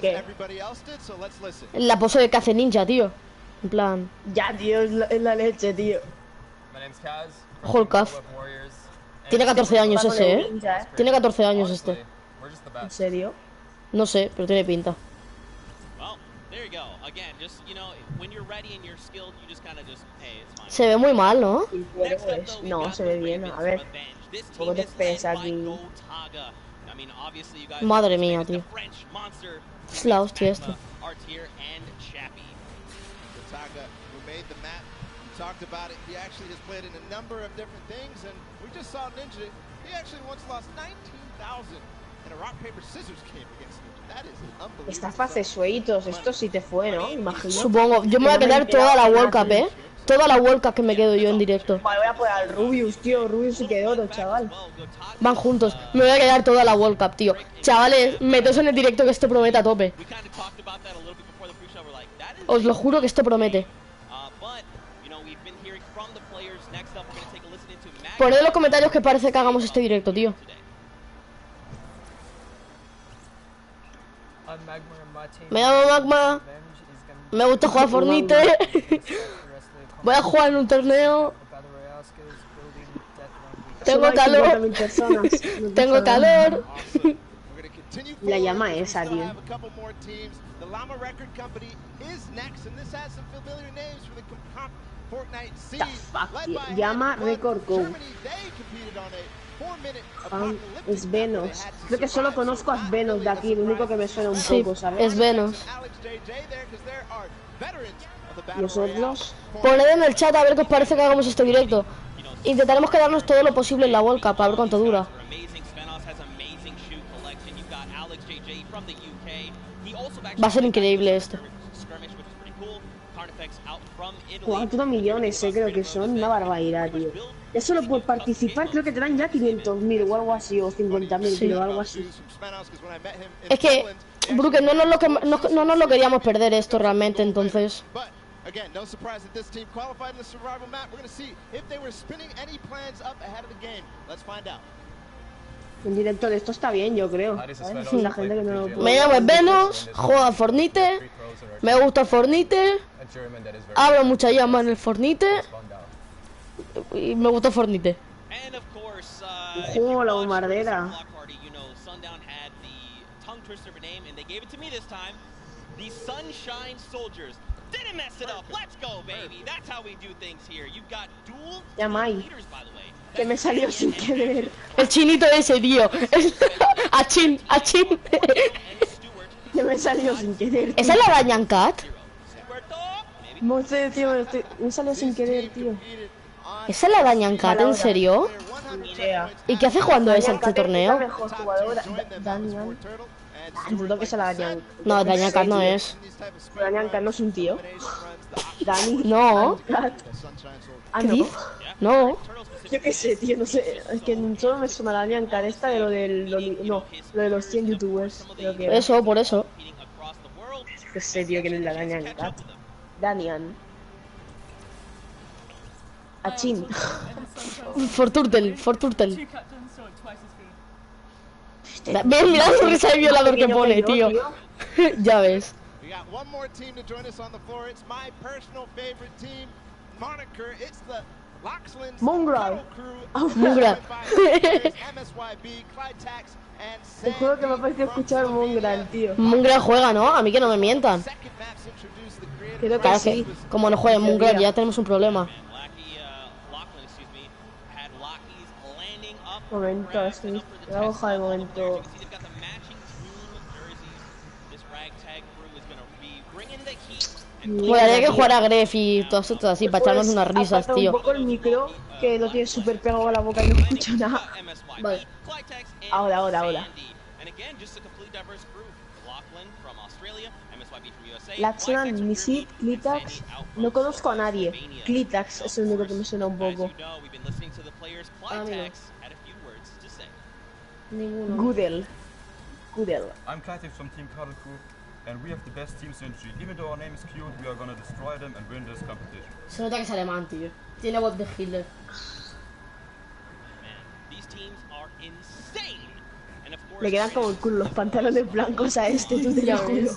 ¿Qué? La pose de Cace Ninja, tío. En plan... Ya, tío, es la leche, tío. Holcaf. Tiene 14 años ese, ¿eh? Tiene 14 años este. ¿En serio? No sé, pero tiene pinta. Se ve muy mal, ¿no? No, se ve bien. A ver, ¿cómo te esperes aquí? Madre mía, tío. Es la hostia esto. Talked about it. He actually has played in a number of different things, and we just saw Ninja. He actually once lost 19,000 in a rock paper scissors game against Ninja. That is unbelievable. Estas fases sueitos, esto sí te fue, ¿no? Imagino. Supongo. Yo me voy a quedar toda la World Cup, ¿eh? Toda la World Cup que me quedo yo en directo. Vale, voy a poner al Rubius, tío. Rubius se quedó oro, chaval. Van juntos. Me voy a quedar toda la World Cup, tío. Chavales, meteos en el directo que esto promete a tope. Os lo juro que esto promete. Poned en los comentarios que parece que hagamos este directo, tío. Me llamo Magma. Me gusta jugar Fortnite. Voy a jugar en un torneo. Tengo calor. Tengo calor. La llama esa, tío. The fuck, tío. Llama Record Go. Es Venos. Creo que solo conozco a Venos de aquí, el único que me suena un poco, ¿sabes? Es Venos. ¿Los otros? Poned en el chat a ver qué os parece que hagamos este directo. Intentaremos quedarnos todo lo posible en la World Cup, a ver cuánto dura. Va a ser increíble esto. 4 millones, creo que son una barbaridad, tío. Ya solo por participar creo que te dan ya 500.000 o algo así, o 50.000, sí. o algo así. Es que, Brooke, no nos lo queríamos perder esto realmente, entonces... En directo de esto está bien, yo creo. La gente que no lo puede. Me llamo Venos, juego a Fortnite, me gusta Fortnite, hablo mucha llama en el Fortnite y me gusta Fortnite. Juego la bombardera. Yamai. Que me salió sin querer. El chinito ese, tío. Achín. Que me salió sin querer. ¿Esa es la Dañan Cat? No sé, tío, me salió sin querer, tío. ¿Esa es la Dañan Cat, en serio? ¿Y qué hace jugando este torneo? Daniel. Dudo que sea la Dañan. No, Dañan Cat no es. Dañan Cat no es un tío. Dani. No. Ah, ¿Qué no. dices? No. Yo qué sé, tío, no sé. Es que solo me suena la Dañan Cat esta de lo de los 100 youtubers. Creo que Eso, por eso. qué sé, tío, quién es la Dañan Cat. Danian. Achín. Forturtel. Ven, mira la sonrisa de violador que pone, tío. Ya ves. Mongrel. Mongrel. Te juro que me ha parecido escuchar Mongrel, tío. Mongrel juega, ¿no? A mí que no me mientan. Creo que Claro sí. que, como no juegue Mongrel, ya tenemos un problema. Momento, estoy la hoja de momento. Pues habría que jugar a Gref y todo esto así, para echarnos unas risas, tío. Un poco el micro, que lo tienes súper pegado a la boca y no escucho nada. Vale. Ahora. Laxman, Misit, Clitax. No conozco a nadie. Clitax es el único que me suena un poco. Ninguno. Goodell. I'm Clitax from Team Cuddle Crew, and we have the best team synergy. Even though our name is cute, we are gonna destroy them and win this competition. Se nota que es alemán, tío. Tiene voz de Hitler. Le quedan como el culo los pantalones blancos a este, tú te Ya lo juro. ves.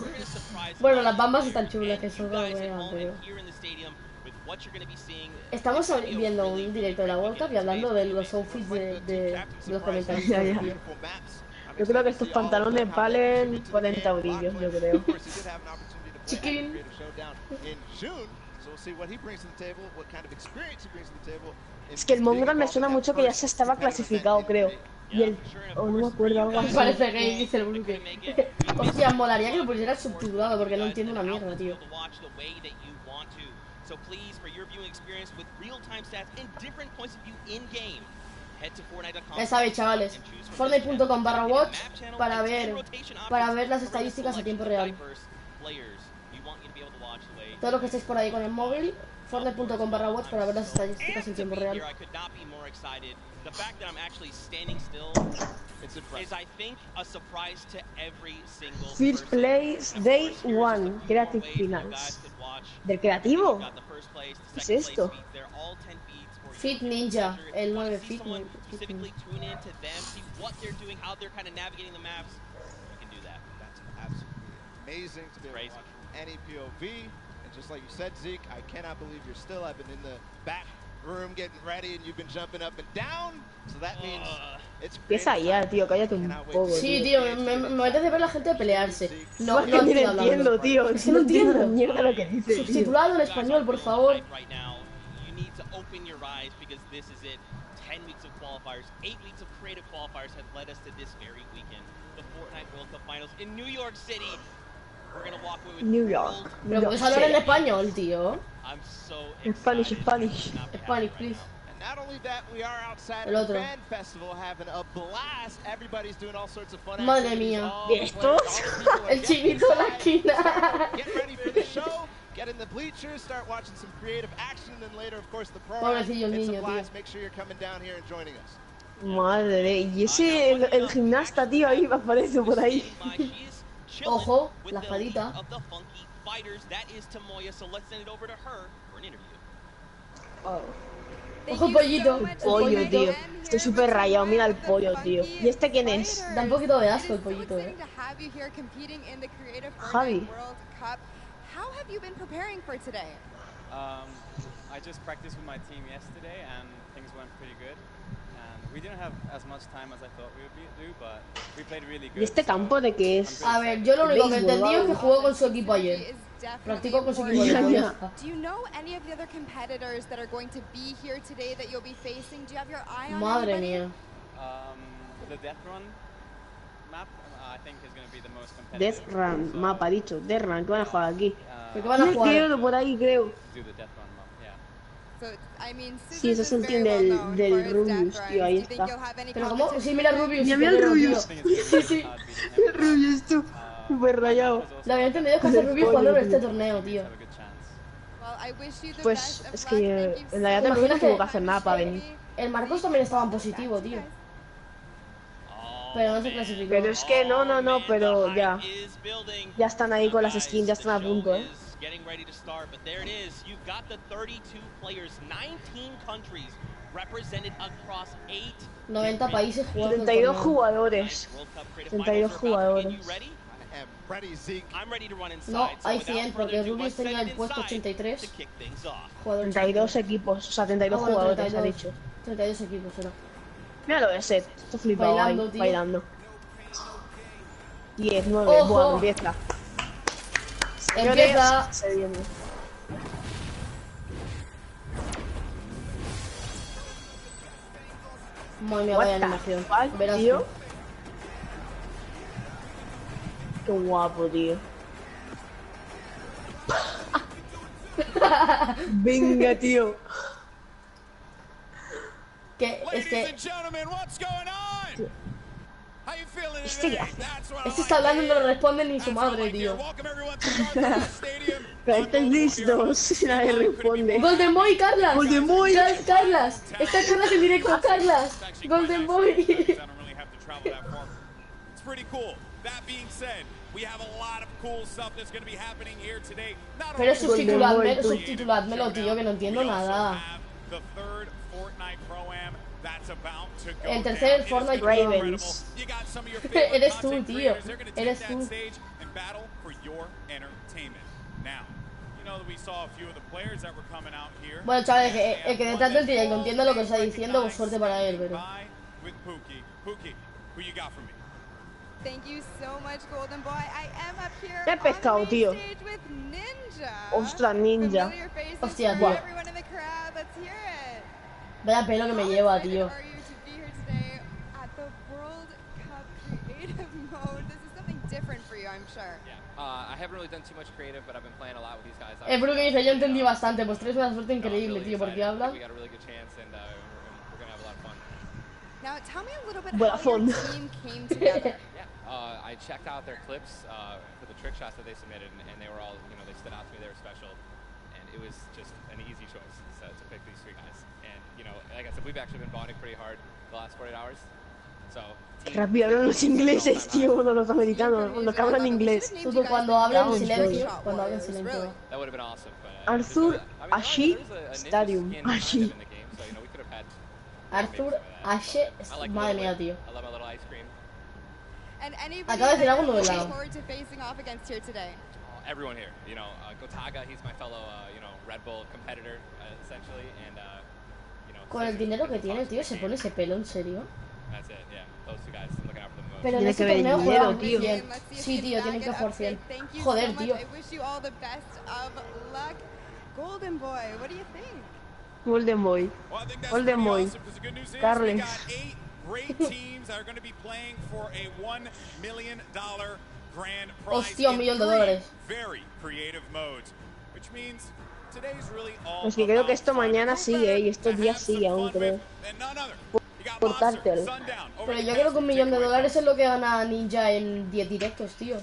Bueno, las bambas están chulas, que son como pero... Estamos viendo un directo de la World Cup y hablando de los outfits de los comentarios. Ya, ya. Yo creo que estos pantalones valen 40 eurillos, yo creo. Chiquín. Es que el Mongrel me suena mucho que ya se estaba clasificado, creo. Y el... Oh, no me acuerdo, algo así. Parece gay, dice el Bruque. Hostia, molaría que lo pusiera subtitulado porque no entiendo una mierda, tío. Ya sabéis, chavales. Fortnite.com/watch para ver las estadísticas a tiempo real. Todos los que estéis por ahí con el móvil, Fortnite.com/watch para ver las estadísticas en tiempo real. First place, day one, Creative Finals. ¿Del creativo? ¿Qué es esto? Fit Ninja, el 9 Fit Ninja. Amazing to be able to watch any POV. And just like you said, Zeke, I cannot believe you're still. I've been in the back room getting ready and you've been jumping up and down. So that means it's Empieza ya, tío, cállate un poco. Sí, tío, me apetece ver la gente pelearse. No, No, ni lo entiendo, tío. Es que no entiendo. Mierda lo que dice, tío. Subtitulado en español, por favor. Open your eyes because this is it. 10 weeks of qualifiers, 8 weeks of creative qualifiers have led us to this very weekend. The Fortnite World Cup Finals in New York City. We're gonna walk away with New York. Pero puedes hablar en español, tío. I'm so Spanish, Spanish. Spanish, please. And not only that, we are outside El of the otro. fan festival having a blast. Everybody's doing all sorts of fun Madre activities. mía. All ¿Y the estos? players, all the people are El getting chinito en la excited. esquina. Get ready for the show. Get in the bleachers, start watching some creative action, and then later, of course, the program. Pobrecillo el It's a niño, blast. tío. Make sure you're coming down here and joining us. Madre, y ese, el gimnasta, tío, ahí me aparece por ahí. Ojo, la fadita. Oh. Ojo, pollito. El pollo, tío. Estoy súper rayado, mira el pollo, tío. ¿Y este quién es? Da un poquito de asco el pollito, Javi. How have you been preparing for today? I just practiced with my team yesterday and things went pretty good. And we didn't have as much time as I thought we would do, but we played really good. ¿Y este campo de qué es? A ver, yo lo único que entendí es que jugó con su equipo ayer. Practicó con su equipo ayer. Ya. Do you know any of the other competitors that are going to be here today that you'll be facing? Do you have your eye on Madre anybody? mía. The Death Run map, I think, is going to be the most competitive. Death Run, mapa dicho. Death Run, que van a jugar aquí. ¿Por qué van a Me jugar? quedo por ahí, creo. Do the Death Run map, yeah. So, I mean, Sí, ese es el team very well known del for its Rubius, death tío, runs. ahí Do you think está. you'll have any Pero como, competition sí, mira el Rubius. Ya mira el pero, Rubius. tío. I think it's Sí, sí. hard beating him. Rubius, tú. Súper rayado. Lo había entendido que hace Rubius jugando en este torneo, tío. Have a good chance. Well, I wish you the Pues best of es luck. que Thank you en la so no Imagínate- tuvo que hacer nada para venir. El Marcos también estaba en positivo, tío. Pero no se clasificó. Pero es que no, pero ya. Ya están ahí con las skins, ya están a punto, eh. Getting ready to start, but there it is. You've got the 32 players, 19 countries represented across 8 90 países jugando. el 32 torneo. jugadores. World Cup creative 32 finals are about to begin. jugadores. You ready? I am ready, Zeke. I'm ready to run inside. No, so hay without 100 further porque ado, Rubius let's tenía send el it puesto inside 83. to kick things off. Jugadores. 32 equipos, o sea, 32 Ah, bueno, jugadores, ha 32. dicho. 32 equipos era. Míralo de set, está flipado Bailando, ahí, tío. bailando. 10, 9, ¡Ojo! buah, empieza. Empieza. Se viene. Madre mía, What vaya the animación. fuck, Verás tío. tú. Qué guapo, tío. Venga, tío. Que es que ¿Este qué hace? este está hablando y no le responde ni su madre, tío. Pero estáis listos. Nadie responde. Golden Boy, Carlas. Golden Boy. Carlas. Está Carlas en directo, Carlas. Golden Boy. It's pretty cool. That being said, we have a lot of cool stuff that's going to be happening here today. Not Pero Golden Boy, tú. subtituládmelo, tío, que no entiendo nada. the third Fortnite Pro-Am. El tercer Fortnite Ravens. Eres tú, tío. Eres tú. Bueno, chavales, el que detrás del directo entiende lo que está diciendo, pues suerte para él, pero... Thank you so much, Golden Boy. I am up here Qué pescado, tío. with Ninja. Ostras, Ninja. Hostia, tío. Vaya pelo que me lleva, tío. Es porque dice, yo entendí bastante, pues tienes una suerte increíble, tío, porque hablan. Now, tell me a little bit Buena how your fondo. team came together. I checked out their clips for the trick shots that they submitted, and they were all, you know, they stood out to me. They were special, and it was just an easy choice to pick these three guys. And you know, like I said, we've actually been bonding pretty hard the last 48 hours. So. Rápido hablan los ingleses, tío, no los americanos, los que hablan inglés. Cuando hablan en silencio, cuando hablan en silencio. That would have been awesome. Arthur Ashe Stadium. Ashe. Arthur Ashe, madre mía, tío. And Acaba de decir algo looking novelado. forward to facing off against here today. Everyone here, you know, Gotaga, he's my fellow, you know, Red Bull competitor, essentially, and you know. Con el dinero que tiene, tío, se pone ese pelo, ¿en serio? That's it, yeah. Those two guys looking out for the most. Pero en Tiene este que ver torneo dinero, juegan tío. bien. Sí, tío, tienen que jugar 100. Joder, tío. I wish you all the best of luck. Golden Boy, what do you think? Golden Boy. Golden Boy. Carles. Great teams that are going to be playing for a $1 million grand prize. Hostia, $1 millón. Very creative modes, which means today's really all. Es que creo que esto mañana sigue y estos días sigue aún, creo. Por Cartel. Pero yo creo que $1 millón es lo que gana Ninja en 10 directos, tío.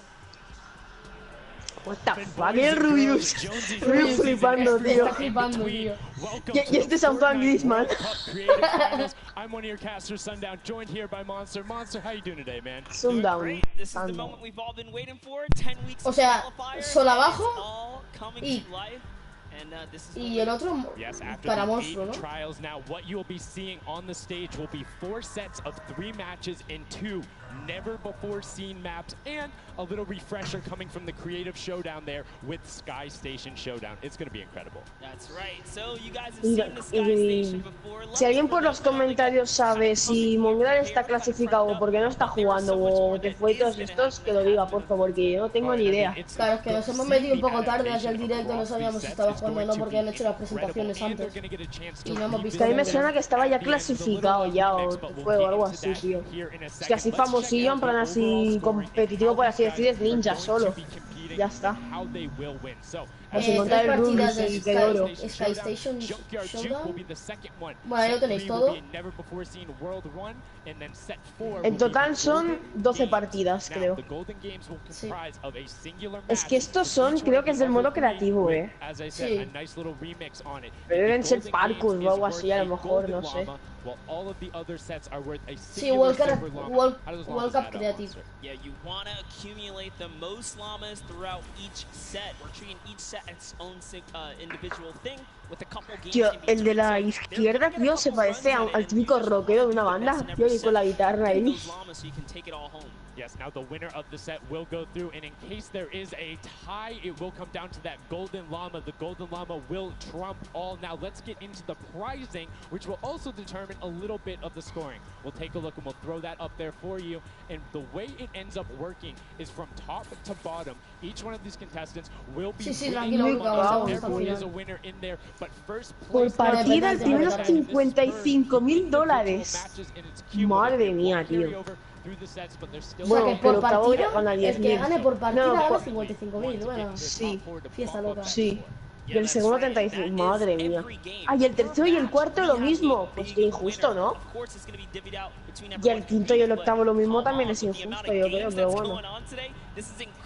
What the fuck, el Rubius. Rubius flipando, tío. Está flipando, tío. Y este es Antoine Griezmann. I'm one of your casters, Sundown, joined here by Monster. Monster, how you doing today, man? Sundown. This is the moment we've all been waiting for. 10 weeks O sea, qualifiers, sol abajo all coming y- to life. And, this is Y el otro Yes, after para the monstruo, 8 ¿no? trials now, what you will be seeing on the stage will be 4 sets of 3 matches in 2 never before seen maps, and a little refresher coming from the creative showdown there with Sky Station Showdown. It's going to be incredible. That's right. So you guys have Y, seen the Sky Station before. si alguien por los comentarios sabe si Mongrel está clasificado o porque no está jugando o que fue todos estos, que lo diga, por favor, porque yo no tengo ni idea. Claro, es que nos hemos metido un poco tarde hacia el directo, no sabíamos si estaba jugando o no porque han hecho las presentaciones antes. Y no hemos visto. Que a mí me suena que estaba ya clasificado ya o fue o algo así, tío. Es que así famosillo, en plan así competitivo, por así decir, es Ninja solo. Ya está. Pues sin contar el Rubius y que oro. Sky Station Showdown. Bueno, ahí lo tenéis todo. En total son 12 partidas, creo. Sí. Es que estos son, creo que es del modo creativo, Sí. Pero deben ser parkour o algo así, a lo mejor, no sé. Sí, World Cup Creative. Yeah, you want to accumulate the most llamas throughout each set. We're treating each set as its own individual thing with a couple games. Tío, el de la izquierda, tío, se parece al típico rockero de una banda, tío, y con la guitarra ahí. Yes, now the winner of the set will go through, and in case there is a tie, it will come down to that Golden Llama. The Golden Llama will trump all. Now let's get into the prizing, which will also determine a little bit of the scoring. We'll take a look and we'll throw that up there for you. And the way it ends up working is from top to bottom. Each one of these contestants will be everyone is a winner in there, but first Por place partida, el primero es $55.000. Madre mía, tío. Bueno, por pero octavo partida, gana el que 10.000. gane por partida No, gana por- 55.000, bueno. Sí, Fiesta loca. sí. Y el segundo 35, madre mía. Ah, y el tercero y el cuarto lo mismo. Pues qué injusto, ¿no? Y el quinto y el octavo lo mismo también es injusto, yo creo, pero bueno.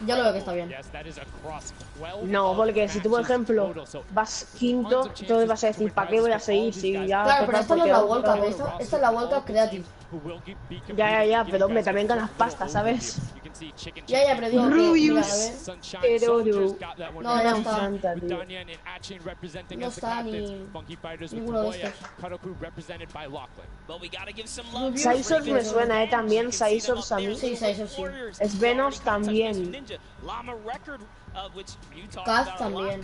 Yo lo veo que está bien. No, porque si tú, por ejemplo, vas quinto, entonces vas a decir, ¿para qué voy a seguir? Si ya, claro, pero esto no es la World Cup, esta es la World Cup Creative. Ya, pero hombre, también ganas pasta, ¿sabes? Ya, pero digo que, mira, a ver. Pero No está. No está ni ninguno de estos. Sizors me suena, también Sizors a mí. Sí, Sizors sí. Es Venos también. Kaz también.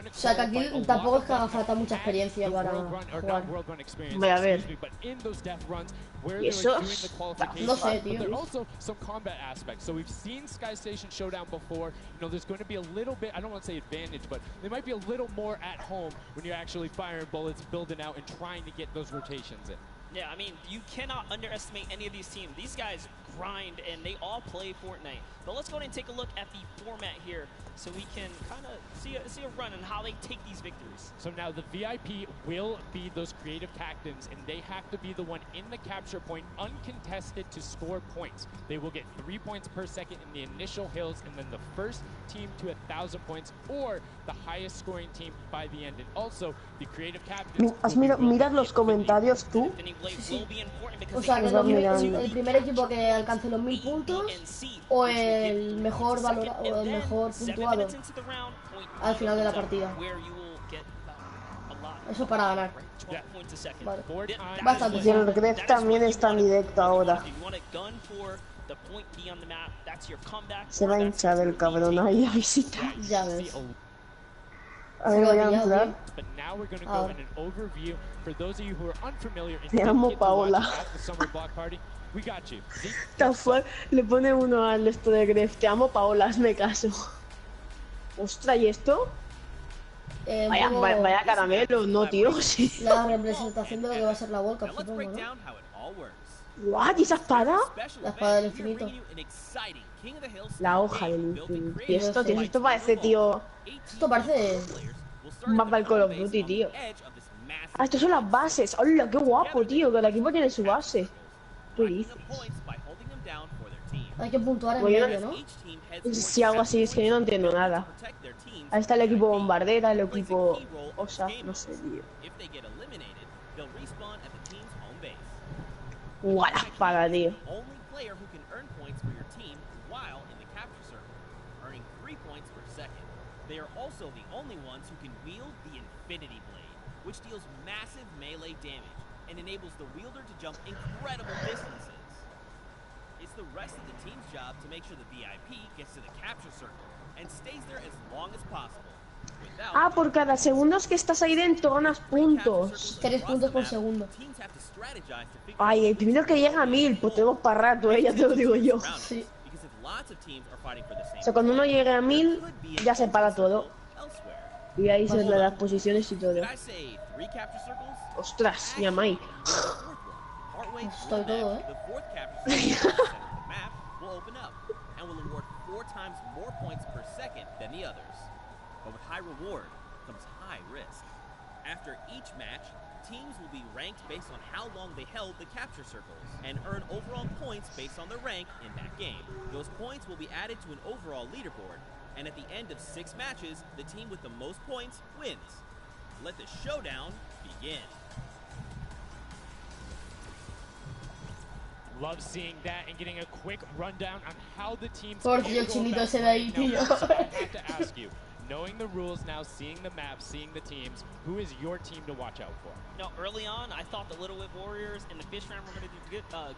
O sea que aquí tampoco es que haga falta mucha experiencia para jugar. Voy a ver. ¿Y eso? No sé, tío. Some combat aspects. So we've seen Sky Station Showdown before. You know, there's going to be a little bit, I don't want to say advantage, but they might be a little more at home when you're actually firing bullets, building out, and trying to get those rotations in. Yeah, I mean, you cannot underestimate any of these teams. These guys grind, and they all play Fortnite. But let's go ahead and take a look at the format here so we can kind of see a run on how they take these victories. So now the VIP will be those creative captains, and they have to be the one in the capture point, uncontested, to score points. They will get 3 points per second in the initial hills, and then the first team to 1,000 points, or the highest scoring team by the end. And also, the creative captains... Mirad los comentarios tú. O sea, que el primer equipo que alcance los 1000 puntos o el mejor valorado o el mejor puntuado al final de la partida. Eso para ganar. Vale. Bastante. Y el Gref también está en directo ahora. Se va a hinchar el cabrón ahí a visitar. Ya ves. A ver, voy a entrar. Te amo, Paola. Le pone uno al esto de Gref. Te amo, Paola, hazme caso. Ostras, ¿y esto? Vaya caramelo, no, tío. Sí. La representación de lo que va a ser la World Cup, supongo, ¿no? ¿What? ¿Y esa espada? La espada del infinito. La hoja del infinito. ¿Y esto, tío? Esto parece, tío... Esto parece... Más para el Call of Duty, tío. Ah, estos son las bases. ¡Hola, qué guapo, tío! Que el equipo tiene su base. ¿Qué dices? Hay que puntuar en medio, ¿no? Si hago así, es que yo no entiendo nada. Ahí está el equipo bombardera, el equipo... Osa, no sé, tío. ¡Guau, la espada, tío! They are also the only ones who can wield the Infinity Blade, which deals massive melee damage and enables the wielder to jump incredible distances. It's the rest of the team's job to make sure the VIP gets to the capture circle and stays there as long as possible. Ah, por cada segundo que estás ahí dentro ganas puntos. 3 puntos por segundo. Ay, el primero que llega a 1000, pues tenemos para rato, ya te lo digo yo. Sí. O sea, cuando uno llegue a 1000, ya se para todo. Y ahí se le das posiciones y todo. Ostras, ya Mike. Estoy todo, ¿eh? Teams will be ranked based on how long they held the capture circles and earn overall points based on their rank in that game. Those points will be added to an overall leaderboard, and at the end of 6 matches, the team with the most points wins. Let the showdown begin. Love seeing that and getting a quick rundown on how the teams... Por Dios, chinito ese de ahí, tío. I have to ask you. Knowing the rules now, seeing the map, seeing the teams, who is your team to watch out for? No, early on, I thought the Little Whip Warriors and the Fish Ram were going to do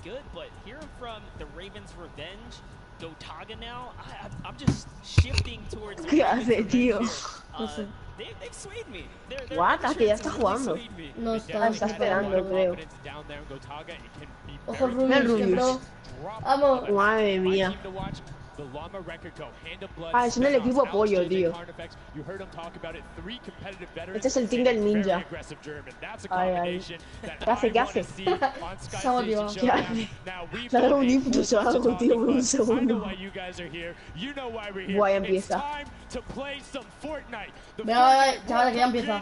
good, but hearing from the Ravens Revenge, Gotaga now, I'm just shifting towards... ¿Qué hace, tío? They've swayed me. What? ¿A que ya está jugando? No está esperando, creo. Ojo el Rubius, que pro. Vamos. Madre mía. Ah, es en el equipo pollo, tío. Este es el team del ninja. Ay, ay. ¿Qué hace? ¿Qué hace? Se ha motivado. ¿Qué hace? Le ha dado un ictus o algo, tío, por un segundo. Guay, empieza. Venga, chaval, que ya empieza.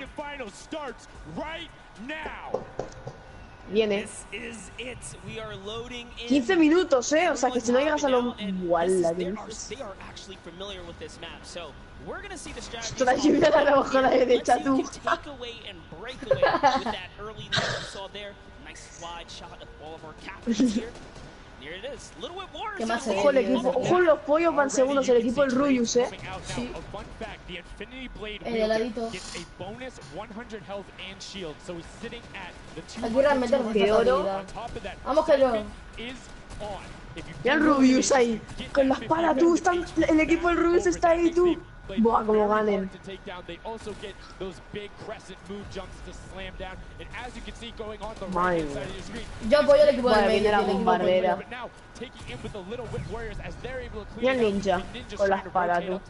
Viene. 15 minutos, o sea que si no llegas a lo... Wala, esto la lluvia la rebajo a la derecha, tú. ¿Qué más Ojo el equipo, ojo los pollos van segundos, el equipo del Rubius, Sí. El heladito. Aquí realmente nos falta habilidad. Vamos que yo. Mira el Rubius ahí, con la espada, tú, están, el equipo del Rubius está ahí, tú. Buah, como ganen. Madre mía. Yo apoyo al equipo del Vale, viene la medio. bombardera. Mira el ninja, con la espada, tú.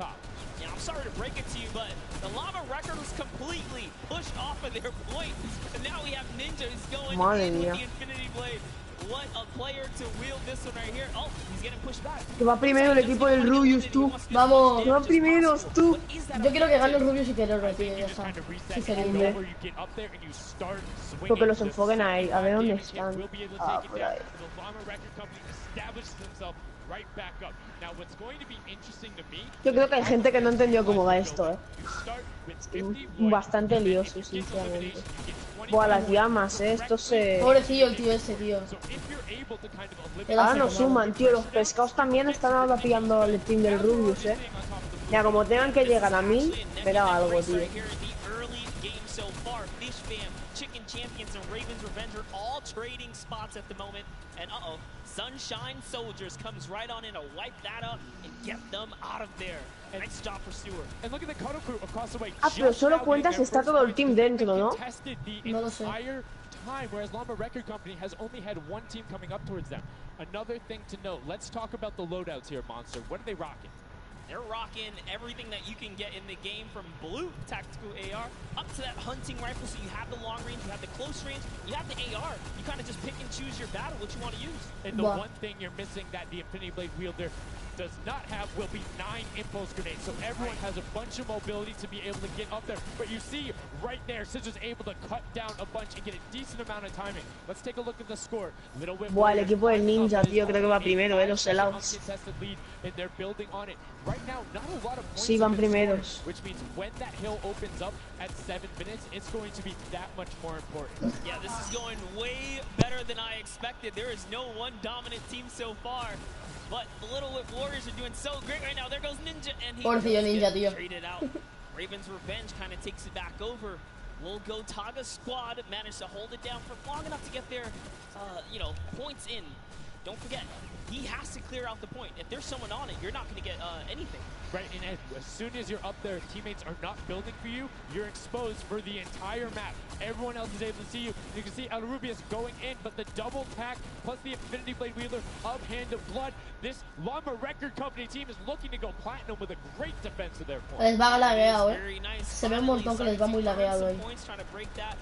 I'm sorry to break it to you, but the Llama record was completely pushed off of their point. And now we have Ninjas going in with the Infinity Blade. What a player to wield this one right here. Oh, he's getting pushed back. Que va primero el equipo del Rubius, tú. Vamos. Que va primeros, tú. Yo quiero que gane el Rubius y que lo retire, ya está. Sí, sería. Porque los enfoquen ahí, a ver dónde están. Ah, por ahí. Yo creo que hay gente que no entendió cómo va esto, Bastante lioso, sinceramente. Buah, las llamas, esto se... Pobrecillo el tío ese, tío. Ahora no suman, tío. Los pescados también están ahora pillando el team del Rubius, Ya, como tengan que llegar a 1000, verá algo, tío. Chicken Champions and Ravens Revenge are all trading spots at the moment. And Sunshine Soldiers comes right on in to wipe that up and get them out of there. Nice job for Stewart. And look at the Cuddle Crew across the way. Ah, pero solo cuenta si está todo el team dentro, ¿no? No lo sé. Whereas Llama Record Company has only had one team coming up towards them. Another thing to note, let's talk about the loadouts here, Monster. What are they rocking? They're rocking everything that you can get in the game, from blue tactical AR up to that hunting rifle. So you have the long range, you have the close range, you have the AR. You kind of just pick and choose your battle, what you want to use. And the one thing you're missing that the Infinity Blade wielder does not have will be 9 impulse grenades. So everyone has a bunch of mobility to be able to get up there. But you see right there, Scissors able to cut down a bunch and get a decent amount of timing. Let's take a look at the score. Buah, el equipo del ninja, tío, creo que va primero, los helados. Sí, van primeros. Which means when that hill opens up at 7 minutes, it's going to be that much more important. Yeah, this is going way better than I expected. There is no one dominant team so far. But the Little Whip Warriors are doing so great right now. There goes Ninja, and he Ninja, traded out. Ravens Revenge kind of takes it back over. We'll go Taga's squad managed to hold it down for long enough to get their, points in. Don't forget, he has to clear out the point. If there's someone on it, you're not going to get anything. Right, and as soon as you're up there, teammates are not building for you. You're exposed for the entire map. Everyone else is able to see you. You can see El Rubius going in, but the double tack plus the Infinity Blade wielder of Hand of Blood. This Llama Record Company team is looking to go platinum with a great defense of their point. Les va lagueado, Se ve un montón que les va muy lagueado ahí. Trying to break that,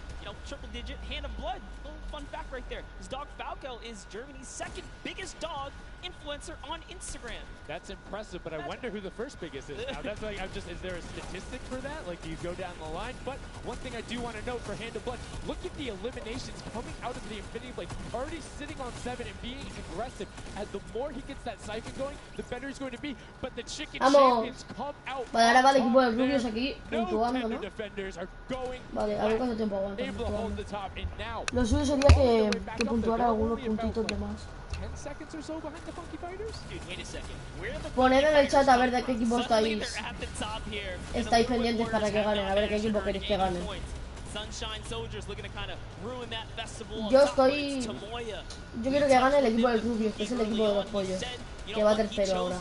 triple digit Hand of Blood. Little fun fact right there. His dog Falco is Germany's second biggest dog influencer on Instagram. That's impressive, but I wonder who the first biggest is. Now that's like, is there a statistic for that? Like, do you go down the line? But one thing I do want to note for Hand of Blood, look at the eliminations coming out of the Infinity Blade. Already sitting on 7 and being aggressive. As the more he gets that siphon going, the better he's going to be. But the Chicken Champions come out. Vale, ahora va el equipo de Rubius aquí puntuando, ¿no? Defenders are going vale, a ver cuánto tiempo aguanta. able to hold the top, and now lo suyo sería que puntuara algunos puntitos de más. 10 seconds or so behind the Funky Fighters? Dude, wait a second. Poned en el chat a ver de qué equipo estáis pendientes para que ganen, a ver qué equipo queréis que ganen. Yo quiero que gane el equipo del Rubius, que es el equipo de los pollos, que va tercero ahora.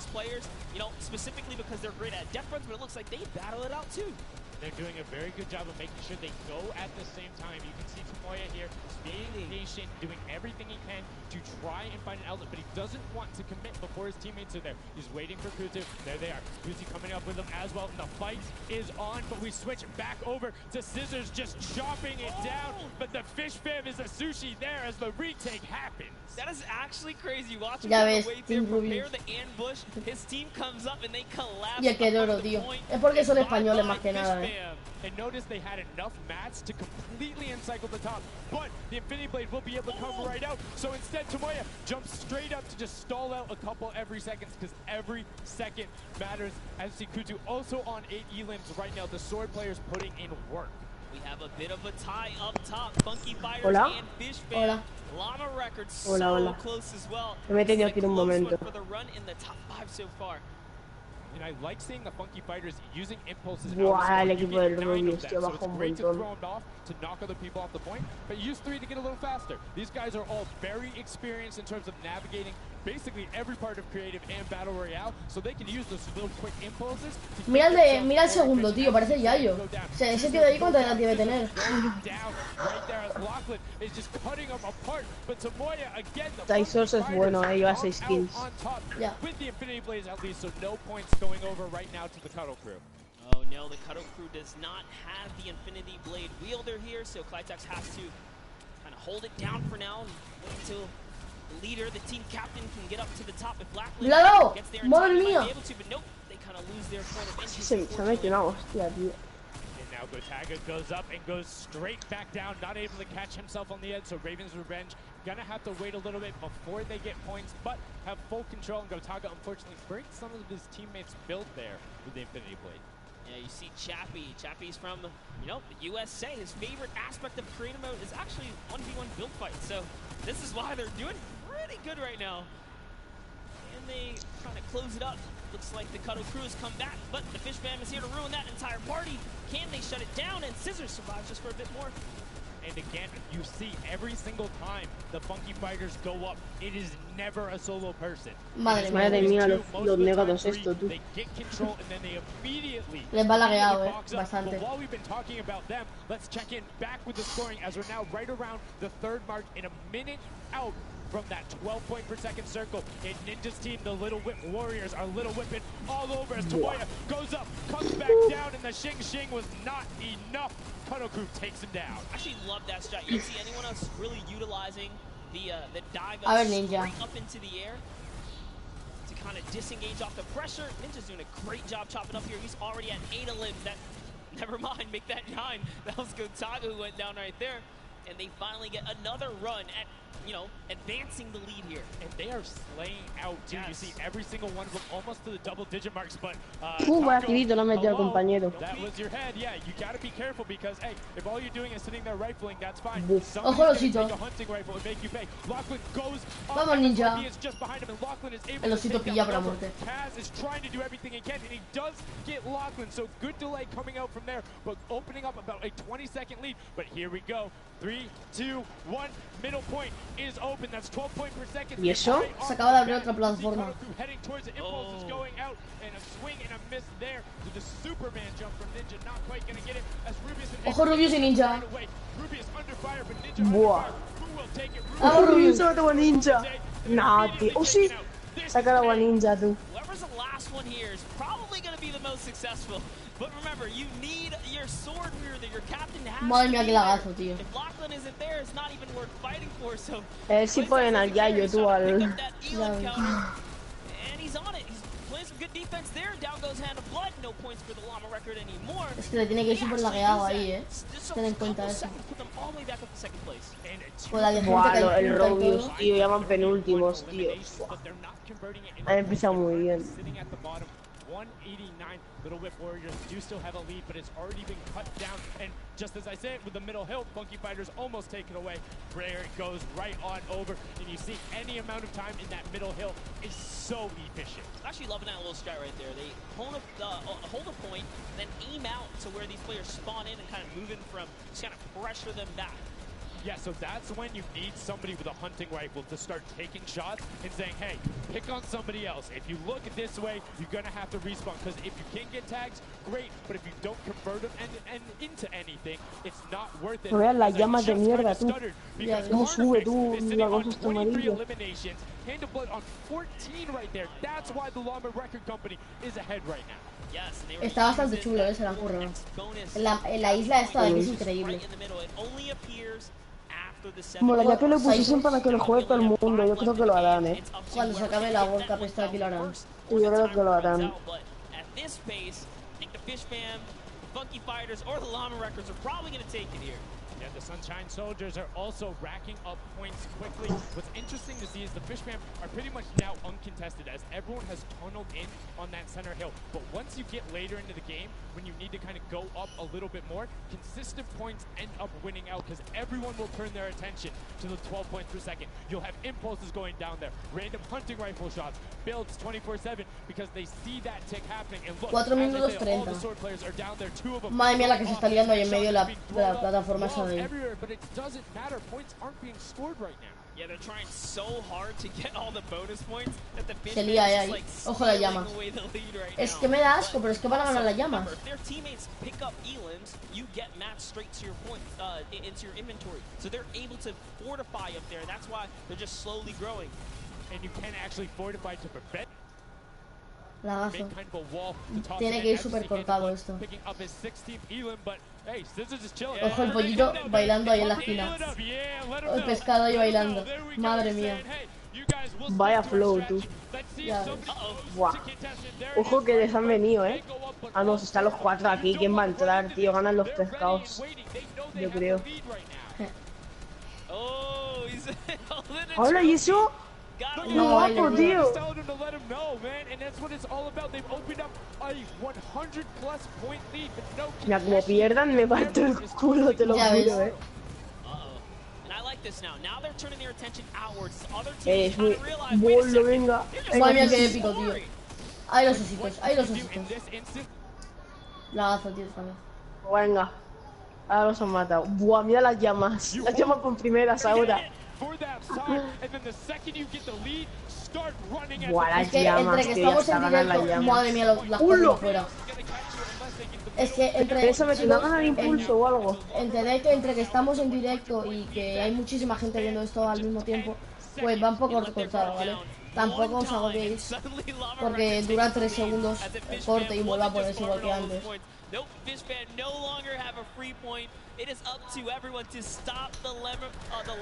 They're doing a very good job of making sure they go at the same time. You can see Tomoya here being patient, doing everything he can to try and find an outlet, but he doesn't want to commit before his teammates are there. He's waiting for Kutu. There they are. Kutu coming up with him as well. And the fight is on, but we switch back over to Scissors just chopping it down. But the fish fam is a sushi there as the retake happens. That is actually crazy. Watching him wait there, prepare the ambush. His team comes up and they collapse. Y que duro, tío. Es porque son españoles más que nada, And notice they had enough mats to completely encircle the top, but the Infinity Blade will be able to come right out. So instead, Tomoya jumps straight up to just stall out a couple every second, because every second matters. As see Kutu also on 8 elims right now. The sword players putting in work. We have a bit of a tie up top. Funky Fighters and Fish Fam. Hola. Llama Records so close as well. Me he tenido que ir un momento. For the run in the top 5 so far. And I like seeing the Funky Fighters using impulses. Buah, el equipo del Rubius, tío, so baja un great to montón. throw them off to knock other people off the point, but use 3 to get a little faster. These guys are all very experienced in terms of navigating basically every part of creative and battle royale, so they can use those little quick impulses. Mira el segundo, tío, parece Yayo. O sea, ese tío de ahí cuánta edad debe tener. Tysos es bueno, lleva 6 kills. Ya. With the Infinity Blaze at least, so no points going over right now to the Cuddle Crew. Oh no, the Cuddle Crew does not have the Infinity Blade wielder here, so Clitex has to kind of hold it down for now and wait until the leader, the team captain, can get up to the top. If Blackwood gets there in time, he might be able to, but nope, they kind of lose their point of entry. Se mete una hostia, tío. And now Gotaga goes up and goes straight back down, not able to catch himself on the edge, so Raven's Revenge gonna have to wait a little bit before they get points, but have full control, and Gotaga unfortunately breaks some of his teammates' build there with the Infinity Blade. Yeah, you see Chappie. Chappie's from, you know, the USA. His favorite aspect of creative mode is actually 1v1 build fights, so this is why they're doing pretty good right now. And they trying to close it up. Looks like the Cuddle Crew has come back, but the Fish Fam is here to ruin that entire party. Can they shut it down? And Scissors survives just for a bit more. And again, you see every single time the Funky Fighters go up, it is never a solo person. Madre mía, los negados esto, tú. They get control and then they immediately les va lagueado, bastante. But while we've been talking about them, let's check in back with the scoring as we're now right around the 3rd mark in a minute out from that 12 point per second circle. And Ninja's team, the Little Whip Warriors, are Little Whipping all over as Tomoya goes up, comes back down, and the Shing Shing was not enough. Cuddle Crew takes him down. I actually love that strat. You don't see anyone else really utilizing the dive straight up into the air to kind of disengage off the pressure. Ninja's doing a great job chopping up here. He's already at 8 elims. That, never mind, make that 9. That was Gotaga who went down right there. And they finally get another run at, you know, advancing the lead here. And they are slaying out, too. You see every single one of them almost to the double-digit marks, but... Rapidito, no metió al compañero. That was your head, yeah. You gotta be careful because, hey, if all you're doing is sitting there rifling, that's fine. Ojo, Losito. Take a hunting rifle and make you pay. Lachlan goes... Vamos, Ninja. He is just behind him, and Lachlan is able El to osito take pilla down para cover. muerte. Kaz is trying to do everything he can, and he does get Lachlan, so good delay coming out from there, but opening up about a 20-second lead. But here we go. 3, 2, 1. Middle point is open. That's 12 points per second. ¿Y eso? Se acaba de abrir otra plataforma. Heading towards the impulse is going out, and a swing and a miss there. The Superman jump from Ninja, not quite gonna get it. As Rubius and Ojo, Rubius y Ninja. Rubius under fire, but Ninja Buah. Who will take it? Vamos, Rubius, se mató a Ninja. Nah, tío. Oh, sí. Saca a Ninja, tú. Whoever's the last one here is probably going to be the most successful. But remember, you need your sword wielder, your captain has Madre to mía, be qué lagazo, tío. If Lachlan isn't there, it's not even worth fighting for. So Si ponen al Yayo, tú al... and he's on it. He's playing some good defense there. Down goes Hand of Blood. No points for the Llama Record anymore. Es que le tiene que ir súper lagueado ahí, Ten en cuenta eso. Put them all the way back up to second place. Con la gente Buah, que hay el Rubius, tío, ya van penúltimos, tío. Han empezado muy bien. 189 Little Whip Warriors do still have a lead, but it's already been cut down. And just as I said, with the middle hill, Funky Fighters almost taken away. There it goes right on over. And you see any amount of time in that middle hill is so efficient. I'm actually loving that little strat right there. They hold a point, then aim out to where these players spawn in and kind of move in from, just kind of pressure them back. Yeah, so that's when you need somebody with a hunting rifle to start taking shots and saying, hey, pick on somebody else. If you look this way, you're going to have to respawn, because if you can get tags, great, but if you don't convert them and into anything, it's not worth it. No veas las llamas de mierda, tú. ¿Cómo sube, tú? La cosa está amarilla. Hand of blood on 14 right there. That's why the Llama Record Company is ahead right now. Está bastante chulo, se la han currado. En la isla esta es increíble. Molaría que lo pusiesen para que lo juegue todo el mundo. Yo creo que lo harán, Cuando se acabe la World Cup esta aquí lo harán. Yo creo que lo harán. Yeah, the Sunshine Soldiers are also racking up points quickly. What's interesting to see is the Fishman are pretty much now uncontested, as everyone has tunneled in on that center hill. But once you get later into the game, when you need to kind of go up a little bit more, consistent points end up winning out, because everyone will turn their attention to the 12 points per second. You'll have impulses going down there, random hunting rifle shots, builds 24/7, because they see that tick happening. And look, 4 minutos 30. Madre mía, la que se está liando ahí en medio de la plataforma esa de ahí. Everywhere, but it doesn't matter. Points aren't being scored right now. Yeah, they're trying so hard to get all the bonus points that the Se lía ahí. Ojo las llamas. Es que me da asco, pero es que van a ganar las llamas. If their teammates pick up elims, you get matched straight to your point, into your inventory. So they're able to fortify up there. That's why they're just slowly growing. And you can actually fortify to prevent. Lagazo. Tiene que ir súper cortado esto. Ojo el pollito bailando ahí en la esquina. El pescado ahí bailando. Madre mía. Vaya flow, tú. Ya. Buah. Ojo que les han venido, Ah, no, si están los 4 aquí, ¿quién va a entrar, tío? Ganan los pescados. Yo creo. Hola, ¿y eso? No, guapo, tío. Mira, como pierdan, me parto el culo, te lo juro, Es muy bolo, venga. Madre mía, qué épico, tío. Ahí los ositos, ahí los ositos. Lagazo, tío, también. Venga. Ahora los han matado. Buah, mira las llamas. Las llamas con primeras ahora. Buah, las llamas, entre que tío, ya estamos en directo, madre mía, las cosas fuera. Es que entre... Eso me tiene ganas de impulso o algo. Entre que estamos en directo y que hay muchísima gente viendo esto al mismo tiempo, pues va un poco recortado, ¿vale? Tampoco os agobiéis, porque dura 3 segundos el corte y vuelve a ponerse igual que antes. It is up to everyone to stop the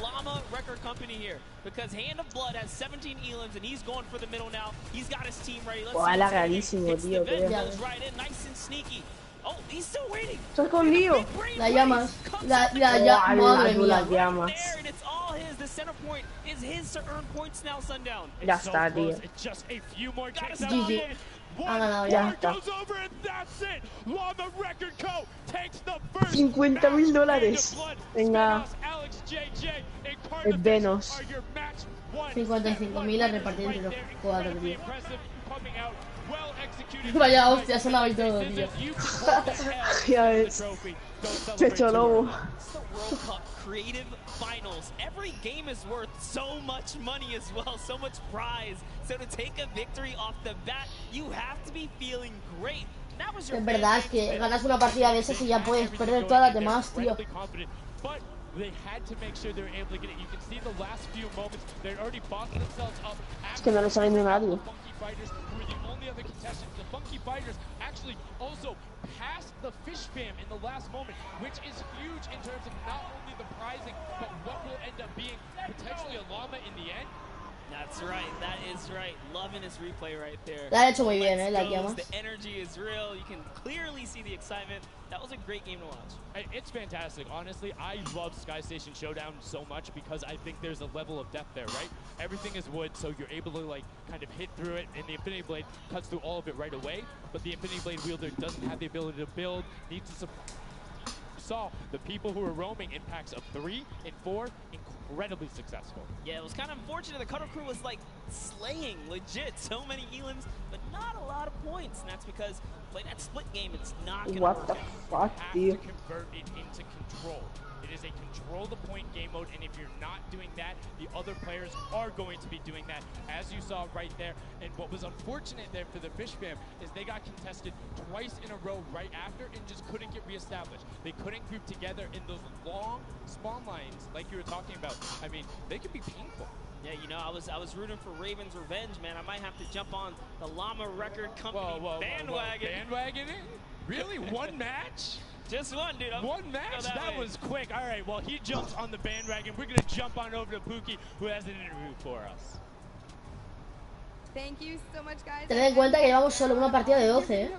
Llama Record Company here, because Hand of Blood has 17 elims and he's going for the middle now. He's got his team ready. Let's see. Largadísimo, tío. Goes right in, nice and sneaky. Oh, he's still waiting. Está escondido. Las llamas. Madre mía. Las llamas. And it's all his. The center point is his to eearn points now, Sundown. Ya está, tío. GG. Ha ganado, ya está. $50.000. Venga. Es Venos. 55.000 a repartir entre los 4, tío. Vaya hostia, sonaba y todo, tío. Ya ves. Pecho lobo. Creative finals. Every game is worth so much money as well, so much prize. So to take a victory off the bat, you have to be feeling great. Es verdad, es que ganas una partida de esas y ya puedes perder todas las demás, tío. Es que no le sale de nadie. Passed the fish spam in the last moment, which is huge in terms of not only the prizing, but what will end up being potentially a llama in the end. That's right, that is right. Loving his replay right there. La ha hecho muy bien, las llamas. The energy is real. You can clearly see the excitement. That was a great game to watch. It's fantastic. Honestly, I love Sky Station Showdown so much because I think there's a level of depth there, right? Everything is wood, so you're able to like kind of hit through it, and the Infinity Blade cuts through all of it right away. But the Infinity Blade wielder doesn't have the ability to build, needs to support. Saw the people who were roaming in packs of 3 and 4 incredibly successful. Yeah, it was kind of unfortunate. The Cutter Crew was like slaying legit so many elims, but not a lot of points, and that's because play that split game, it's not going to What work the out. fuck, You dude? have to convert it into control. It is a control the point game mode, and if you're not doing that, the other players are going to be doing that, as you saw right there. And what was unfortunate there for the Fish fam is they got contested twice in a row right after and just couldn't get reestablished. They couldn't group together in those long spawn lines like you were talking about. I mean, they could be painful. Yeah, you know, I was rooting for Raven's Revenge, man. I might have to jump on the Llama Record Company bandwagon. Bandwagon it? Really? One match? Just one, dude. One match? That was quick. All right, well, he jumps on the bandwagon. We're going to jump on over to Pookie, who has an interview for us. Thank you so much, guys. Tened en cuenta que llevamos solo una partida de 12, ¿eh?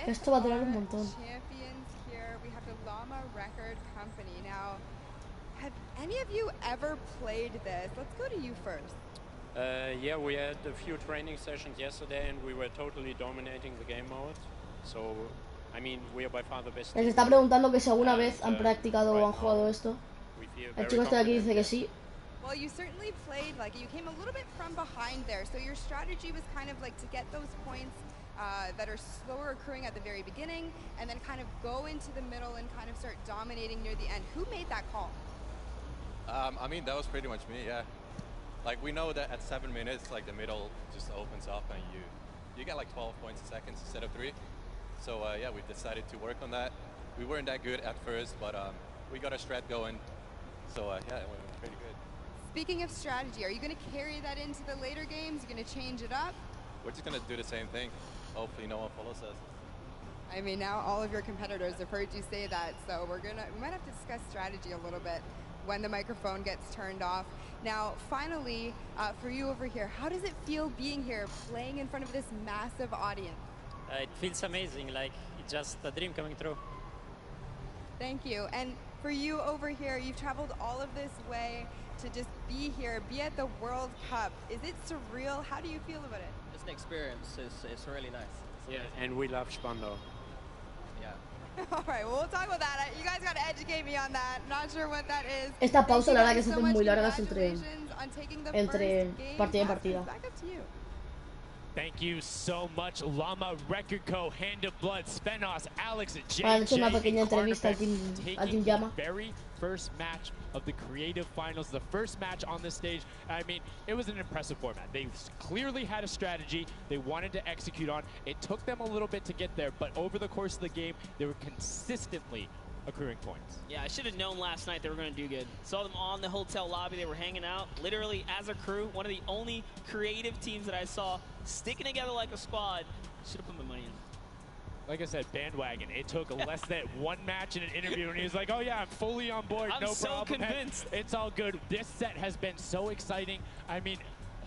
Esto va a durar un montón. Champions here. We have the Llama Record Company. Now, have any of you ever played this? Let's go to you first. Yeah, we had a few training sessions yesterday and we were totally dominating the game mode. So, I mean, we are by far the best. Les está preguntando que si alguna vez han practicado o han jugado esto. El chico este de aquí dice que sí. Well, you certainly played, like, you came a little bit from behind there. So your strategy was kind of like to get those points that are slower accruing at the very beginning and then kind of go into the middle and kind of start dominating near the end. Who made that call? I mean, that was pretty much me, yeah. Like, we know that at 7 minutes, like, the middle just opens up and you get like 12 points a second instead of 3. So, yeah, we decided to work on that. We weren't that good at first, but we got a strat going. So, yeah, it went pretty good. Speaking of strategy, are you going to carry that into the later games? You're going to change it up? We're just going to do the same thing. Hopefully no one follows us. I mean, now all of your competitors have heard you say that, so we might have to discuss strategy a little bit when the microphone gets turned off. Now, finally, for you over here, how does it feel being here, playing in front of this massive audience? It feels amazing, like it's just a dream coming true. Thank you. And for you over here, you've traveled all of this way to just be here, be at the World Cup. Is it surreal? How do you feel about it? It's an experience. It's really nice. Yeah, and we love Spando. Yeah. All right, well, we'll talk about that. You guys got to educate me on that. Not sure what that is. Esta pausa la verdad que se hacen muy largas entre partida y partida. Back up to you. Thank you so much, Llama Record Co, Hand of Blood, Spenos, Alex, Han hecho una JJ, pequeña and entrevista al taking Team Llama. the very first match of the creative finals, the first match on the stage. I mean, it was an impressive format. They clearly had a strategy they wanted to execute on. It took them a little bit to get there, but over the course of the game, they were consistently accruing points. Yeah, I should have known last night they were going to do good. Saw them on the hotel lobby. They were hanging out, literally as a crew. One of the only creative teams that I saw sticking together like a squad. Should have put my money in. Like I said, bandwagon. It took less than one match in an interview, and he was like, oh yeah, I'm fully on board, I'm no so problem. convinced. It's all good. This set has been so exciting. I mean,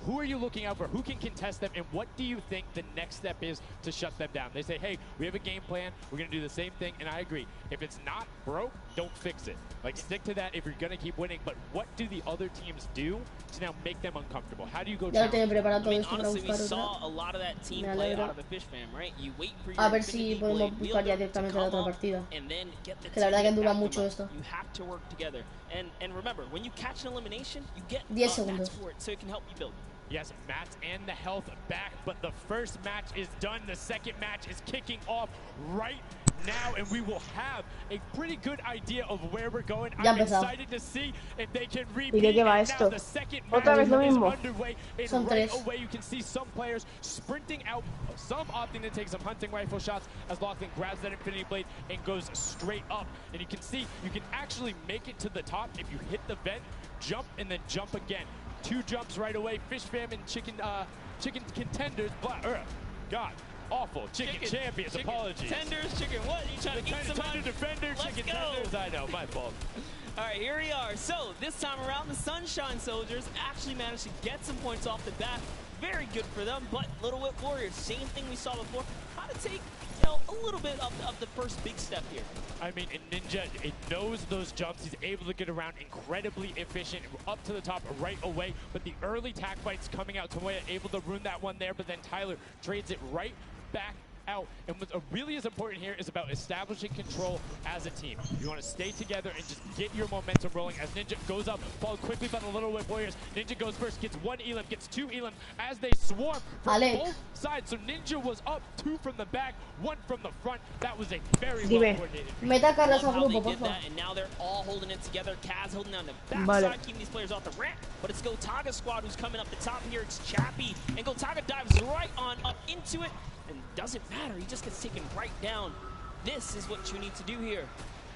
who are you looking out for? Who can contest them? And what do you think the next step is to shut them down? They say, hey, we have a game plan. We're going to do the same thing. And I agree. If it's not broke, don't fix it. Like, stick to that if you're going to keep winning. But what do the other teams do to now make them uncomfortable? How do you go down? I mean, honestly, we saw a lot of that team play out of the Fish fam, right? You wait for your A ver si podemos buscar ya directamente la otra partida. Que la verdad que dura mucho esto. You have to work together. And remember, when you catch an elimination, you get 10 segundos. mats for it, so it can help you build. Yes, mats and the health back, but the first match is done. The second match is kicking off right now, and we will have a pretty good idea of where we're going. I'm excited to see if they can repeat. ¿Y de qué va Now esto? the second Otra match vez lo is mismo. underway, and Son right tres. away you can see some players sprinting out, some opting to take some hunting rifle shots as Lachlan grabs that Infinity Blade and goes straight up. And you can see you can actually make it to the top if you hit the vent, jump, and then jump again. 2 jumps right away. Fish fam and chicken contenders. God, awful. Chicken champions. Apologies. Tenders, chicken what? You trying to eat some Tender defender, Let's chicken go. tenders. I know, my fault. All right, here we are. So this time around, the Sunshine Soldiers actually managed to get some points off the bat. Very good for them, but Little Whip Warriors, same thing we saw before. How to take, a little bit of the first big step here. I mean, Ninja, it knows those jumps. He's able to get around incredibly efficient, up to the top right away. But the early tack fights coming out, Tomoya able to ruin that one there, but then Tyler trades it right back out. And what really is important here is about establishing control as a team. You want to stay together and just get your momentum rolling as Ninja goes up, followed quickly by the Little Whip Warriors. Ninja goes first, gets 1 elim, gets 2 elim as they swarm from both sides. So Ninja was up 2 from the back, 1 from the front. That was a very well coordinated. Meta Carlos a Love how grupo, they por did favor. that, and now they're all holding it together. Kaz holding down the backside, keeping these players off the ramp. But it's Gotaga squad who's coming up the top here. It's Chappie, and Gotaga dives right on up into it, and doesn't matter. He just gets taken right down. This is what you need to do here.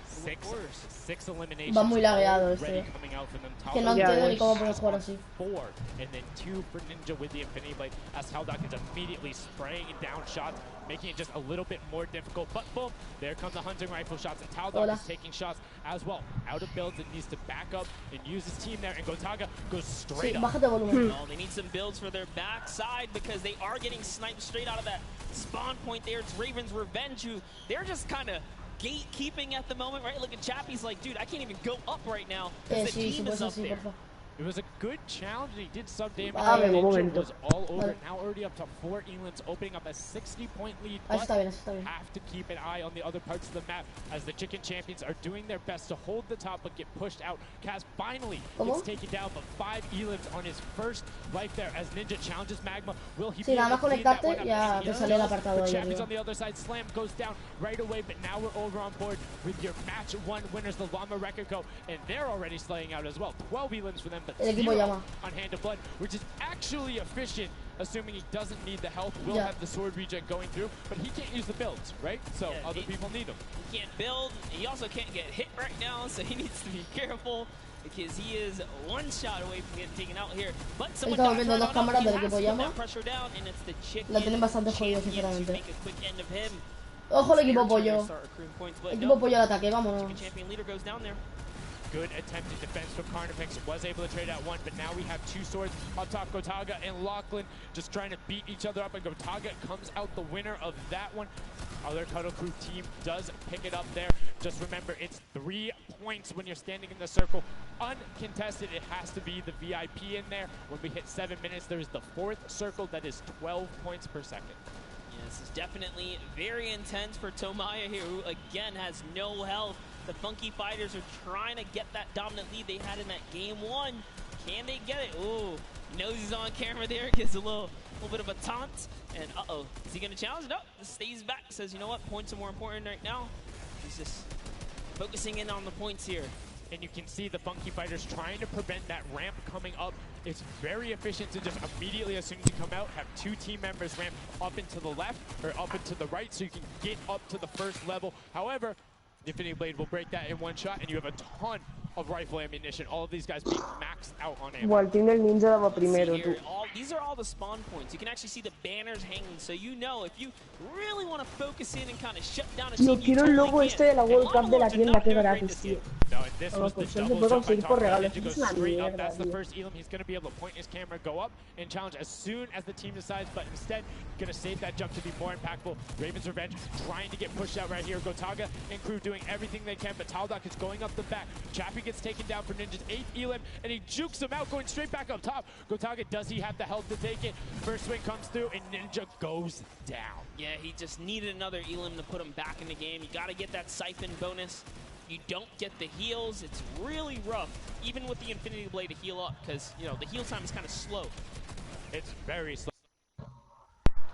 6 eliminations. Va muy lagueado already coming out from them. Que no entiendo ni cómo puedes jugar así. 4, and then 2 for Ninja with the Infinity Blade, as TheJokers is immediately spraying down shots, making it just a little bit more difficult. But boom, there come the hunting rifle shots, and TheJokers is taking shots as well. Out of builds, and needs to back up and use his team there, and Gotaga goes straight up. Oh, they need some builds for their backside because they are getting sniped straight out of that spawn point there. It's Raven's Revenge, who they're just kind of gatekeeping at the moment, right? Look at Chappie's like, dude, I can't even go up right now because the team is up there. It was a good challenge, and he did some damage. Ninja was all over. Now already up to 4 elims, opening up a 60-point lead. But have to keep an eye on the other parts of the map as the Chicken Champions are doing their best to hold the top but get pushed out. Kaz finally gets taken down, but 5 elims on his first life there as Ninja challenges Magma. Will he be able to clean that one up? Ya te sale el apartado ahí Chappie's arriba. on the other side. Slam goes down right away, but now we're over on board with your match 1 winners, the Llama Rekiko, and they're already slaying out as well. 12 elims for them, but El equipo 0 llama. on Hand of Blood, which is actually efficient, assuming he doesn't need the health. Will have the sword regen going through, but he can't use the builds, right? So other people need them. He can't build, and he also can't get hit right now, so he needs to be careful because he is 1 shot away from getting taken out here. But someone Estamos viendo dos cámaras del equipo llama. pressure down, and it's the Chicken La tienen bastante jodido, Champions sinceramente. make a quick end of him. Ojo el equipo pollo. Start accruing points, but Equipo pollo al ataque, vámonos. Chicken Champion leader goes down there. Good attempted defense from Carnifex, was able to trade out 1, but now we have 2 swords up top. Gotaga and Lachlan just trying to beat each other up, and Gotaga comes out the winner of that one. Other Cuddle Crew team does pick it up there. Just remember, it's 3 points when you're standing in the circle. Uncontested, it has to be the VIP in there. When we hit 7 minutes, there's the 4th circle that is 12 points per second. Yeah, this is definitely very intense for Tomaya here, who again has no health. The Funky Fighters are trying to get that dominant lead they had in that game 1. Can they get it? Ooh, knows he's on camera there, gives a little bit of a taunt. And uh-oh, is he gonna challenge? No, stays back, says, you know what, points are more important right now. He's just focusing in on the points here. And you can see the Funky Fighters trying to prevent that ramp coming up. It's very efficient to just immediately, as soon as you come out, have 2 team members ramp up into the left or up into the right so you can get up to the 1st level. However, Infinity Blade will break that in 1 shot, and you have a ton of rifle ammunition. All of these guys being maxed out on ammo. Bueno, el team del ninja daba primero, tú. These are all the spawn points. You can actually see the banners hanging, so you know if you really want to focus in and kind of shut down a team, Tío, quiero el logo este de la World Cup de la tienda, que gratis, tío. No, and this was the Pues se double puede jump I conseguir talked por about. regalos. Ninja Es goes una straight up. mierda, That's the tío. 1st elim. He's going to be able to point his camera, go up, and challenge as soon as the team decides, but instead, going to save that jump to be more impactful. Raven's Revenge trying to get pushed out right here. Gotaga and crew doing everything they can, but TheJokers is going up the back. Chappie gets taken down for Ninja's 8th elim, and he jukes him out, going straight back up top. Gotaga, does he have the health to take it? First swing comes through, and Ninja goes down. Yeah, he just needed another elim to put him back in the game. You got to get that siphon bonus. You don't get the heals. It's really rough, even with the Infinity Blade to heal up, because, you know, the heal time is kind of slow. It's very slow.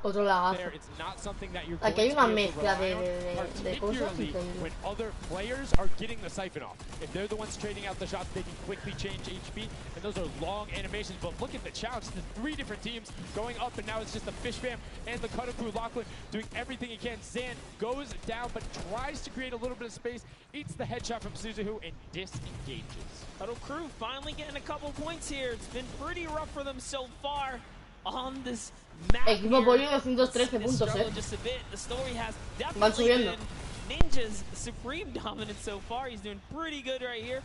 Otro lagazo. It's not something that you're Aquí hay going una to be able to mezcla rely on, de cosas particularly increíbles. when other players are getting the siphon off. If they're the ones trading out the shots, they can quickly change HP, and those are long animations. But look at the challenge. The 3 different teams going up, and now it's just the Fish Fam and the Cuddle Crew. Lachlan doing everything he can. Zan goes down, but tries to create a little bit of space, eats the headshot from Suzuhu, and disengages. Cuddle Crew finally getting a couple points here. It's been pretty rough for them so far on this map. Equipo pollo 213 puntos, just a bit. The story has Van definitely subiendo. been Ninja's supreme dominance so far. He's doing pretty good right here.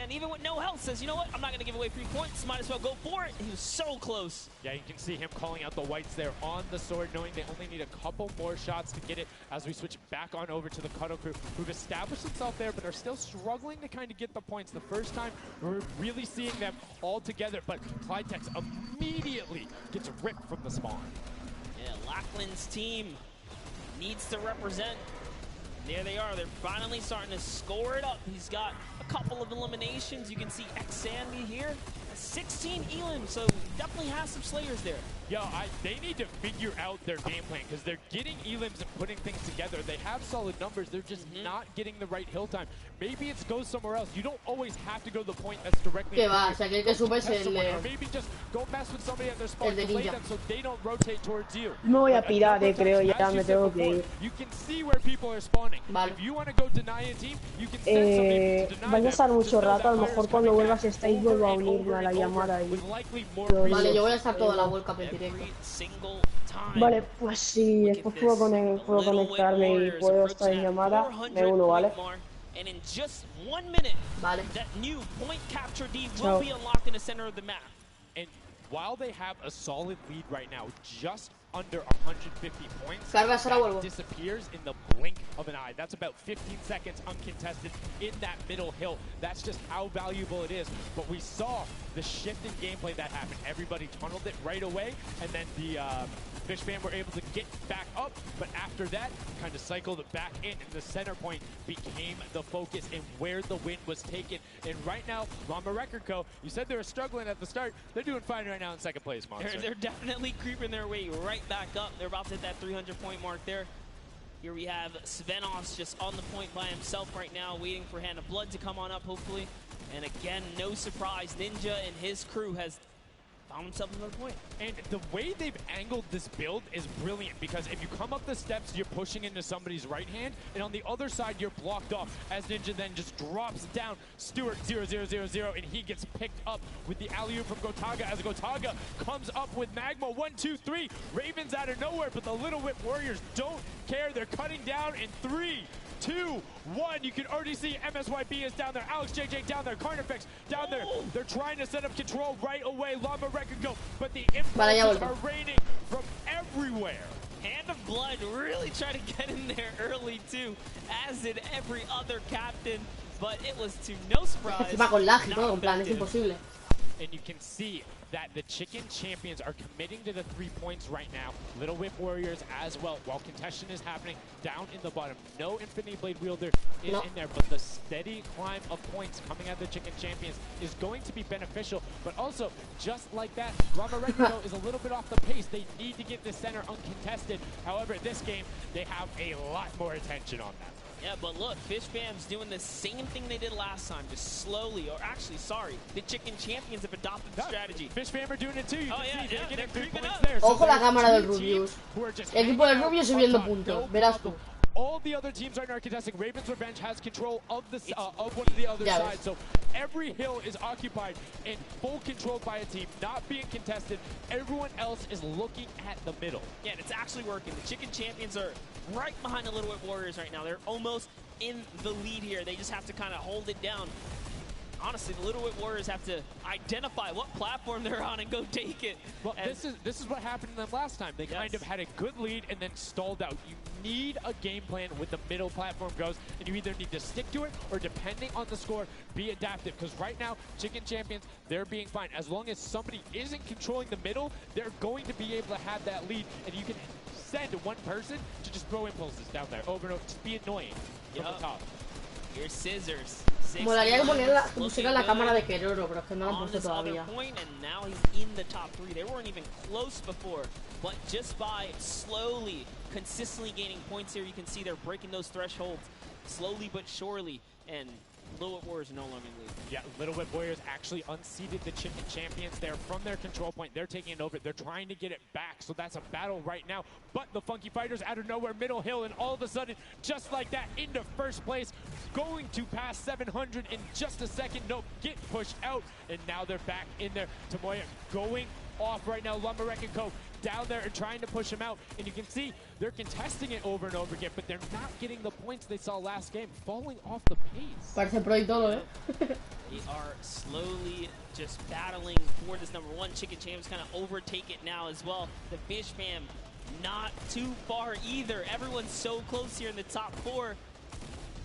And even with no health, says, you know what? I'm not going to give away 3 points. Might as well go for it. He was so close. Yeah, you can see him calling out the whites there on the sword, knowing they only need a couple more shots to get it as we switch back on over to the Cuddle Crew, who've established themselves there, but are still struggling to kind of get the points. The first time we're really seeing them all together, but Clytex immediately gets ripped from the spawn. Yeah, Lachlan's team needs to represent. There they are. They're finally starting to score it up. He's got a couple of eliminations. You can see X-Sandy here. 16 Elim, so definitely has some Slayers there. Yo, they need to figure out their game plan because they're getting Elims and putting things together. They have solid numbers. They're just not getting the right hill time. Maybe it's go somewhere else. You don't always have to go to the point that's directly. Que va, o sea, que subes el or maybe just go mess with somebody at their spot, delay them so they don't rotate towards you. Me voy a pirar, creo, ya me tengo que ir. You can see where people are spawning. Vale. If you want to go deny a team, you can send some people to deny Vais a estar mucho rato, a lo mejor cuando vuelvas estáis vuelvo a unirme a la llamada y... Vale, yo voy a estar toda la World Cup en directo. Vale, pues si después puedo conectarme y puedo estar en llamada, me uno, ¿vale? And in just 1 minute, vale. That new point capture D will be unlocked in the center of the map. And while they have a solid lead right now, just under 150 points, that disappears in the blink of an eye. That's about 15 seconds uncontested in that middle hill. That's just how valuable it is. But we saw the shift in gameplay that happened. Everybody tunneled it right away, and then the Fish Fam were able to get back up, but after that, kind of cycled it back in, and the center point became the focus and where the win was taken. And right now, Llama Record Co., you said they were struggling at the start. They're doing fine right now in second place, Monster. They're definitely creeping their way right back up. They're about to hit that 300-point mark there. Here we have Svenos just on the point by himself right now, waiting for Hand of Blood to come on up, hopefully. And again, no surprise, Ninja and his crew has found himself another point. And the way they've angled this build is brilliant, because if you come up the steps, you're pushing into somebody's right hand, and on the other side, you're blocked off, as Ninja then just drops down Stewart 0-0-0-0, and he gets picked up with the alley-oop from Gotaga, as Gotaga comes up with Magma 1-2-3. Ravens out of nowhere, but the Little Whip Warriors don't care. They're cutting down in 3, 2, 1. You can already see MSYB is down there. Alex JJ down there. Carnifex down there. They're trying to set up control right away. Llama Record Go, but the impulses are raining from everywhere. Hand of Blood really tried to get in there early too, as did every other captain, but it was to no surprise. Encima con lag y todo, en plan, es imposible. And you can see that the Chicken Champions are committing to the 3 points right now. Little Whip Warriors as well, while contention is happening down in the bottom. No Infinity Blade Wielder is in there, but the steady climb of points coming out of the Chicken Champions is going to be beneficial. But also, just like that, Llama Record is a little bit off the pace. They need to get the center uncontested. However, this game, they have a lot more attention on that. Yeah, but look, Fish Fam's doing the same thing they did last time, just slowly, or actually, sorry, the Chicken Champions have adopted the strategy. Fish Fam are doing it too. You can see they're getting 3 points there. Ojo la cámara del Rubius. El equipo del Rubius subiendo puntos, verás tú. All the other teams right now are contesting. Raven's Revenge has control of the of one of the other sides, so every hill is occupied and full controlled by a team, not being contested. Everyone else is looking at the middle. Yeah, and it's actually working. The Chicken Champions are right behind the Little Whip Warriors right now. They're almost in the lead here. They just have to kind of hold it down. Honestly, the Little Whip Warriors have to identify what platform they're on and go take it. Well, this is what happened to them last time. They kind of had a good lead and then stalled out. You need a game plan with the middle platform goes, and you either need to stick to it or, depending on the score, be adaptive. Because right now, Chicken Champions, they're being fine. As long as somebody isn't controlling the middle, they're going to be able to have that lead, and you can send one person to just throw impulses down there over and over. Just be annoying from the top. Here's Scissors. Molaría que pusieran la cámara de Keroro, pero es que no la han puesto todavía. Point, and now he's in the top 3. They weren't even close before, but just by slowly, consistently gaining points here, you can see they're breaking those thresholds slowly but surely, and Little Whip Warriors are no longer in the lead. Yeah, Little Whip Warriors actually unseated the Chicken Champions. They're from their control point. They're taking it over. They're trying to get it back, so that's a battle right now. But the Funky Fighters out of nowhere, middle hill, and all of a sudden, just like that, into first place, going to pass 700 in just a second. Nope, get pushed out, and now they're back in there. Tomoya going off right now. Llama Record Co. down there and trying to push him out, and you can see they're contesting it over and over again, but they're not getting the points they saw last game, falling off the pace. Parece pro y todo, eh? They are slowly just battling for this number 1. Chicken Champs kind of overtake it now as well. The Fish Fam not too far either. Everyone's so close here in the top 4.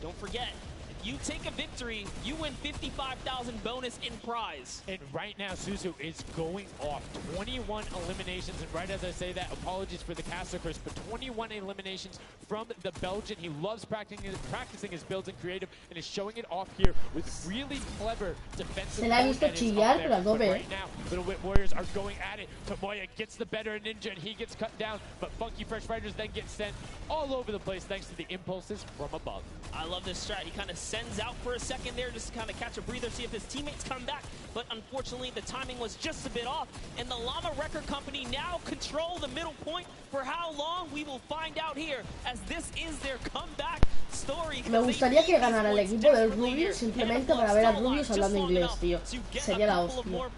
Don't forget, if You take a victory, you win 55,000 bonus in prize. And right now, Suzu is going off 21 eliminations. And right as I say that, apologies for the caster curse, but 21 eliminations from the Belgian. He loves practicing his builds in creative and is showing it off here with really clever defensive. Se la he visto chillar, pero a tope. Right now, Little Whip Warriors are going at it. Tomoya gets the better Ninja and he gets cut down, but Funky Fresh Fighters then get sent all over the place thanks to the impulses from above. I love this strat. He kind of sends out for a second there just to kind of catch a breather, see if his teammates come back. But unfortunately, the timing was just a bit off. And the Llama Record Company now control the middle point. For how long, we will find out here, as this is their comeback story. Me gustaría que ganara el equipo del Rubius simplemente para ver a Rubius hablando inglés, tío. Sería la hostia.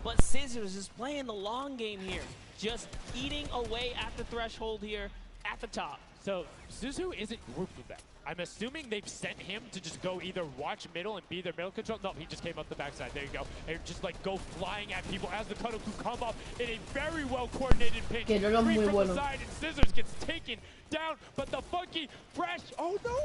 But Scissors is playing the long game here, just eating away at the threshold here at the top. So Suzu isn't grouped with them. I'm assuming they've sent him to just go either watch middle and be their middle control. No, he just came up the backside. There you go. And just like go flying at people as the Kadoku come up in a very well coordinated pinch. Que no lo muy from bueno. the side and Scissors gets taken down, but the Funky Fresh. Oh no!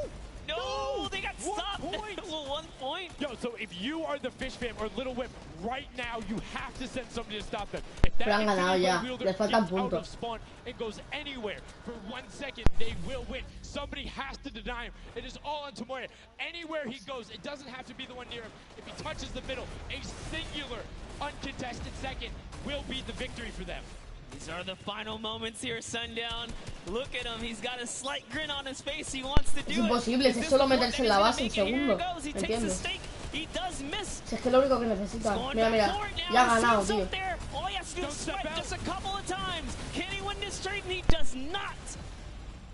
No, they got stopped at 1 point. Yo, so if you are the Fish Fam or Little Whip, right now you have to send somebody to stop them. If that Pero han ganado ya, les faltan gets out puntos. of spawn and goes anywhere for 1 second, they will win. Somebody has to deny him. It is all on Tomoya. Anywhere he goes, it doesn't have to be the one near him. If he touches the middle, a singular uncontested second will be the victory for them. These are the final moments here, Sundown. Look at him, he's got a slight grin on his face. He wants to do es imposible, si es solo meterse en la base un segundo. ¿Entiendes? Si es que lo único que necesita. Mira, mira, ya ha ganado, tío. All he has to do is sweat just a couple of times. Can he win this straight? And he does not.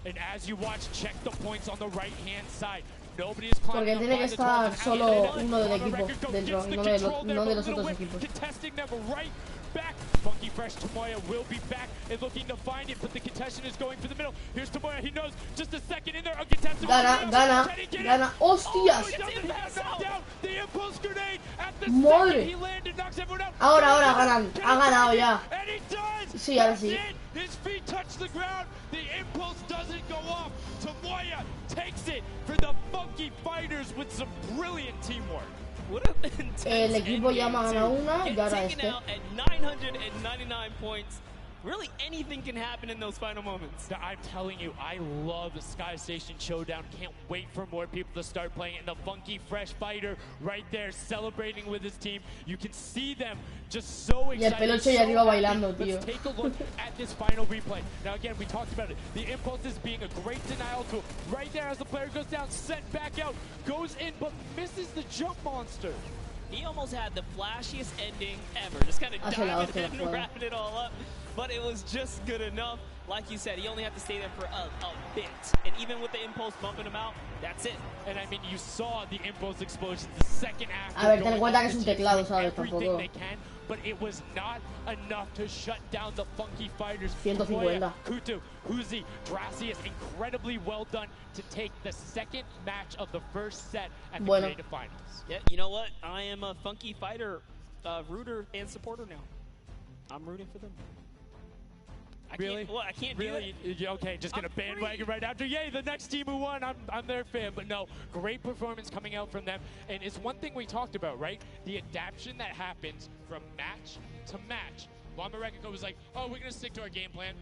And as you watch, check the points on the right-hand side. Porque tiene que estar solo uno del equipo dentro, no de los otros equipos. Funky Fresh Tomoya will be back and looking to find it, but the contestant is going for the middle. Here's Tomoya, he knows just a second in there. Uncontested. Gana. ¡Hostias! The impulse grenade at the ¡Madre! he landed, knocks everyone out. Ahora ganan. Han ganado ya. Sí, ahora sí. His feet touch the ground. The impulse doesn't go off. Tomoya takes it for the Funky Fighters with some brilliant teamwork. El equipo ya me ha ganado una y ahora este. At 999 points. Really, anything can happen in those final moments. I'm telling you, I love the Sky Station Showdown. Can't wait for more people to start playing. And the Funky Fresh Fighter right there celebrating with his team. You can see them just so excited. Y el peluche ya arriba bailando, tío. Let's take a look at this final replay. Now again, we talked about it. The impulses being a great denial tool. Right there as the player goes down, sent back out, goes in, but misses the jump monster. He almost had the flashiest ending ever. Just kind of diving in and wrapping it all up. But it was just good enough. Like you said, he only had to stay there for a bit. And even with the impulse bumping him out, that's it. And I mean, you saw the impulse explosions the second after. A ver, ten en cuenta que es un teclado, ¿sabes? Tampoco. They can, but it was not enough to shut down the Funky Fighters. 150. Kutu, Huzi, Gracias, incredibly well done to take the second match of the first set at the Creative Finals. Yeah, you know what? I am a Funky Fighter rooter and supporter now. I'm rooting for them. I can't do that. Okay, just gonna bandwagon right after. Yay, the next team who won, I'm their fan. But no, great performance coming out from them. And it's one thing we talked about, right? The adaptation that happens from match to match. Llama Rekiko was like, oh, we're gonna stick to our game plan.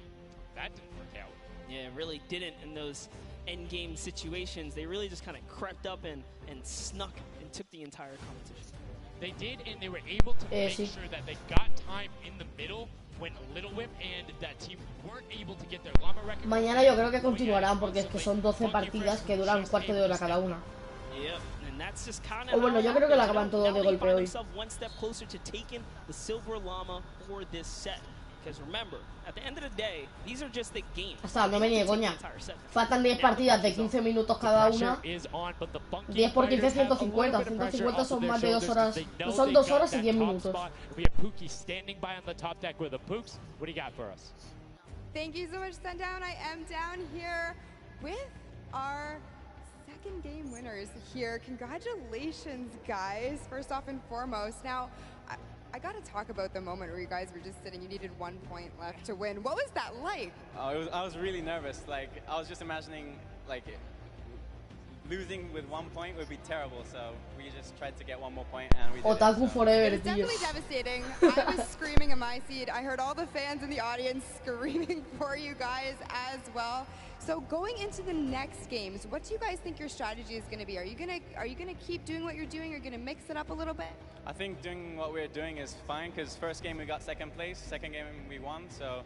That didn't work out. Yeah, it really didn't in those end game situations. They really just kind of crept up and snuck and took the entire competition. They did, and they were able to make sure that they got time in the middle when Little Whip and that team weren't able to get their Llama Record. Mañana yo creo que continuarán porque es que son 12 partidas que duran un cuarto de hora cada una. O bueno, yo creo que lo acaban todo de golpe hoy. Hasta no me niegue, coña. Faltan 10 partidas de 15 minutos cada una. 10 por 15, 150. 150 son más de 2 horas. Son 2 horas y 10 minutos. Thank you so much, Sundown. I am down here with our second game winners here. Congratulations, guys, first off and foremost. Now, I got to talk about the moment where you guys were just sitting, you needed 1 point left to win. What was that like? I was really nervous. Like, I was just imagining, like, losing with 1 point would be terrible. So we just tried to get 1 more point, and we did Otaku it, so. forever, It was definitely devastating. I was screaming in my seat. I heard all the fans in the audience screaming for you guys as well. So going into the next games, what do you guys think your strategy is going to be? Are you gonna keep doing what you're doing? Or are you gonna mix it up a little bit? I think doing what we're doing is fine because first game we got second place, second game we won. So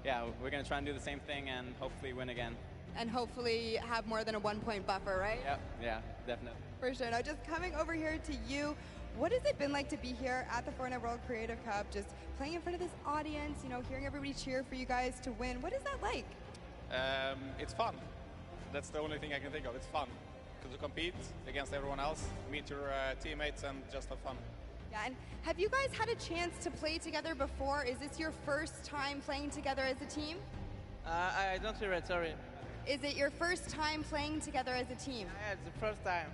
yeah, we're gonna try and do the same thing and hopefully win again. And hopefully have more than a 1 point buffer, right? Yep, yeah, definitely. For sure. Now just coming over here to you, what has it been like to be here at the Fortnite World Creative Cup, just playing in front of this audience, you know, hearing everybody cheer for you guys to win? What is that like? It's fun. That's the only thing I can think of. It's fun to compete against everyone else, meet your teammates, and just have fun. Yeah, and have you guys had a chance to play together before? Is this your first time playing together as a team? I don't hear it, sorry. Is it your first time playing together as a team? Yeah, it's the first time.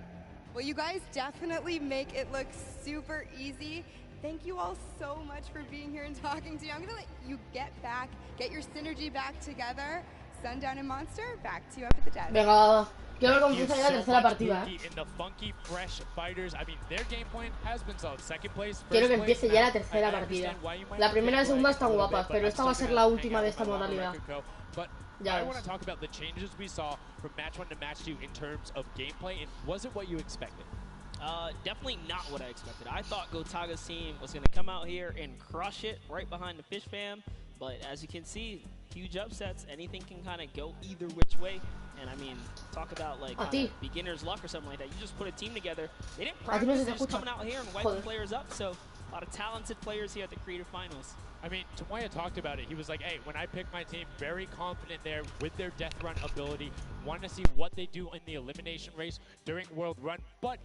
Well, you guys definitely make it look super easy. Thank you all so much for being here and talking to me. I'm gonna let you get your synergy back together. Sundown and Monster, back to you up at the desk. Venga, quiero ver cómo empieza ya la tercera partida. Quiero que empiece ya la tercera partida. La primera y la segunda están guapas, pero esta va a ser la última de esta modalidad. I want to talk about the changes we saw from match 1 to match 2 in terms of gameplay, and was it what you expected? Definitely not what I expected. I thought Gotaga's team was going to come out here and crush it right behind the Fish Fam, but as you can see, huge upsets. Anything can kind of go either which way. And I mean, talk about like beginner's luck or something like that. You just put a team together. They didn't practice. They're just coming out here and wiping players up. So a lot of talented players here at the Creative Finals. I mean, Tomoya talked about it. He was like, hey, when I pick my team, very confident there with their death run ability. Want to see what they do in the elimination race during World Run, but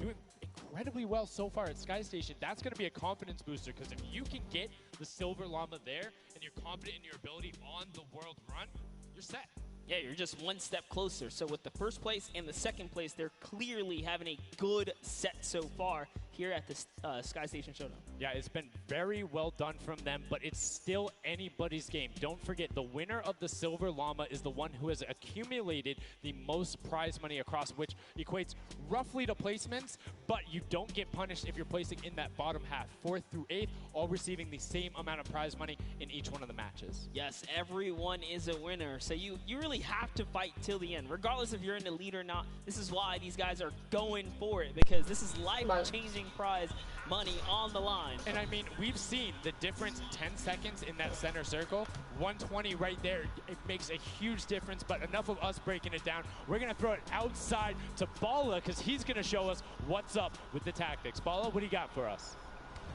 doing incredibly well so far at Sky Station. That's going to be a confidence booster, because if you can get the Silver Llama there and you're confident in your ability on the World Run, you're set. Yeah, you're just one step closer. So with the first place and the second place, they're clearly having a good set so far here at the Sky Station Showdown. Yeah, it's been very well done from them, but it's still anybody's game. Don't forget, the winner of the Silver Llama is the one who has accumulated the most prize money across, which equates roughly to placements, but you don't get punished if you're placing in that bottom half. 4th through 8th, all receiving the same amount of prize money in each one of the matches. Yes, everyone is a winner. So you really have to fight till the end, regardless if you're in the lead or not. This is why these guys are going for it, because this is life-changing prize money on the line. And I mean, we've seen the difference 10 seconds in that center circle. 120 right there, it makes a huge difference, but enough of us breaking it down. We're gonna throw it outside to Bala, because he's gonna show us what's up with the tactics. Bala, what do you got for us?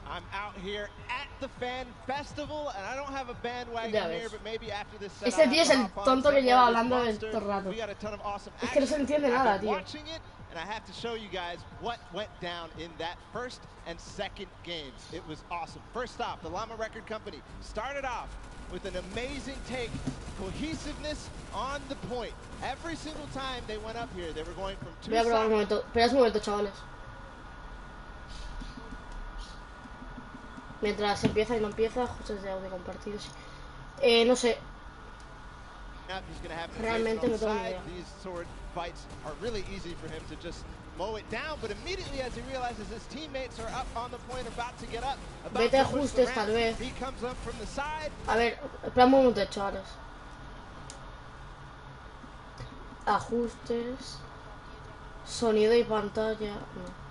I'm out here at the Fan Festival, and I don't have a bandwagon here, but maybe after this set, ese tío es el tonto que lleva hablando de todo el rato. Es que no se entiende nada, tío. And I have to show you guys what went down in that first and second games. It was awesome. First off, the Llama Record Company started off with an amazing take, cohesiveness on the point. Every single time they went up here, they were going from two sides. Voy a probar un momento. Esperad un momento, chavales. Mientras empieza y no empieza, ajustes de audio compartidos. No sé. Realmente no tengo ni idea. These sword fights are really easy for him to just mow it down, but immediately as he realizes his teammates are up on the point, about to get up, Vete ajustes, tal vez. he comes up from the side. A ver, espera un momento, chavales. Ajustes. Sonido y pantalla. No.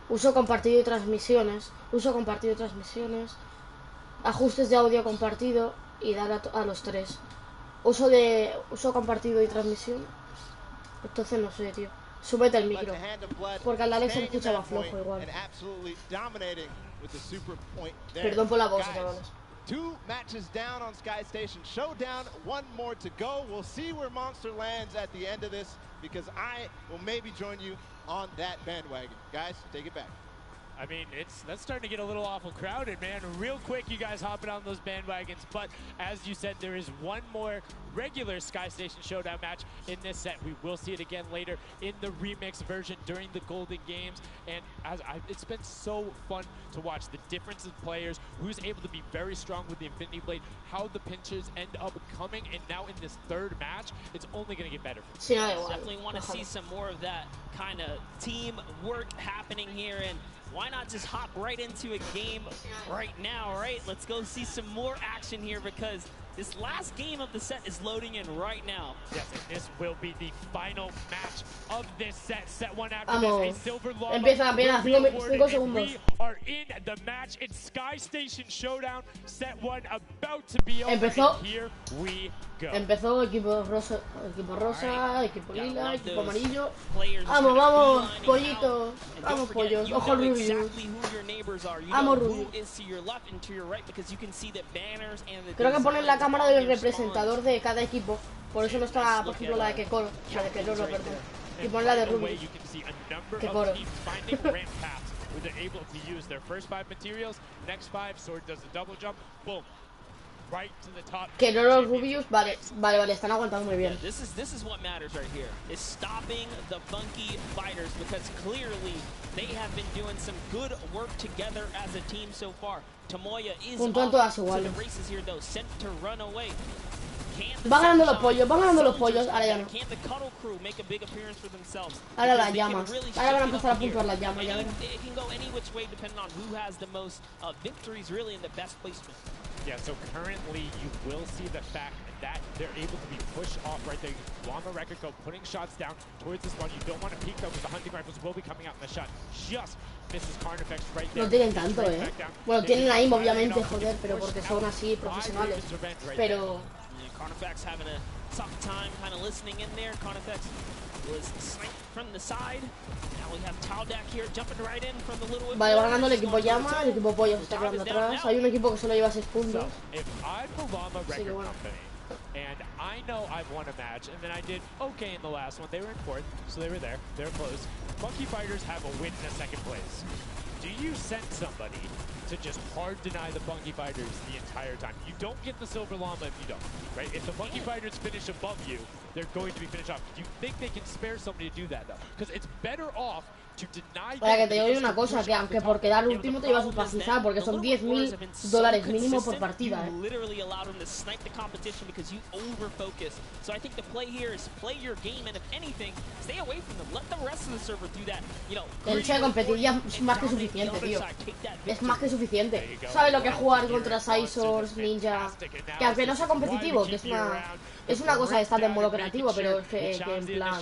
Uso compartido y transmisiones. Uso compartido y transmisiones. Ajustes de audio compartido. Y dar a los tres. Uso compartido y transmisión. Entonces no sé, tío. Súbete el micro. Porque al Alex se escuchaba flojo igual. Perdón por la voz, chavales. 2 matches down on Sky Station Showdown, 1 more to go. We'll see where Monster lands at the end of this, because I will maybe join you on that bandwagon. Guys, take it back. I mean, that's starting to get a little awful crowded, man. Real quick, you guys hopping on those bandwagons. But as you said, there is one more regular Sky Station Showdown match in this set. We will see it again later in the remix version during the Golden Games. And it's been so fun to watch the difference in players, who's able to be very strong with the Infinity Blade, how the pinches end up coming, and now in this third match, it's only going to get better. Definitely want to see some more of that kind of team work happening here, and why not just hop right into a game right now, right? Let's go see some more action here, because this last game of the set is loading in right now. Yes, and this will be the final match of this set. Set one after this, a silver llama. Empieza apenas 5 segundos. We are in the match. It's Sky Station Showdown. Set one about to be over. Here we go. Empezó equipo rosa, equipo lila, equipo amarillo. Vamos, vamos, pollito. Vamos, pollos. Ojo Rubius. Vamos, Rubius. Creo que ponen la cámara del representador de cada equipo. Por eso no está, por ejemplo, la de Kekoro. La de Kekoro, perdón. Y ponen la de Rubius. Kekoro. They're able to use their first 5 materials, next 5, Sword does a double jump, boom, right to the top. Que no los Rubius, vale, están aguantando muy bien. This is what matters right here, is stopping the funky fighters, because clearly they have been doing some good work together as a team so far. Tomoya is off to the races here though, sent to run away. Van ganando los pollos, ahora ya no. Ahora las llamas, ahora van a empezar a puntuar las llamas, ya verás. Yeah, so currently you will see the fact that they're able to be pushed off right there. Llama Record go putting shots down towards this one. You don't want to peek though, because the hunting rifles will be coming out in the shot. Just misses Carnifex right there. No tienen tanto, Bueno, tienen ahí obviamente, joder, pero porque son así profesionales. Pero Carnifex having a tough time kind of listening in there. Carnifex was sniped from the side. Now we have Taldak here jumping right in from the little. Vale, va ganando el equipo llama, el equipo pollo se está quedando atrás. Hay un equipo que solo lleva 6 puntos. Así que bueno. And I know I've won a match, and then I did okay in the last one. They were in 4th, so they were there. They're close. Funky Fighters have a win in a 2nd place. Do you send somebody to just hard deny the Funky Fighters the entire time? You don't get the Silver Llama if you don't, right? If the Funky Fighters finish above you, they're going to be finished off. Do you think they can spare somebody to do that, though? Because it's better off to deny. Para que te digo una cosa, que aunque por quedar último te llevas un pastizal, porque son $10.000 mínimo por partida, literally allowed him to snipe the competition because you over-focus. So I think the play here is play your game, and if anything, stay away from them. Let the rest of the server do that. You know, el hecho de competir ya es más que suficiente, tío. Es más que suficiente. Sabe lo que es jugar contra Scizors, Ninja, que aunque no sea competitivo, que es una cosa de estar en modo creativo, pero es que en plan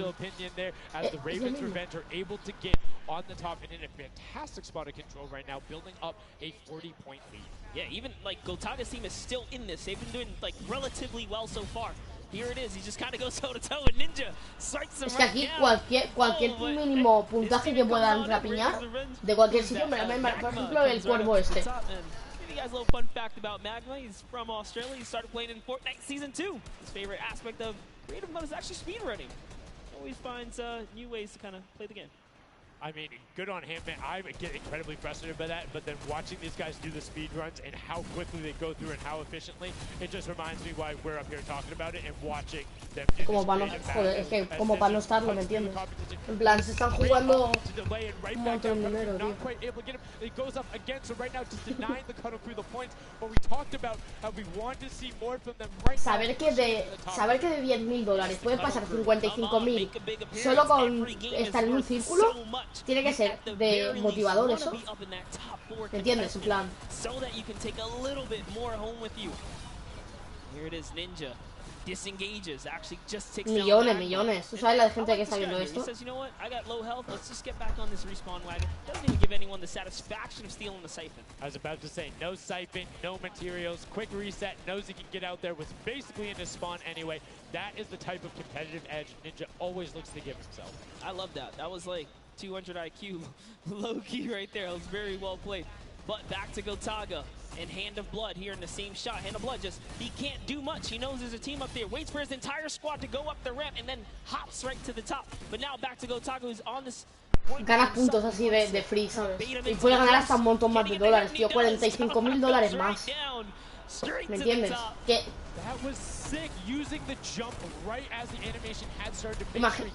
on the top and in a fantastic spot of control right now, building up a 40-point lead. Yeah, even like Gotaga's team is still in this. They've been doing like relatively well so far. Here it is. He just kind of goes toe to toe with Ninja. Strikes him. Es que aquí cualquier mínimo puntaje que puedan rapiñar de cualquier sitio, por ejemplo el cuervo este. You guys a little fun fact about Magma. He's from Australia. He started playing in Fortnite Season 2. His favorite aspect of creative mode is actually speedrunning. Always finds new ways to kind of play the game. I mean, good on him, man. I get incredibly frustrated by that, but then watching these guys do the speed runs and how quickly they go through and how efficiently, it just reminds me why we're up here talking about it and watching them do como para no, joder, es que como para no estarlo, ¿me entiendes? En plan, se están jugando un montón de dinero, tío. It goes up again, so right now just denying the cuddle through the points, but we talked about how we want to see more from them right now. Saber que de $10.000 pueden pasar 55.000 solo con estar en un círculo, tiene que ser de motivador eso. ¿Me entiendes? En plan. Millones. ¿Tú sabes la de gente que está viendo esto? I was about to say, no siphon, no materials, quick reset, knows he can get out there, was basically in his spawn anyway. That is the type of competitive edge Ninja always looks to give himself. I love that. That was like 200 IQ low-key right there. It was very well played. But back to Gotaga and Hand of Blood here in the same shot. Hand of Blood just, he can't do much. He knows there's a team up there. Waits for his entire squad to go up the ramp and then hops right to the top. But now back to Gotaga, who's on this ganas puntos así de free, ¿sabes? Y puedes ganar hasta un montón más de dólares, tío. $45.000 más. ¿Me entiendes? Que...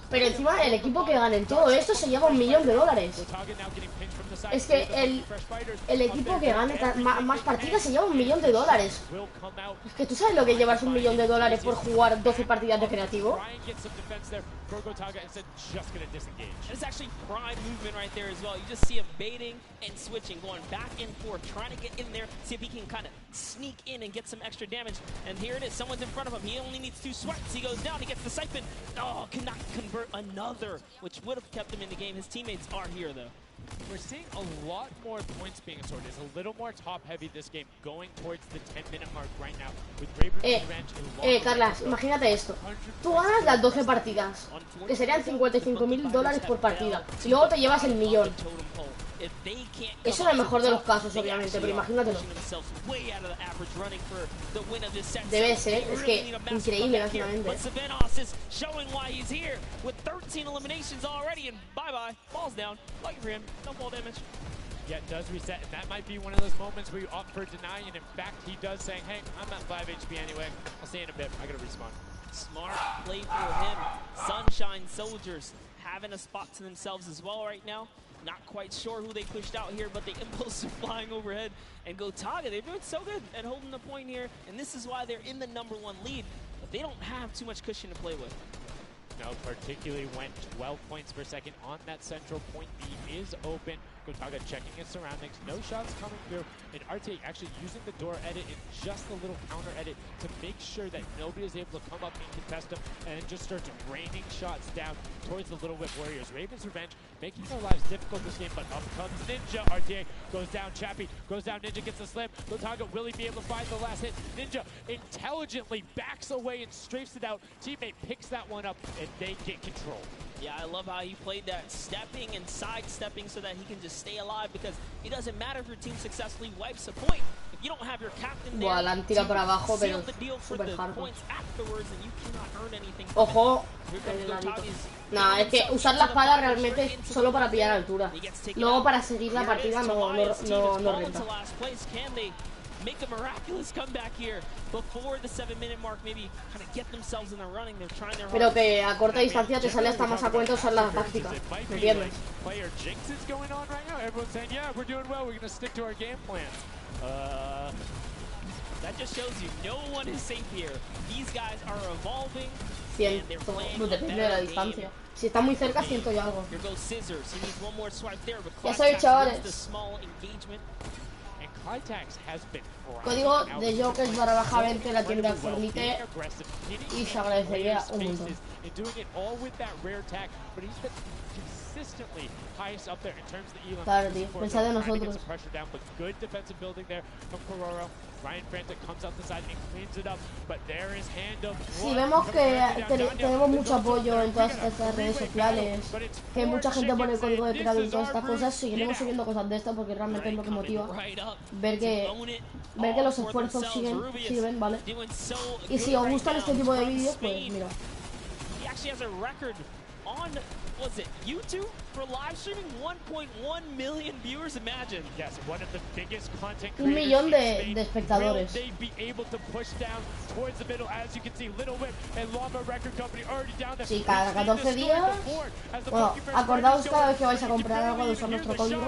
Pero encima el equipo que gane todo esto se lleva $1 millón. Es que el equipo que gane más partidas se lleva $1 millón. Es que tú sabes lo que llevas $1 millón por jugar 12 partidas de creativo. It's actually prime movement right there as well. You just see him baiting and switching, going back and forth, trying to get in there, see if he can kind of sneak in and get some extra damage. And here it is, someone's in front of him. He only needs 2 swipes. He goes down, he gets the siphon. Oh, cannot convert another, which would have kept him in the game. His teammates are here, though. We're seeing a lot more points being assorted. It's a little more top-heavy this game, going towards the 10-minute mark right now. With Raven's Carlas, imagínate esto. Tú ganas las 12 partidas, que serían $55.000 por partida. Y luego te llevas el $1 millón. Eso es el mejor de los casos, obviamente, pero imagínatelo. Debe ser, es que increíble, básicamente. Yeah, it does reset, and that might be one of those moments where you opt for deny, and in fact, he does saying, hey, I'm at 5 HP anyway. I'll see you in a bit. I gotta respawn. Smart play for him. Sunshine Soldiers having a spot to themselves as well right now. Not quite sure who they pushed out here, but the impulse are flying overhead. And Gotaga, they're doing so good at holding the point here, and this is why they're in the #1 lead. But they don't have too much cushion to play with. No, particularly when 12 points per second on that central point. B is open. Gotaga checking his surroundings. No shots coming through. And RTA actually using the door edit and just a little counter edit to make sure that nobody is able to come up and contest him, and just starts raining shots down towards the Little Whip Warriors. Raven's Revenge making their lives difficult this game, but up comes Ninja. RTA goes down. Chappie goes down. Ninja gets the slam. Gotaga, will he be able to find the last hit? Ninja intelligently backs away and strafes it out. Teammate picks that one up, and they get control. Yeah, I love how he played that, stepping and sidestepping so that he can just stay alive, because it doesn't matter if your team successfully wipes a point. If you don't have your captain there, la han tirado para abajo, pero super hardcore. Ojo, nada, es que usar la espada realmente es solo para pillar altura. Luego para seguir la partida no renta. Make a miraculous comeback here before the 7-minute mark, maybe kind of get themselves in the running. They're trying their Pero que a corta distancia te sale hasta más a cuenta usar la táctica, ¿me entiendes? Player jinx is going on right now. Everyone's saying, yeah, we're doing well. We're going to stick to our game plan. That just shows you no one is safe here. These guys are evolving. Depende de la distancia. Si está muy cerca, siento yo algo. Here goes Scissors. He needs one more swipe there, but ya sabéis, chavales. the small engagement. Código DEJOKERS /20 la tienda Fortnite y se agradecería un montón. Claro, tío, pensad de nosotros. Si vemos que tenemos mucho apoyo en todas estas redes sociales, que mucha gente pone el código de creador y todas estas cosas, seguiremos subiendo cosas de estas porque realmente es lo que motiva. Ver que los esfuerzos sirven, ¿vale? Y si os gustan este tipo de vídeos, pues mira. Was it YouTube for live streaming? 1.1 million viewers, imagine. Yes, one of the biggest content creators. 1 millón de espectadores. Will they be able to push down towards the middle? As you can see, Little Whip and Llama Record Company already down there. Sí, cada 14 días. Bueno, acordaos cada vez que vais a comprar algo de usar nuestro código.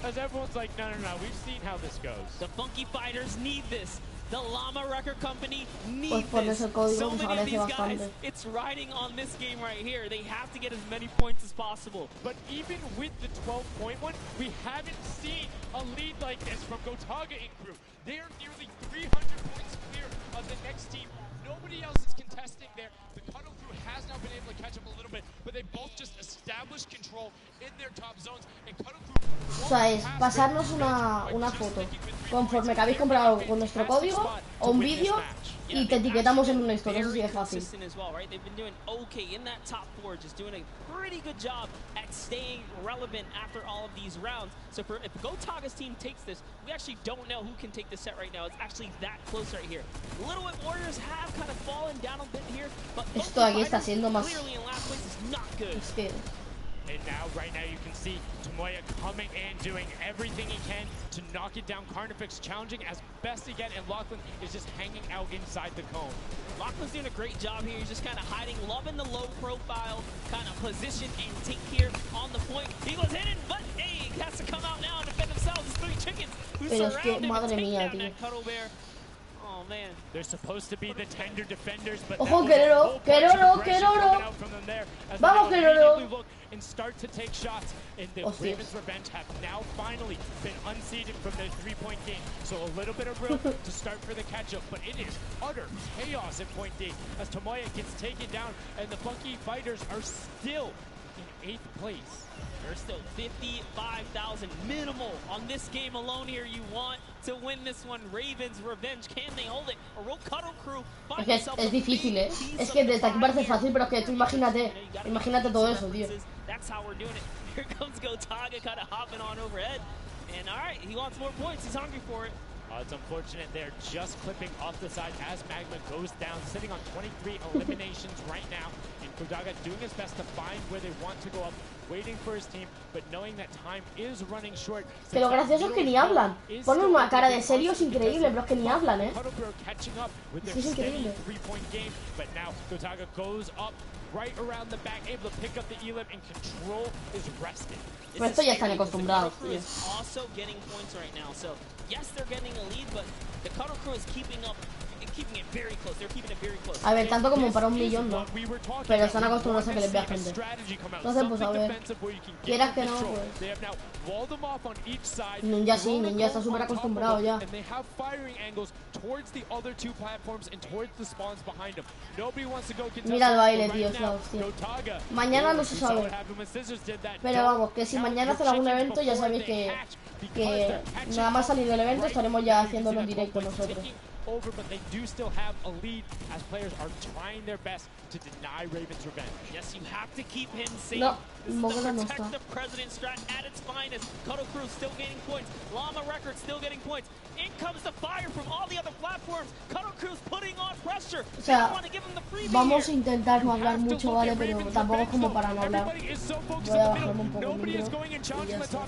As everyone's like, no, we've seen how this goes. The Funky Fighters need this. The Llama Record Company Pues pones el código, nos agradece bastante. It's riding on this game right here. They have to get as many points as possible. But even with the 12-point one, we haven't seen a lead like this from Gotaga and crew. They are nearly 300 points clear of the next team. Nobody else is contesting there. The Cuddle crew has now been able to catch up a little bit, but they both just established control in their top zones. And Cuddle crew... O sea, es pasarnos una foto conforme que habéis comprado con nuestro código o un vídeo y te etiquetamos en una historia. Eso sí es fácil. Pretty good job at staying relevant after all of these rounds. So if Gotaga's team takes this, we actually don't know who can take this set right now. It's actually that close right here. Little Whip Warriors have kind of fallen down a bit here, but esto aquí está siendo más... clearly in last place is not good. Es que And now, right now, you can see Tomoya coming in, doing everything he can to knock it down. Carnifex challenging as best he can, and Lachlan is just hanging out inside the cone. Lachlan's doing a great job here. He's just kind of hiding, loving the low profile kind of position and take here on the point. He goes in, but hey, he has to come out now and defend themselves. It's 3 chickens who surround him and take down that Cuddle Bear. Oh man. They're supposed to be the tender defenders, but Ojo, Keroro, Keroro. Vamos, Keroro. Look and start to take shots, and the Ravens Revenge have now finally been unseated from their 3-point game. So a little bit of room to start for the catch-up, but it is utter chaos in point D as Tomoya gets taken down, and the Funky Fighters are still in 8th place. There's still 55,000 minimal on this game alone here. You want to win this one. Ravens Revenge, can they hold it? Or will Cuddle Crew find themselves? Es difícil, ¿eh? Es que desde aquí parece fácil, pero es que tú imagínate todo eso, tío. That's how we're doing it. Here comes Gotaga kind of hopping on overhead. And all right, he wants more points. He's hungry for it. It's unfortunate they're just clipping off the side as Magma goes down, sitting on 23 eliminations right now. And Gotaga doing his best to find where they want to go up, waiting for his team, but knowing that time is running short. Que lo gracioso es que ni hablan. Ponen una cara de serios increíble, pero es que ni hablan, ¿eh? Es increíble. But now Gotaga goes up right around the back, able to pick up the Elim, and control is rested. Pero esto ya están acostumbrados, tío. Also getting points right now, so yes, they're getting a lead, but the Cuddle Crew is keeping it very close. They're keeping it very close. A ver, tanto como para 1 millón, ¿no? Pero están acostumbrados a que les vea gente. Entonces, pues a ver, quieras que no, pues... Ninja sí, Ninja está súper acostumbrado ya. Mira el baile, tío, es la hostia. Mañana no se sabe. Pero vamos, que si mañana hacen algún evento, ya sabéis que nada más salir del evento estaremos ya haciéndolo en directo nosotros. Over, but they do still have a lead as players are trying their best to deny Ravens Revenge. Yes, you have to keep him safe. No, this is the protect the president strat at its finest. Cuddle Crew still gaining points. Llama Records still getting points. In comes the fire from all the other platforms. Cuddle Crew's putting on pressure. O sea, vamos a intentar no hablar mucho, ¿vale? Pero tampoco es como para no hablar. Voy a bajarme un poco el micro y ya está.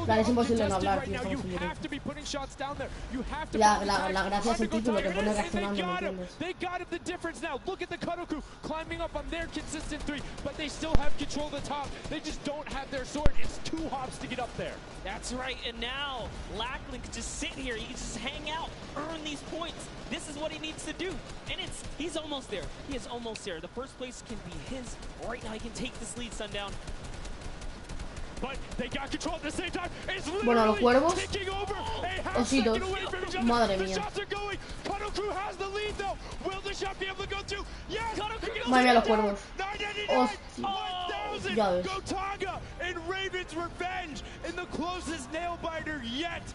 Claro, es imposible no hablar, tío. La gracia es el título, que pone reaccionando, ¿me entiendes? They got the difference now. Look at the Cuddle Crew climbing up on their consistent 3, but they still have control of the top. They just don't have their sword. It's 2 hops to get up there. That's right, and now Lachlan can just sit here. He can just hang out, earn these points. This is what he needs to do, and he's almost there. He is almost there. The first place can be his. Right now, he can take this lead, Sundown. But they got control at the same time. It's bueno, los cuervos, ositos, madre mía. Madre mía, los cuervos. Hostia, ya ves.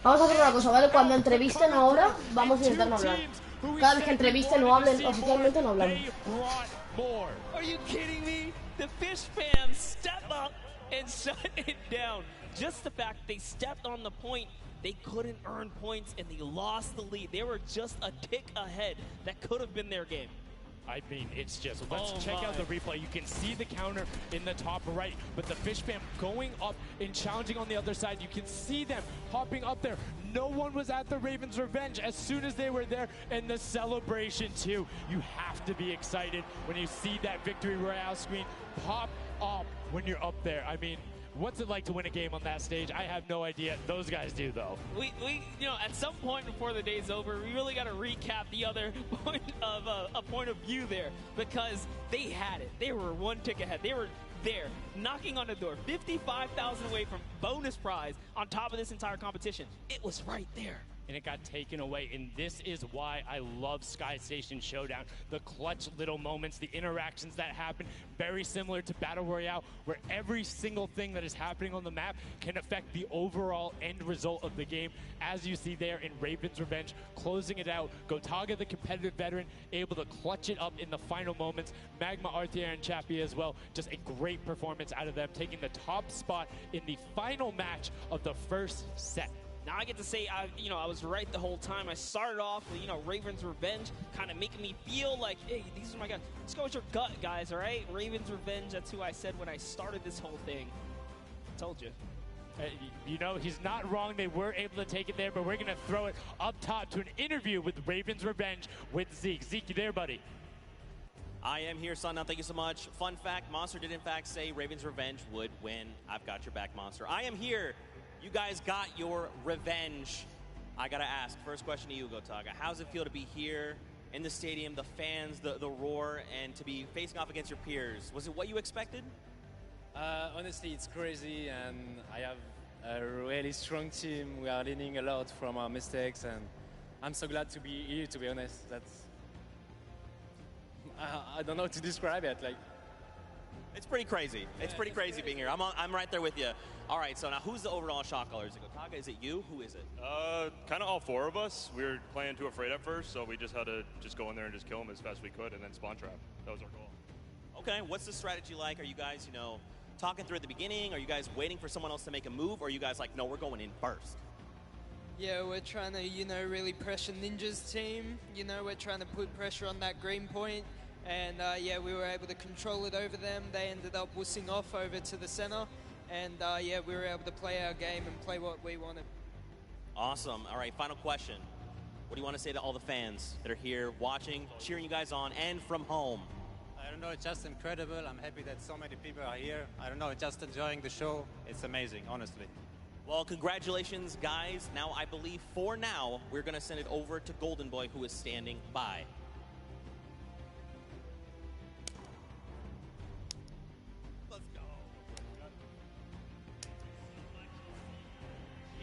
Vamos a hacer una cosa, ¿vale? Cuando entrevisten ahora, vamos a intentar no hablar. Cada vez que entrevisten o hablen oficialmente, no hablamos. Are you kidding me? The fish fam step up and shut it down. Just the fact they stepped on the point, they couldn't earn points and they lost the lead. They were just a tick ahead. That could have been their game. I mean, it's just, let's check out the replay. You can see the counter in the top right, but the fish fam going up and challenging on the other side. You can see them hopping up there. No one was at the Ravens Revenge as soon as they were there, and the celebration too. You have to be excited when you see that victory royale screen pop up when you're up there. I mean, what's it like to win a game on that stage? I have no idea. Those guys do, though. We you know, at some point before the day's over, we really got to recap the other point of a point of view there, because they had it. They were 1 tick ahead. They were there, knocking on the door, 55,000 away from bonus prize on top of this entire competition. It was right there. And it got taken away, and this is why I love Sky Station Showdown. The clutch little moments, the interactions that happen, very similar to Battle Royale, where every single thing that is happening on the map can affect the overall end result of the game, as you see there in Raven's Revenge, closing it out. Gotaga, the competitive veteran, able to clutch it up in the final moments. Magma, Arthier, and Chappie as well. Just a great performance out of them, taking the top spot in the final match of the first set. Now I get to say, I was right the whole time. I started off with, Raven's Revenge, kind of making me feel like, hey, these are my guys. Let's go with your gut, guys, all right? Raven's Revenge, that's who I said when I started this whole thing. I told you. He's not wrong. They were able to take it there, but we're going to throw it up top to an interview with Raven's Revenge with Zeke. Zeke, you there, buddy? I am here, son. Now, thank you so much. Fun fact, Monster did in fact say Raven's Revenge would win. I've got your back, Monster. I am here. You guys got your revenge. I got to ask, first question to you, Gotaga. How does it feel to be here in the stadium, the fans, the roar, and to be facing off against your peers? Was it what you expected? Honestly, it's crazy, and I have a really strong team. We are learning a lot from our mistakes, and I'm so glad to be here, to be honest. I don't know how to describe it. It's pretty crazy. It's pretty crazy being here. I'm right there with you. All right, so now who's the overall shot caller? Is it Gotaga? Is it you? Who is it? Kind of all four of us. We were playing too afraid at first, so we just had to go in there and just kill them as fast as we could and then spawn trap. That was our goal. Okay, what's the strategy like? Are you guys, talking through at the beginning? Are you guys waiting for someone else to make a move? Or are you guys like, no, we're going in first? Yeah, we're trying to, really pressure Ninja's team. We're trying to put pressure on that green point. And yeah, we were able to control it over them. They ended up wussing off over to the center. And yeah, we were able to play our game and play what we wanted. Awesome. All right, final question. What do you want to say to all the fans that are here watching, cheering you guys on, and from home? I don't know, it's just incredible. I'm happy that so many people are here. I don't know, just enjoying the show. It's amazing, honestly. Well, congratulations, guys. Now, I believe for now, we're going to send it over to Golden Boy, who is standing by.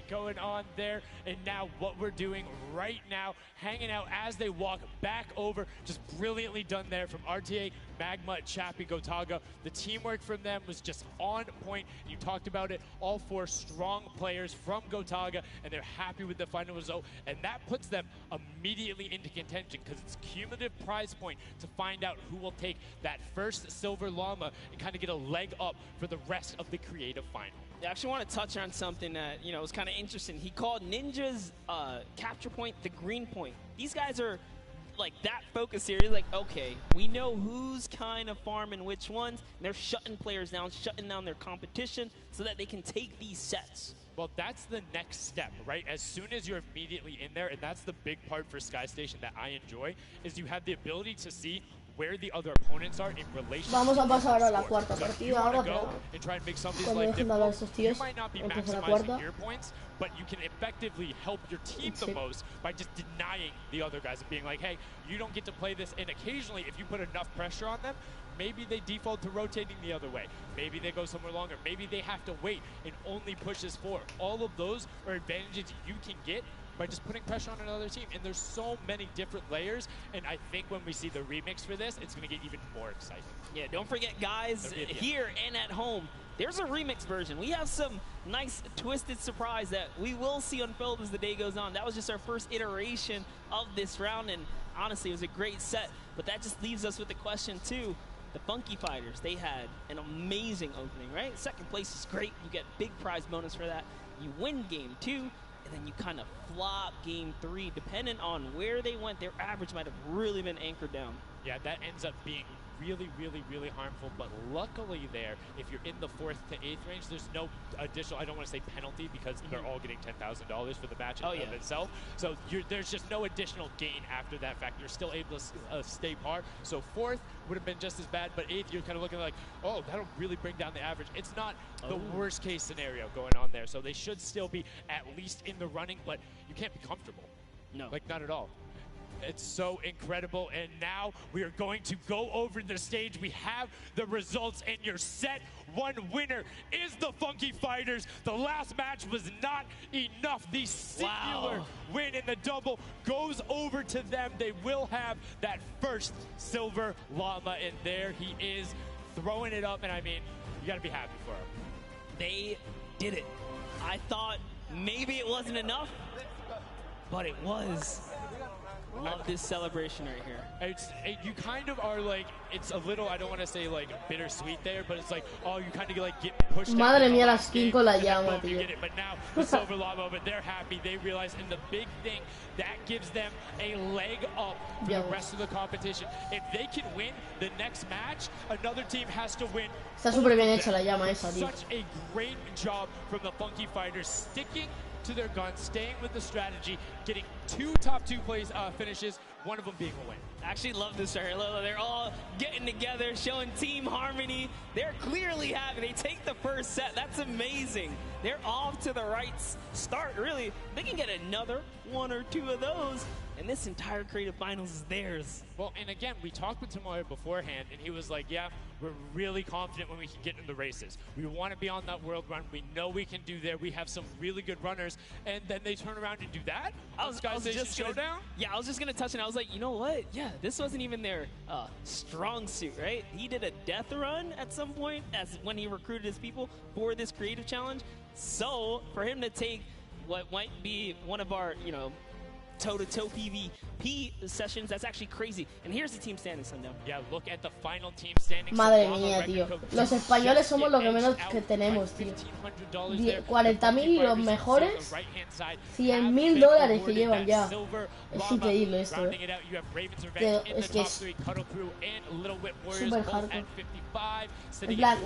Going on there, and now what we're doing right now, hanging out as they walk back over, just brilliantly done there from RTA, Magma, Chappie, Gotaga. The teamwork from them was just on point. You talked about it, all four strong players from Gotaga, and they're happy with the final result, and that puts them immediately into contention because it's cumulative prize point to find out who will take that first silver llama and kind of get a leg up for the rest of the creative final. I actually want to touch on something that, was kind of interesting. He called Ninja's capture point the green point. These guys are like that focused here. He's like, okay, we know who's kind of farming which ones. And they're shutting players down, shutting down their competition so that they can take these sets. Well, that's the next step, right? As soon as you're immediately in there, and that's the big part for Sky Station that I enjoy, is you have the ability to see where the other opponents are in relation. Vamos a pasar a la cuarta partida ahora, pero cuando dejen de hablar estos tíos, empieza la cuarta. Your points, but you can effectively help your team the most by just denying the other guys and being like, hey, you don't get to play this. And occasionally, if you put enough pressure on them, maybe they default to rotating the other way. Maybe they go somewhere longer. Maybe they have to wait and only push this forward. All of those are advantages you can get by just putting pressure on another team. And there's so many different layers, and I think when we see the remix for this, it's going to get even more exciting. Yeah, don't forget, guys, here and at home, there's a remix version. We have some nice twisted surprise that we will see unfold as the day goes on. That was just our first iteration of this round, and honestly, it was a great set. But that just leaves us with the question, too. The Funky Fighters, they had an amazing opening, right? Second place is great. You get big prize bonus for that. You win game 2. And then you kind of flop game 3. Depending on where they went, their average might have really been anchored down. Yeah, that ends up being really, really, really harmful. But luckily there, if you're in the 4th to 8th range, there's no additional, I don't want to say penalty, because they're all getting $10,000 for the match of itself. So there's just no additional gain after that fact. You're still able to stay par. So 4th would have been just as bad, but 8th, you're kind of looking like, oh, that'll really bring down the average. It's not the worst case scenario going on there. So they should still be at least in the running, but you can't be comfortable. No. Like, not at all. It's so incredible, and now we are going to go over the stage. We have the results, and your set 1 winner is the Funky Fighters. The last match was not enough. The singular win in the double goes over to them. They will have that first silver llama, and there he is throwing it up, and I mean, you got to be happy for him. They did it. I thought maybe it wasn't enough, but it was. Love this celebration right here. You kind of are like, it's a little, I don't want to say like bittersweet there, but it's like, oh, you kind of like get pushed. Madre mía, la skin con la llama, tío. But now the Silver Llama, but they're happy. They realize, and the big thing that gives them a leg up for the rest of the competition. If they can win the next match, another team has to win. Está súper bien hecha la llama esa, tío. Such a great job from the Funky Fighters, sticking to their guns, staying with the strategy, getting two top two finishes, one of them being a win. I actually love this right here. They're all getting together, showing team harmony. They're clearly happy. They take the first set. That's amazing. They're off to the right start, really. They can get another one or two of those, and this entire creative finals is theirs. Well, and again, we talked with Tomoya beforehand, and he was like, yeah, we're really confident when we can get in the races. We want to be on that world run. We know we can do there. We have some really good runners, and then they turn around and do that? I was just Showdown? Yeah, I was just going to touch it. I was like, you know what? Yeah, this wasn't even their strong suit, right? He did a death run at some point as when he recruited his people for this creative challenge. So for him to take what might be one of our, toe-to-toe PvP sessions, that's actually crazy. And here's the team standings, Sundown. Yeah, look at the final team standings. Madre mía, tío. Los españoles somos lo que menos que tenemos, tío. 40.000 y los mejores, $100.000 que llevan ya. Es increíble esto, Es que es súper hardcore. En plan,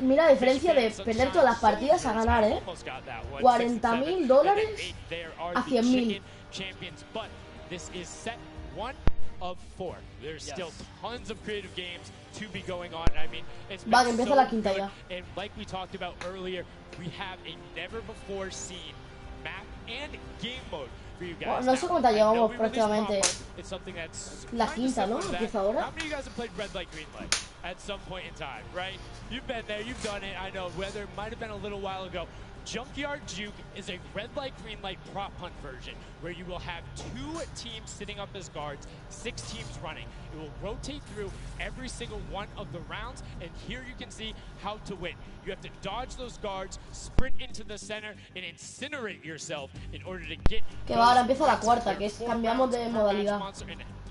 mira la diferencia de perder todas las partidas a ganar, $40.000 a 100.000. Champions, but this is set 1 of 4. There's still tons of creative games to be going on. I mean, it's Va, que empieza la quinta ya. And like we talked about earlier, we have a never before seen map and game mode for you guys. No sé cuánta llevamos prácticamente. La quinta, ¿no? Empieza ahora. How many of you guys have played red light, green light at some point in time, right? You've been there, you've done it. I know, whether it might have been a little while ago. Junkyard Juke is a red light, green light prop hunt version where you will have 2 teams sitting up as guards, 6 teams running. It will rotate through every single one of the rounds, and here you can see how to win. You have to dodge those guards, sprint into the center, and incinerate yourself in order to get... Que va, ahora empieza la cuarta, que es cambiamos de modalidad.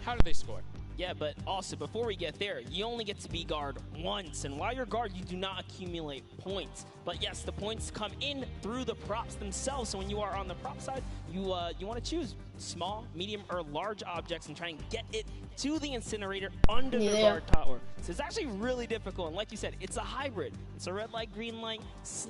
How do they score? Yeah, but also, before we get there, you only get to be guard once. And while you're guard, you do not accumulate points. But yes, the points come in through the props themselves. So when you are on the prop side, you want to choose small, medium, or large objects and try and get it to the incinerator under the guard tower. So it's actually really difficult. And like you said, it's a hybrid. It's a red light, green light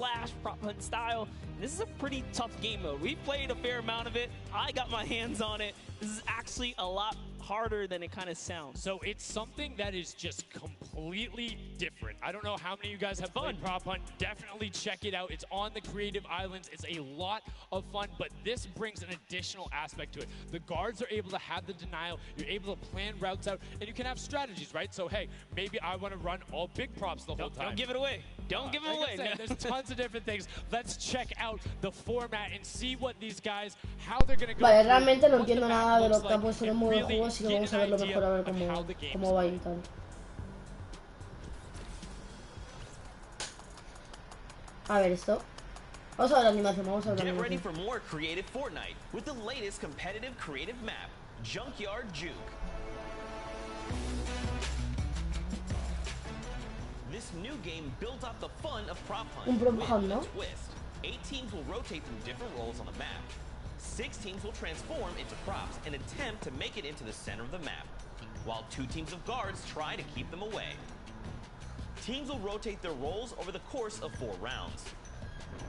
/ prop hunt style. And this is a pretty tough game mode. We've played a fair amount of it. I got my hands on it. This is actually a lot harder than it kind of sounds. So it's something that is just completely different. I don't know how many of you guys have played Prop Hunt. Definitely check it out. It's on the Creative Islands. It's a lot of fun, but this brings an additional aspect to it. The guards are able to have the denial. You're able to plan routes out, and you can have strategies, right? So, hey, maybe I want to run all big props the whole time. Don't give it away. Don't give it away. There's tons of different things. Let's check out the format and see what these guys, how they're going to go. Vale, realmente no entiendo nada de lo que ha puesto en el modo de juego, así que vamos a verlo mejor a ver cómo va a ir tal. A ver esto. Vamos a ver la animación, vamos a ver la Get ready animación. for more creative Fortnite with the latest competitive creative map, Junkyard Juke. This new game built off the fun of Prop Hunt Un prop with hunt, a ¿no? twist. 8 teams will rotate through different roles on the map. 6 teams will transform into props and attempt to make it into the center of the map, while 2 teams of guards try to keep them away. Teams will rotate their roles over the course of 4 rounds,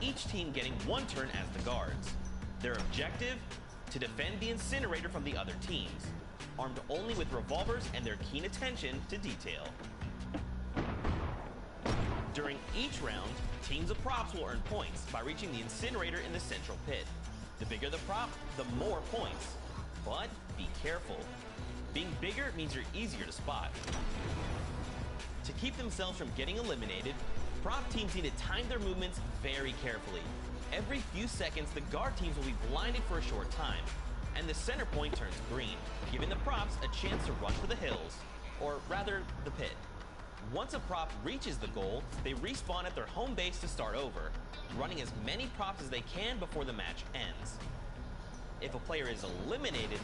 each team getting 1 turn as the guards. Their objective? To defend the incinerator from the other teams, armed only with revolvers and their keen attention to detail. During each round, teams of props will earn points by reaching the incinerator in the central pit. The bigger the prop, the more points. But be careful. Being bigger means you're easier to spot. To keep themselves from getting eliminated, prop teams need to time their movements very carefully. Every few seconds, the guard teams will be blinded for a short time, and the center point turns green, giving the props a chance to run for the hills, or rather, the pit. Once a prop reaches the goal, they respawn at their home base to start over, running as many props as they can before the match ends. If a player is eliminated,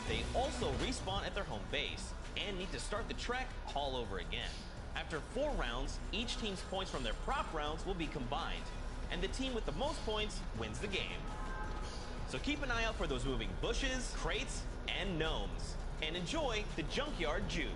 they also respawn at their home base and need to start the trek all over again. After 4 rounds, each team's points from their prop rounds will be combined, and the team with the most points wins the game. So keep an eye out for those moving bushes, crates, and gnomes, and enjoy the Junkyard Juke.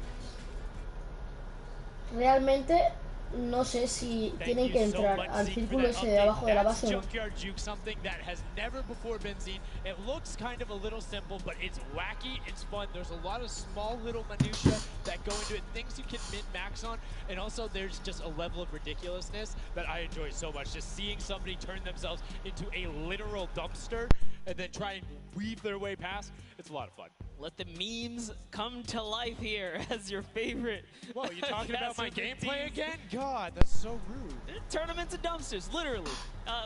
Realmente no sé si tienen que entrar al círculo ese de abajo de la base o no. Junkyard Juke, something that has never before been seen. It looks kind of a little simple, but it's wacky, it's fun. There's a lot of small little minutia that go into it, things you can min-max on, and also there's just a level of ridiculousness that I enjoy so much. Just seeing somebody turn themselves into a literal dumpster and then try and weave their way past, it's a lot of fun. Let the memes come to life here as your favorite. Whoa, you talking about my gameplay again? God, that's so rude. Turn them into dumpsters, literally.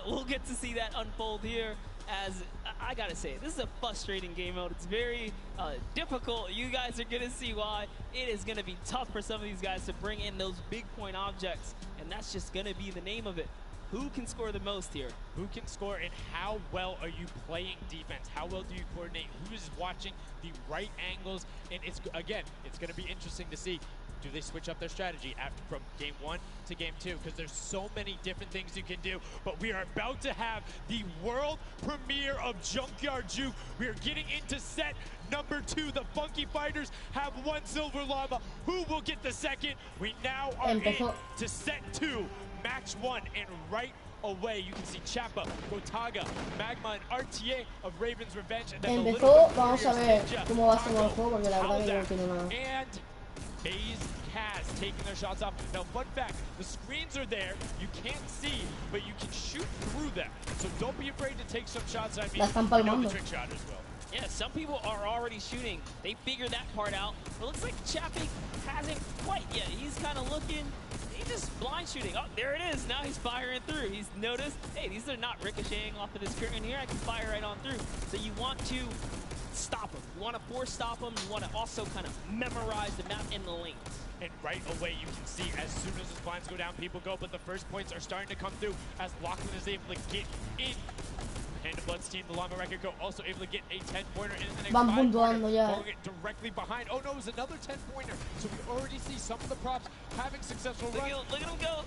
We'll get to see that unfold here as, I gotta say, this is a frustrating game mode. It's very difficult. You guys are gonna see why. It is gonna be tough for some of these guys to bring in those big point objects, and that's just gonna be the name of it. Who can score the most here? Who can score, and how well are you playing defense? How well do you coordinate? Who is watching the right angles? And it's, again, it's going to be interesting to see. Do they switch up their strategy from game 1 to game 2? Because there's so many different things you can do. But we are about to have the world premiere of Junkyard Juke. We are getting into set number 2. The Funky Fighters have 1 silver llama. Who will get the second? We now are into set 2. Match 1, and right away you can see Chapa, Gotaga, Magma, and RTA of Raven's Revenge. And then empezó, vamos a ver cómo va a ser el juego porque la verdad que no entiendo nada. And FaZe Kaz taking their shots off. Now, fun fact, the screens are there, you can't see, but you can shoot through them. So don't be afraid to take some shots. I mean, you know the trick shot as well. Yeah, some people are already shooting. They figured that part out. It looks like Chappie hasn't quite yet. He's kind of looking. He's just blind shooting. Oh, there it is. Now he's firing through. He's noticed, hey, these are not ricocheting off of this curtain here. I can fire right on through. So you want to stop them. You want to force stop them. You want to also kind of memorize the map and the lanes. And right away you can see as soon as the blinds go down, people go. But the first points are starting to come through as Lachlan is able to get in. Hand of Blood's team, the Llama Record Go, also able to get a 10-pointer in the next 5 pointer, going it directly behind. Oh no, it was another 10-pointer. So we already see some of the props having successful runs. Look at him go.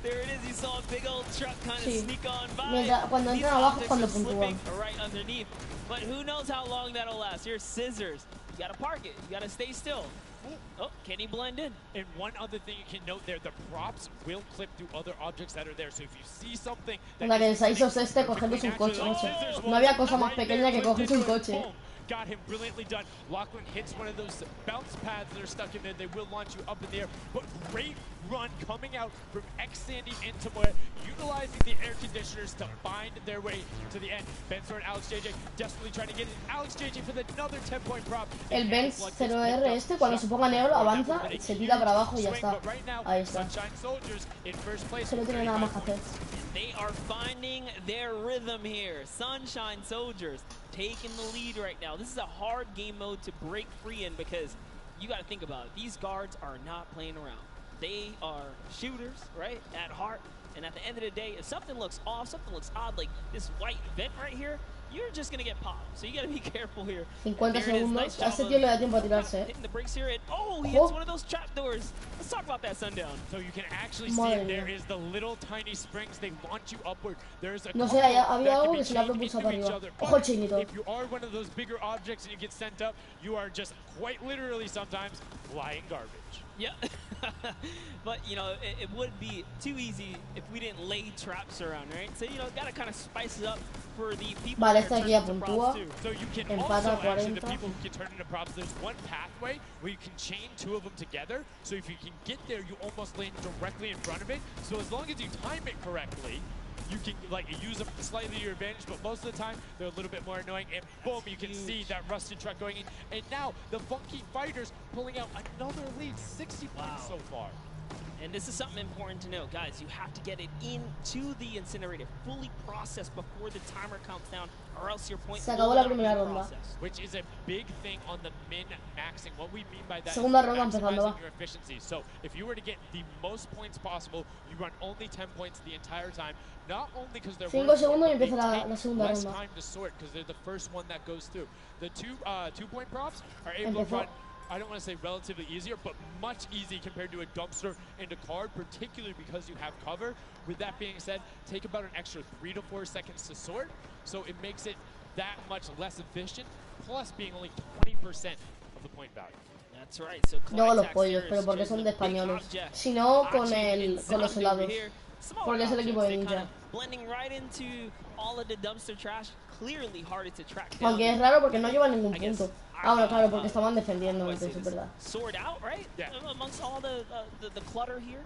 There it is. You saw a big old truck kind of sneak on by. Cuando entra abajo, cuando puntúa. Right underneath. But who knows how long that'll last. Here's Scissors. You gotta park it. You gotta stay still. Oh, can he blend in? And one other thing you can note there, the props will clip through other objects that are there. So if you see something that cogerse un coche, no había cosa más pequeña que cogerse un coche. Got him brilliantly done. Lachlan hits one of those bounce pads that are stuck in there. They will launch you up in the air. But great run coming out from X-Sandy into Moya, utilizing the air conditioners to find their way to the end. Benz and Alex JJ desperately trying to get in. Alex JJ for another 10-point prop. El Benz 0R este, cuando se ponga negro, avanza, se tira para abajo y ya está. Ahí está. Se no tiene nada más que hacer. They are finding their rhythm here. Sunshine Soldiers taking the lead right now. This is a hard game mode to break free in because you got to think about it. These guards are not playing around. They are shooters, right, at heart. And at the end of the day, if something looks off, something looks odd, like this white vent right here, you're just going to get popped. So you got to be careful here. 50 segundos. A ese tío le da tiempo a tirarse. Hitting the brakes here. And, oh, he hits one of those trapdoors. Let's talk about that, Sundown. So you can actually see there is the little tiny springs. They launch you upward. There's a no sé, había algo que se le ha propulsado para arriba. Ojo el chinito. If you are one of those bigger objects and you get sent up, you are just quite literally sometimes flying garbage. Yeah. But, you know, it would be too easy if we didn't lay traps around, right? So, you know, got to kind of spice it up for the people vale, that are aquí puntúa. So you can also, actually, the people who can turn into props, there's one pathway where you can chain 2 of them together. So if you can get there, you almost land directly in front of it. So as long as you time it correctly, you can use them slightly to your advantage, but most of the time they're a little bit more annoying. And boom, you can see that rusted truck going in. And now the Funky Fighters pulling out another lead, 60 points so far. And this is something important to know, guys. You have to get it into the incinerator, fully processed before the timer counts down, or else your point Se acabó la primera ronda. Which is a big thing on the min-maxing. What we mean by that Segunda is ronda empezando, va. maximizing your efficiency. So if you were to get the most points possible, you run only 10 points the entire time. Not only because they're 5 segundos y empieza la segunda less ronda. time to sort because they're the first one that goes through. The two-point props are able to run, I don't want to say relatively easier, but much easier compared to a dumpster and a card, particularly because you have cover. With that being said, take about an extra 3 to 4 seconds to sort, so it makes it that much less efficient, plus being only 20% of the point value. That's right. So Luego los pollos, pero porque son de españoles. Si no, con los helados. Porque es el equipo de Ninja. Blending right into all of the dumpster trash, clearly harder to track down. Aunque es raro porque no llevan ningún punto. Ah, bueno, claro, porque estaban defendiendo antes, es verdad. Sort out, right? Yeah. Amongst all the clutter here.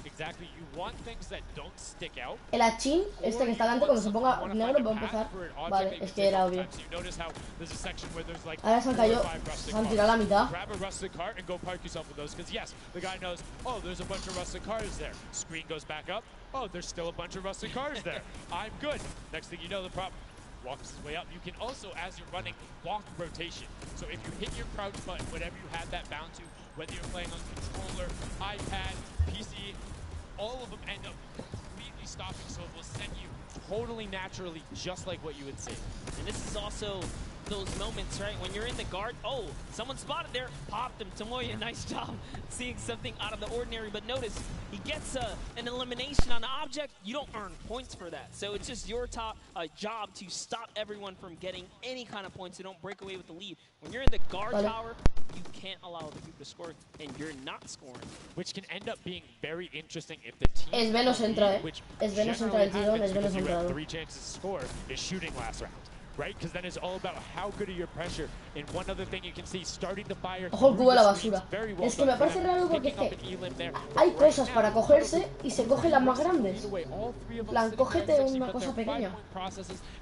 Exactly. You want things that don't stick out. El achín, este que está delante, cuando se ponga negro va a empezar. Vale, es que era obvio. Ahora se han caído, se han tirado a la mitad. Grab a rusted cart and go park yourself with those, because yes, the guy knows, oh, there's a bunch of rusted cars there. Screen goes back up. Oh, there's still a bunch of rusted cars there. I'm good. Next thing you know, the prop walks his way up. You can also, as you're running, walk rotation. So if you hit your crouch button, whatever you had that bound to, whether you're playing on controller, iPad, PC, all of them end up completely stopping, so it will send you totally naturally, just like what you would see. And this is also those moments, right, when you're in the guard, oh, someone spotted there, popped him. Tomoya, nice job seeing something out of the ordinary, but notice, he gets an elimination on the object. You don't earn points for that, so it's just your job to stop everyone from getting any kind of points, so don't break away with the lead. When you're in the guard tower, you can't allow other people to score, and you're not scoring. Which can end up being very interesting if the team... Es Venos entra, Es Venos entra el tirón, es Venos entrado. 3 chances to score is shooting last round. Right? Because then it's all about how good are your pressure. And one other thing you can see, starting to fire. Ojo el cubo de la basura. Es que me parece raro porque es que hay cosas para cogerse y se cogen las más grandes. Plan, cógete una cosa pequeña.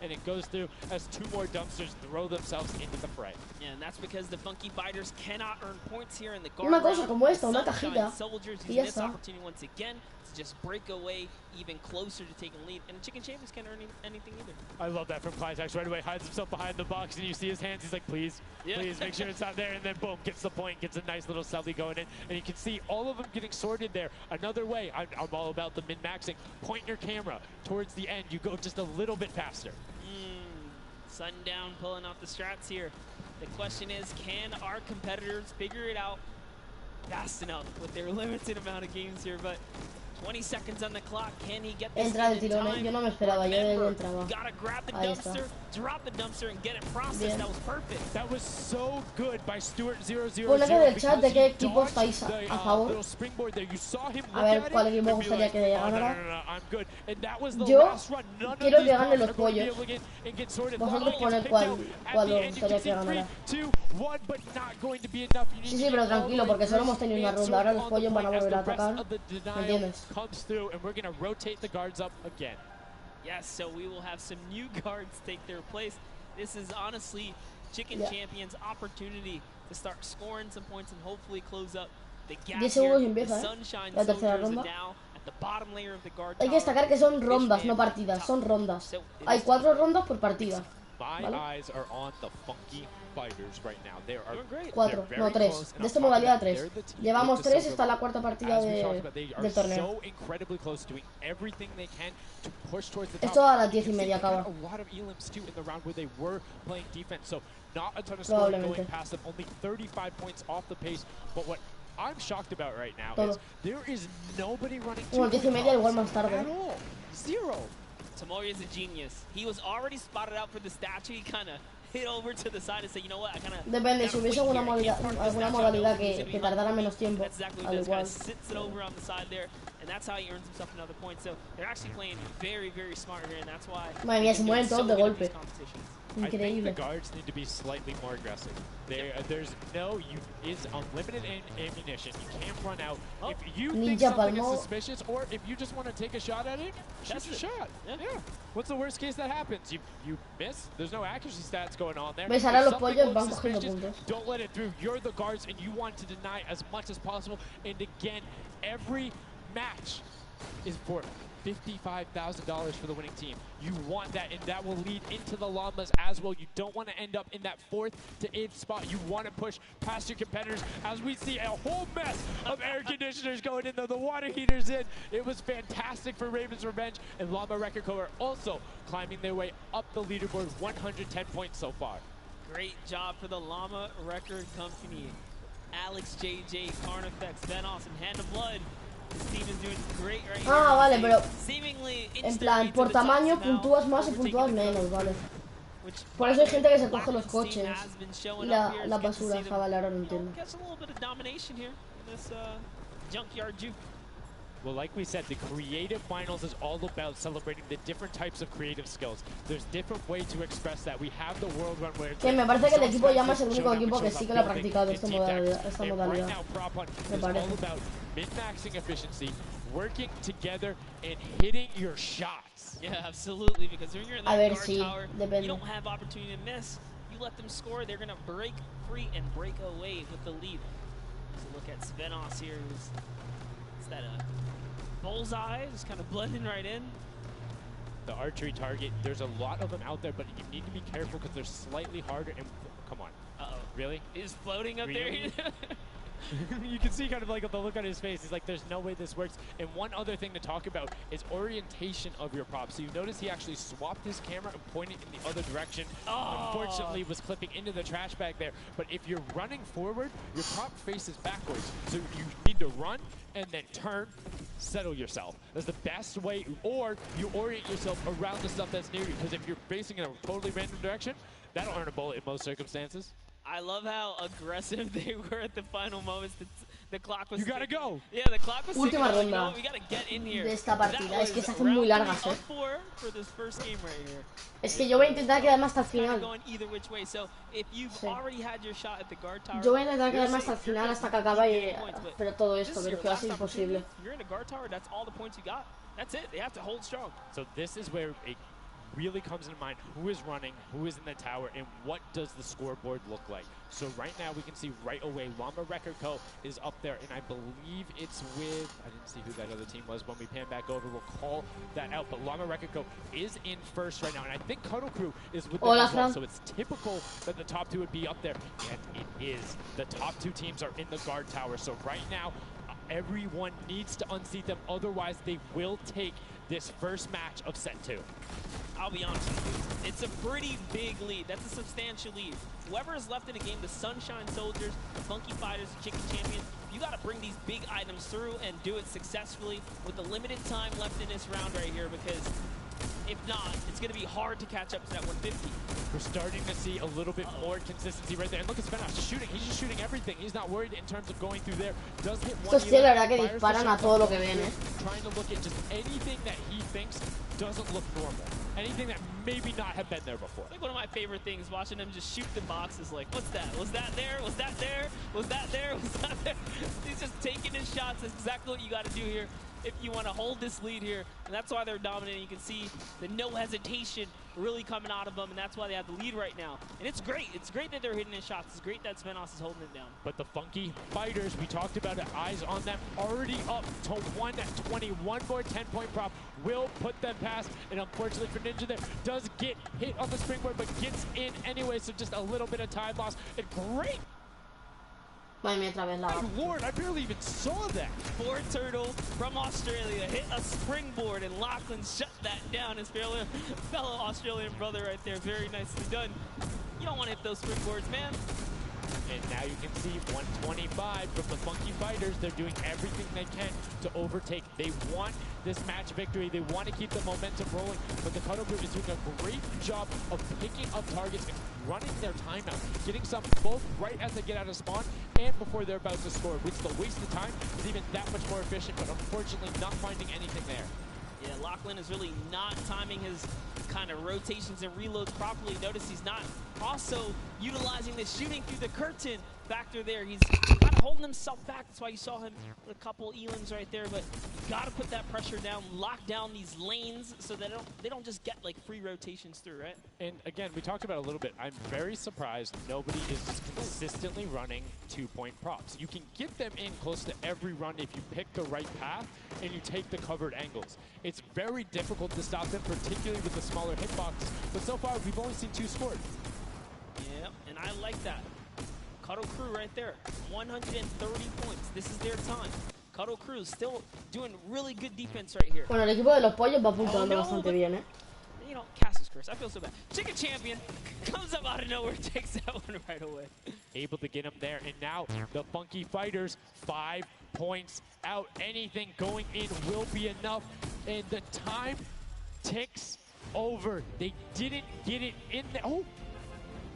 And it goes through as 2 more dumpsters throw themselves into the fray. Yeah, and that's because the funky fighters cannot earn points here in the guard. Una cosa como esta, una cajita. Y ya está. Once again, to just break away even closer to taking lead. And Chicken Champions can't earn anything either. I love that from Clytex. Right away, hides himself behind the box, and you see his hands. He's like, please, please make sure it's not there. And then boom, gets the point, gets a nice little selly going in. And you can see all of them getting sorted there. Another way, I'm all about the min-maxing. Point your camera towards the end. You go just a little bit faster. Sundown pulling off the strats here. The question is, can our competitors figure it out fast enough with their limited amount of games here? But 20 seconds on the clock. Can he get this Entra el tirón, yo no me esperaba, yo entraba. Gotta grab the dumpster, drop the dumpster, and get it processed. That was perfect. That was so good by Stuart000. Ponle en el chat de qué equipo estáis a favor. A ver cuál equipo gustaría que ganara. Yo quiero que ganen los pollos. Vosotros poned cuál os gustaría que ganara. Sí, pero tranquilo, porque solo hemos tenido una ronda. Ahora los pollos van a volver a atacar. ¿Me entiendes? Comes through, and we're going to rotate the guards up again. Yes, so we will have some new guards take their place. This is honestly Chicken Champions' opportunity to start scoring some points and hopefully close up the gap here. The Sunshine Soldiers are now at the bottom layer of the guard tower. Hay que destacar que son rondas, no partidas, son rondas. Hay 4 rondas por partida. My eyes are on the funky fighters right now. They are 4, no 3. De esta modalidad 3. Llevamos 3, esta es la cuarta partida del torneo. Esto a las 10:30 acaba. Probablemente. I'm shocked about right now is there is nobody running. Bueno, 10:30 igual más tarde. Zero. Tomoya is a genius. He was already spotted out for the statue. He kind of hit over to the side and said, you know what, I kind of... Depende, si hubiese alguna modalidad que tardara menos tiempo, exactly al igual. Sits it over on the side there, and that's how he earns himself another point. So they're actually playing very, very smart here, and that's why... Madre mía, se mueven todos de golpe. I think the guards need to be slightly more aggressive. There's no, is unlimited ammunition. You can't run out. If you think something is suspicious, or if you just want to take a shot at it, shoot your shot. Yeah. What's the worst case that happens? You miss. There's no accuracy stats going on there. ¿Ves? Ahora los pollos van cogiendo puntos. Don't let it through. You're the guards, and you want to deny as much as possible. And again, every match is for $55,000 for the winning team. You want that, and that will lead into the llamas as well. You don't want to end up in that 4th to 8th spot. You want to push past your competitors, as we see a whole mess of air conditioners going in, though the water heaters in. It was fantastic for Raven's Revenge, and Llama Record Co. are also climbing their way up the leaderboard, 110 points so far. Great job for the Llama Record Company. Alex, JJ, Carnifex, Venos, and Hand of Blood. This team is doing great right here. Vale, pero Seemingly en plan, por tamaño puntúas más y puntúas menos, vale. Por eso hay gente que se coge los coches y la basura. Vale, ahora no entiendo. Gets a little bit of domination here in this junkyard juke. Well, like we said, the creative finals is all about celebrating the different types of creative skills. There's different ways to express that. We have the World Run where que me parece que el equipo Llama es el único equipo que sí que lo ha practicado esta modalidad. Me parece. Min-maxing efficiency, working together, and hitting your shots. Yeah, absolutely, because when you're in that guard tower, you don't have opportunity to miss. You let them score, they're going to break free and break away with the lead. So look at Svenos here. Is that a bullseye? Just kind of blending right in. The archery target, there's a lot of them out there, but you need to be careful because they're slightly harder. And come on. Uh-oh. Really? He's floating up Really? there. You can see kind of like the look on his face. He's like, there's no way this works. And one other thing to talk about is orientation of your prop. So you notice he actually swapped his camera and pointed in the other direction. Unfortunately, was clipping into the trash bag there. But if you're running forward, your prop faces backwards. So you need to run and then turn, settle yourself. That's the best way, or you orient yourself around the stuff that's near you. Because if you're facing in a totally random direction, that'll earn a bullet in most circumstances. I love how aggressive they were at the final moments. The clock was. You gotta go. Yeah, the clock was. Última ronda We gotta get in here. de esta partida. Es que se hacen muy largas, For this first game right here. Es que yo voy a intentar quedarme hasta el final. Going either which way. So if you've already had your shot at the guard tower. Yo voy a intentar quedarme hasta el final, hasta que acabe, pero todo esto, pero que va a ser imposible. You're in the guard tower. That's all the points you got. That's it. They have to hold strong. So this is where it really comes into mind who is running, who is in the tower, and what does the scoreboard look like. So right now we can see right away Llama Record Co. is up there, and I believe it's with, I didn't see who that other team was. When we pan back over, we'll call that out. But Llama Record Co. is in first right now, and I think Cuddle Crew is with them as well. So it's typical that the top two would be up there, and it is. The top two teams are in the guard tower. So right now, everyone needs to unseat them, otherwise they will take this first match of set 2. I'll be honest with you, it's a pretty big lead. That's a substantial lead. Whoever is left in the game, the Sunshine Soldiers, the Funky Fighters, the Chicken Champions, you got to bring these big items through and do it successfully with the limited time left in this round right here, because if not, it's going to be hard to catch up to that 150. We're starting to see a little bit more consistency right there. And look at Svenos just shooting. He's just shooting everything. He's not worried in terms of going through there. Does hit one. Estos tíos, la verdad que disparan a todo lo que ven, Trying to look at just anything that he thinks doesn't look normal. Anything that maybe not have been there before. It's like one of my favorite things, watching them just shoot the boxes like, what's that? Was that there? Was that there? Was that there? Was that there? He's just taking his shots. That's exactly what you got to do here if you want to hold this lead here. And that's why they're dominating. You can see the no hesitation really coming out of them, and that's why they have the lead right now. And it's great. It's great that they're hitting his shots. It's great that Svenos is holding it down. But the Funky Fighters, we talked about it, eyes on them, already up to 120. One more 10-point prop will put them past. And unfortunately for Ninja there, does get hit on the springboard, but gets in anyway, so just a little bit of time loss. And great. Madre otra vez la Lord, I barely even saw that. Ford Turtle from Australia hit a springboard, and Lachlan shut that down. His fellow Australian brother right there. Very nicely done. You don't want to hit those springboards, man. And now you can see 125 from the Funky Fighters. They're doing everything they can to overtake. They want this match victory. They want to keep the momentum rolling. But the Cuddle Group is doing a great job of picking up targets and running their timeout, getting some both right as they get out of spawn and before they're about to score, which the waste of time is even that much more efficient, but unfortunately not finding anything there. Yeah, Lachlan is really not timing his kind of rotations and reloads properly. Notice he's not also utilizing the shooting through the curtain factor there. He's kind of holding himself back. That's why you saw him with a couple elims right there. But you got to put that pressure down, lock down these lanes so that they don't just get like free rotations through, right? And again, we talked about it a little bit. I'm very surprised nobody is consistently running 2-point props. You can get them in close to every run if you pick the right path and you take the covered angles. It's very difficult to stop them, particularly with the smaller hitbox. But so far, we've only seen 2 scored. Yeah, and I like that. Cuddle Crew right there, 130 points. This is their time. Cuddle Crew still doing really good defense right here. Bueno, el equipo de los pollos va apuntando bastante bien, You know, Cass's curse. I feel so bad. Chicken Champion comes up out of nowhere, takes that one right away. Able to get him there, and now the Funky Fighters, 5 points out. Anything going in will be enough, and the time ticks over. They didn't get it in there. Oh,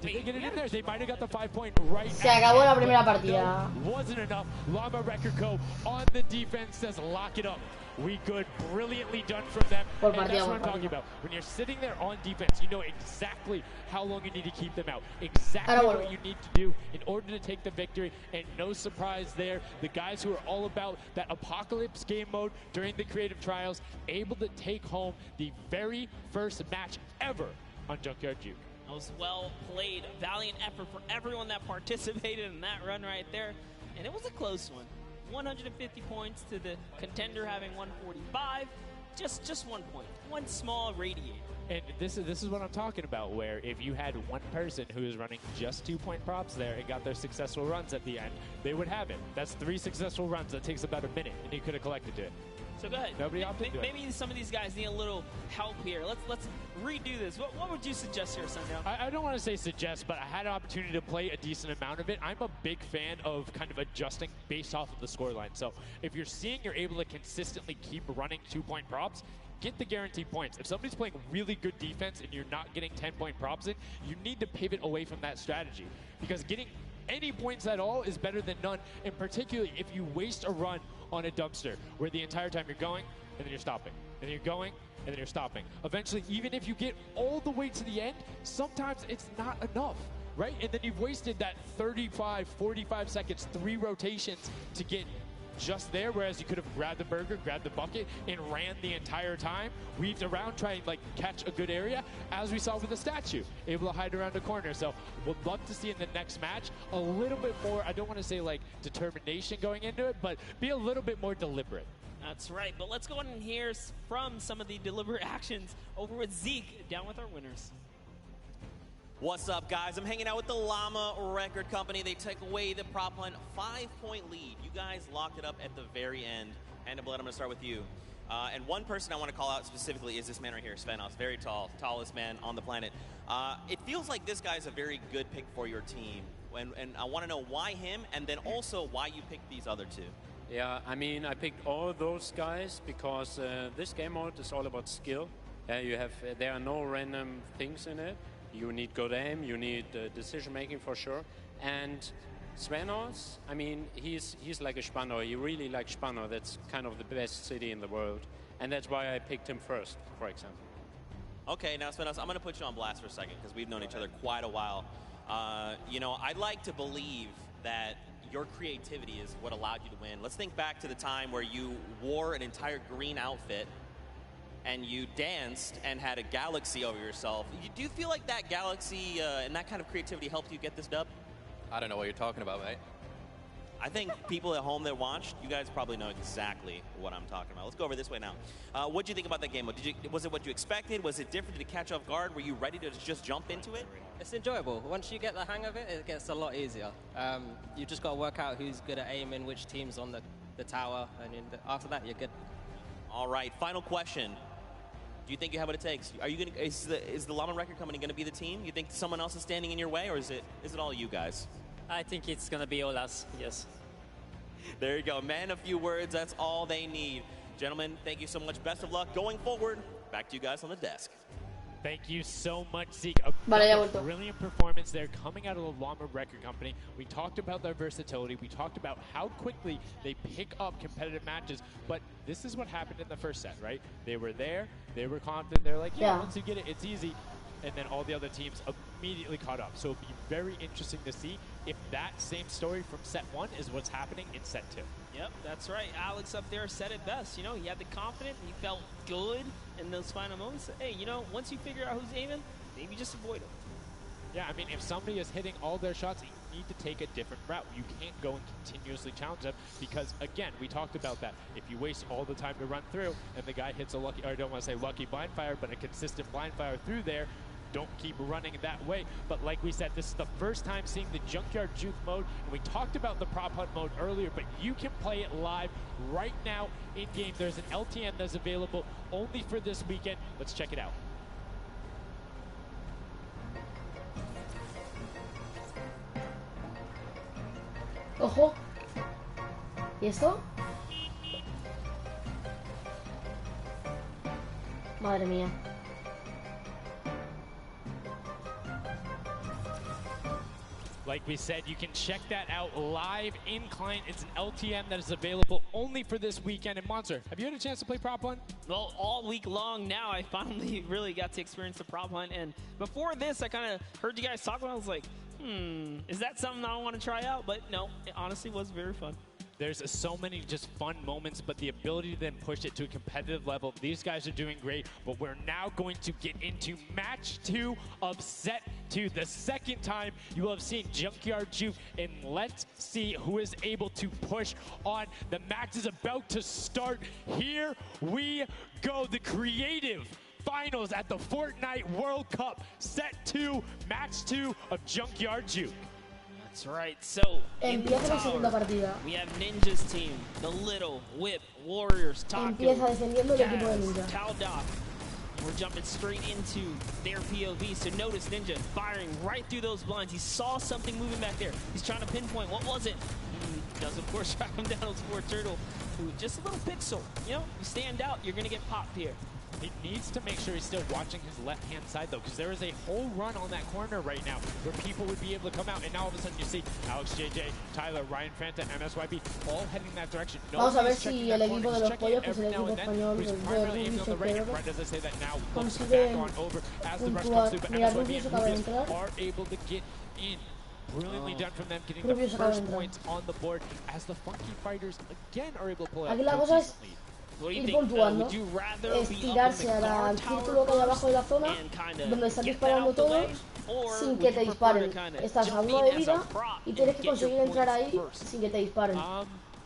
did they get it in there? They might have got the 5-point right. Se acabó la primera partida. Wasn't enough. Llama Record Co. on the defense says lock it up. We good. Brilliantly done from them. And that's what I'm talking about. When you're sitting there on defense, you know exactly how long you need to keep them out. Exactly what you need to do in order to take the victory. And no surprise there, the guys who are all about that apocalypse game mode during the creative trials, able to take home the very first match ever on Junkyard Juke. That was well played. Valiant effort for everyone that participated in that run right there. And it was a close one. 150 points to the contender having 145. Just 1 point. One small radiator. And this is what I'm talking about, where if you had one person who is running just 2-point props there and got their successful runs at the end, they would have it. That's 3 successful runs. That takes about a minute, and you could have collected it. So go ahead. Nobody opted to do it. Maybe some of these guys need a little help here. Let's redo this. What would you suggest here, Sundown? I don't want to say suggest, but I had an opportunity to play a decent amount of it. I'm a big fan of kind of adjusting based off of the scoreline. So if you're seeing you're able to consistently keep running 2-point props, get the guaranteed points. If somebody's playing really good defense and you're not getting 10-point props in, you need to pivot away from that strategy. Because getting any points at all is better than none, and particularly if you waste a run on a dumpster where the entire time you're going and then you're stopping, and then you're going and then you're stopping. Eventually, even if you get all the way to the end, sometimes it's not enough, right? And then you've wasted that 35, 45 seconds, 3 rotations to get just there, whereas you could have grabbed the burger, grabbed the bucket, and ran the entire time, weaved around, trying to like catch a good area, as we saw with the statue, able to hide around the corner. So would love to see in the next match a little bit more, I don't want to say like determination going into it, but be a little bit more deliberate. That's right, but let's go on and hear from some of the deliberate actions over with Zeke, down with our winners. What's up, guys? I'm hanging out with the Llama Record Company. They took away the prop hunt 5-point lead. You guys locked it up at the very end. And Blood, I'm going to start with you. And one person I want to call out specifically is this man right here, Svenos. Very tall, tallest man on the planet. It feels like this guy's a very good pick for your team. And I want to know why him, and then also why you picked these other 2. Yeah, I mean, I picked all those guys because this game mode is all about skill. There are no random things in it. You need good aim, you need decision making for sure. And Svenos, I mean, he's like a Spano. He really likes Spano. That's kind of the best city in the world. And that's why I picked him first, for example. Okay, now Svenos, I'm going to put you on blast for a second because we've known each other quite a while. You know, I'd like to believe that your creativity is what allowed you to win. Let's think back to the time where you wore an entire green outfit and you danced and had a galaxy over yourself. Do you feel like that galaxy and that kind of creativity helped you get this dub? I don't know what you're talking about, mate. I think people at home that watched, you guys probably know exactly what I'm talking about. Let's go over this way now. What do you think about that game? Was it what you expected? Was it different? Did it catch off guard? Were you ready to just jump into it? It's enjoyable. Once you get the hang of it, it gets a lot easier. You've just got to work out who's good at aiming, which team's on the tower, and after that, you're good. All right, final question. Do you think you have what it takes? Are you going to? Is the Llama Record Company going to be the team? You think someone else is standing in your way, or is it all you guys? I think it's going to be all us, yes. There you go. Man, a few words, that's all they need. Gentlemen, thank you so much. Best of luck going forward. Back to you guys on the desk. Thank you so much, Zeke. A brilliant performance there coming out of the Llama Record Company. We talked about their versatility. We talked about how quickly they pick up competitive matches. But this is what happened in the first set, right? They were there. They were confident. They're like, yeah, once you get it, it's easy. and then all the other teams immediately caught up. So it'll be very interesting to see if that same story from set 1 is what's happening in set 2. Yep, that's right. Alex up there said it best. You know, he had the confidence, he felt good in those final moments. Hey, you know, once you figure out who's aiming, maybe just avoid him. Yeah, I mean, if somebody is hitting all their shots, you need to take a different route. You can't go and continuously challenge them because, again, we talked about that. If you waste all the time to run through and the guy hits a lucky, or I don't want to say lucky blind fire, but a consistent blind fire through there, don't keep running that way. But like we said, this is the first time seeing the Junkyard Juke mode, and we talked about the prop hunt mode earlier, but you can play it live right now in-game. There's an LTM that's available only for this weekend. Let's check it out. Ojo. ¿Y esto? Madre mía. Like we said, you can check that out live in client. It's an LTM that is available only for this weekend. And Monster, have you had a chance to play Prop Hunt? Well, all week long now, I finally really got to experience the Prop Hunt. And before this, I kind of heard you guys talk about it. I was like, is that something I want to try out? But no, it honestly was very fun. There's so many just fun moments, but the ability to then push it to a competitive level, these guys are doing great, but we're now going to get into match 2 of set 2. The second time you will have seen Junkyard Juke, and let's see who is able to push on. The match is about to start. Here we go, the creative finals at the Fortnite World Cup, set 2, match 2 of Junkyard Juke. That's right. So, Empieza la segunda partida. we have Ninja's team, the Little Whip Warriors, Taco, Empieza defendiendo el equipo de Ninja. Taldoff. We're jumping straight into their POV. So notice Ninja firing right through those blinds. He saw something moving back there. He's trying to pinpoint. What was it? He does, of course, track him down with Sport Turtle, who just a little pixel. You know, you stand out, you're going to get popped here. He needs to make sure he's still watching his left-hand side, though, because there is a whole run on that corner right now where people would be able to come out, and now all of a sudden you see Alex JJ, Tyler, Ryan Fanta, MSYB, all heading in that direction. Vamos a ver si el equipo de los pollos, que es el equipo español de Rubius y TheJokers, right as I say that now, consigue back on over as the rush puntuar. comes through, but Mira, MSYB Rubius and acaba de Rubius entrar. are able to get in. Brilliantly done from them, getting Rubius the acaba de first entrar. points on the board as the Funky Fighters again are able to pull out Aquí la a cosa es decent lead. ir puntuando, estirarse al círculo que hay abajo de la zona donde están disparando todos sin que te disparen. Estás a 1 de vida y tienes que conseguir entrar ahí sin que te disparen.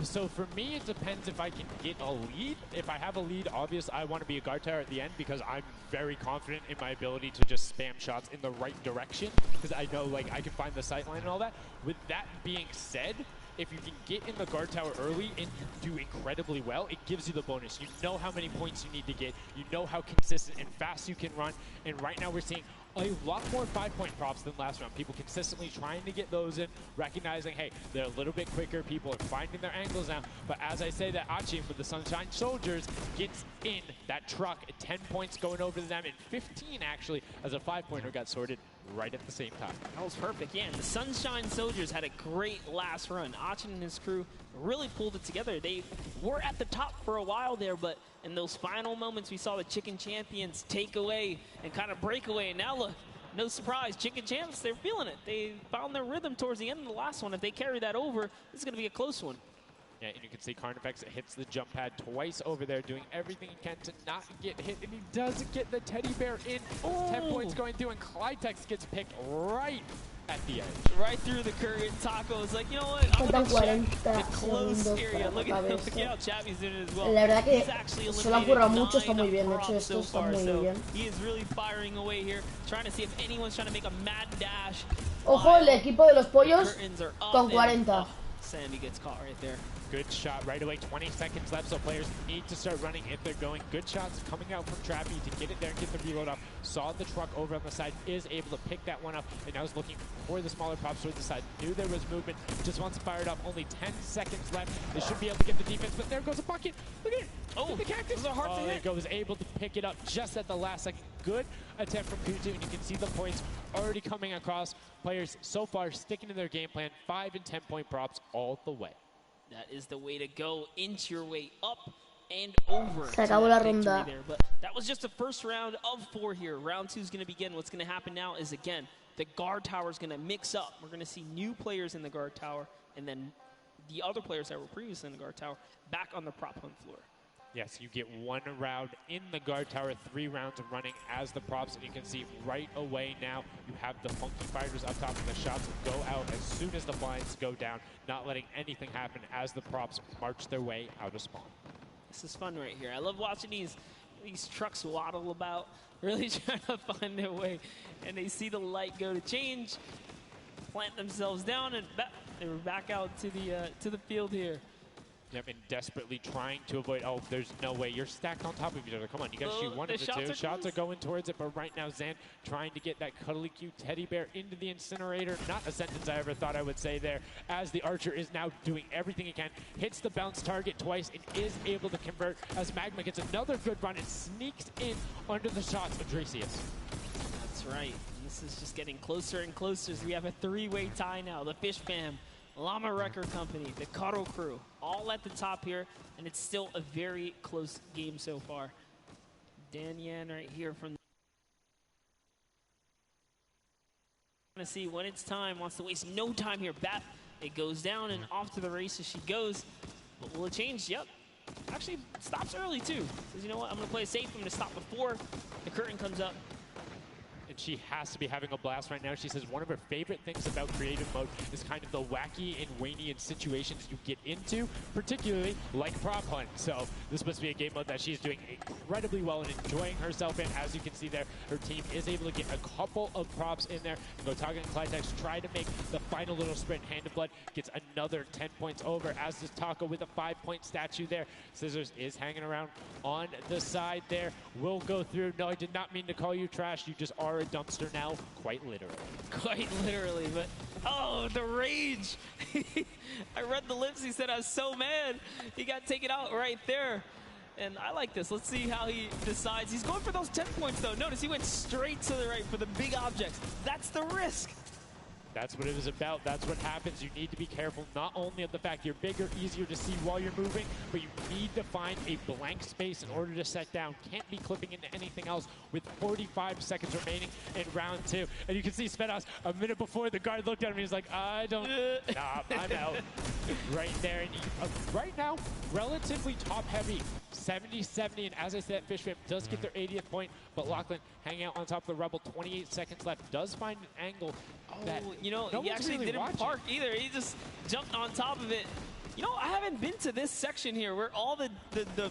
So for me, it depends if I can get a lead. If I have a lead, obviously I want to be a guard tower at the end because I'm very confident in my ability to just spam shots in the right direction because I know like I can find the sight line and all that. With that being said, if you can get in the guard tower early and you do incredibly well, it gives you the bonus. You know how many points you need to get. You know how consistent and fast you can run. And right now we're seeing a lot more 5-point props than last round. People consistently trying to get those in, recognizing, hey, they're a little bit quicker. People are finding their angles now. But as I say that Achin with the Sunshine Soldiers gets in that truck, 10 points going over to them, and 15 actually as a 5-pointer got sorted right at the same time. That was perfect. Yeah, and the Sunshine Soldiers had a great last run. Achin and his crew really pulled it together. They were at the top for a while there, but in those final moments, we saw the Chicken Champions take away and kind of break away. And now look, no surprise, Chicken Champs, they're feeling it. They found their rhythm towards the end of the last one. If they carry that over, this is going to be a close one. Yeah, and you can see Carnifex hits the jump pad twice over there, doing everything he can to not get hit, and he does get the teddy bear in. 10 points going through, and Clytex gets picked right at the edge. Right through the current. Taco is like, you know what, I'm going to check the close area. Look at how Chappy's doing it as well. La verdad que He's actually se lo han currado eliminated mucho, está muy 9 bien hecho, props esto so está far, muy so bien. he is really firing away here, trying to see if anyone's trying to make a mad dash. Ojo, el equipo de los pollos con 40. Oh, Sammy gets caught right there. Good shot right away. 20 seconds left, so players need to start running if they're going. Good shots coming out from Trappy to get it there and get the reload off. Saw the truck over on the side, is able to pick that one up, and now is looking for the smaller props towards the side. Knew there was movement, just wants to fire it up. Only 10 seconds left. They should be able to get the defense, but there goes a bucket. Look at it. Oh, the cactus. those are hard to hit. There goes, able to pick it up just at the last second. Good attempt from Kutu, and you can see the points already coming across. Players so far sticking to their game plan. 5 and 10 point props all the way. That is the way to go. Inch your way up and over. Se acabó la ronda. There. But that was just the first round of 4 here. Round 2 is going to begin. What's going to happen now is, again, the guard tower is going to mix up. We're going to see new players in the guard tower, and then the other players that were previously in the guard tower back on the prop hunt floor. Yes, you get 1 round in the guard tower, 3 rounds of running as the props, and you can see right away now you have the Funky Fighters up top, and the shots go out as soon as the blinds go down, not letting anything happen as the props march their way out of spawn. This is fun right here. I love watching these trucks waddle about, really trying to find their way, and they see the light go to change, plant themselves down, and they were back out to the field here. Yep, and desperately trying to avoid, oh, there's no way. You're stacked on top of each other. Come on, you got to shoot one of the two. Shots are going towards it, but right now Zan trying to get that cuddly cute teddy bear into the incinerator. Not a sentence I ever thought I would say there, as the Archer is now doing everything he can. Hits the bounce target twice and is able to convert as Magma gets another good run and sneaks in under the shots of Dracius. That's right. And this is just getting closer and closer as we have a 3-way tie now. The Fish Fam, Llama Record Company, the Cuddle Crew, all at the top here, and it's still a very close game so far. Dan Yan right here from to see when it's time, wants to waste no time here. Bat, it goes down and off to the races she goes. But will it change? Yep. Actually, stops early too. Says, you know what, I'm gonna play it safe. I'm gonna stop before the curtain comes up. And she has to be having a blast right now. She says one of her favorite things about creative mode is kind of the wacky and Waynian situations you get into, particularly like prop hunt. So this must be a game mode that she's doing incredibly well and enjoying herself in. As you can see there, her team is able to get a couple of props in there. Gotaga and Clytex try to make the final little sprint. Hand of Blood gets another 10 points over, as does Taco with a 5-point statue there. Scissors is hanging around on the side there. Will go through. No, I did not mean to call you trash. You just are a dumpster now, quite literally. Quite literally, but oh, the rage. I read the lips. He said, I was so mad. He got taken out right there. And I like this. Let's see how he decides. He's going for those 10 points, though. Notice he went straight to the right for the big objects. That's the risk. That's what it is about. That's what happens. You need to be careful not only of the fact you're bigger, easier to see while you're moving, but you need to find a blank space in order to set down. Can't be clipping into anything else with 45 seconds remaining in round 2. And you can see Svetos a minute before the guard looked at him. He's like, I don't, nah, I'm out. Right there. And right now, relatively top heavy. 70-70, and as I said, Fish Fam does get their 80th point, but Lachlan hanging out on top of the Rebel, 28 seconds left, does find an angle that you know, no he actually really didn't watching. park either. He just jumped on top of it. You know, I haven't been to this section here where all the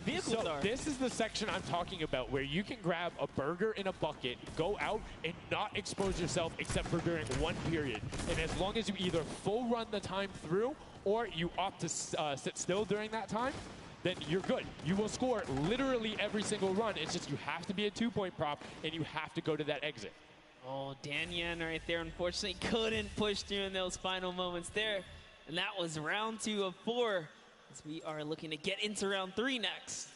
vehicles are. This is the section I'm talking about, where you can grab a burger in a bucket, go out, and not expose yourself except for during one period. And as long as you either full run the time through, or you opt to sit still during that time, then you're good. You will score literally every single run. It's just you have to be a 2-point prop, and you have to go to that exit. Oh, Dan Yan right there, unfortunately, couldn't push through in those final moments there. And that was round 2 of 4, as we are looking to get into round 3 next.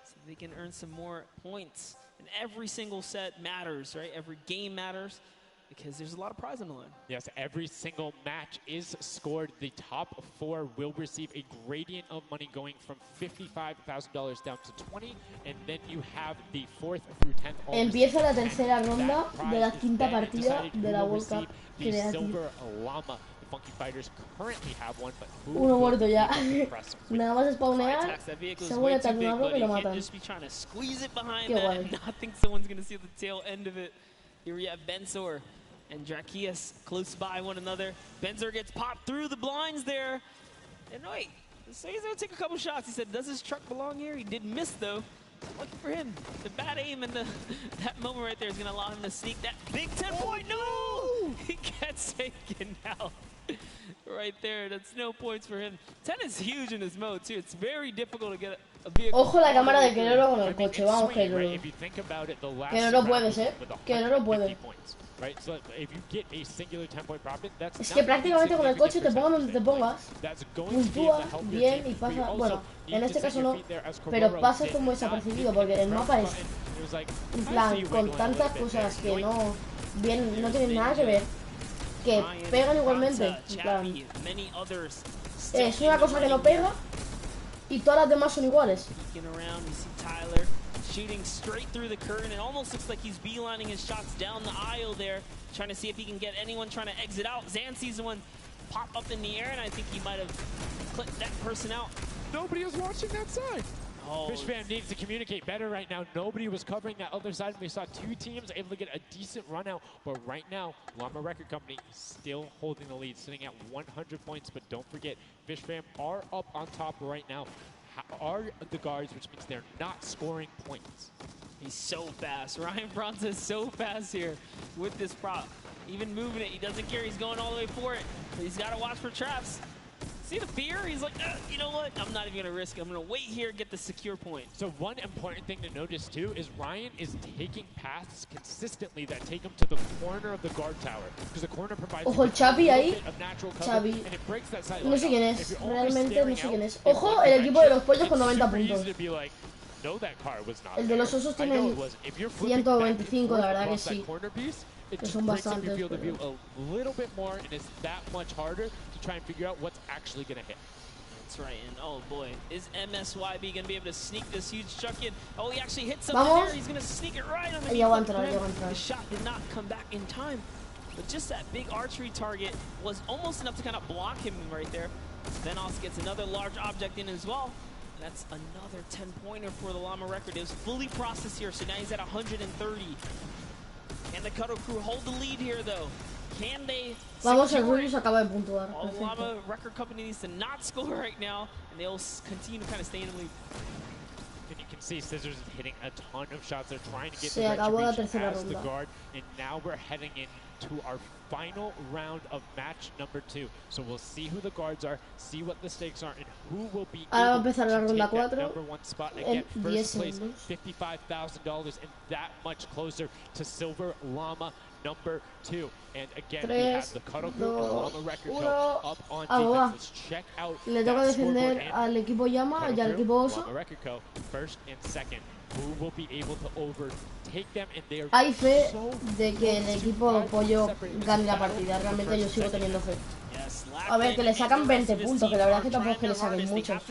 So they can earn some more points. And every single set matters, right? Every game matters, because there's a lot of prize on the line. Yes, every single match is scored. The top 4 will receive a gradient of money going from $55,000 down to 20, and then you have the 4th through 10th. Empieza la tercera ronda de la quinta partida de la World Cup. The Silver Llama. The Funky Fighters currently have one, but uno muerto ya. Nada más spawnear, se vuelve a tardar y lo matan. Just be trying to squeeze it behind Qué that guay. and not think someone's going to see the tail end of it. Here we have Bensor and Dracius close by one another. Bensor gets popped through the blinds there. And wait, so he's going to take a couple shots. He said, does his truck belong here? He did miss, though. Lucky for him. The bad aim and that moment right there is going to allow him to sneak that big 10-point. No! He gets taken out. Right there. That's no points for him. 10 is huge in this mode, too. It's very difficult to get a vehicle. Ojo la cámara de Queroro con el coche. Vamos, Queroro. Queroro puedes, Queroro puede. Right, so if you get a singular 10-point profit, that's Es que prácticamente con el coche te pongas donde te pongas, puntúa bien y pasa, bueno, en este caso no, pero pasas como desapercibido porque el mapa es, en plan, con tantas cosas que no tienen nada que ver, que pegan igualmente, en plan, es una cosa que no pega y todas las demás son iguales. Shooting straight through the curtain. It almost looks like he's beelining his shots down the aisle there, trying to see if he can get anyone trying to exit out. Zan sees one pop up in the air, and I think he might have clipped that person out. Nobody was watching that side. Oh. Fishbam needs to communicate better right now. Nobody was covering that other side. We saw two teams able to get a decent run out, but right now, Llama Record Company still holding the lead, sitting at 100 points. But don't forget, Fishbam are up on top right now. Are the guards, which means they're not scoring points. He's so fast. Ryan Bronza is so fast here with this prop. Even moving it, he doesn't care. He's going all the way for it. But he's got to watch for traps. See the fear? He's like, you know what? I'm not even going to risk it. I'm going to wait here and get the secure point. So one important thing to notice, too, is Ryan is taking paths consistently that take him to the corner of the guard tower. Because the corner provides Ojo, el Xavi ahí. Xavi. No sé quién es. Realmente no sé quién es. Ojo, el equipo de los pollos con 90 puntos. El de los osos tiene 125, la verdad que sí. Que son bastantes. A little bit more, and it's that much harder to try and figure out what's actually going to hit. That's right, and oh boy, is MSYB going to be able to sneak this huge chuck in? Oh, he actually hit something there. He's going to sneak it right on the The shot did not come back in time, but just that big archery target was almost enough to kind of block him right there. Then also gets another large object in as well. That's another 10-pointer for the Llama Record. It was fully processed here, so now he's at 130. Can the Cuddle Crew hold the lead here, though? Can they? Vamos, el Rubius acaba de puntuar. The Llama Record Company needs to not score right now, and they'll continue to kind of stay in the lead. And you can see Scissors is hitting a ton of shots. They're trying to get Se the acabó la retribution tercera as the ronda. guard, and now we're heading into our final round of match number 2. So we'll see who the guards are, see what the stakes are, and who will be Ahora va a able empezar la to ronda take that 4 number 1 spot and en get 10 first place, segundos. $55,000, and that much closer to Silver Llama number 2. And again, we 3, have the Cuddle Crew and 2, Llama Record 1. Co. up on Ah, va. defense. Let's check out Le toca that defender scoreboard. al equipo Llama y al equipo Oso. Llama Record Co. first and second. Who will be able to overtake them, and they are Hay fe de que el equipo pollo gane la partida. Realmente yo sigo teniendo fe. A ver, que le sacan 20 puntos, que la verdad es que tampoco es que le saquen muchos.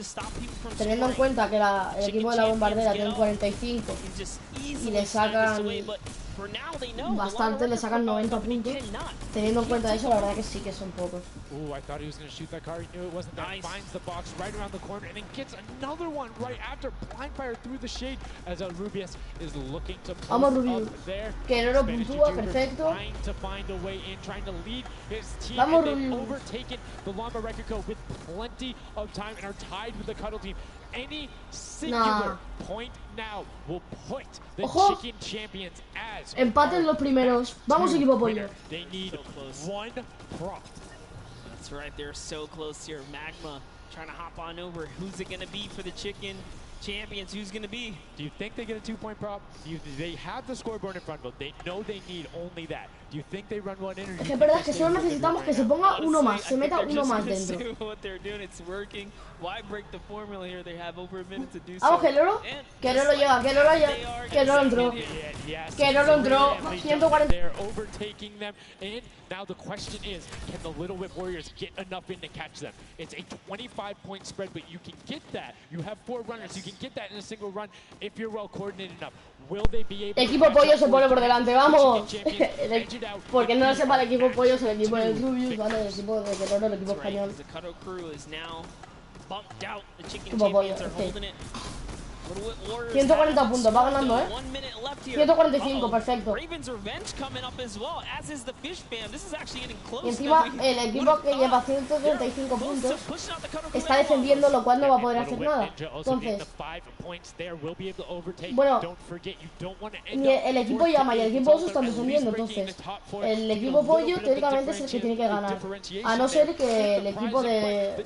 Teniendo en cuenta que el equipo de la bombardera tiene 45 y le sacan bastante, le sacan 90 puntos. Teniendo en cuenta eso, la verdad que sí que son pocos. Ooh, I thought he was going to shoot that car. He knew it wasn't that. Finds the box right around the corner and then gets another one right after. Blind fire through the shade as Rubius is looking to post Vamos, Rubius. up there. Que no lo puntúa, perfecto. Trying to find a way in, trying to lead his team. Vamos, and they've Rubius. overtaken the Llama Record Co. with plenty of time and are tied with the Cuddle team. Any singular point now will put the Ojo. Chicken Champions as Empaten los primeros. Vamos, equipo pollo. They need one prop. That's right, they're so close here. Magma trying to hop on over. Who's it going to be for the Chicken Champions? Who's going to be? Do you think they get a 2-point prop? They have the scoreboard in front of them. They know they need only that. Do you think they run one in? Es que es verdad que solo necesitamos que se ponga uno más, se meta uno más dentro. What they're doing, it's working. Why break the formula here? They have over a minute to do so. Vamos, que Loro. Que Loro llega, que Loro llega. Que Loro entró. Que Loro entró. 140. They're overtaking them. And now the question is, can the Little Whip Warriors get enough in to catch them? It's a 25-point spread, but you can get that. You have 4 runners. You can get that in a single run if you're well coordinated enough. Will they be able Equipo pollo se pone por delante, vamos. Porque no lo sepa el equipo pollo, es el equipo del Rubius, ¿vale? El equipo de Loro, el equipo español. The Cuddle Crew is now bumped out. The Chicken Equipo pollo, Champions are holding it. 140 puntos, va ganando, 145, perfecto. Ravens Revenge coming up as well, as is the Fish Fam. This is actually getting close. Y encima el equipo que lleva 135 puntos está defendiendo, lo cual no va a poder hacer nada. Entonces, bueno, el equipo Llama y el equipo Oso están defendiendo, entonces el equipo Pollo teóricamente es el que tiene que ganar. A no ser que el equipo del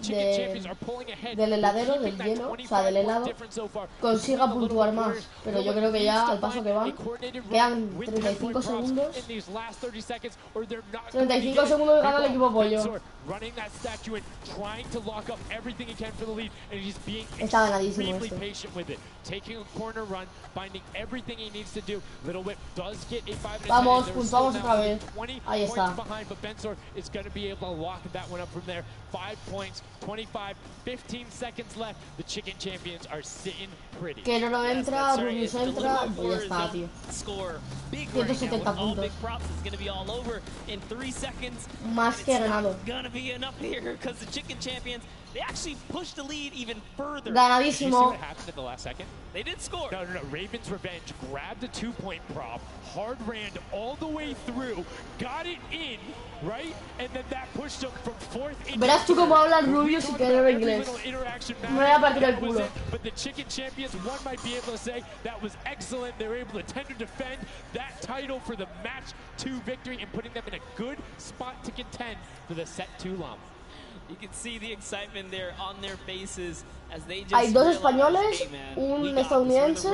heladero, del hielo, o sea, del helado, consiga puntuar más. Pero yo creo que ya, al paso que van, quedan 35 segundos. 35 segundos de ganar el equipo pollo. Está ganadísimo este. Vamos, puntuamos otra vez. Ahí está. 15 Que no entra, Rubius entra, pues ya está, tío. 170 puntos. Más que ganado. Ganadísimo. They did score. No. Raven's Revenge grabbed a 2-point prop, hard ran all the way through, got it in, right? And then that pushed them from 4th into Verás tú cómo habla Rubius y que no inglés. Me voy a partir el culo. But the Chicken Champions, one might be able to say that was excellent. They were able to tend to defend that title for the match 2 victory and putting them in a good spot to contend for the set 2 llama. You can see the excitement there on their faces as they just Hay 2 españoles, un estadounidense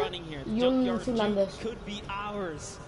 y un finlandés. Could be ours.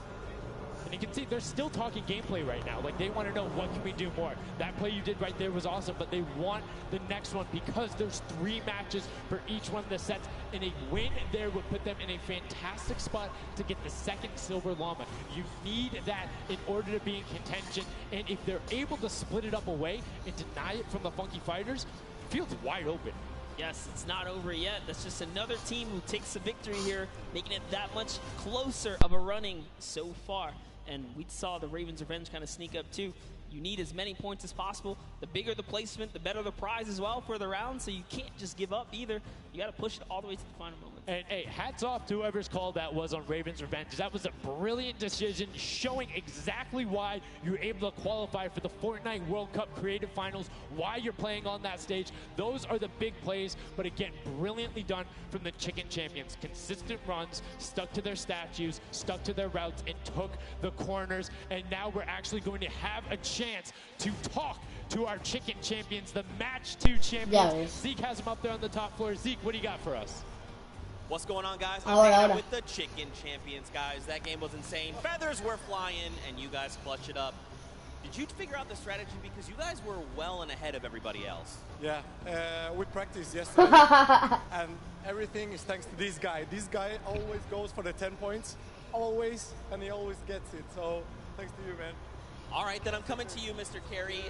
And you can see they're still talking gameplay right now. Like, they want to know, what can we do more? That play you did right there was awesome, but they want the next one because there's 3 matches for each one of the sets, and a win there would put them in a fantastic spot to get the 2nd silver llama. You need that in order to be in contention, and if they're able to split it up away and deny it from the Funky Fighters, the field's wide open. Yes, it's not over yet. That's just another team who takes the victory here, making it that much closer of a running so far. And we saw the Ravens Revenge kind of sneak up too. You need as many points as possible. The bigger the placement, the better the prize as well for the round. So you can't just give up either. You got to push it all the way to the final moment. And hey, hats off to whoever's call that was on Ravens Revenge. That was a brilliant decision, showing exactly why you were able to qualify for the Fortnite World Cup Creative Finals, why you're playing on that stage. Those are the big plays, but again, brilliantly done from the Chicken Champions. Consistent runs, stuck to their statues, stuck to their routes, and took the corners. And now we're actually going to have a chance to talk to our Chicken Champions, the Match 2 champions. Zeke has them up there on the top floor. Zeke, what do you got for us? What's going on, guys? I'm hanging out with the Chicken Champions, guys. That game was insane. Feathers were flying, and you guys clutched it up. Did you figure out the strategy? Because you guys were well and ahead of everybody else. Yeah, we practiced yesterday, and everything is thanks to this guy. This guy always goes for the 10 points, always, and he always gets it. So thanks to you, man. All right, then I'm coming to you, Mr. Carey.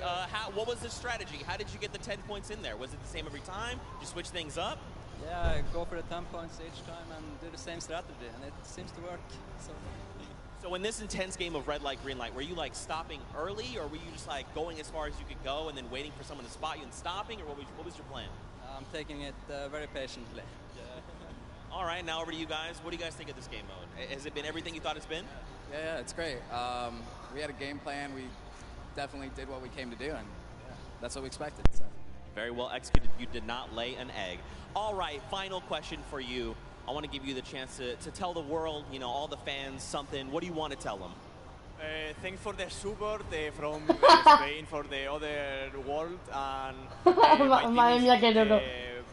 What was the strategy? How did you get the 10 points in there? Was it the same every time? Did you switch things up? Yeah, go for the 10 points each time and do the same strategy, and it seems to work. So in this intense game of red light, green light, were you like stopping early, or were you just like going as far as you could go and then waiting for someone to spot you and stopping, or what was your plan? I'm taking it very patiently. All right, now over to you guys. What do you guys think of this game mode? Has it been everything you thought it's been? Yeah, it's great. We had a game plan. We definitely did what we came to do, and that's what we expected. So. Very well executed. You did not lay an egg. All right, final question for you. I want to give you the chance to tell the world, you know, all the fans something. What do you want to tell them? Thanks for the support from Spain, for the other world, and Madre mía, que no.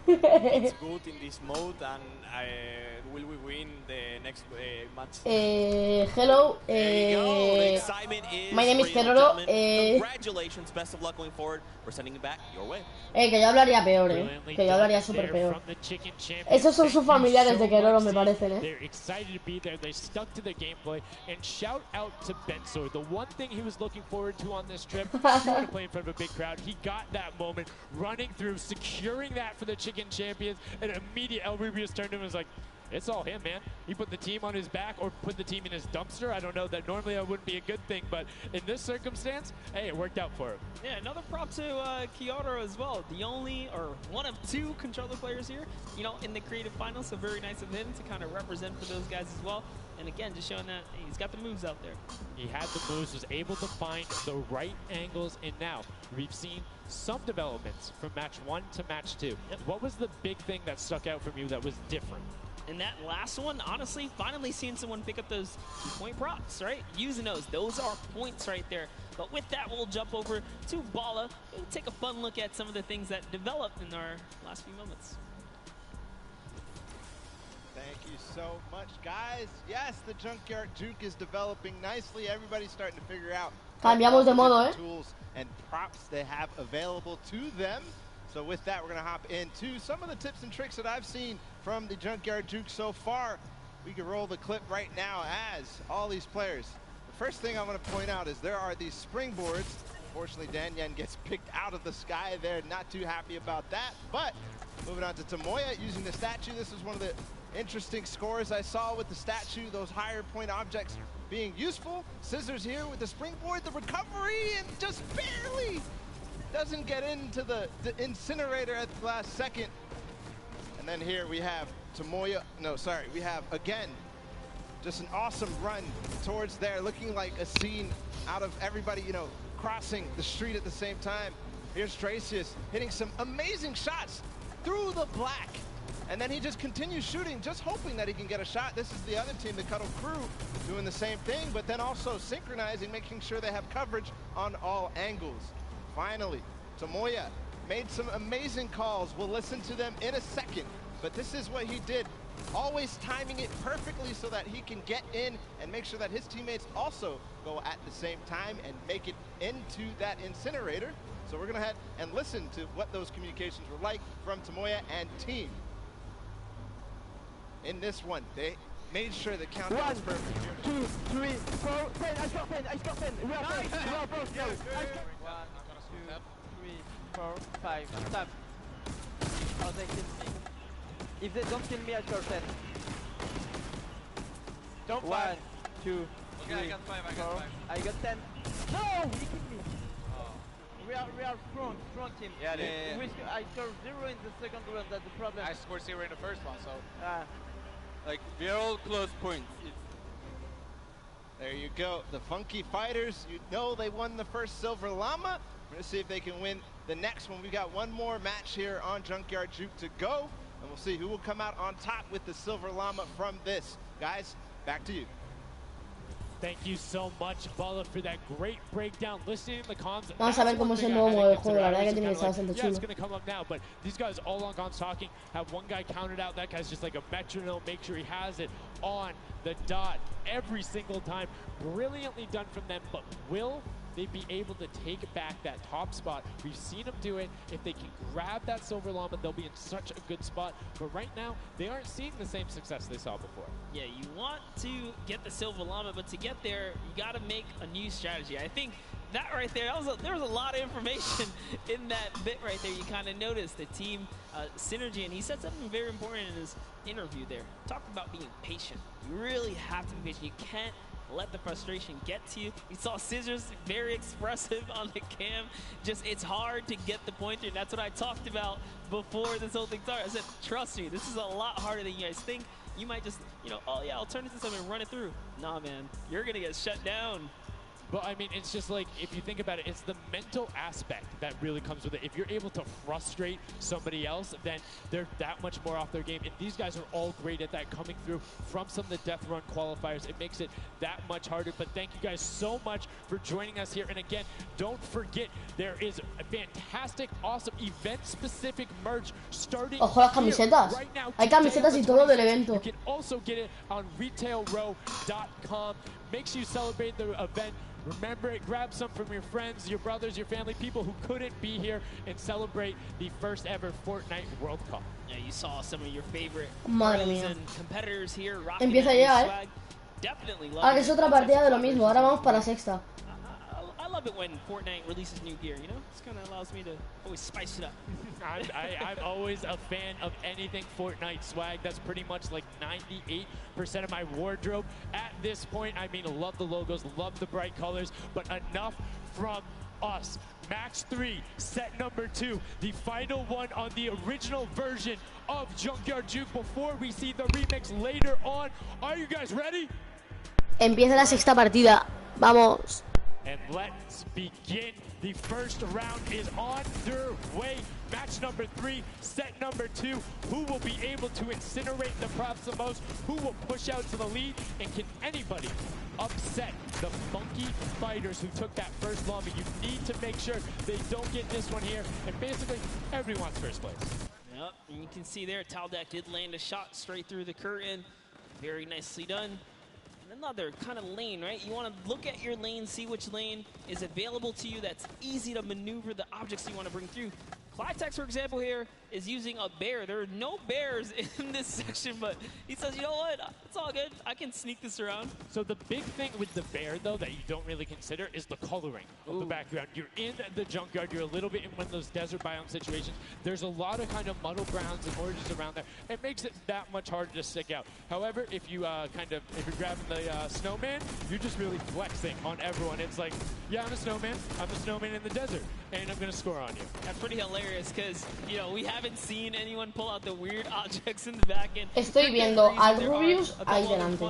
It's good in this mode, and will we win the next match? Hello. My name is Keroro. Congratulations, best of luck going forward. We're sending it back your way. Que yo hablaría peor, que yo hablaría súper peor. Esos son sus familiares de Keroro, me parecen, They're excited to be there. They stuck to their gameplay. And shout out to Bensor. The one thing he was looking forward to on this trip, to play in front of a big crowd. He got that moment, running through, securing that for the Chicken Champions, and immediately El Rubius turned to him and was like, it's all him, man. He put the team on his back or put the team in his dumpster. I don't know. That normally that wouldn't be a good thing, but in this circumstance, hey, it worked out for him. Yeah, another prop to Kyoto as well. The only, or one of 2 controller players here, you know, in the creative finals. So very nice of him to kind of represent for those guys as well. And again, just showing that hey, he's got the moves out there. He had the moves, was able to find the right angles, and now we've seen some developments from match 1 to match 2. Yep. What was the big thing that stuck out from you that was different? And that last one, honestly, finally seeing someone pick up those 2-point props, right? Using those are points right there. But with that, we'll jump over to Bala. We'll take a fun look at some of the things that developed in our last few moments. Thank you so much, guys. Yes, the Junkyard Juke is developing nicely. Everybody's starting to figure out Cambiamos de modo, tools and props they have available to them. So with that, we're going to hop into some of the tips and tricks that I've seen from the Junkyard Juke so far. We can roll the clip right now as all these players. The first thing I want to point out is there are these springboards. Unfortunately, Danyan gets picked out of the sky there. Not too happy about that. But moving on to Tomoya using the statue. This is one of the interesting scores I saw with the statue. Those higher point objects being useful. Scissors here with the springboard. The recovery and just barely doesn't get into the incinerator at the last second. And then here we have Tomoya. No, sorry. We have, again, just an awesome run towards there. Looking like a scene out of everybody, you know, crossing the street at the same time. Here's Tracius hitting some amazing shots through the black. And then he just continues shooting, just hoping that he can get a shot. This is the other team, the Cuddle Crew, doing the same thing, but then also synchronizing, making sure they have coverage on all angles. Finally, Tomoya made some amazing calls. We'll listen to them in a second, but this is what he did. Always timing it perfectly so that he can get in and make sure that his teammates also go at the same time and make it into that incinerator. So we're gonna head and listen to what those communications were like from Tomoya and team. In this one, they made sure the countdown was perfect. 1, 2, 3, 4, 10. I scored 10. I scored 10. We are both. We are both. 1, 2, 3, 4, 5. Stop. Oh, they kill me. If they don't kill me, I score 10. Don't 1, 2, Okay, 3, I got 5. I 4. got 5. I got 10. No, he killed me. We are strong team. Yeah, I scored 0 in the second round. That's the problem. I scored 0 in the first one, so Like, we are all close points. There you go. The Funky Fighters, you know they won the first Silver Llama. We're going to see if they can win the next one. We got one more match here on Junkyard Juke to go, and we'll see who will come out on top with the Silver Llama from this. Guys, back to you. Thank you so much, Bala, for that great breakdown. Listening to the comms. Vamos a ver cómo es el nuevo modo de juego. La verdad que tiene que estar bastante Yeah, it's chulo. going to come up now, but these guys all on comms talking. Have one guy counted out. That guy's just like a metronome. Make sure he has it on the dot every single time. Brilliantly done from them, but will they be able to take back that top spot? We've seen them do it. If they can grab that Silver Llama, they'll be in such a good spot. But right now, they aren't seeing the same success they saw before. Yeah, you want to get the Silver Llama, but to get there, you got to make a new strategy. I think that right there, there was a lot of information in that bit right there. You kind of noticed the team synergy, and he said something very important in his interview there. Talked about being patient. You really have to be patient. You can't let the frustration get to you. You saw Scissors very expressive on the cam. Just, it's hard to get the pointer, and that's what I talked about before this whole thing started. I said, trust me, this is a lot harder than you guys think. You might just, you know, oh yeah, I'll turn it to something and run it through. Nah, man, you're gonna get shut down. But I mean, it's just like, if you think about it, it's the mental aspect that really comes with it. If you're able to frustrate somebody else, then they're that much more off their game. And these guys are all great at that, coming through from some of the Death Run qualifiers. It makes it that much harder. But thank you guys so much for joining us here. And again, don't forget, there is a fantastic, awesome event-specific merch starting Ojo las camisetas. right now. Hay camisetas y todo del evento. You can also get it on retailrow.com. Make sure you celebrate the event. Remember it, grab some from your friends, your brothers, your family, people who couldn't be here, and celebrate the first ever Fortnite World Cup. Yeah, you saw some of your favorite Madre pros mía. and competitors here rocking Empieza that ya, new swag. Definitely love Ahora it. es otra partida de lo mismo. Ahora vamos para sexta. I love it when Fortnite releases new gear, you know? This kind of allows me to always spice it up. I'm always a fan of anything Fortnite swag. That's pretty much like 98% of my wardrobe at this point. I mean, love the logos, love the bright colors, but enough from us. Match 3, set number 2, the final one on the original version of Junkyard Juke before we see the remix later on. Are you guys ready? Empieza la sexta partida. Vamos. And let's begin. The first round is underway. Match number 3, set number 2. Who will be able to incinerate the props the most? Who will push out to the lead? And can anybody upset the Funky Fighters who took that first llama? You need to make sure they don't get this one here. And basically, everyone's first place. Yep, and you can see there, Taldeck did land a shot straight through the curtain. Very nicely done. And another kind of lane, right? You want to look at your lane, see which lane is available to you that's easy to maneuver the objects you want to bring through. Clytex, for example, here is using a bear. There are no bears in this section, but he says, you know what? It's all good. I can sneak this around. So the big thing with the bear, though, that you don't really consider is the coloring of the background. You're in the junkyard. You're a little bit in one of those desert biome situations. There's a lot of kind of muddle browns and oranges around there. It makes it that much harder to stick out. However, if you if you're grabbing the snowman, you're just really flexing on everyone. It's like, yeah, I'm a snowman. I'm a snowman in the desert, and I'm going to score on you. That's pretty hilarious because, you know, we haven't seen anyone pull out the weird objects in the back end. Estoy viendo al Rubius ahí delante.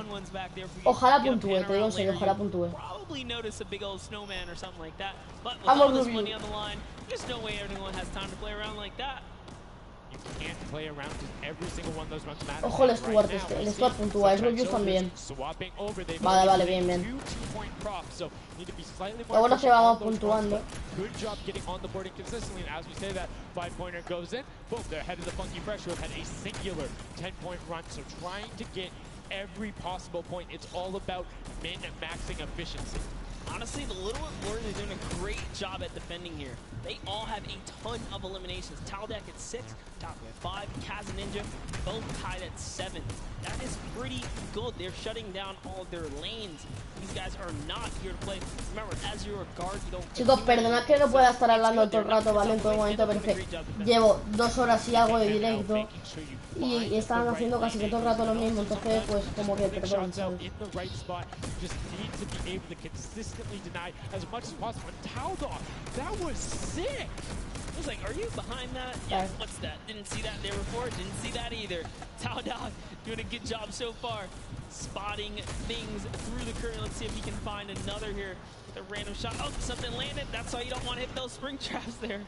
Ojalá puntúe, te digo en serio, ojalá puntúe. Probably notice a big old snowman or something like that. But with Vamos, all this Rubius. money on the line, there's no way everyone has time to play around like that. You can't play around because every single one of those runs matter. Ojo el Stuart este, el Stuart puntúa, el Rubius también. Vale, vale, bien, bien. Lo bueno es que vamos puntuando. Good job getting on the board consistently, and as we say that 5-pointer goes in, boom, they're ahead of the Funky Fresh, who have had a singular 10-point run, so trying to get every possible point. It's all about min-maxing efficiency. Honestly, the Little Warriors are doing a great job at defending here. They all have a ton of eliminations. Taldeck at 6, Top at 5, Kaz and Ninja both tied at 7. That is pretty good. They're shutting down all of their lanes. These guys are not here to play. Remember, as you're a guard, you don't... Chicos, perdonad que no pueda estar hablando todo el rato, ¿vale? En todo momento, pero es que llevo 2 horas y algo de directo y estaban haciendo casi que todo el rato lo mismo, entonces pues como que perdón, ¿sabes? That was sick. I was like, are you behind that? Yeah, what's that? Didn't see that there before. Didn't see that either. TheJokers doing a good job so far. Spotting things through the curtain. Let's see if he can find another here with a random shot. Oh, something landed. That's why you don't want to hit those spring traps there.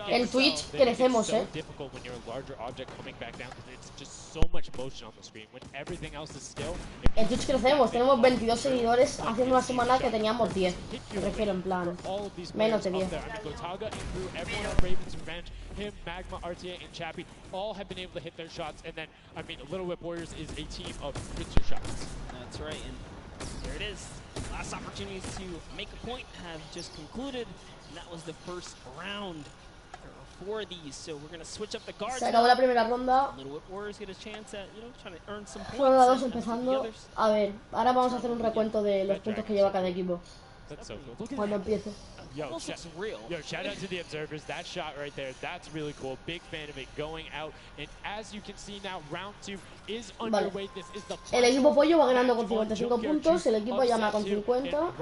En Twitch crecemos, so difficult when you're a larger object coming back down because it's just so much motion on the screen. When everything else is still. En Twitch crecemos, tenemos 22 seguidores hace una semana que teníamos 10. Me refiero en plan, menos de 10. Him, Magma, RTA, and Chappie all have been able to hit their shots, and then, I mean, Little Whip Warriors is a team of hit shots. That's right, and there it is. Last opportunities to make a point have just concluded, and that was the first round. There are 4 of these, so we're going to switch up the guards. Se acabó la primera ronda. Little Whip Warriors get a chance at, you know, trying to earn some points. Ronda 2 empezando. A ver, ahora vamos a hacer un recuento de los puntos que lleva cada equipo. That's so cool. Cuando empiece. Yo, shout out to the observers. That shot right there, that's really cool. Big fan of it going out. And as you can see now, round 2 is underway. This is the el equipo pollo va ganando con 55 puntos, el equipo llama con 50.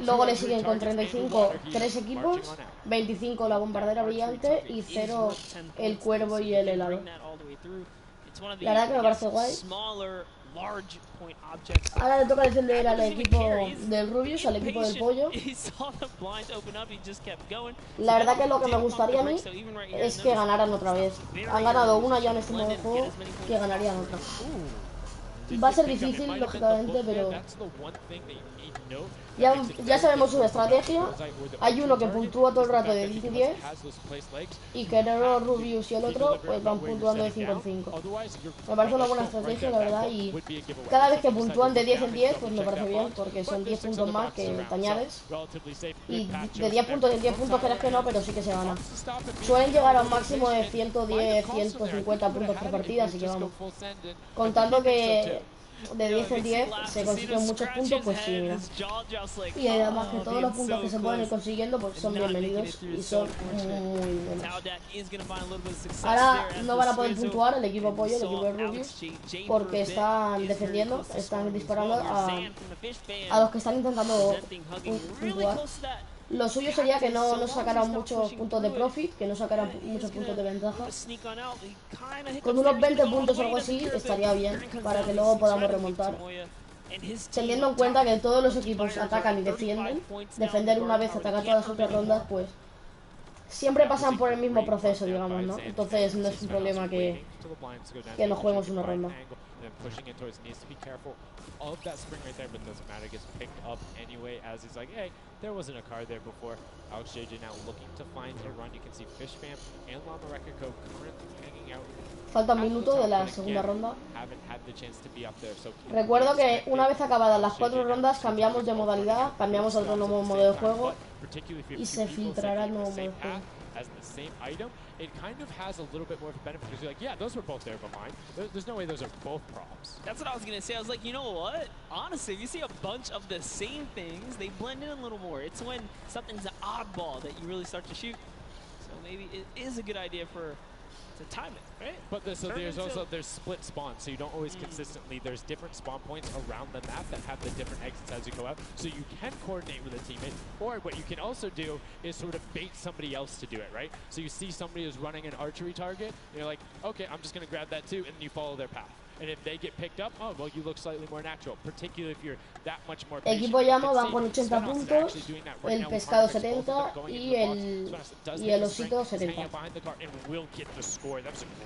Luego le siguen con 35 3 equipos, 25 la bombardera brillante y 0 el cuervo y el helado. La verdad que me parece guay. Ahora le toca defender al equipo del Rubius, al equipo del pollo. La verdad que lo que me gustaría a mí es que ganaran otra vez. Han ganado una ya en este modo de juego, que ganarían otra. Va a ser difícil, lógicamente, pero ya sabemos su estrategia. Hay uno que puntúa todo el rato de 10 en 10 y Querero, Rubius y el otro pues van puntuando de 5 en 5. Me parece una buena estrategia, la verdad, y cada vez que puntúan de 10 en 10 pues me parece bien, porque son 10 puntos más que te añades, y de 10 puntos en 10 puntos crees que no, pero sí que se gana. Suelen llegar a un máximo de 110, 150 puntos por partida, así que vamos, contando que de 10 en 10 se consiguen muchos puntos, pues sí, mira. Y además que todos los puntos que se pueden ir consiguiendo pues son bienvenidos y son muy buenos. Ahora no van a poder puntuar el equipo pollo, el equipo de Rubius, porque están defendiendo, están disparando a los que están intentando puntuar. Lo suyo sería que no sacaran muchos puntos de profit, que no sacaran muchos puntos de ventaja. Con unos 20 puntos o algo así estaría bien, para que luego podamos remontar. Teniendo en cuenta que todos los equipos atacan y defienden, defender una vez, atacar todas las otras rondas, pues siempre pasan por el mismo proceso, digamos, ¿no? Entonces no es un problema que nos juguemos una ronda. and pushing it towards, needs to be careful of that spring right there, but doesn't matter, gets picked up anyway as he's like, hey, there wasn't a car there before. Alex JJ now looking to find a run. You can see Fish Fam and Llama Record Co currently hanging out. Falta un minuto de la segunda ronda. Haven't had the chance to be up there, so Recuerdo que una vez acabadas las 4 rondas cambiamos de modalidad, cambiamos a otro nuevo modo de juego y se filtrará el nuevo modo de juego. As the same item, it kind of has a little bit more of a benefit because you're like, yeah, those were both there behind. There's no way those are both props. That's what I was going to say. I was like, you know what? Honestly, if you see a bunch of the same things, they blend in a little more. It's when something's an oddball that you really start to shoot. So maybe it is a good idea to time it, right? But there's split spawns, so you don't always consistently. There's different spawn points around the map that have the different exits as you go out, so you can coordinate with a teammate. Or what you can also do is sort of bait somebody else to do it, right? So you see somebody who's running an archery target, and you're like, okay, I'm just going to grab that too, and you follow their path. And if they get picked up, oh, well, you look slightly more natural, particularly if you're that much more patient. Equipo Llamo van con 80 puntos, el Pescado 70 y el Osito 70.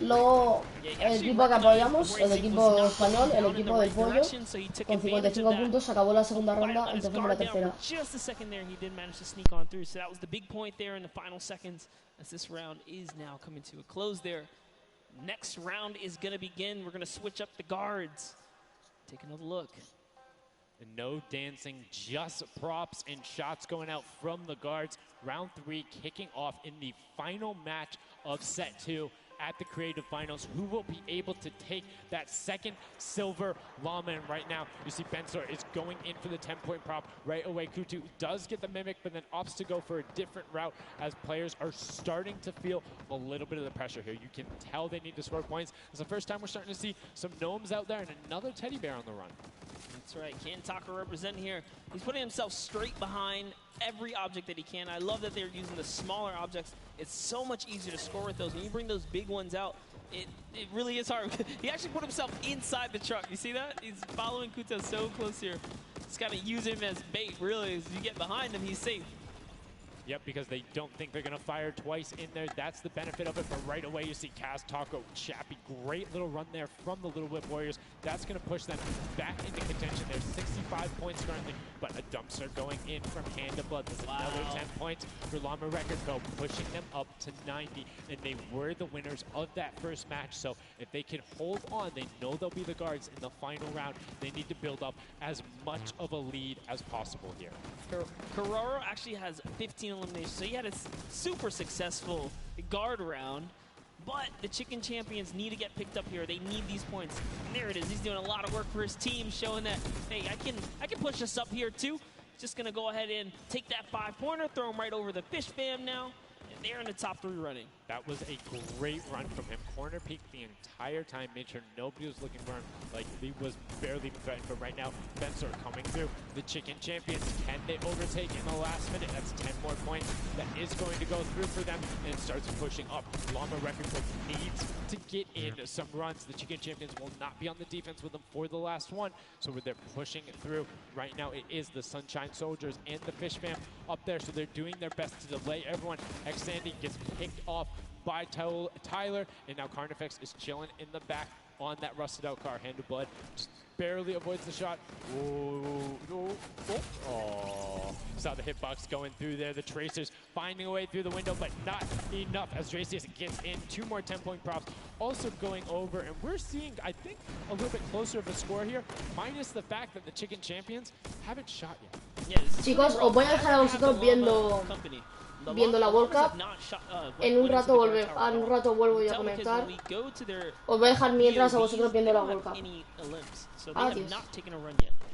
Luego, el equipo que apoyamos, el equipo español, el equipo del Pollo, con 55 puntos, acabó la segunda ronda, empezamos la tercera. Just a second there, he did manage to sneak on through, so that was the big point there in the final seconds, as this round is now coming to a close there. Next round is going to begin. We're going to switch up the guards. Take another look. And no dancing, just props and shots going out from the guards. Round 3 kicking off in the final match of set 2 at the Creative Finals. Who will be able to take that second silver llama? And right now, you see Bensor is going in for the 10-point prop right away. Kutu does get the Mimic, but then opts to go for a different route as players are starting to feel a little bit of the pressure here. You can tell they need to score points. It's the first time we're starting to see some gnomes out there and another teddy bear on the run. That's right, Kantaka representing here. He's putting himself straight behind every object that he can. I love that they're using the smaller objects. It's so much easier to score with those. When you bring those big ones out, it really is hard. He actually put himself inside the truck. You see that? He's following Kuta so close here. Just got to use him as bait, really. As you get behind him, he's safe. Yep, because they don't think they're going to fire twice in there. That's the benefit of it. But right away, you see Kaz, Taco, Chappie. Great little run there from the Little Whip Warriors. That's going to push them back into contention. There's 65 points currently, but a dumpster going in from Hand of Blood. There's another 10 points for Llama Record Co, pushing them up to 90. And they were the winners of that first match. So if they can hold on, they know they'll be the guards in the final round. They need to build up as much of a lead as possible here. Carraro actually has 15 eliminations, so he had a super successful guard round, but the Chicken Champions need to get picked up here. They need these points. And there it is. He's doing a lot of work for his team, showing that, hey, I can push us up here too. Just gonna go ahead and take that 5-pointer, throw him right over the Fish Fam now. They're in the top 3 running. That was a great run from him. Corner peeked the entire time, made sure nobody was looking for him. Like, he was barely threatened. But right now, Bensor coming through. The Chicken Champions, can they overtake in the last minute? That's 10 more points. That is going to go through for them and starts pushing up. Llama Record Co needs to get in some runs. The Chicken Champions will not be on the defense with them for the last one. So they're pushing it through. Right now, it is the Sunshine Soldiers and the Fish Fam up there. So they're doing their best to delay everyone. Sandy gets picked off by Tyler, and now Carnifex is chilling in the back on that rusted out car. Hand of Blood just barely avoids the shot. Oh, saw the hitbox going through there. The Tracers finding a way through the window, but not enough as Tracius gets in. 2 more 10-point props also going over, and we're seeing, I think, a little bit closer of a score here, minus the fact that the Chicken Champions haven't shot yet. Chicos, os voy a dejar a vosotros viendo la World Cup. En un rato vuelvo yo a conectar. Os voy a dejar mientras a vosotros viendo la World Cup. Adiós.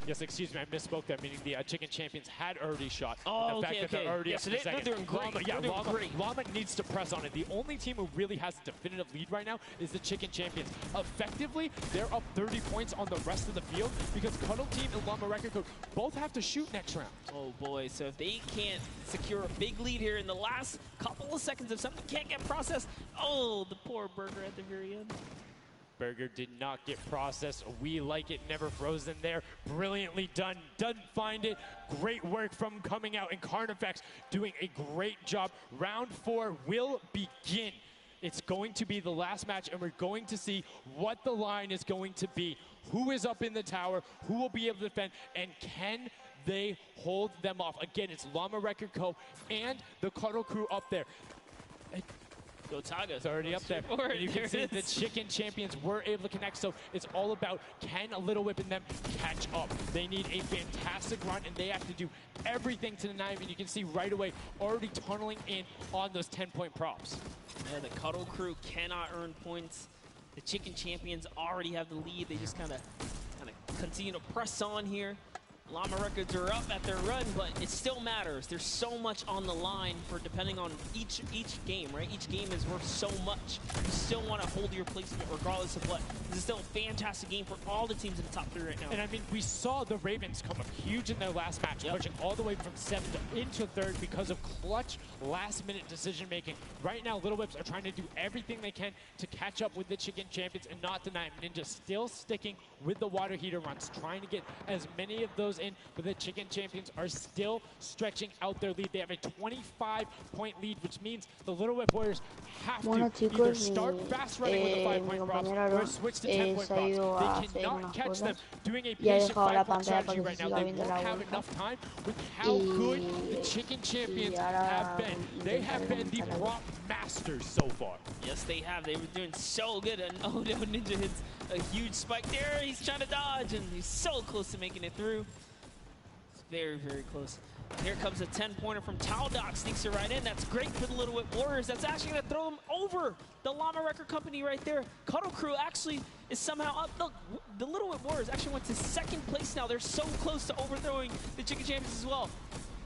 Yes, excuse me, I misspoke there, meaning the Chicken Champions had already shot. Oh, the fact that they're already up so in the they're doing great. Llama needs to press on it. The only team who really has a definitive lead right now is the Chicken Champions. Effectively, they're up 30 points on the rest of the field because Cuddle Team and Llama Record Co both have to shoot next round. Oh boy, so if they can't secure a big lead here in the last couple of seconds, if something can't get processed, oh, the poor Burger at the very end. Burger did not get processed. We like it, never frozen there. Brilliantly done. Doesn't find it. Great work from coming out, and Carnifex doing a great job. Round 4 will begin. It's going to be the last match, and we're going to see what the line is going to be. who is up in the tower, who will be able to defend, and can they hold them off? Again, it's Llama Record Co. and the Cuddle Crew up there. Go Taga. It's already up there. And you can see the Chicken Champions were able to connect, so it's all about can Little Whip and them catch up. They need a fantastic run, and they have to do everything to deny him, and you can see right away already tunneling in on those 10-point props. Yeah, the Cuddle Crew cannot earn points. The Chicken Champions already have the lead. They just kind of continue to press on here. Llama Records are up at their run, but it still matters. There's so much on the line for depending on each game, right? Each game is worth so much. You still want to hold your placement regardless of what. This is still a fantastic game for all the teams in the top 3 right now. And I mean, we saw the Ravens come up huge in their last match, pushing all the way from 7th into 3rd because of clutch last-minute decision-making. Right now, Little Whips are trying to do everything they can to catch up with the Chicken Champions and not deny them. Ninja still sticking with the water heater runs, trying to get as many of those in, but the Chicken Champions are still stretching out their lead. They have a 25-point lead, which means the Little Whip Warriors have to either start fast running with the 5-point props or switch to 10-point props. They cannot catch them doing a patient 5-point strategy right now. They won't have enough time with how good the Chicken Champions have been. They have been the prop masters so far. Yes, they have. They were doing so good, and oh no, Ninja hits a huge spike there. He's trying to dodge, and he's so close to making it through. It's very, very close. Here comes a 10-pointer from Taldoc, sneaks it right in. That's great for the Little Whip Warriors. That's actually going to throw them over the Llama Record Company right there. Cuddle Crew actually is somehow up. Look, the Little Whip Warriors actually went to 2nd place now. They're so close to overthrowing the Chicken Champions as well.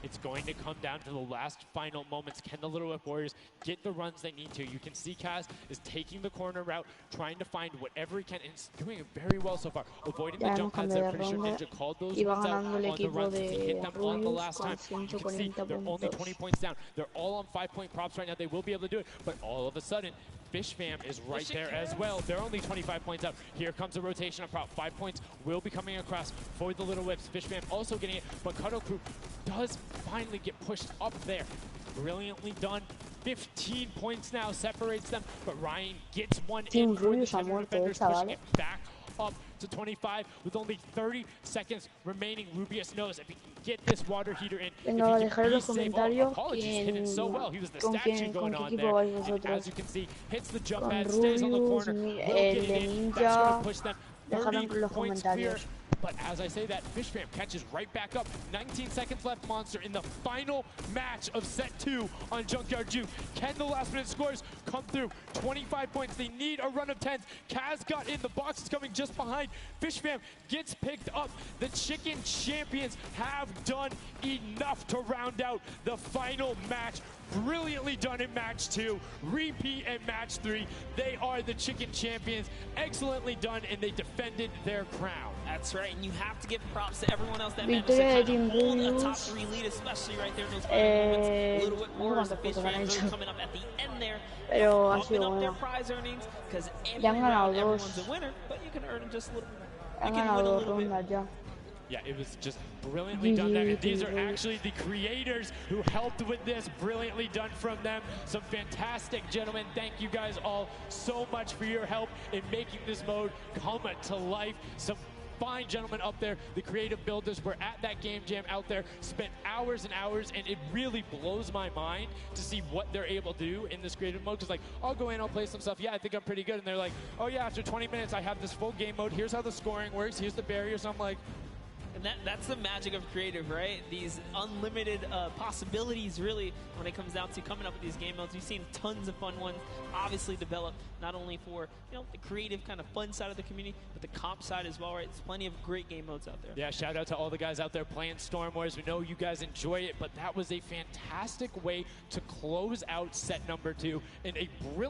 It's going to come down to the last final moments. Can the Little Whip Warriors get the runs they need to? You can see Kaz is taking the corner route, trying to find whatever he can, and it's doing it very well so far. Avoiding the jump pads. I'm pretty sure Ninja called those ones out on the runs. He hit them on the last time. You can see they're only 20 points down. They're all on 5-point props right now. They will be able to do it, but all of a sudden, Fish Fam is right there as well. They're only 25 points out. Here comes a rotation of prop. 5 points will be coming across for the Little Whips. Fish Fam also getting it, but Cuddle Crew does finally get pushed up there. Brilliantly done. 15 points now separates them, but Ryan gets one in for the Center defenders, pushing it back up to 25 with only 30 seconds remaining. Rubius knows if he can get this water heater in, Venga, if he dejar can en los be safe. comentarios Apologies, hit it so well. He was the con statue going on there. And as you can see, hits the jump Con pad, stays on the Rubius, corner, will el get de it in. Ninja. That's going to push them Dejadlo 30 en los points clear. comentarios. But as I say that, Fish Fam catches right back up. 19 seconds left, Monster, in the final match of set 2 on Junkyard Juke. Can the last-minute scores come through? 25 points. They need a run of 10s. Kaz got in. The box is coming just behind. Fish Fam gets picked up. The Chicken Champions have done enough to round out the final match. Brilliantly done in match 2, repeat in match 3. They are the Chicken Champions. Excellently done, and they defended their crown. That's right, and you have to give props to everyone else that managed Victoria to kind of de hold a Rubius. top 3 lead, especially right there in those final moments. Little Whip Warriors, no the Fish me acuerdo Fam ganar really eso. coming up at the end there, Pero ha bumping sido up their bueno. prize earnings, because every Ya han ganado round, dos. everyone's a winner, but you can earn just a little bit. Han You can win a ganado little bit. rondas ya. Yeah, it was just brilliantly done there. And these are actually the creators who helped with this. Brilliantly done from them. Some fantastic gentlemen. Thank you guys all so much for your help in making this mode come to life. Some fine gentlemen up there, the creative builders, were at that game jam out there, spent hours and hours, and it really blows my mind to see what they're able to do in this creative mode. Because, like, I'll go in, I'll play some stuff. Yeah, I think I'm pretty good. And they're like, oh, yeah, after 20 minutes, I have this full game mode. Here's how the scoring works. Here's the barriers. I'm like, And that's the magic of creative, right? These unlimited possibilities, really, when it comes down to coming up with these game modes. We've seen tons of fun ones obviously developed, not only for, you know, the creative kind of fun side of the community, but the comp side as well, right? There's plenty of great game modes out there. yeah, shout out to all the guys out there playing Storm Wars. We know you guys enjoy it, but that was a fantastic way to close out set number 2. And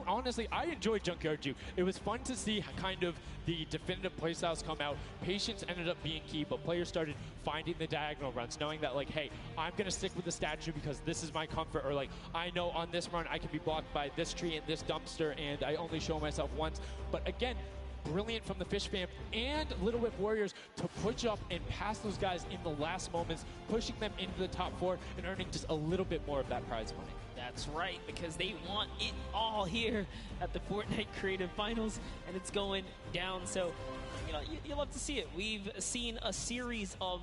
honestly, I enjoyed Junkyard Juke. It was fun to see kind of the definitive playstyles come out. Patience ended up being key, but players started finding the diagonal runs, knowing that, like, hey, I'm going to stick with the statue because this is my comfort, or like, I know on this run I can be blocked by this tree and this dumpster, and I only show myself once. But again, brilliant from the Fish Fam and Little Whip Warriors to push up and pass those guys in the last moments, pushing them into the top 4 and earning just a little bit more of that prize money. That's right, because they want it all here at the Fortnite Creative Finals, and it's going down. So you love to see it. We've seen a series of,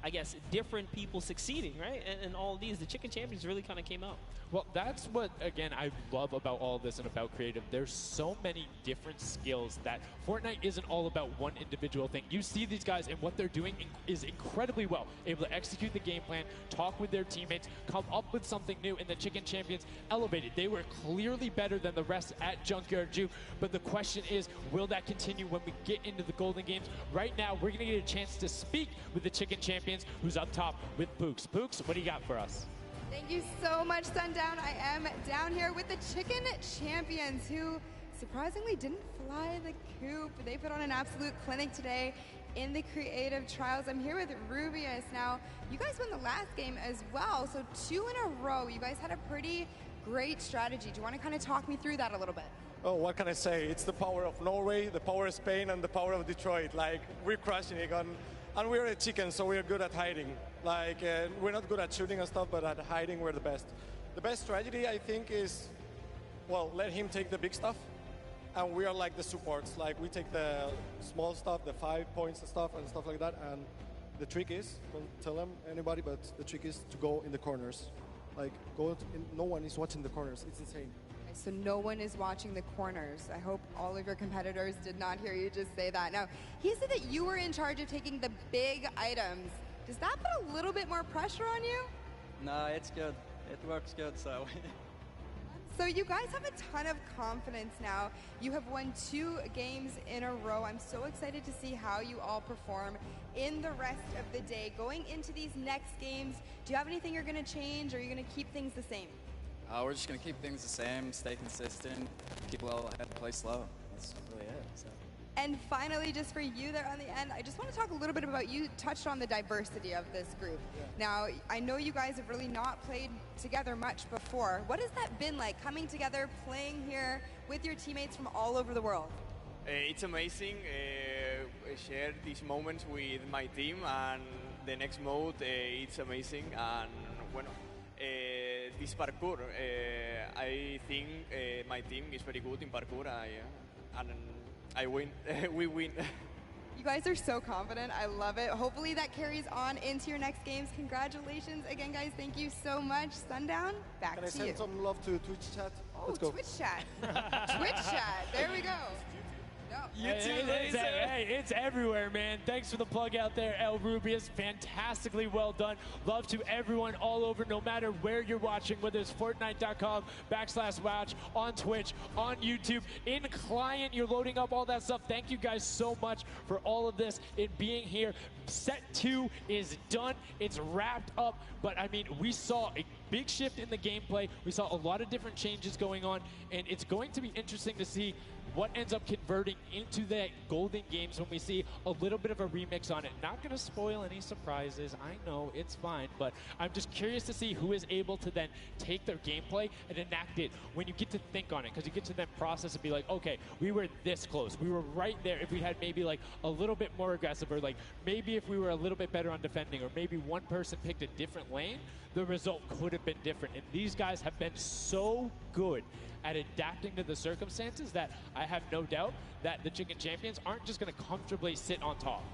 I guess, different people succeeding, right? And all of these, the Chicken Champions really kind of came out. Well, that's what, again, I love about all of this and about creative. There's so many different skills that Fortnite isn't all about one individual thing. You see these guys, and what they're doing is incredibly well. Able to execute the game plan, talk with their teammates, come up with something new, and the Chicken Champions elevated. They were clearly better than the rest at Junkyard Juke, but the question is, will that continue when we get into the Golden Games? Right now, we're going to get a chance to speak with the Chicken Champions, who's up top with Pooks. Pooks, what do you got for us? Thank you so much, Sundown. I am down here with the Chicken Champions, who surprisingly didn't fly the coop. They put on an absolute clinic today in the creative trials. I'm here with Rubius. Now, you guys won the last game as well, so 2 in a row. You guys had a pretty great strategy. Do you want to kind of talk me through that a little bit? Oh, what can I say? It's the power of Norway, the power of Spain, and the power of Detroit. Like, we're crushing it, and we're a chicken, so we're good at hiding. Like, we're not good at shooting and stuff, but at hiding, we're the best. The best strategy, I think, is, well, let him take the big stuff, and we are like the supports. Like, we take the small stuff, the 5 points and stuff like that, and the trick is, don't tell them, anybody, but the trick is to go in the corners. Like, no one is watching the corners. It's insane. So no one is watching the corners. I hope all of your competitors did not hear you just say that. Now, he said that you were in charge of taking the big items. Does that put a little bit more pressure on you? No, it's good. It works good, so. So you guys have a ton of confidence now. You have won 2 games in a row. I'm so excited to see how you all perform in the rest of the day. Going into these next games, do you have anything you're going to change, or are you going to keep things the same? We're just going to keep things the same, stay consistent, keep level head, play slow. That's really it. So. And finally, just for you there on the end, I just want to talk a little bit about, you touched on the diversity of this group. Yeah. Now, I know you guys have really not played together much before. What has that been like, coming together, playing here with your teammates from all over the world? It's amazing. I share these moments with my team, and the next mode, it's amazing. And bueno, this parkour, I think my team is very good in parkour, and I win. We win. You guys are so confident. I love it. Hopefully that carries on into your next games. Congratulations again, guys. Thank you so much. Sundown, back to you. Can I send some love to Twitch chat? Oh, Let's go. Twitch chat. Twitch chat. There we go. It's everywhere, man. Thanks for the plug out there, El Rubius. Fantastically well done. Love to everyone all over, no matter where you're watching, whether it's Fortnite.com/watch, on Twitch, on YouTube, in client, you're loading up all that stuff. Thank you guys so much for all of this and being here. Set 2 is done. It's wrapped up. But, I mean, we saw a big shift in the gameplay. We saw a lot of different changes going on, and it's going to be interesting to see what ends up converting into the Golden Games when we see a little bit of a remix on it. Not going to spoil any surprises. I know, it's fine. But I'm just curious to see who is able to then take their gameplay and enact it when you get to think on it. Because you get to then process and be like, okay, we were this close. We were right there. If we had maybe like a little bit more aggressive, or like maybe if we were a little bit better on defending, or maybe one person picked a different lane, the result could have been different. And these guys have been so good at adapting to the circumstances that I have no doubt that the Chicken Champions aren't just going to comfortably sit on top.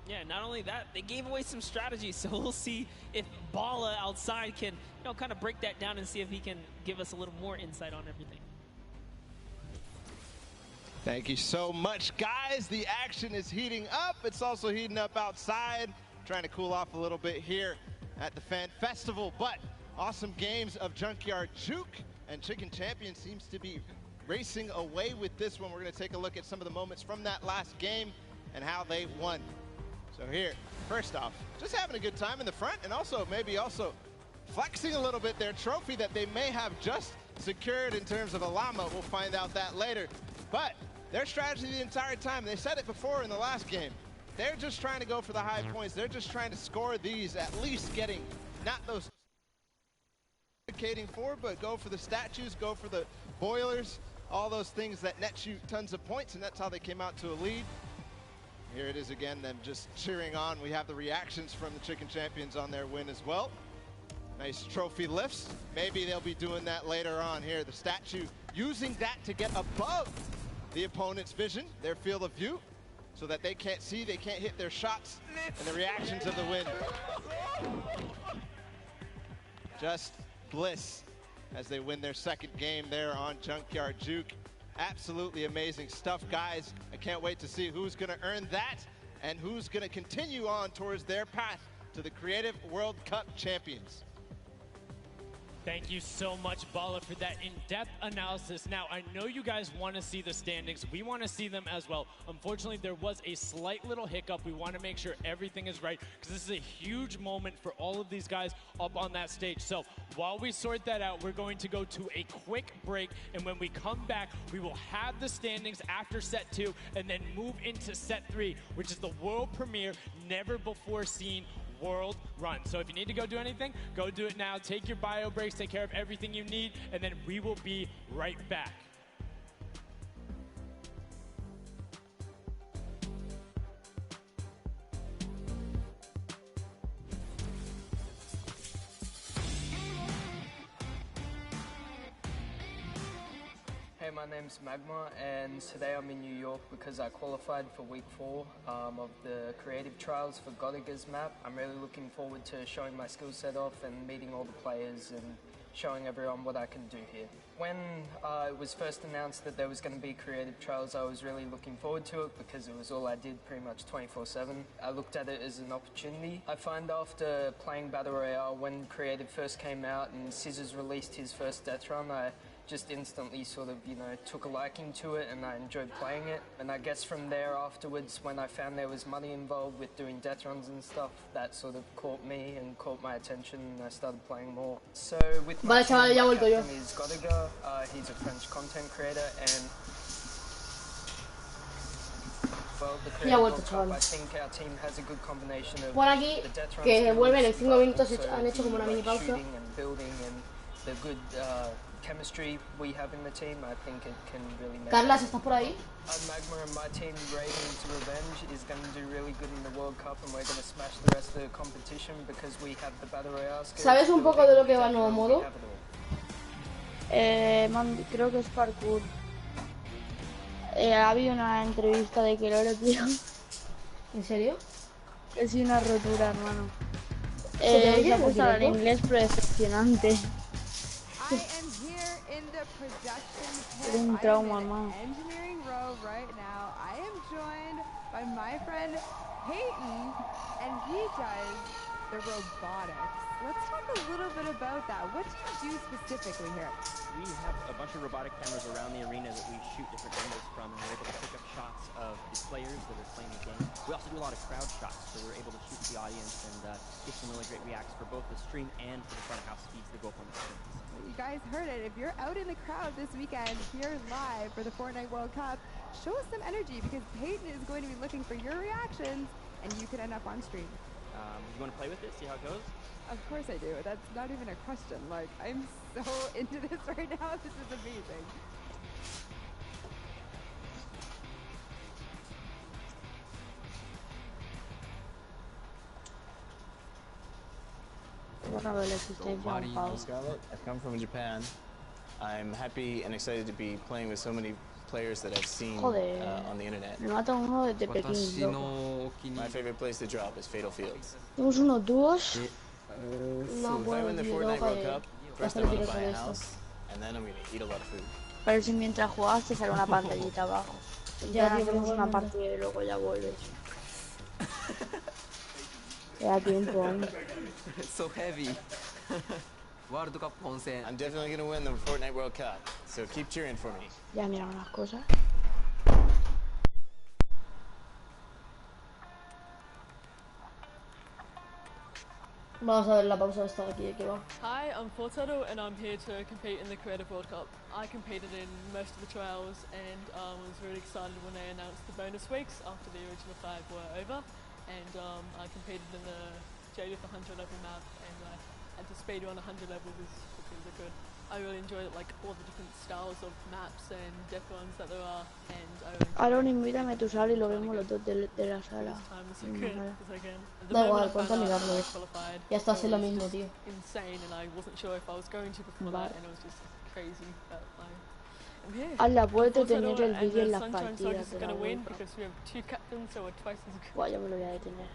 Yeah, not only that, they gave away some strategies, so we'll see if Bala outside can, kind of break that down and see if he can give us a little more insight on everything. Thank you so much, guys. The action is heating up. It's also heating up outside. Trying to cool off a little bit here at the Fan Festival, but awesome games of Junkyard Juke, and Chicken Champion seems to be racing away with this one. We're going to take a look at some of the moments from that last game and how they won. So here, first off, just having a good time in the front, and also maybe flexing a little bit their trophy that they may have just secured in terms of a llama. We'll find out that later. But their strategy the entire time, they said it before in the last game, they're just trying to go for the high points. They're just trying to score these, at least getting not those advocating for, but go for the statues, go for the boilers, all those things that net you tons of points, and that's how they came out to a lead. Here it is again, them just cheering on. We have the reactions from the Chicken Champions on their win as well. Nice trophy lifts. Maybe they'll be doing that later on here. The statue using that to get above the opponent's vision, their field of view. so that they can't see, they can't hit their shots, and the reactions of the win. Just bliss as they win their second game there on Junkyard Juke. Absolutely amazing stuff, guys. I can't wait to see who's gonna earn that and who's gonna continue on towards their path to the Creative World Cup champions. Thank you so much, Bala, for that in-depth analysis. Now, I know you guys want to see the standings. We want to see them as well. Unfortunately, there was a slight little hiccup. We want to make sure everything is right because this is a huge moment for all of these guys up on that stage. So while we sort that out, we're going to go to a quick break. And when we come back, we will have the standings after set 2 and then move into set 3, which is the world premiere, never before seen world run. So if you need to go do anything, go do it now. Take your bio breaks, take care of everything you need, and then we will be right back. Hey, my name's Magma, and today I'm in New York because I qualified for week 4 of the creative trials for Godiga's map. I'm really looking forward to showing my skill set off and meeting all the players and showing everyone what I can do here. When it was first announced that there was going to be creative trials, I was really looking forward to it because it was all I did pretty much 24/7. I looked at it as an opportunity. I find after playing Battle Royale, when creative first came out and Scissors released his first death run, I just instantly sort of, took a liking to it and I enjoyed playing it. And I guess from there afterwards, when I found there was money involved with doing death runs and stuff, that sort of caught me and caught my attention and I started playing more. So with my team, my captain is Godiga. He's a French content creator and well, the Creative World Cup, I think our team has a good combination of Por aquí, the death runs que vuelven en skills, 5 minutos, also han hecho como una mini pausa. shooting and building and the good chemistry we have in the team. I think it can really make Carlas, ¿estás por ahí? Magma and my team, Ravens Revenge, is going to do really good in the World Cup and we're going to smash the rest of the competition because we have the Battle Royale skills. ¿Sabes un poco de lo que va el nuevo modo? Creo que es parkour. Había una entrevista de que lo tío. ¿En serio? Es una rotura, hermano. ¿Se Se ha puesto en inglés, pero decepcionante. I am here in the production Es un trauma, hermano. engineering row right now. I am joined by my friend Peyton, and he does the robotics. Let's talk a little bit about that. What do you do specifically here? We have a bunch of robotic cameras around the arena that we shoot different angles from, and we're able to pick up shots of the players that are playing the game. We also do a lot of crowd shots, so we're able to shoot the audience and get some really great reacts for both the stream and for the front of house feeds that go up on the screens. You guys heard it. If you're out in the crowd this weekend here live for the Fortnite World Cup, show us some energy because Peyton is going to be looking for your reactions and you could end up on stream. You want to play with it, see how it goes? Of course I do. That's not even a question. Like, I'm so into this right now. This is amazing. Scarlett. I've come from Japan. I'm happy and excited to be playing with so many players that I've seen on the internet. My favorite place to drop is Fatal Fields. Tenemos unos dúos. If I win the Fortnite World Cup, first I'm gonna buy a house, and then I'm gonna eat a lot of food. Pero si mientras jugabas te sale una pantallita abajo. Ya hacemos una partida y luego ya vuelves. Te da tiempo aún. So heavy. World Cup ponsen. I'm definitely gonna win the Fortnite World Cup, so keep cheering for me. Ya mira unas cosas. Vamos a ver la pausa esta de aquí, de que va. Hi, I'm Fortnite and I'm here to compete in the Creative World Cup. I competed in most of the trials and was really excited when they announced the bonus weeks after the original 5 were over. And I competed in the Jadith 100 level map and I had to speed run 100 levels, which was good. I really enjoyed like all the different styles of maps and death runs that there are, and I really Aaron, invítame a tu sala y lo vemos los dos de la sala. Da igual, ponte a mirarlo. Ya está haciendo lo mismo, tío. Insane, and I wasn't sure if I was going to before that, and it was just crazy. But Ala, puedo tener el and vídeo en the las Sunshine partidas Soldiers de are la going to win World Cup. because we have 2 captains, so we're twice as good. Buah, yo me lo voy a detener.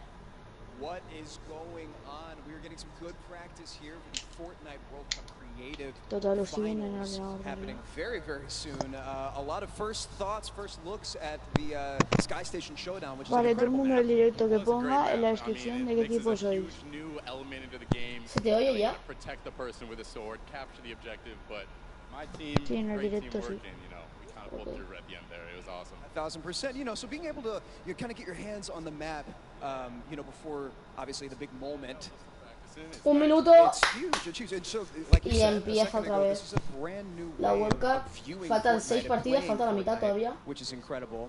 What is going on? We're getting some good practice here for the Fortnite World Cup Creative Total, lo siguen en el Finals ordenador. happening very, very soon. A lot of first thoughts, first looks at the Sky Station Showdown, which is an Vale, todo el incredible mundo map. del directo que ponga en la descripción de qué equipo sois. New element into the game. ¿Se te oye ya? Protect the person with a sword, capture the objective, but my team, Sí, en el great directo teamwork, sí. and you know, we kind of pulled through at the end there. It was awesome. 1,000%. You know, so being able to kind of get your hands on the map, you know, before obviously the big moment. Un minuto It's huge. It's huge. And so, like you y said a empieza second otra ago, vez this is a brand new la way World Cup. of viewing Faltan Fortnite 6 and partidas, playing falta la mitad Fortnite, todavía. which is incredible.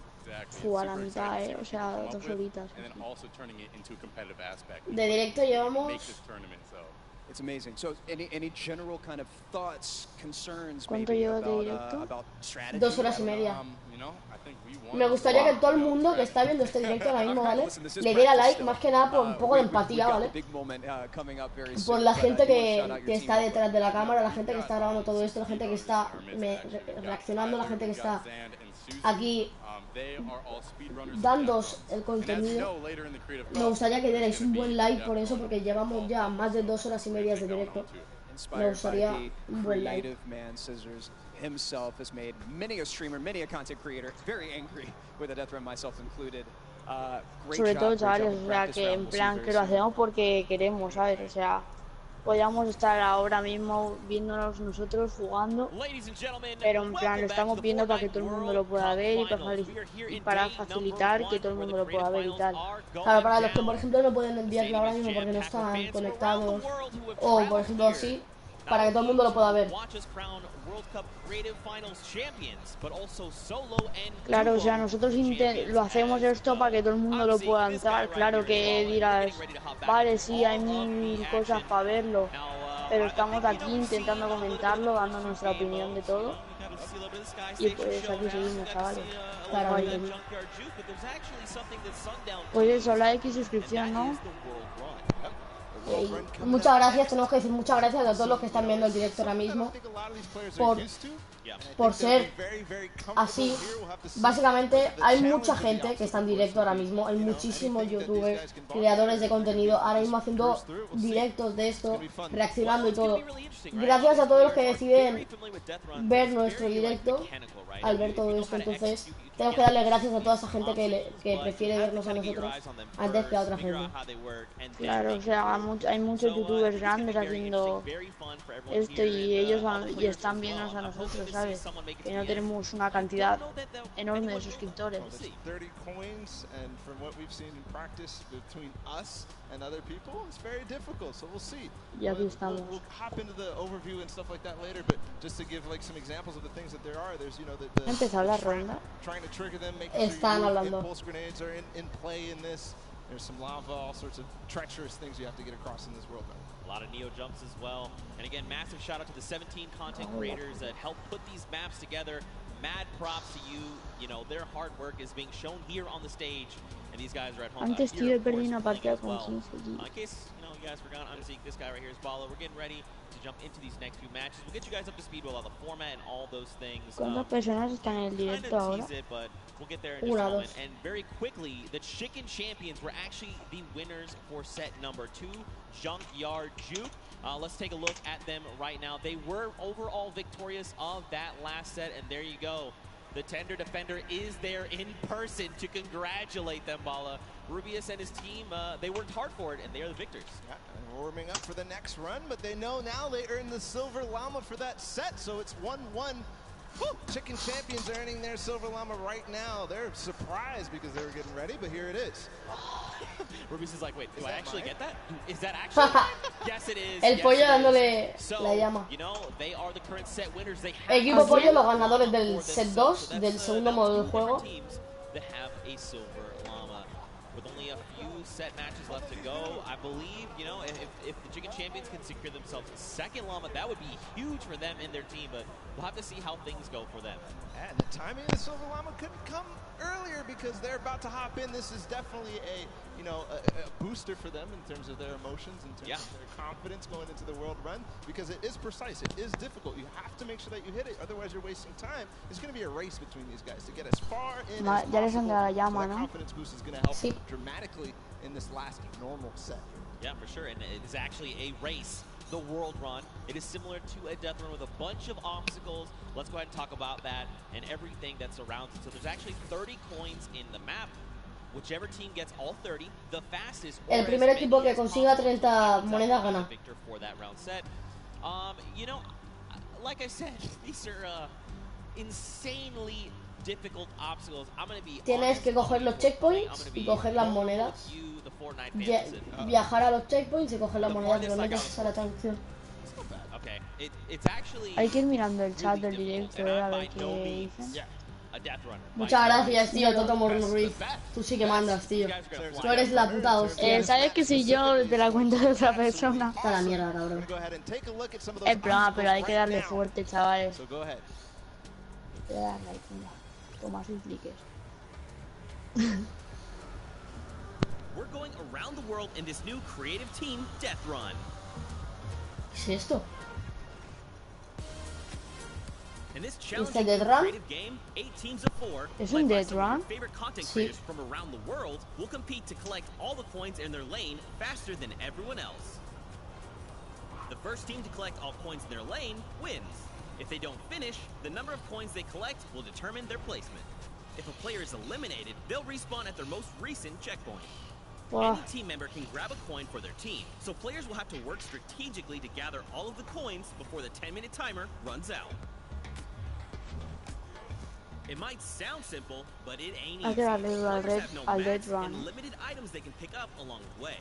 Fue a la mitad, o sea, 2 horitas. And then also turning it into a competitive aspect. De directo llevamos Make this tournament, so. It's amazing. So, any general kind of thoughts, concerns, ¿Cuánto maybe llevo de about, directo? about strategy? 2 horas y media. You know, I think we won. Me gustaría que todo el mundo que está viendo este directo ahora mismo, ¿vale? Le diera like, más que nada por un poco de empatía, ¿vale? Por la gente que está detrás de la cámara, la gente que está grabando todo esto, la gente que está reaccionando, la gente que está aquí dándoos el contenido. Me gustaría que dierais un buen like por eso, porque llevamos ya más de 2 horas y media de directo. Me gustaría un buen like. Himself has made many a streamer, many a content creator very angry with a death run, myself included. Sobre todo, chavales, o sea, que en plan que lo hacemos porque queremos, ¿sabes? O sea, podríamos estar ahora mismo viéndonos nosotros jugando, pero en plan lo estamos viendo para que todo el mundo lo pueda ver y para facilitar que todo el mundo lo pueda ver y tal. Claro, para los que por ejemplo no pueden enviarlo ahora mismo porque no están conectados o por ejemplo así, para que todo el mundo lo pueda ver. Claro, o sea, nosotros lo hacemos esto para que todo el mundo lo pueda entrar. Claro que dirás, vale, sí, hay 1000 cosas para verlo, pero estamos aquí intentando comentarlo, dando nuestra opinión de todo. Y pues aquí seguimos, chavales. Claro, pues eso, like y suscripción, ¿no? Muchas gracias, tenemos que decir muchas gracias a todos los que están viendo el directo ahora mismo por ser así. Básicamente hay mucha gente que está en directo ahora mismo, hay muchísimos youtubers, creadores de contenido ahora mismo haciendo directos de esto, reaccionando y todo. Gracias a todos los que deciden ver nuestro directo al ver todo esto, entonces tenemos que darle gracias a toda esa gente que prefiere vernos a nosotros antes que a otra gente. Claro, o sea, hay muchos youtubers grandes haciendo esto y ellos y están viéndonos a nosotros, ¿sabes? Que no tenemos una cantidad enorme de suscriptores. Y aquí estamos. ¿Empezó la ronda? Están hablando. There's some lava, all sorts of treacherous things you have to get across in this world map. A lot of neo jumps as well. And again, massive shout out to the 17 content creators that helped put these maps together. Mad props to you. You know, their hard work is being shown here on the stage. And these guys are at home. Antes tío he perdido una partida con 15. In case, you know, you guys forgot, I'm Zeke. This guy right here is Bala. We're getting ready to jump into these next few matches. We'll get you guys up to speed with all the format and all those things. ¿Cuántas personas están en el directo ahora? But we'll get there in just a moment. And very quickly, the Chicken Champions were actually the winners for set number 2, Junkyard Juke. Let's take a look at them right now. They were overall victorious of that last set, and there you go. The Tender Defender is there in person to congratulate them, Bala. Rubius and his team, they worked hard for it, and they are the victors. Yeah, and warming up for the next run, but they know now they earned the Silver Llama for that set, so it's 1-1. Chicken Champions earning their Silver Llama right now. They're surprised because they were getting ready, but here it is. Rubius is like, wait, do I actually get that? Is that actually? Yes, it is. El pollo dándole la llama. You know, they are the current set winners. They have Equipo pollo, los ganadores del set 2, del segundo modo del juego. They have a Silver Llama. With only a few set matches left to go, I believe, you know, if the Chicken Champions can secure themselves a second Llama, that would be huge for them and their team, but we'll have to see how things go for them. And the timing of the Silver Llama couldn't come earlier because they're about to hop in. This is definitely a booster for them in terms of their emotions, in terms of their confidence going into the world run, because it is precise, it is difficult. You have to make sure that you hit it, otherwise you're wasting time. It's going to be a race between these guys to get as far in as possible. So that confidence boost is going to help dramatically in this last normal set. Yeah, for sure, and it is actually a race. The world run. It is similar to a death run with a bunch of obstacles. Let's go ahead and talk about that and everything that surrounds it. So there's actually 30 coins in the map. Whichever team gets all 30, the fastest. El primer equipo que consiga 30 monedas gana. Victor for that round set. You know, like I said, these are insanely difficult obstacles. I'm going to be Tienes que coger los checkpoints y coger las monedas. Viajar a los checkpoints y coger las monedas, pero no te haces a la traducción. Hay que ir mirando el chat del directo, a ver qué dicen. Muchas gracias, tío, Toto Ruiz. Tú sí que mandas, tío. Tú eres la puta hostia. ¿Sabes que soy yo de la cuenta de otra persona? Está la mierda, cabrón. Es broma, pero hay que darle fuerte, chavales. Hay que darle ahí, toma sus cliques. We're going around the world in this new creative team death run. ¿Qué es esto? In this challenging creative game, 8 teams of 4, ¿Es un death run? favorite content creators from around the world will compete to collect all the coins in their lane faster than everyone else. The first team to collect all coins in their lane wins. If they don't finish, the number of coins they collect will determine their placement. If a player is eliminated, they'll respawn at their most recent checkpoint. Wow. Any team member can grab a coin for their team, so players will have to work strategically to gather all of the coins before the 10-minute timer runs out. It might sound simple, but it ain't easy. Players have no maps and limited items they can pick up along the way.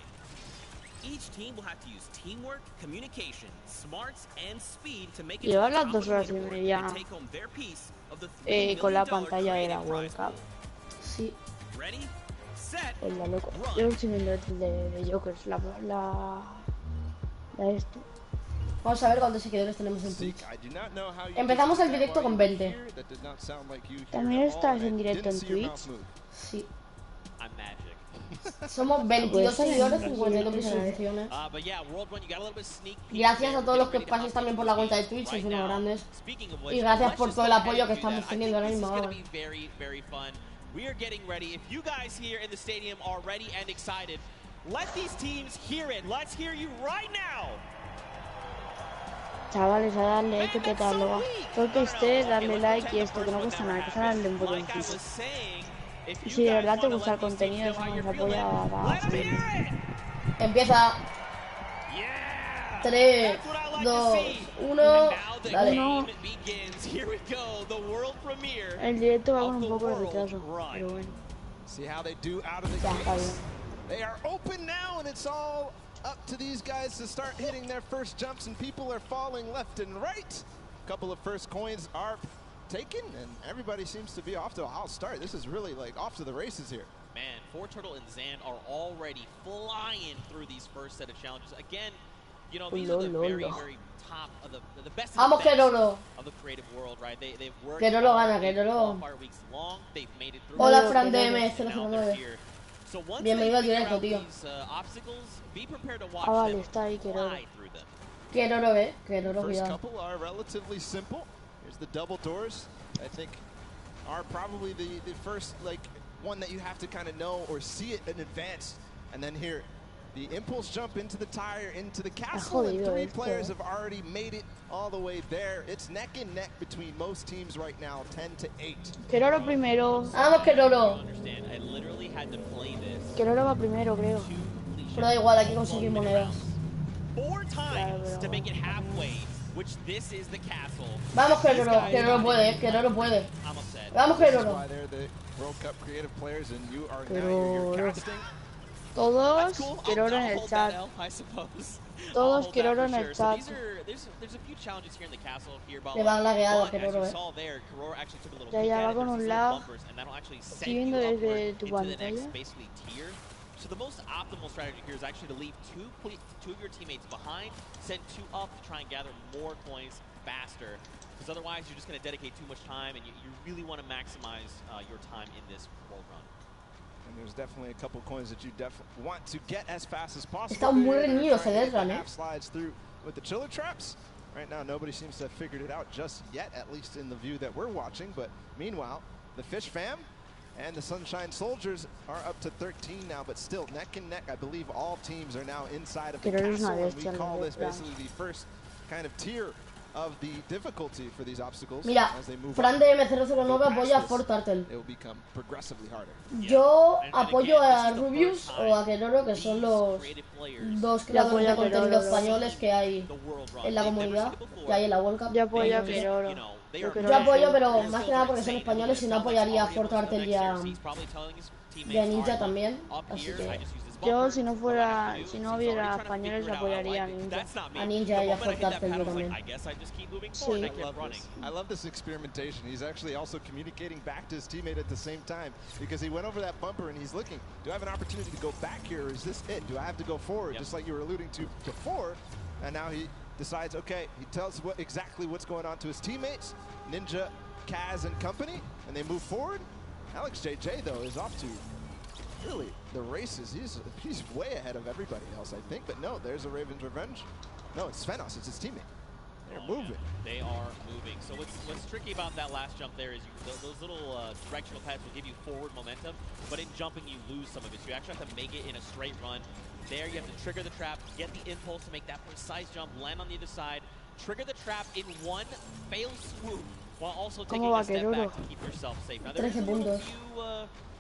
Each team will have to use teamwork, communication, smarts, and speed to make it Lleva las 2 horas y media and take home their piece of the $3 con la million pantalla de la creative World prize Cup. Sí. Ready? Set. La loco. Yo lo estoy viendo de TheJokers, la esto. Vamos a ver cuántos seguidores tenemos en Twitch. Empezamos el directo con 20. ¿También estás en directo en Twitch? Sí. Somos 22 seguidores, 52 visualizaciones. Gracias a todos los que paséis también por la cuenta de Twitch, sois unos grandes. Y gracias por todo el apoyo que estamos teniendo ahora mismo. We are getting ready. If you guys here in the stadium are ready and excited, let these teams hear it. Let's hear you right now. Chavales, a darle, hay que petarlo. Todo que esté, darle like y esto, que no cuesta nada, que sea darle un botoncito. Y si de verdad te gusta el contenido, eso nos apoya a subirlo. Empieza. 3, 2, 1, dale. El directo va con un poco de retraso, pero bueno. Ya, está bien. They are open now and it's all up to these guys to start hitting their first jumps, and people are falling left and right. A couple of first coins are taken and everybody seems to be off to a hot start. This is really like off to the races here. Man, Fortnite and Zan are already flying through these first set of challenges. Again, you know, these are the very top of the best of the creative world, right? They've worked weeks long. They've made it through. Hola, Fran DM009. Bienvenido al directo, tío. Vale, está ahí, Keroro. Keroro, Keroro, First cuidado. couple are relatively simple. Here's the double doors. I think are probably the first like one that you have to kind of know or see it in advance, and then here. The impulse jump into the tire, into the castle, and 3 players have already made it all the way there. It's neck and neck between most teams right now, 10-8. Keroro primero. Vamos, Keroro. Keroro va primero, creo. Pero da igual, hay que conseguir monedas. 4 times to make it halfway, which this is the castle. Vamos, Keroro. Keroro puede, Keroro puede. Vamos, Keroro. Keroro. Todos Keroro en el chat. Todos Keroro en el chat. Le va lagueado a Keroro, Ya va con un lag. Estoy viendo desde tu pantalla. So the most optimal strategy here is actually to leave two of your teammates behind, send 2 up to try and gather more coins faster. because otherwise you're just going to dedicate too much time, and you really want to maximize your time in this world run. And there's definitely a couple coins that you definitely want to get as fast as possible. Está muy reñido ese death run, half slides through with the chiller traps. Right now, nobody seems to have figured it out just yet, at least in the view that we're watching. But meanwhile, the Fish Fam and the Sunshine Soldiers are up to 13 now, but still neck and neck. I believe all teams are now inside of the castle, and we call this basically the first kind of tier of the difficulty for these obstacles. Mira, Fran de M009 apoya a Fortnite. Yo apoyo a Rubius o a Keroro, que son los dos creadores de contenido españoles que hay en la comunidad, que hay en la World Cup. Yo apoyo a Keroro. Yo apoyo, pero más que nada porque son españoles y no apoyaría a Fortnite y a Ninja también, así que... Yo, si no hubiera españoles, apoyaría a Ninja. A Ninja y a Fortnite yo también. Sí. I love this experimentation. He's actually also communicating back to his teammate at the same time, because he went over that bumper and he's looking, do I have an opportunity to go back here, or is this it? Do I have to go forward? Just like you were alluding to before. And now he decides, okay, he tells exactly what's going on to his teammates, Ninja, Kaz, and company, and they move forward. Alex JJ, though, is off to really the races. He's way ahead of everybody else, I think. But no, there's a Raven's Revenge. No, it's Svenos. It's his teammate. They're moving. Yeah, they are moving. So what's tricky about that last jump there is those little directional pads will give you forward momentum, but in jumping you lose some of it. So you actually have to make it in a straight run. There you have to trigger the trap, get the impulse to make that precise jump, land on the other side, trigger the trap in one fail swoop, while also taking a step back to keep yourself safe. Now, there's a few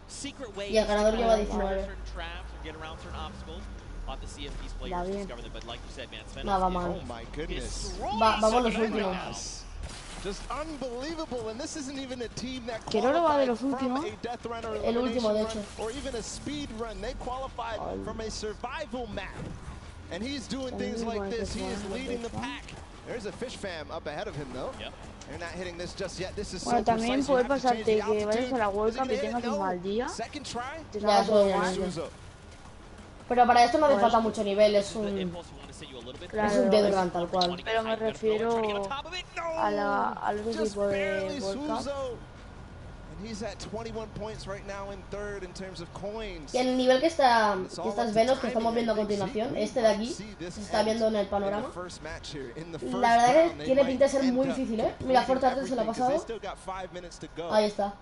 secret ways to get around certain traps or get around certain obstacles. We'll have to see if these players discover them, but like you said, man, Svenos, oh my goodness. Vamos los últimos. Just unbelievable, and this isn't even a team that Keroro va de los from últimos. a death run or El último, de hecho. or even a speed run. They qualified from a survival map, and he's doing things like this. He is leading the pack. There's a Fish Fam up ahead of him, though. Yep. They're not hitting this just yet. This is Bueno, so también precise. puede pasarte que vayas a la World Cup y tengas un mal día. Te salga todo mal. Pero para esto no hace falta mucho nivel, es un death run tal cual. Pero me refiero a los equipos de World Cup. He's at 21 points right now in third in terms of coins. Y el nivel que estas Venos que estamos viendo a continuación, este de aquí, se está viendo en el panorama. La verdad es que tiene pinta de ser muy difícil, ¿eh? Mira, Fortnite se la ha pasado. Ahí está.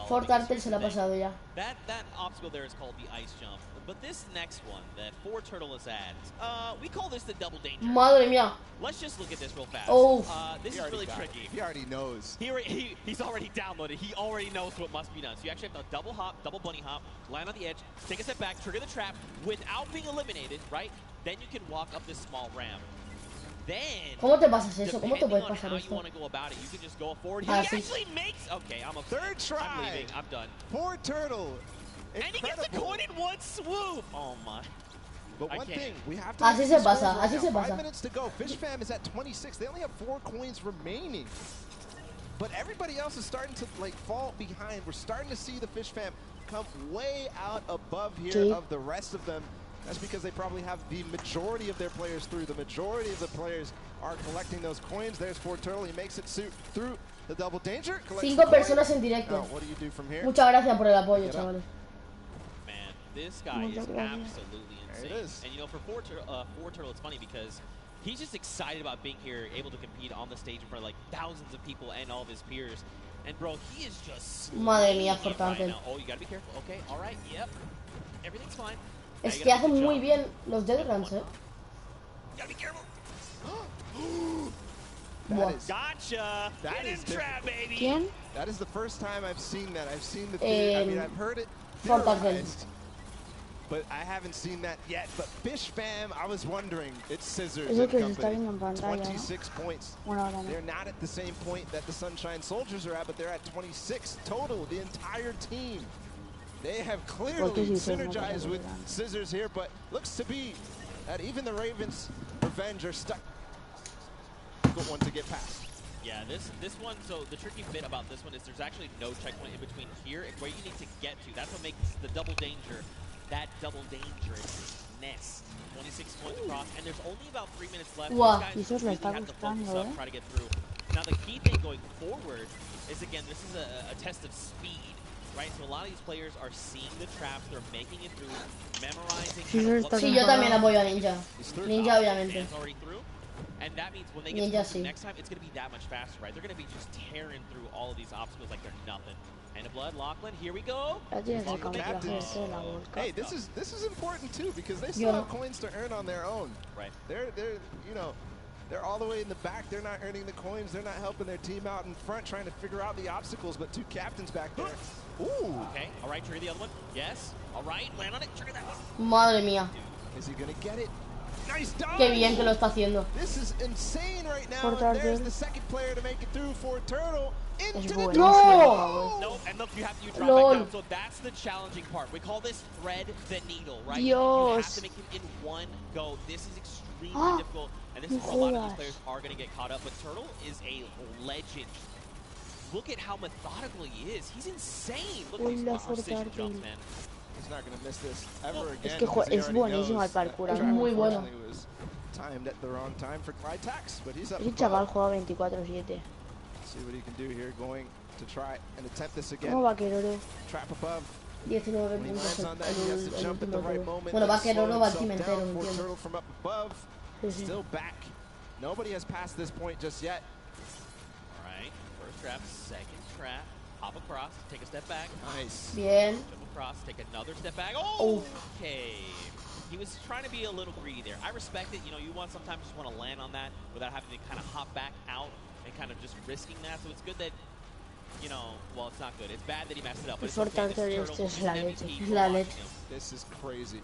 Fortnite se la ha pasado ya. That obstacle there is called the ice jump. But this next one that Turtle is at, we call this the double danger. Madre mía. Let's just look at this real fast. Oh. This is really tricky. He already knows. He's already downloaded. He already knows what must be done. So you actually have to double hop, double bunny hop, land on the edge, take a step back, trigger the trap without being eliminated, right? Then you can walk up this small ramp. Then, ¿Cómo te pasas eso? ¿Cómo te puedes pasar you esto? want to go about it, you can just go forward. He Sí. actually makes. Okay, I'm a third try. I'm leaving. I'm done. Poor Turtle. And he gets a coin in one swoop. Oh my. But one thing, we have to así se pasa, así se 5 pasa. minutes to go. Fish Fam is at 26. They only have 4 coins remaining. But everybody else is starting to fall behind. We're starting to see the Fish Fam come way out above here of the rest of them. That's because they probably have the majority of their players through. The majority of the players are collecting those coins. There's Turtle. He makes it through the double danger. 5 personas en directo. Now, what do you do from here? Muchas gracias por el apoyo, chavales. Man, this guy is absolutely insane. And you know, for Turtle, it's funny because he's just excited about being here, able to compete on the stage in front of like thousands of people and all of his peers. And bro, he is just Madre mía, Fortnite. Oh, you gotta be careful. Okay, all right, yep, everything's fine. Es que hacen muy bien los death runs, You gotta be careful. Gotcha! That is trap, baby. ¿Quién? That is the first time I've seen that. I've seen the I mean, I've heard it theorized, but I haven't seen that yet. But Fish Fam, I was wondering. It's Scissors and company. 26 points. They're not at the same point that the Sunshine Soldiers are at, but they're at 26 total, the entire team. They have clearly synergized with Scissors here, but looks to be that even the Ravens Revenge are stuck. Good one to get past. Yeah, this one, so the tricky bit about this one is there's actually no checkpoint in between here and where you need to get to. That's what makes the double danger that double dangerous. finesse. 26 points across, and there's only about 3 minutes left. Wow. These guys really have to focus up, try to get through. Now, the key thing going forward is, again, this is a test of speed, right? So a lot of these players are seeing the traps, they're making it through, memorizing. Sí, yo también apoyo a Ninja. Ninja, obviamente. And that means when they get to the next time, it's going to be that much faster, right? They're going to be just tearing through all of these obstacles like they're nothing. And a blood, Lachlan, here we go. Hey, this is important too because they still have coins to earn on their own. Right. They're all the way in the back. They're not earning the coins. They're not helping their team out in front, trying to figure out the obstacles. But two captains back there. Ooh. Okay. All right. Trigger the other one. Yes. All right. Land on it. Trigger that one. Madre mía. Is he gonna get it? Nice dodge. Qué bien que lo está haciendo. This is insane right now. And there's the second player to make it through for Turtle. Into the No, and look, you have to drop back down. So that's the challenging part. We call this thread the needle, right? You have to make him in one go. This is extremely difficult, and this is where a lot of these players are going to get caught up. But Turtle is a legend. Look at how methodical he is. He's insane. Look at these precision jumps, man. He's not going to miss this ever again. Es que es buenísimo el parkour. Es muy bueno. Timed at the wrong time for glide tax, but he's up. Ese chaval juega 24/7. See what he can do here, going to try and attempt this again. ¿Cómo va Queroro? Trap above. 19 puntos el último turno. Bueno, va Queroro, va el team entero, entiendo. Turtle from up above, still back. Nobody has passed this point just yet. All right, first trap, second trap, hop across, take a step back. Nice. Bien. Jump across, take another step back. Oh, okay. He was trying to be a little greedy there. I respect it. You know, you sometimes just want to land on that without having to kind of hop back out and kind of just risking that. So it's good that, you know, well, it's not good. It's bad that he messed it up. But it's okay. This is crazy.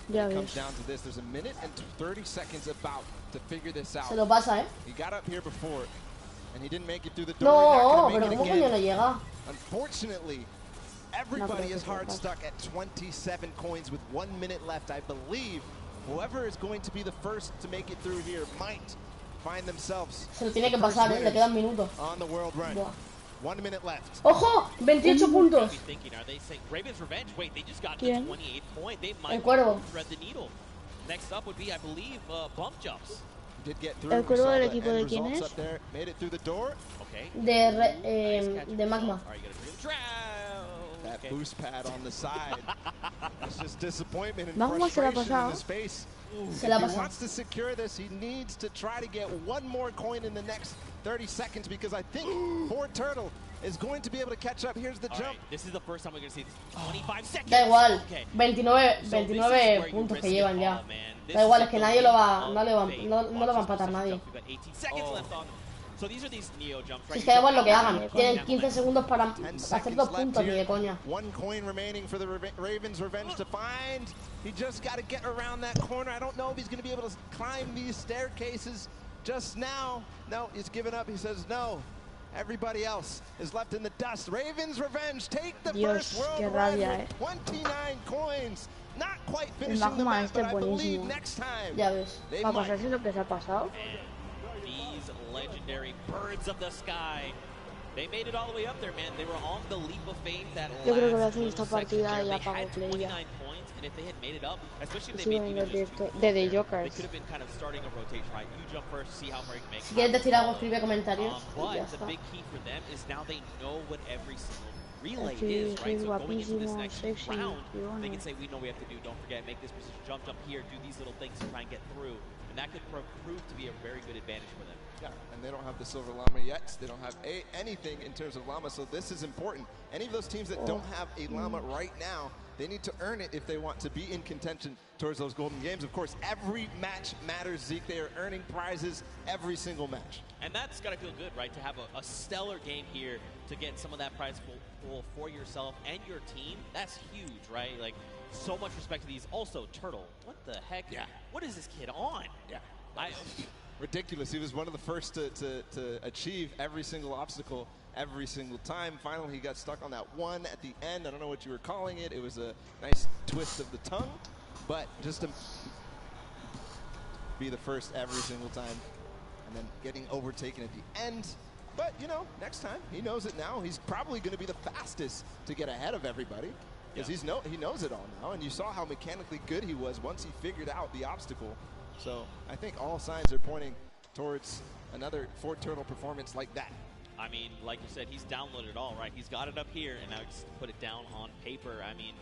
Ya it comes down to this. There's a minute and 30 seconds about to figure this out. Se lo pasa, ¿eh? He got up here before, and he didn't make it through the No, door. pero ¿cómo coño no llega? Unfortunately, everybody is hard stuck at 27 coins with 1 minute left. I believe whoever is going to be the first to make it through here might find themselves. Se lo tiene que pasar, le quedan minutos. On the world run. Buah. 1 minute left. ¡Ojo! 28 puntos. Are they saying Raven's Revenge? Wait, they just got to the 28th point. They might thread the needle. Next up would be, I believe, bump jumps. Did get through. ¿El cuervo del equipo de quién es? Made it through the door. Okay. De Magma. That boost pad on the side. It's just disappointment and Magma se la ha frustration in pasado. his face. Se la ha If he pasado. wants to secure this, he needs to try to get one more coin in the next 30 seconds because I think Ford Turtle is going to be able to catch up. Here's the jump. Right. This is the first time we're going to see this. 25 seconds. Da igual. Okay. 29 puntos que llevan ya. Da igual, es que nadie lo va, no lo va a empatar nadie. So these are these neo jumps, Si right? es que da igual lo que hagan. Tienen 15 segundos para hacer 2 puntos, ni de coña. One coin remaining for the Ravens Revenge to find. He just got to get around that corner. I don't know if he's going to be able to climb these staircases just now. No, he's given up. He says no. Everybody else is left in the dust. Ravens Revenge take the first world run with 29 coins. Not quite finishing the map, but I believe next time Ya ves. they Para might. pasarse lo que se ha pasado. These legendary birds of the sky. They made it all the way up there, man. They were on the leap of fame that Yo creo que voy a hacer last esta partida y they apago had play 29 ya. points, and if they had made it up, especially if Sigo they en made el even just directo 2 de they TheJokers. could have been kind of starting a rotation, right? You jump first, see how far you can make it. Si quieres decir algo, escribe comentarios. Y ya But the está. big key for them is now they know what every single relay is, right? So going into this next round, they can say, we know we have to do, don't forget, make this precision jump here, do these little things to try and get through. And that could prove to be a very good advantage for them. Yeah, and they don't have the Silver Llama yet. They don't have anything in terms of Llama, so this is important. Any of those teams that don't have a Llama right now, they need to earn it if they want to be in contention towards those golden games. Of course, every match matters, Zeke. They are earning prizes every single match. And that's got to feel good, right? To have a stellar game here to get some of that prize pool for yourself and your team. That's huge, right? Like, so much respect to these. Also, Turtle, what the heck? Yeah. What is this kid on? Yeah. Ridiculous. He was one of the first to achieve every single obstacle every single time. Finally, he got stuck on that one at the end. I don't know what you were calling it. It was a nice twist of the tongue, but just to be the first every single time and then getting overtaken at the end. But, you know, next time, he knows it now. He's probably going to be the fastest to get ahead of everybody. because he knows it all now, and you saw how mechanically good he was once he figured out the obstacle. So I think all signs are pointing towards another Fort Turtle performance like that. I mean, like you said, he's downloaded it all, right? He's got it up here, and now just put it down on paper. I mean,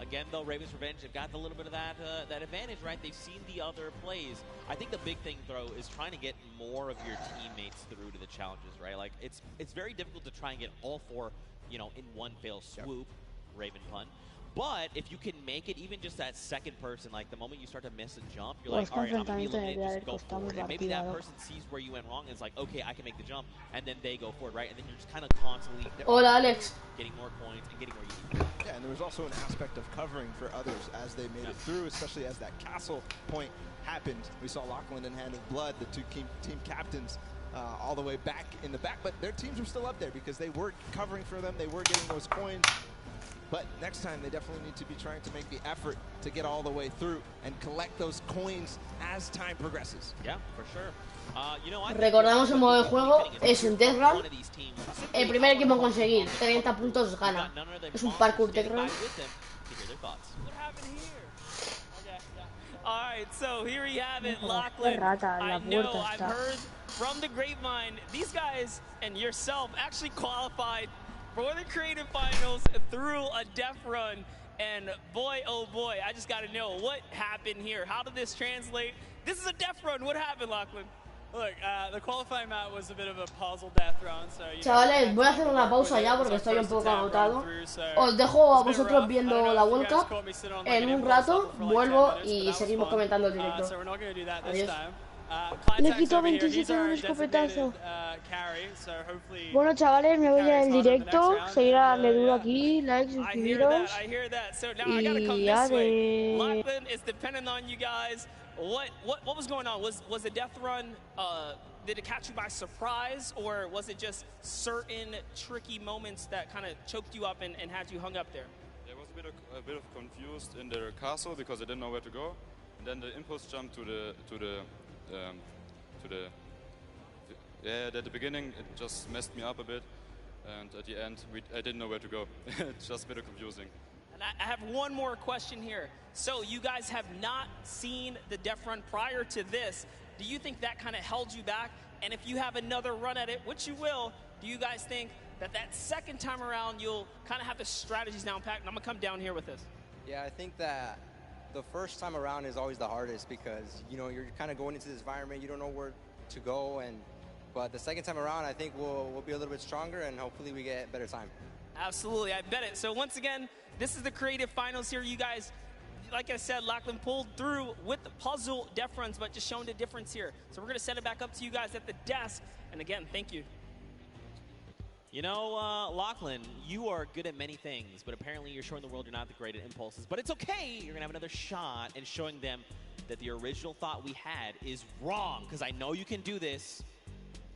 again, though, Ravens Revenge have got a little bit of that that advantage, right? They've seen the other plays. I think the big thing, though, is trying to get more of your teammates through to the challenges, right? Like, it's very difficult to try and get all 4, you know, in one fell swoop, Raven pun. But if you can make it, even just that second person, like the moment you start to miss a jump, you're like, all right, I'm going to be eliminated, just go forward. And maybe that person sees where you went wrong and is like, okay, I can make the jump, and then they go forward, right? And then you're just kind of constantly Hola, Alex. Getting more points and getting where you need. Yeah, and there was also an aspect of covering for others as they made it through, especially as that castle point happened. We saw Lachlan and Hand of Blood, the 2 team captains, all the way back in the back, but their teams were still up there because they were covering for them, they were getting those coins. But next time, they definitely need to be trying to make the effort to get all the way through and collect those coins as time progresses. Yeah, for sure. Recordamos el modo de juego, es un death run. El primer equipo en conseguir 30 puntos gana. Es un parkour death run. All right, so here you have it, Lachlan. I know, I've heard from the grapevine, these guys and yourself actually qualified for the creative finals through a death run, and boy, oh boy, I just got to know what happened here. How did this translate? This is a death run. What happened, Lachlan? Look, the qualifying map was a bit of a puzzle death run. So, chavales, voy a hacer una pausa ya porque estoy un poco agotado. Os dejo a vosotros viendo la World Cup. En un rato vuelvo y seguimos comentando el directo. Adiós. Le quito 27 de un escopetazo. Bueno, chavales, me voy al directo. Seguir a darle duro aquí, likes, suscribiros. Y adiós. Lachlan is dependent on you guys. What was going on? Was the death run, did it catch you by surprise, or was it just certain tricky moments that kind of choked you up and had you hung up there? There was a bit of confused in the castle because I didn't know where to go. And then the impulse jump at the beginning it just messed me up a bit, and at the end I didn't know where to go. It's just a bit confusing. And I have one more question here. So you guys have not seen the death run prior to this. Do you think that kind of held you back? And if you have another run at it, which you will, do you guys think that second time around you'll kind of have the strategies down packed? And I'm gonna come down here with this. Yeah, I think that the first time around is always the hardest because, you know, you're kind of going into this environment, you don't know where to go, but the second time around, I think we'll be a little bit stronger and hopefully we get better time. Absolutely, I bet it. So once again, this is the creative finals here. You guys, like I said, Lachlan pulled through with the puzzle death runs, but just showing the difference here. So we're gonna send it back up to you guys at the desk. And again, thank you. You know, Lachlan, you are good at many things, but apparently you're showing the world you're not the great at impulses. But it's okay. You're going to have another shot and showing them that the original thought we had is wrong, because I know you can do this.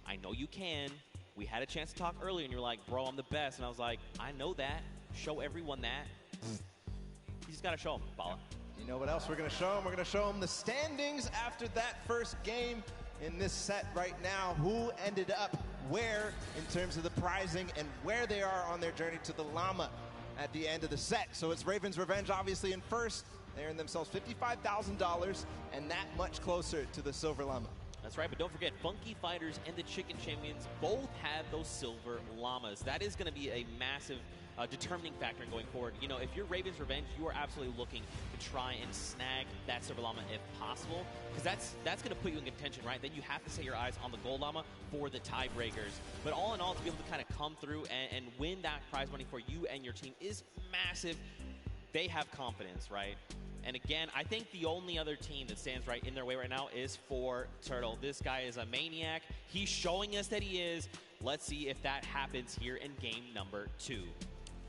I know you can. We had a chance to talk earlier, and you're like, bro, I'm the best. And I was like, I know that. Show everyone that. You just got to show them, Bala. You know what else we're going to show them? We're going to show them the standings after that first game in this set right now. Who ended up where in terms of the prizing and where they are on their journey to the llama at the end of the set. So it's Ravens Revenge obviously in first. They earned themselves $55,000 and that much closer to the silver llama. That's right, but don't forget, Funky Fighters and the Chicken Champions both have those silver llamas. That is going to be a massive determining factor in going forward. You know, if you're Ravens Revenge, you are absolutely looking to try and snag that silver llama if possible, because that's going to put you in contention, right? Then you have to set your eyes on the gold llama for the tiebreakers. But all in all, to be able to kind of come through and win that prize money for you and your team is massive. They have confidence, right? And again, I think the only other team that stands right in their way right now is Fort Turtle. This guy is a maniac. He's showing us that he is. Let's see if that happens here in game number 2.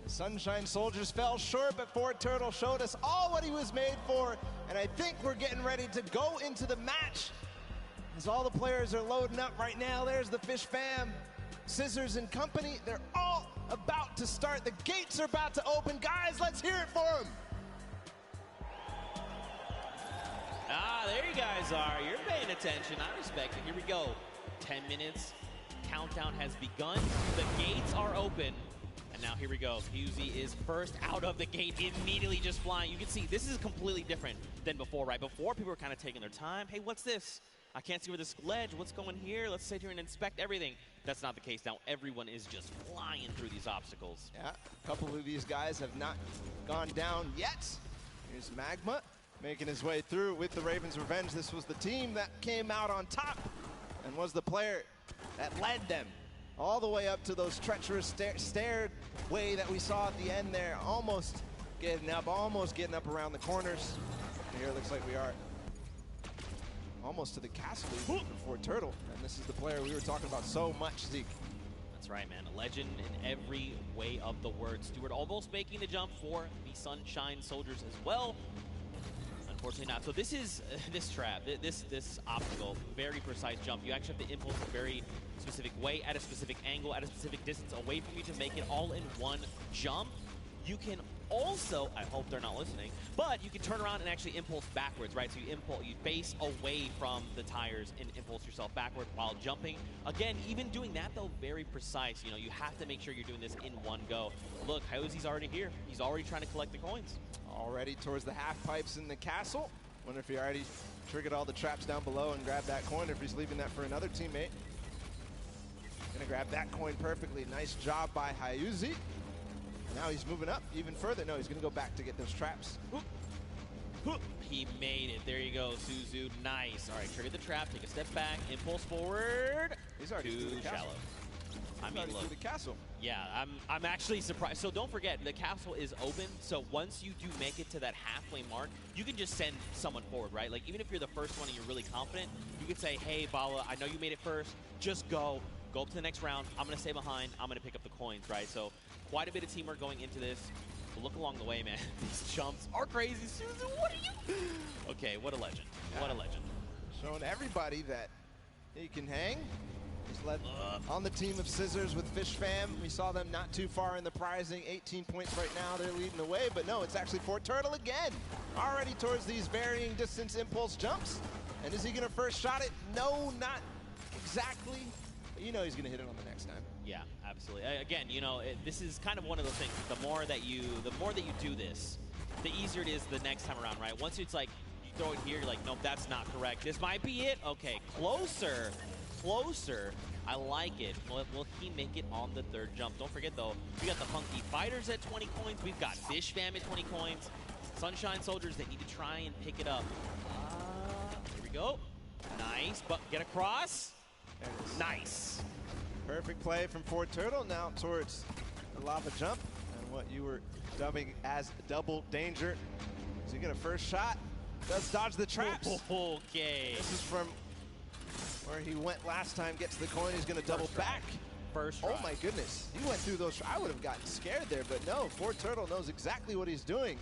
The Sunshine Soldiers fell short, but Fort Turtle showed us all what he was made for, and I think we're getting ready to go into the match. As all the players are loading up right now, there's the Fish Fam, Scissors and company. They're all about to start. The gates are about to open. Guys, let's hear it for them. Ah, there you guys are. You're paying attention. I respect it. Here we go. 10 minutes. Countdown has begun. The gates are open. And now here we go. Husey is first out of the gate, immediately just flying. You can see this is completely different than before, right? Before, people were kind of taking their time. Hey, what's this? I can't see where this ledge, what's going here? Let's sit here and inspect everything. That's not the case now. Everyone is just flying through these obstacles. Yeah, a couple of these guys have not gone down yet. Here's Magma making his way through with the Ravens Revenge. This was the team that came out on top and was the player that led them all the way up to those treacherous stairway that we saw at the end there. Almost getting up around the corners. Here it looks like we are almost to the castle even for Turtle. And this is the player we were talking about so much, Zeke. That's right, man. A legend in every way of the word. Stewart almost making the jump for the Sunshine Soldiers as well. Unfortunately not. So this is this trap, this obstacle, very precise jump. You actually have to impulse a very specific way, at a specific angle, at a specific distance away from you to make it all in one jump. You can also, I hope they're not listening, but you can turn around and actually impulse backwards, right? So you face away from the tires and impulse yourself backward while jumping. Again, even doing that though, very precise. You know, you have to make sure you're doing this in one go. Look, Hyozi's already here. He's already trying to collect the coins. Already towards the half pipes in the castle. Wonder if he already triggered all the traps down below and grabbed that coin, or if he's leaving that for another teammate. Gonna grab that coin perfectly. Nice job by Hyozi. Now he's moving up even further. No, he's going to go back to get those traps. He made it. There you go, Suzu. Nice. All right, trigger the trap. Take a step back. Impulse forward. He's already too through the shallow. castle. I mean, look. Through the castle. Yeah, I'm actually surprised. So don't forget, the castle is open. So once you do make it to that halfway mark, you can just send someone forward, right? Like, even if you're the first one and you're really confident, you can say, hey, Bala, I know you made it first. Just go. Go up to the next round. I'm going to stay behind. I'm going to pick up the coins, right? So quite a bit of teamwork going into this. But look along the way, man. These jumps are crazy. Suzu, what are you? Okay, what a legend. Yeah. What a legend. Showing everybody that he can hang. He's led on the team of Scissors with Fish Fam. We saw them not too far in the prizing. 18 points right now. They're leading the way. But no, it's actually Fort Turtle again. Already towards these varying distance impulse jumps. And is he going to first shot it? No, not exactly. You know he's going to hit it on the next time. Yeah, absolutely. Again, you know, this is kind of one of those things. The more that you do this, the easier it is the next time around, right? Once it's like you throw it here, you're like, nope, that's not correct. This might be it. Okay, closer, closer. I like it. Will he make it on the third jump? Don't forget though, we got the Funky Fighters at 20 coins. We've got Fish Fam at 20 coins. Sunshine Soldiers that need to try and pick it up. Here we go. Nice, but get across. Nice. Perfect play from Fort Turtle. Now towards the lava jump and what you were dubbing as double danger. Is he going to first shot? Does dodge the traps. Okay. This is from where he went last time. Gets the coin. He's going to double back. First try. Oh my goodness. He went through those. I would have gotten scared there, but no. Fort Turtle knows exactly what he's doing.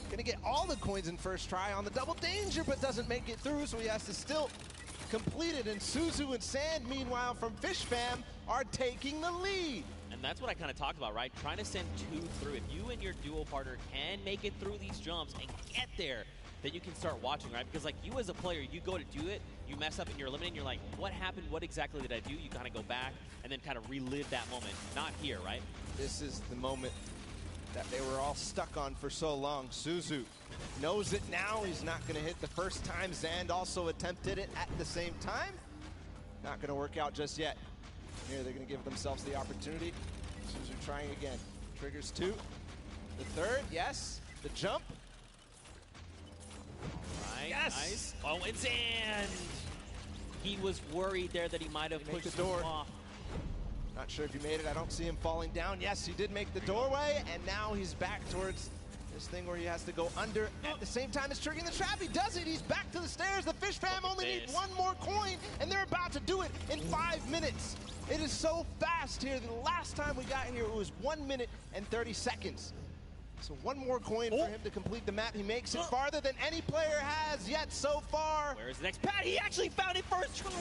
Going to get all the coins in first try on the double danger, but doesn't make it through, so he has to still complete it. And Suzu and Sand, meanwhile, from Fish Fam, are taking the lead. And that's what I kind of talked about, right? Trying to send two through. If you and your duo partner can make it through these jumps and get there, then you can start watching, right? Because like you as a player, you go to do it, you mess up and you're eliminated, you're like, what happened? What exactly did I do? You kind of go back and then kind of relive that moment. Not here, right? This is the moment that they were all stuck on for so long. Suzu knows it now. He's not going to hit the first time. Zand also attempted it at the same time. Not going to work out just yet. Here, they're going to give themselves the opportunity. Suzu trying again. Triggers two. The third, yes. The jump. Right, yes. Nice. Oh, and Zand. He was worried there that he might have pushed the door off. Not sure if he made it. I don't see him falling down. Yes, he did make the doorway, and now he's back towards this thing where he has to go under at the same time as triggering the trap. He does it. He's back to the stairs. The Fish Fam only need one more coin, and they're about to do it in 5 minutes. It is so fast here. The last time we got here, it was 1 minute and 30 seconds. So one more coin for him to complete the map. He makes it farther than any player has yet so far. Where's the next pad? He actually found it first try.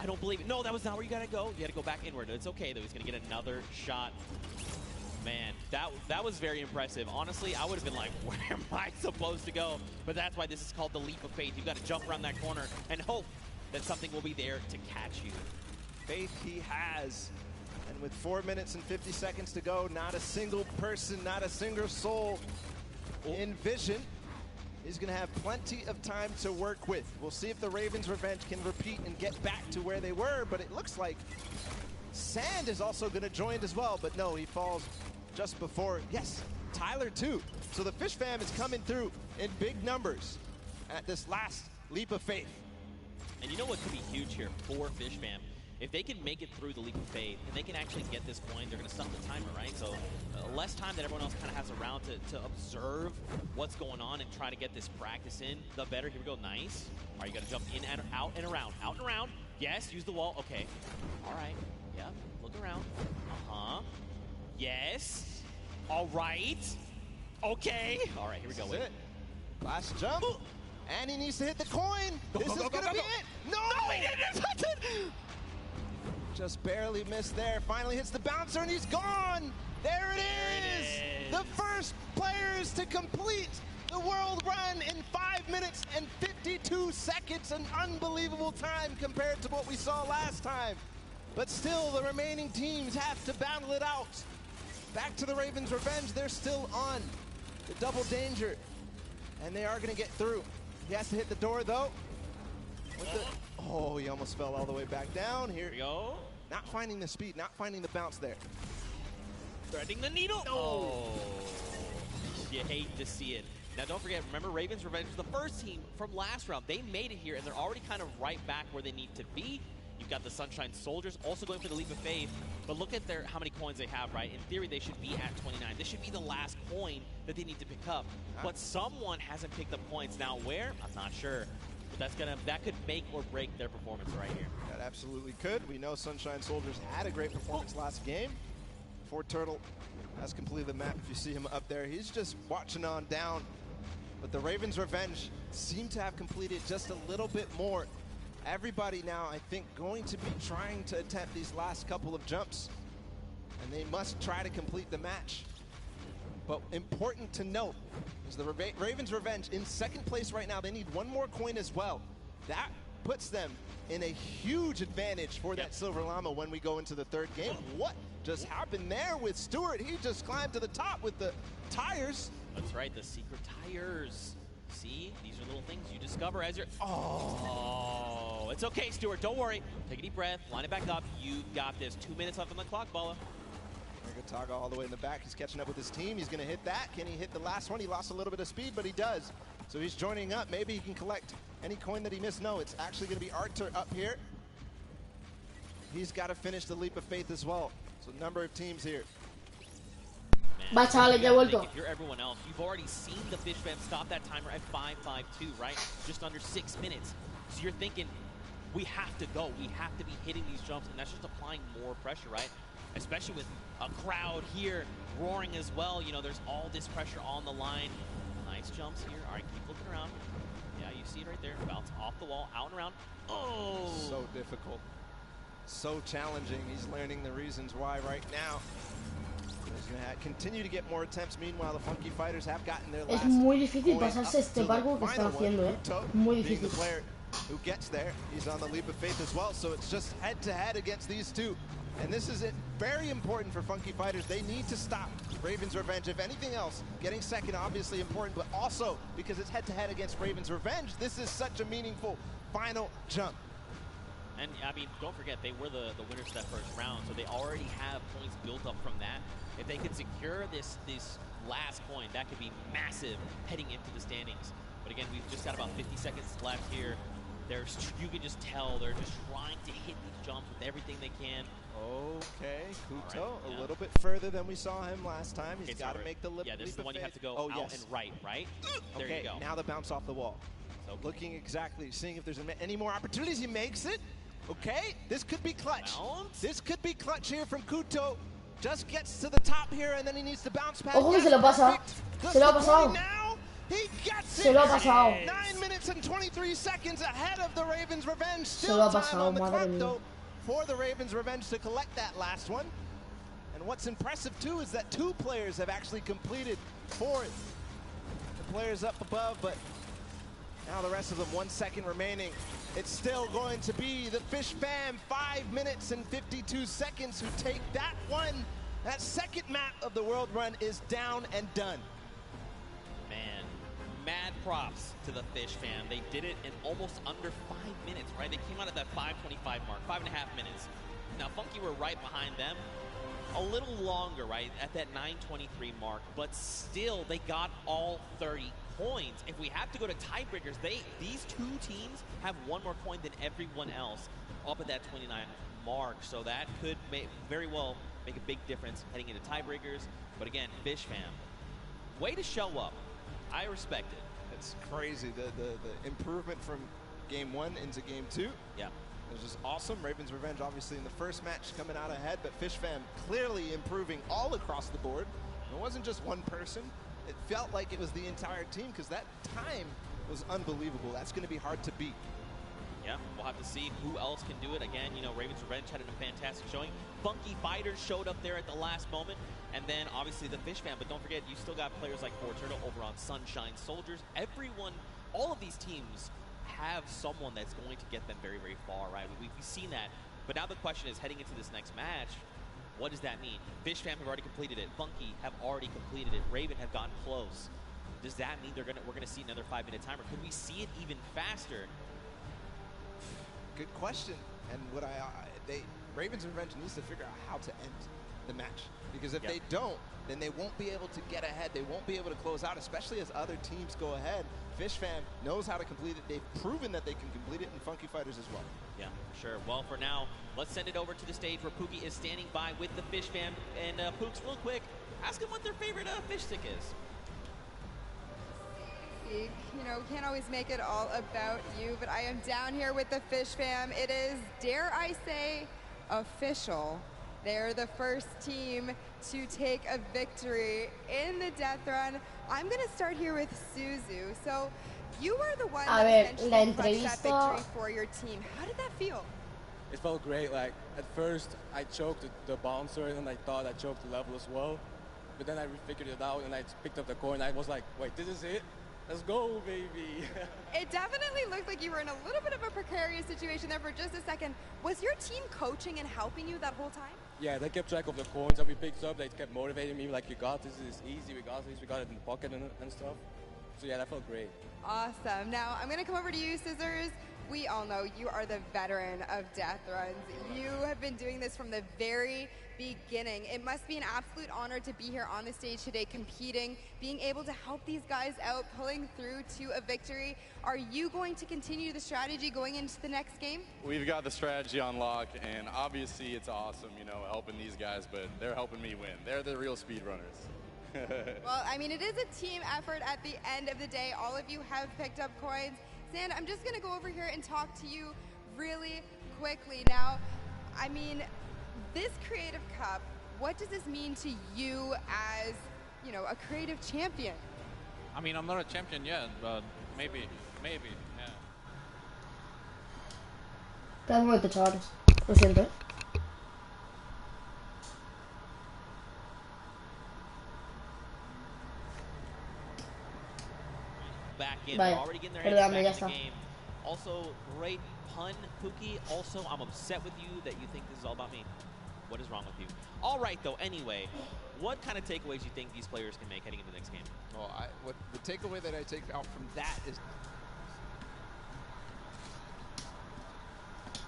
I don't believe it. No, that was not where you gotta go. You gotta go back inward. It's okay though. He's gonna get another shot. Man, that was very impressive. Honestly, I would have been like, where am I supposed to go? But that's why this is called the leap of faith. You gotta jump around that corner and hope that something will be there to catch you. Faith he has. And with 4 minutes and 50 seconds to go, not a single person, not a single soul in vision. He's going to have plenty of time to work with. We'll see if the Ravens Revenge can repeat and get back to where they were, but it looks like Sand is also going to join as well, but no, he falls just before. Yes, Tyler too. So the Fish Fam is coming through in big numbers at this last leap of faith. And you know what could be huge here for Fish Fam? If they can make it through the leap of faith and they can actually get this coin, they're going to stop the timer, right? So less time that everyone else kind of has around to observe what's going on and try to get this practice in, the better. Here we go. Nice. All right, you got to jump in and out and around. Out and around. Yes, use the wall. Okay. All right. Yeah, look around. Uh-huh. Yes. All right. Okay. All right, here we go. Wait. Last jump. And he needs to hit the coin. This is going to be it. No, he didn't. Just barely missed there. Finally hits the bouncer and he's gone. There it is. The first players to complete the world run in 5 minutes and 52 seconds. An unbelievable time compared to what we saw last time. But still, the remaining teams have to battle it out. Back to the Ravens Revenge. They're still on the double danger. And they are going to get through. He has to hit the door, though. Oh, he almost fell all the way back down. Here we go. Not finding the speed, not finding the bounce there. Threading the needle. Oh. You hate to see it. Now, don't forget, remember, Ravens Revenge was the first team from last round. They made it here, and they're already kind of right back where they need to be. You've got the Sunshine Soldiers also going for the leap of faith. But look at how many coins they have, right? In theory, they should be at 29. This should be the last coin that they need to pick up. But someone hasn't picked up points. Now, where? I'm not sure. But that could make or break their performance right here. That absolutely could. We know Sunshine Soldiers had a great performance last game. Ford Turtle has completed the map. If you see him up there, he's just watching on down. But the Ravens Revenge seem to have completed just a little bit more. Everybody now, I think, going to be trying to attempt these last couple of jumps. And they must try to complete the match. But important to note is the Ravens Revenge in second place right now. They need one more coin as well. That puts them in a huge advantage for that Silver Llama when we go into the third game. What just happened there with Stewart? He just climbed to the top with the tires. That's right, the secret tires. See, these are little things you discover as you're... Oh, it's okay, Stewart. Don't worry. Take a deep breath. Line it back up. You've got this. 2 minutes left on the clock, Bala. Taga all the way in the back. He's catching up with his team. He's going to hit that. Can he hit the last one? He lost a little bit of speed, but he does. So he's joining up. Maybe he can collect any coin that he missed. No, it's actually going to be Arthur up here. He's got to finish the leap of faith as well. So number of teams here. Va, chavales, ya he vuelto. If you're everyone else, you've already seen the Fish Fam stop that timer at 5:52, right? Just under 6 minutes. So you're thinking, we have to go. We have to be hitting these jumps, and that's just applying more pressure, right? Especially with a crowd here roaring as well. You know, there's all this pressure on the line. Nice jumps here. All right, keep looking around. Yeah, you see it right there. Bounce off the wall, out and around. Oh! So difficult. So challenging. He's learning the reasons why right now. He's going to continue to get more attempts. Meanwhile, the Funky Fighters have gotten their last. Es muy difícil pasarse este barco que están haciendo, Muy difícil. The player who gets there, he's on the leap of faith as well. So it's just head-to-head against these two. And this is very important for Funky Fighters. They need to stop Ravens Revenge. If anything else, getting second obviously important, but also because it's head-to-head against Ravens Revenge, this is such a meaningful final jump. And, I mean, don't forget, they were the winners of that first round, so they already have points built up from that. If they can secure this last coin, that could be massive heading into the standings. But again, we've just got about 50 seconds left here. You can just tell they're just trying to hit these jumps with everything they can. Okay, Kuto, right, a little bit further than we saw him last time. He's got to make the leap. Yeah, this is the one you have to go out and right? There okay, you go. Now the bounce off the wall. So looking exactly, seeing if there's any more opportunities. He makes it. Okay, this could be clutch. Bounce. This could be clutch here from Kuto. Just gets to the top here, and then he needs to bounce back. Ojo que se lo pasa. Se lo ha pasado. Now he gets Se lo ha pasado. 9 minutes and 23 seconds ahead of the Ravens Revenge. Se lo ha Still pasado, time on the clock, mía. though, for the Ravens Revenge to collect that last one. And what's impressive, too, is that 2 players have actually completed for it. The players up above, but Now the rest of them, 1 second remaining. It's still going to be the Fish Fam, 5 minutes and 52 seconds who take that one. That second map of the world run is down and done. Man, mad props to the Fish Fam. They did it in almost under 5 minutes, right? They came out at that 5:25 mark, 5.5 minutes. Now Funky were right behind them. A little longer, right, at that 9:23 mark, but still they got all 30 coins. If we have to go to tiebreakers, these two teams have one more coin than everyone else up at that 29 mark. So that could very well make a big difference heading into tiebreakers. But again, Fish Fam, way to show up. I respect it. It's crazy, the improvement from game 1 into game 2. Yeah. It was just awesome. Ravens Revenge obviously in the first match coming out ahead, but Fish Fam clearly improving all across the board. It wasn't just one person. It felt like it was the entire team because that time was unbelievable. That's going to be hard to beat. Yeah, we'll have to see who else can do it. Again, you know, Ravens Revenge had a fantastic showing. Funky Fighters showed up there at the last moment. And then, obviously, the Fish Fam. But don't forget, you still got players like Fortnite over on Sunshine Soldiers. Everyone, all of these teams have someone that's going to get them very, very far, right? We've seen that. But now the question is, heading into this next match, what does that mean? Fish Fam have already completed it. Funky have already completed it. Raven have gotten close. Does that mean we're going to see another 5-minute timer? Could we see it even faster? Good question. And what Ravens Revenge needs to figure out how to end the match. Because if they don't, then they won't be able to get ahead. They won't be able to close out, especially as other teams go ahead. Fish Fam knows how to complete it. They've proven that they can complete it, and Funky Fighters as well. Yeah, for sure. Well, for now, let's send it over to the stage where Pookie is standing by with the Fish Fam. And Pooks, real quick, ask them what their favorite fish stick is. You know, we can't always make it all about you, but I am down here with the Fish Fam. It is, dare I say, official. They're the first team to take a victory in the death run. I'm going to start here with Suzu. So you were the one that essentially crushed that victory for your team. How did that feel? It felt great. Like, at first, I choked the bouncer, and I thought I choked the level as well. But then I figured it out, and I picked up the coin. I was like, wait, this is it? Let's go, baby. It definitely looked like you were in a little bit of a precarious situation there for just a second. Was your team coaching and helping you that whole time? Yeah, they kept track of the coins that we picked up. They kept motivating me, like, you got this, it's easy, we got this, we got it in the pocket and stuff. So yeah, that felt great. Awesome. Now, I'm gonna come over to you, Scissors. We all know you are the veteran of death runs. You have been doing this from the very beginning. It must be an absolute honor to be here on the stage today competing, being able to help these guys out, pulling through to a victory. Are you going to continue the strategy going into the next game? We've got the strategy on lock, and obviously it's awesome, you know, helping these guys, but they're helping me win. They're the real speedrunners. Well, I mean, it is a team effort at the end of the day. All of you have picked up coins. Sand, I'm just going to go over here and talk to you really quickly. Now, I mean, this Creative Cup, what does this mean to you as, you know, a creative champion? I mean, I'm not a champion yet, but maybe, yeah. Tengo que techar. Lo siento. Back in. Vale, They're already getting their perdóname, heads ya back in está. the game. Also, great pun, Pookie. Also, I'm upset with you that you think this is all about me. What is wrong with you? All right, though, anyway, what kind of takeaways do you think these players can make heading into the next game? Well, what the takeaway that I take out from that is...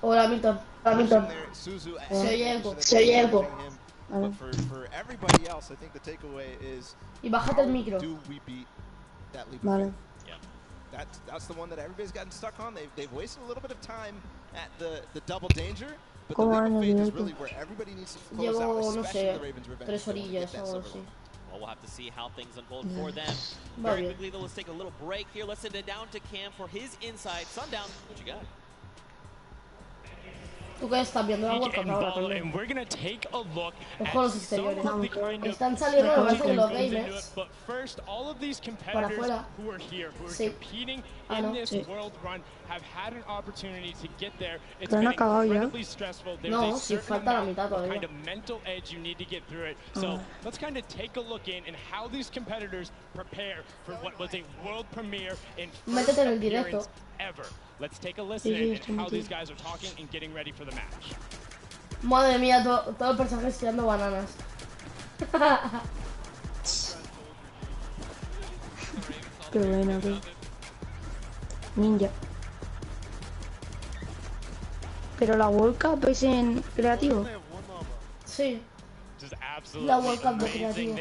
Hola, Milton. Hola, Milton. Suzu, Se oye algo. But for everybody else, I think the takeaway is... Y bájate el micro. Do we beat that leap of Vale. faith? Yeah. That's the one that everybody's gotten stuck on. They've wasted a little bit of time at the double danger, but the leap of faith is really where everybody needs to close out, Llevo, no especially sé, the Ravens Revenge. 3 orillas o algo así. Well, we'll have to see how things unfold for them. Va Very bien. quickly, though, let's take a little break here. Let's send it down to Cam for his inside. Sundown, what you got? ¿Tú qué estás viendo la World Cup ahora también? Los juegos exteriores. Están saliendo, me parece que los gamers. Para afuera. Sí. Ah, no. Sí. ¿Pero han acabado ya? No, sí, falta la mitad todavía. So let's kind of take a look in and how these competitors prepare for what was a world premiere in first appearance ever. Let's take a listen in how these guys are talking and getting ready for the match. Madre mía, todo el personaje tirando bananas. Qué bueno, tío. Ninja. Pero la World Cup es en creativo. Sí. La World Cup de creativo.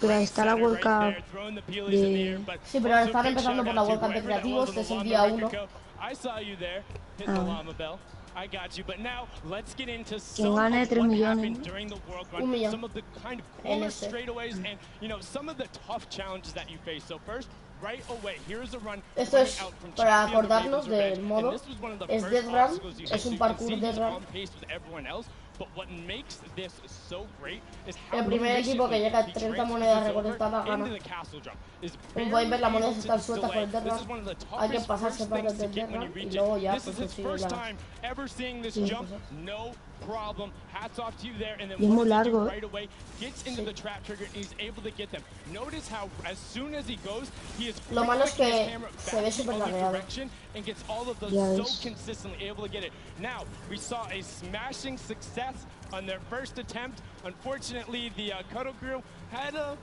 Pero ahí está la World Cup de... Sí, pero ahora están empezando por la World Cup de creativos, este es el día 1. Quien gane 3 millones. 1 millón. En este. Esto es para acordarnos del modo. Es Death Run, es un parkour Death Run. El primer equipo que llega a 30 monedas recolectadas gana. Como podéis ver, las monedas están sueltas por el Death Run. Hay que pasarse por el Death Run y luego ya pues consigue la... Y es muy largo, Lo malo es que se ve súper lagueado. Ya ves. Now, we saw a smashing success on their first attempt. Unfortunately, the Cuddle Crew had a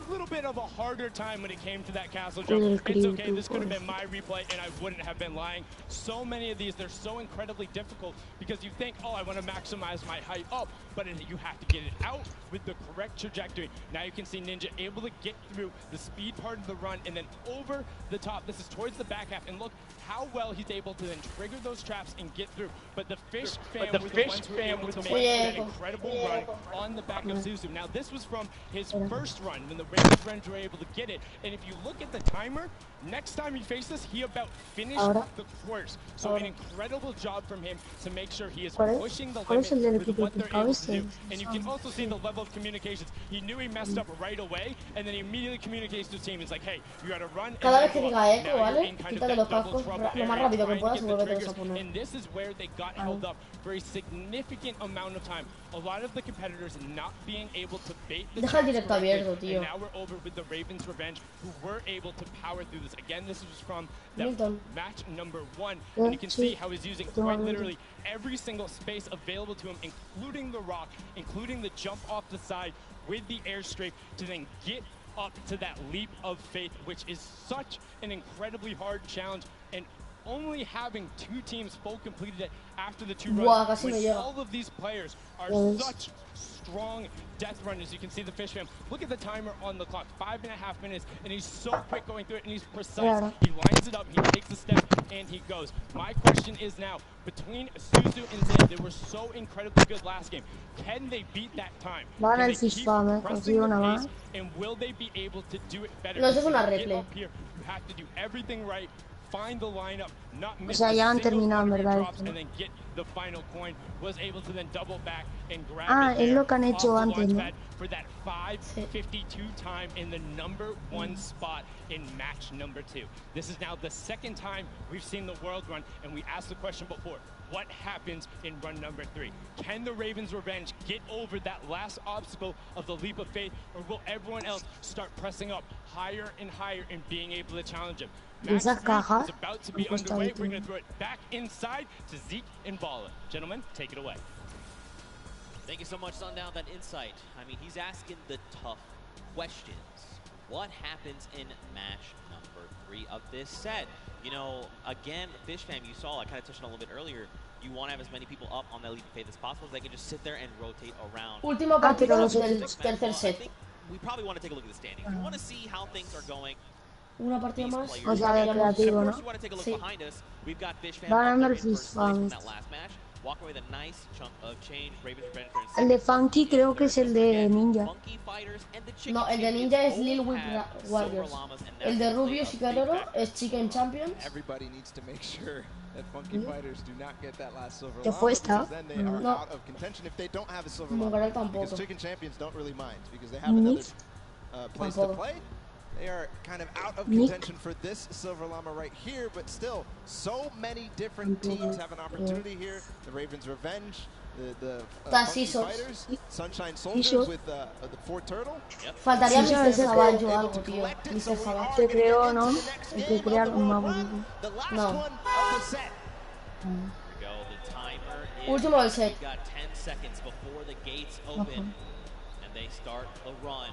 little bit of a harder time when it came to that castle jump. It's okay, this could have been my replay and I wouldn't have been lying. So many of these, they're so incredibly difficult because you think, oh, I want to maximize my height up, but you have to get it out with the correct trajectory. Now you can see Ninja able to get through the speed part of the run and then over the top. This is towards the back half, and look how well he's able to then trigger those traps and get through. But the Fish fam were the ones who were able to make that incredible run on the back of Zuzu. Now this was from his first run when the Ravens Rangers were able to get it. And if you look at the timer, next time he faces this, he about finished the course. So an incredible job from him to make sure he is pushing the limit with what they're able to do. And you can also see the level of communications. He knew he messed up right away, and then he immediately communicates to his team. It's like, hey, you got to run. Cada vez que diga eco, ¿vale? Quítate los cascos lo más rápido que puedas y vuelve a poner. And this is where they got held up for a significant amount of time. A lot of the competitors not being able to bait the Deja el directo abierto, tío. and now we're over with the Ravens Revenge, who were able to power through this. Again, this was from that match number 1, and you can see how he's using quite literally every single space available to him, including the rock, including the jump off the side with the airstrike to then get up to that leap of faith, which is such an incredibly hard challenge. And only having 2 teams full completed it after the 2 runs, when all of these players are such strong death runners. You can see the Fish fam. Look at the timer on the clock, 5.5 minutes, and he's so quick going through it, and he's precise. He lines it up, he takes a step, and he goes. My question is now, between Suzu and Zed, they were so incredibly good last game. Can they beat that time? Van el Fish fam, consigo una más. And will they be able to do it better? No, eso es una replay. Up here, you have to do everything right. Find the lineup, not miss O sea, ya han terminado, en verdad. and then get the final coin. Was able to then double back and grab Es lo que han hecho antes, ¿no? for that 5:52 time in the number 1 spot in match number 2. This is now the second time we've seen the world run, and we asked the question before. What happens in run number 3? Can the Ravens Revenge get over that last obstacle of the leap of faith, or will everyone else start pressing up higher and higher and being able to challenge him? Match 3 is about to be underway. We're going to throw it back inside to Zeke and Bala. Gentlemen, take it away. Thank you so much, Sundown, that insight. I mean, he's asking the tough questions. What happens in match number 3 of this set? You know, again, Fish fam, you saw, I kind of touched on a little bit earlier, you want to have as many people up on that leap of faith as possible so they can just sit there and rotate around. Último partido del tercer set. We probably want to take a look at the standings. We want to see how things are going. Una partida más. O sea, de creativo, ¿no? Sí. Va ganando el Fish fam. walk away with a nice chunk of change. Ravens Revenge are in El de second. Funky creo que es el de Ninja. Funky Fighters and the Chicken No, el de Champions Ninja es both Lil Whip have Warriors. silver llamas, and El that's de gonna play Rubius a y big Carrero factor. es Chicken Champions. Everybody needs to make sure that Funky Fighters do not get that last silver ¿Qué llama, fue esta? because then they are No. out of contention if they don't have a silver No, llama. tampoco. Because Chicken Champions don't really mind because they have another Nick. place to Tampoco. play. They are kind of out of Nick. contention for this silver llama right here, but still, so many different teams have an opportunity here. The Ravens Revenge, the Funky Scissors. Fighters, Sunshine Soldiers Scissors. with the Fortturtle. Faltaría Sí, Mr. sí, Savage sí. o algo, tío. Mr. Savage. Que creo, ¿no? El que crea un mago. The last No. one of the set. Here we go. The timer is Último del set. We've got 10 seconds before the gates open, and they start the run.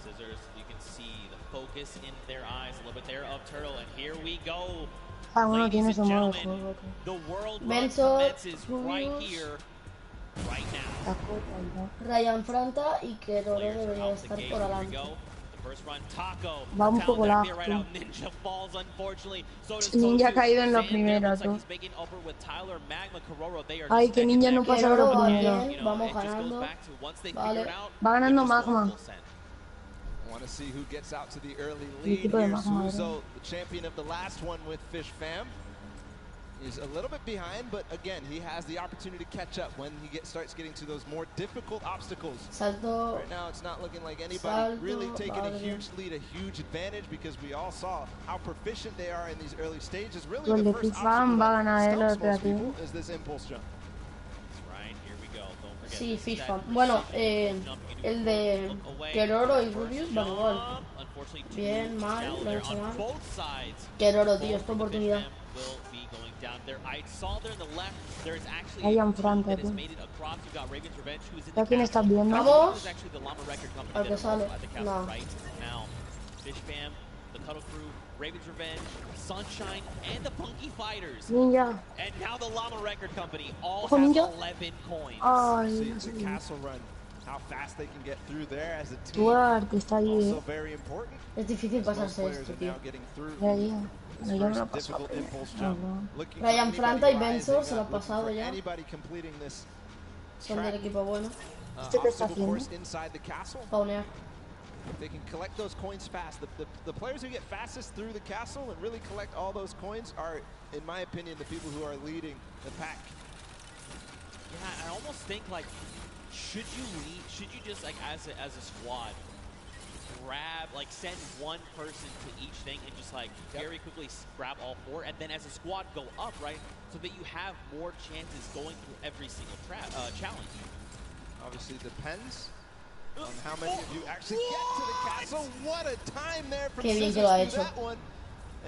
Scissors, you can see the focus in their eyes a little bit there of Turtle, and here we go. Ah, bueno, tiene Ladies su and modo de gentlemen, juego. the world run Benzo, commences right Rubius. here, right now. Ryan Franta y Keroro Players are debería out the estar gate. por Here we adelante. go. The first run, Taco. Va un Talent poco back there largo. right out. Ninja falls, unfortunately. So does Ninja ha Kozu. caído en la Xander primera, looks like tú. he's making upper with Tyler, Magma, Cororo. They are Ay, just que neck and Ninja no neck. pasa Keroro lo va primero. bien, vamos It just goes ganando. back to once they Vale. figure it out, Va ganando they're just Magma. going full send. I want to see who gets out to the early El lead equipo de here. Magma, Suzo, the champion of the last one with Fish Fam, is a little bit behind, but again, he has the opportunity to catch up when he starts getting to those more difficult obstacles. Salto. Right now, it's not looking like anybody Salto, really taking a vale. huge lead, a huge advantage, because we all saw how proficient they are in these early stages. Really, El the de first FIFA obstacle va a that ganar el stumps most operativo. people is this impulse jump. Right, here we go. Don't forget Sí, this is FIFA. that Bueno, precision jump. You can do el de look away. Keroro y First Rubius van igual. jump. Unfortunely, too Bien, mal, shallow lo he there hecho on mal. both sides. Keroro, Both tío, esta of the oportunidad. Fish Fam will be going down there. I saw there in the left, there is actually Ryan a team Franta, that has tú. made it across. You've got Ravens Revenge, who is in ¿A the quién castle. estás viendo? Vamos. This is actually the Llama Record Company Al that que are also sale. at the castle No. right now. Fish Fam, the Cuddle Crew, Ravens Revenge, Sunshine, and the Punky Fighters. Ninja. And now the Llama Record Company all Ojo, have Ninja. 11 coins. Ay, See, no it's a sé. castle run. How fast they can get through there as a team. Duarte está allí, Also eh. very important. Es difícil As most pasarse players esto, are tío. now getting through Ya, ya. this No, yo me lo first he pasado. difficult impulse Ah, jump. no. Looking Ryan for anybody Franta y rising Benzo se lo up, ha looking pasado for ya. anybody completing this Son del track, equipo bueno. ¿Este qué está obstacle course haciendo? inside the castle. Spawnear. If they can collect those coins fast, the players who get fastest through the castle and really collect all those coins are, in my opinion, the people who are leading the pack. Yeah, I almost think like, should you just like as a squad, grab like send one person to each thing and just like very quickly grab all four, and then as a squad go up, right, so that you have more chances going through every single challenge. Obviously depends on how many of you actually get to the castle. What a time there from Qué bien Scissors que lo ha through hecho. that one.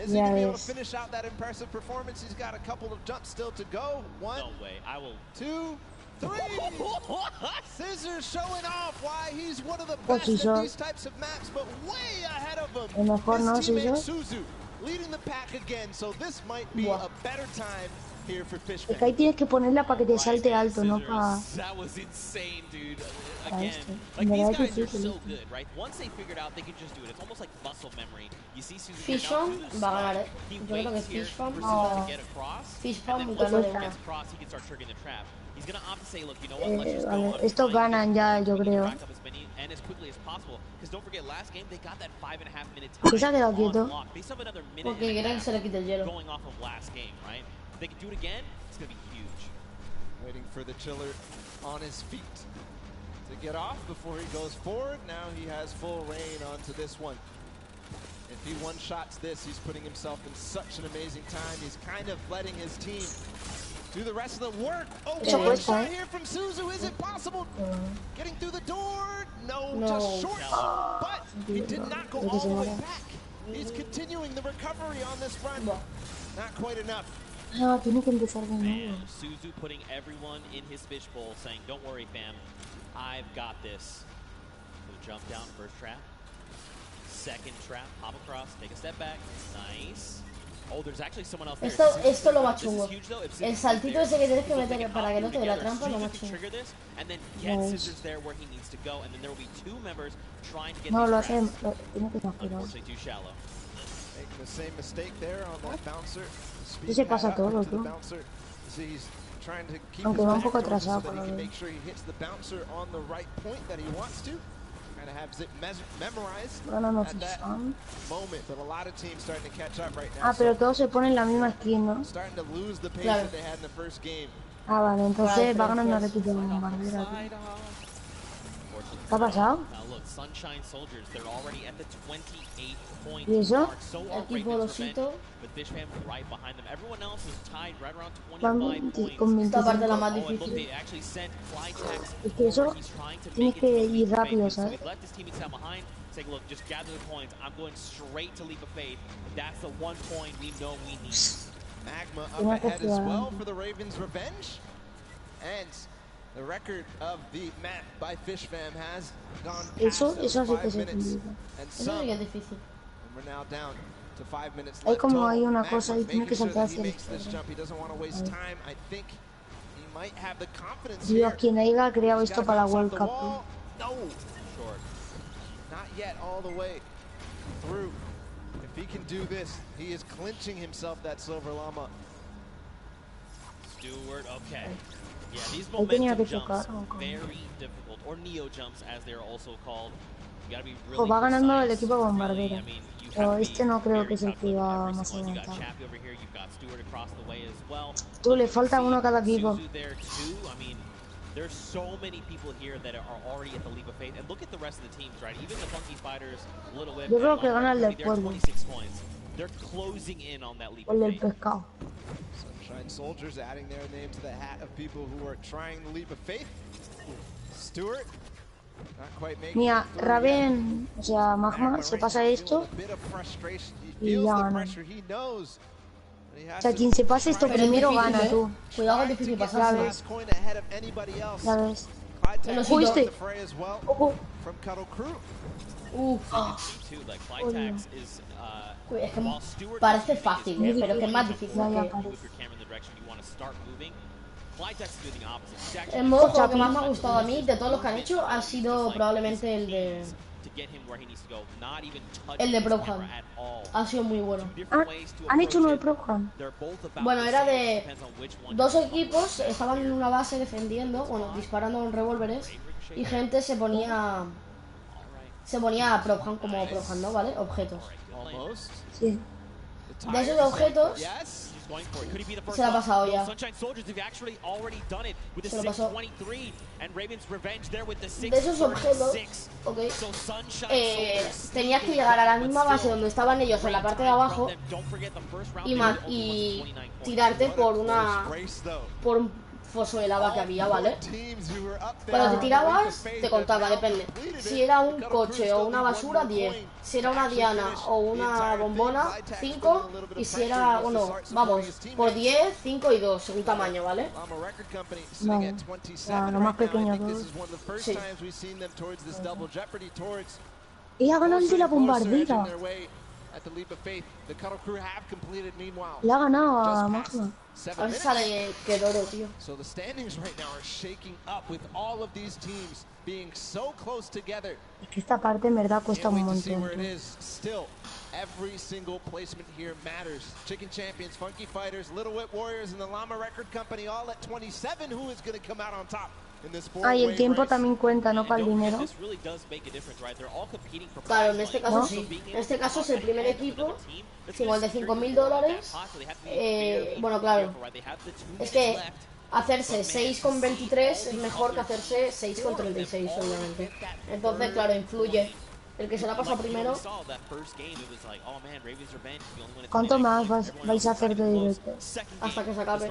Is he Ya going to be able to ves. finish out that impressive performance? He's got a couple of jumps still to go. One, No way, I will. 2, 3. Scissors showing off why he's one of the Oh, best at Scissors. these types of maps, but way ahead of him. El mejor, His ¿no, teammate Scissors? Suzu leading the pack again, so this might be Buah. a better time here for Fish Es que ahí tienes que ponerla para que te salte alto, no para... Scissors, that was insane, dude. Para Again, esto. like En these verdad que guys sí, are sí. so good, right? Once they figured out they could just do it. It's almost like muscle memory. You see Suzu Fish now, Farm Suzu's va a ganar, smart. eh. He Yo creo que waits here Fish Farm for va Suzu a... to get across, Fish and Farm then gana once de he una. gets across, he can start triggering the trap. He's gonna opt to say, look, you know what? Let's just go. Vale. I'm Estos trying to ganan get ya, this yo quick creo. rack up as many and as quickly as possible. Because don't forget, last game they got that 5.5 minute time ¿Por qué se ha quedado on quieto? lock. They still have another minute Porque and a quieren que half se le quite el hielo. going off of last game, right? If they can do it again, it's gonna be huge. Waiting for the chiller on his feet to get off before he goes forward. Now he has full reign onto this one. If he one-shots this, he's putting himself in such an amazing time. He's kind of letting his team do the rest of the work. Oh, Eso one cuesta, shot eh. here from Suzu. Is it possible? Getting through the door? No, No. just short. But he did not go all the way back. He's continuing the recovery on this run. Not quite enough. No, tiene que empezar de nuevo. Man, Suzu putting everyone in his fishbowl, saying, don't worry, fam, I've got this. So jump down, first trap. Second trap, hop across, take a step back. Nice. Oh, there's actually someone else there. Esto lo más This is chungo. huge, though. If El Scissors saltito is ese que tienes que there, meter para que no te dé la together, trampa, lo Suzu más can chungo. trigger this, and then get Nice. Scissors there where he needs to go, and then there will be two members trying to get No, these lo hace... traps. Tiene que hacerlo. Unfortunately, too shallow. Making the same mistake there on that bouncer. Sí se pasa todo, tú. Bouncer. See, he's trying to keep Aunque his va un back poco frozen so atrasado that por he lo can menos. make sure he hits the bouncer on the right point that he wants to. Kind of have Zip memorized Ganando at that Fishan. moment, but a lot of teams starting to catch up right now. Ah, pero todos se ponen la misma skin, ¿no? Starting to lose the pace Claro. that they had in the first game. Ah, vale, entonces va ganando el Frances. equipo de bombardera. Tío. ¿Qué ha pasado? Now look, Sunshine Soldiers, they're already at the 28 point ¿Y eso? mark. So are Equipo Raven's Revenge, Losito. with Fish Fam right behind them. Everyone else is tied right around Van 25 points. con Esta parte es la 25. más Oh, and look, difícil. they actually sent Flytex Es que eso forward. He's trying to tienes make it que to ir Leap of rápido, Faith. So ¿sabes? he left his teammates out behind, saying, look, just gather the coins. I'm going straight to Leap of Faith. That's the one point we know we need. Magma Tiene up que ahead as jugar. well for the Ravens' Revenge. And the record of the map by Fish Fam has gone past Eso those sí que 5 se minutes complica. and Eso sí some. que es difícil. And we're now down to 5 minutes Hay left como total. hay una Magma cosa y tiene que making sure saltar that he hacia la makes this izquierda. jump. He doesn't want to waste time. I think he might have the confidence Dios, here. quien haya creado He's esto gotta para la bounce off World the Cup. wall. No. Short. Not yet all the way through. If he can do this, he is clinching himself that Silver Llama. Stewart, okay. Yeah, these Ahí tenía momentum que chocar, jumps, ¿o cómo? very difficult, or neo jumps as they're also called. You gotta be Jo, really va ganando el precise, equipo really, bombardera. I mean, you Pero have to este be no creo very que es el que calculated va every más single one. You got adelantado. Chappie over here, you've got Stewart across the way as well. Tú, le falta uno a cada equipo. Suzu there too. I mean, there's so many people here that are already at the Leap of Faith. And look at the rest of the teams, right? Even the Funky Fighters, Little Whip, Yo creo and que gana el del they're Cuervo. 26 points. They're closing in on that Leap O el of del Faith. pescado. Sunshine Soldiers adding their name to the hat of people who are trying the Leap of Faith. Stewart, not quite making Mira, it through Raven, o sea, Magma, se pasa esto yet. A bit of frustration. He y feels ya the gana. pressure. He knows that he O has sea, to quien se pase esto try Pero es primero difícil, gana, ¿eh? tú. Cuidado, es difícil to get pasarse. the last coin ahead of anybody else. Ya ves. Flytex Lo joins siento. the fray as well Ojo. from Cuddle Crew. Uf. Too, like Flytex is, Uy, es que while Stewart parece is fácil, moving, pero que es más difícil. Ya, ya que- parece. move your camera in the direction you want to start moving. Flytex is doing the opposite. He's El actually modo juego que más me ha gustado a mí de todos los que han hecho ha sido probablemente el de to get him where he needs to go, not even touching el de his Pro camera Ham. at all. Ha sido muy bueno. Ah, han hecho uno de Program. They're both about Bueno, the era same, de depends on which one dos you're equipos, estaban en una base defendiendo, bueno, disparando con revólveres y gente se ponía a Proham como Proham, ¿no? ¿Vale? Objetos. Almost. Sí. De esos objetos Yes. going for it. Could he be the first se la ha one? pasado No, ya. Sunshine Soldiers have actually already done it with the Se lo pasó. 623 and Raven's Revenge there with the De esos objetos, 636. ok, So Sunshine Soldiers tenías que llegar a la misma base donde estaban ellos en la parte de abajo don't forget the first round y, they only y won 29 points. tirarte por una Race though. por un foso de lava que había, ¿vale? Teams who were up there Cuando te on the tirabas, Leap of Faith te contaba, have now depende. completed Si it. era The un Cuddle Crew coche still o una need one basura, more 10. coin Si era to una actually diana finish o the una entire thing. bombona, Flytex 5. feeling a little bit Y of si pressure. era, He bueno, wants to start vamos, supporting his por teammates. 10, 5 y 2, según tamaño, ¿vale? Llama Record Company sitting Vale. at 27 Ya, lo más right now. I pequeño think this todos. is one of the first Sí. times we've seen them towards this double jeopardy, towards Y ha ganado el de la closer bombardera. edging their way at the Leap of Faith. The Cuddle Crew have completed meanwhile. Le ha ganado a Just Magma. past 7 A ver minutes. si sale Kedoro, tío. So the standings right now are shaking up with all of these teams being so close together. Es que esta parte en verdad cuesta Can't un wait to see montón. where it Tío. is. Still, every single placement here matters. Chicken Champions, Funky Fighters, Little Whip Warriors, and the Llama Record Company all at 27. Who is going to come out on top in this Ah, y el four-way tiempo race? también cuenta, no para el dinero. This really does make a difference, right? They're all competing for Claro, en prize este money. caso ¿No? sí. En este caso es el primer equipo, igual de $5.000. Bueno, claro, es que hacerse 6,23 es mejor que hacerse 6,36, obviamente. Entonces, claro, influye. El que se la pasa primero. ¿Cuánto más vais a hacer de directo? Hasta que se acabe.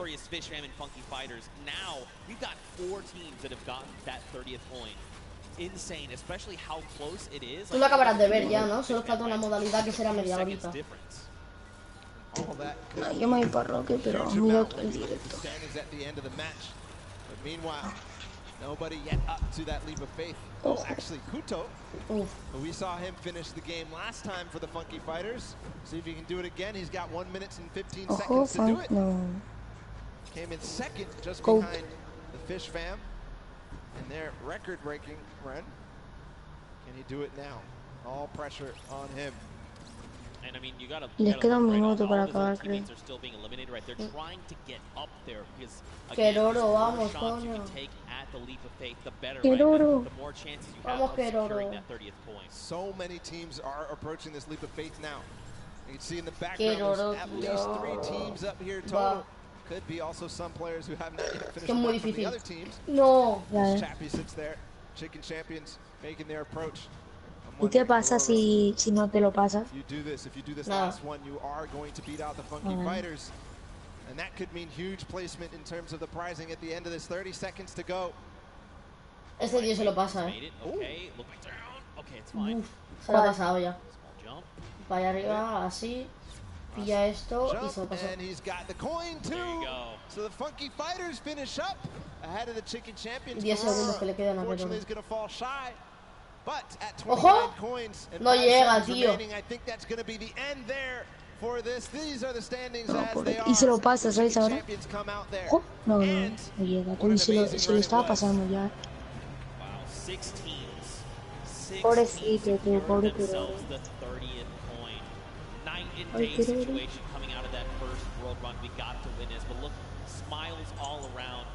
Insane, especially how close it is. Tú lo acabarás de ver ya, ¿no? Solo falta una modalidad que será media horita. All that Ay, yo me voy para Roque, pero miro todo el directo. standings at the end of the match. But meanwhile, nobody yet up to that Leap of Faith. Oh, actually, Kuto. Uf. But we saw him finish the game last time for the Funky Fighters. See if he can do it again. He's got 1 minute and 15 Ojo, seconds to do it. no. Came in second, just Colt. behind the Fish Fam in their record-breaking run. Can he do it now? All pressure on him. And I mean, you gotta Les queda un look, right? minuto All para of his other acabar, creo. teammates are still being eliminated, right? They're trying to get up there because Que again, the Roro, more vamos, shots you coño. can take at the leap of faith, the better, Que right? Roro. The more chances you Vamos, have que of securing Roro. that 30th point. So many teams are approaching this leap of faith now. You can see in the Que background there's Roro, at tío. least 3 teams up here total. Could be also some players who have not yet finished Que muy up from the difícil. other teams. No. This Chappie sits there, Chicken Champions making their approach. ¿Y qué pasa si no te lo pasas? If you do this Nada. last one, you are going to beat out the Funky Fighters. And that could mean huge placement in terms of the prizing at the end of this. 30 seconds to go. Este tío se lo pasa, Made it. Okay, look down. Okay, it's fine. Uf, se lo ha pasado ya. Small jump. Vaya arriba, así. Pilla esto y se lo Jump, pasó. and he's got the coin too. There you go. So the Funky Fighters finish up ahead of the Chicken Champions. 10 segundos que le quedan a Unfortunately, Pedro. he's going to fall shy. But at 29 Ojo. coins and No 5 llega, seconds tío. remaining, I think that's going to be the end there for this. These are the standings as they are. Y se lo pasas, ¿sabes ahora? Champions come out there. Ojo. No llega. Tú se lo estaba pasando ya. Wow, 6 teams. 6 Pobrecito, teams tío, pobre secured Pedro. themselves the 30th point. Night and Ay, day Pedro. situation coming out of that first world run. We got to win this, but look, smiles all around.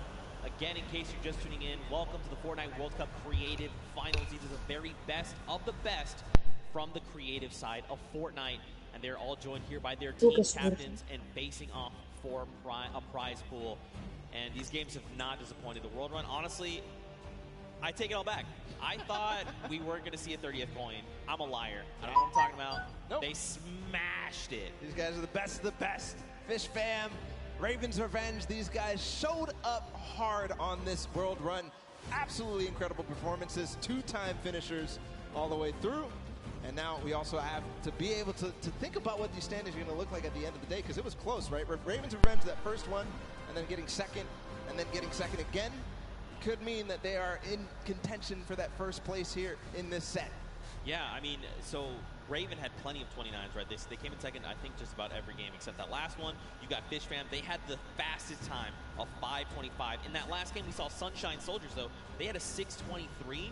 Again, in case you're just tuning in, welcome to the Fortnite World Cup Creative Finals. These are the very best of the best from the creative side of Fortnite, and they're all joined here by their team captains and facing off for a prize pool. And these games have not disappointed. The World Run, honestly, I take it all back. I thought we weren't going to see a 30th coin. I'm a liar. I don't know what I'm talking about. Nope. They smashed it. These guys are the best of the best. Fish Fam, Ravens Revenge, these guys showed up hard on this world run. Absolutely incredible performances, 2-time finishers all the way through. And now we also have to be able to think about what these standings are going to look like at the end of the day, because it was close, right? Ravens Revenge, that first one, and then getting second, and then getting second again, could mean that they are in contention for that first place here in this set. Yeah, I mean, so Raven had plenty of 29s, right? They came in second, I think, just about every game except that last one. You got Fish Fam. They had the fastest time of 5:25. In that last game, we saw Sunshine Soldiers, though. They had a 6:23.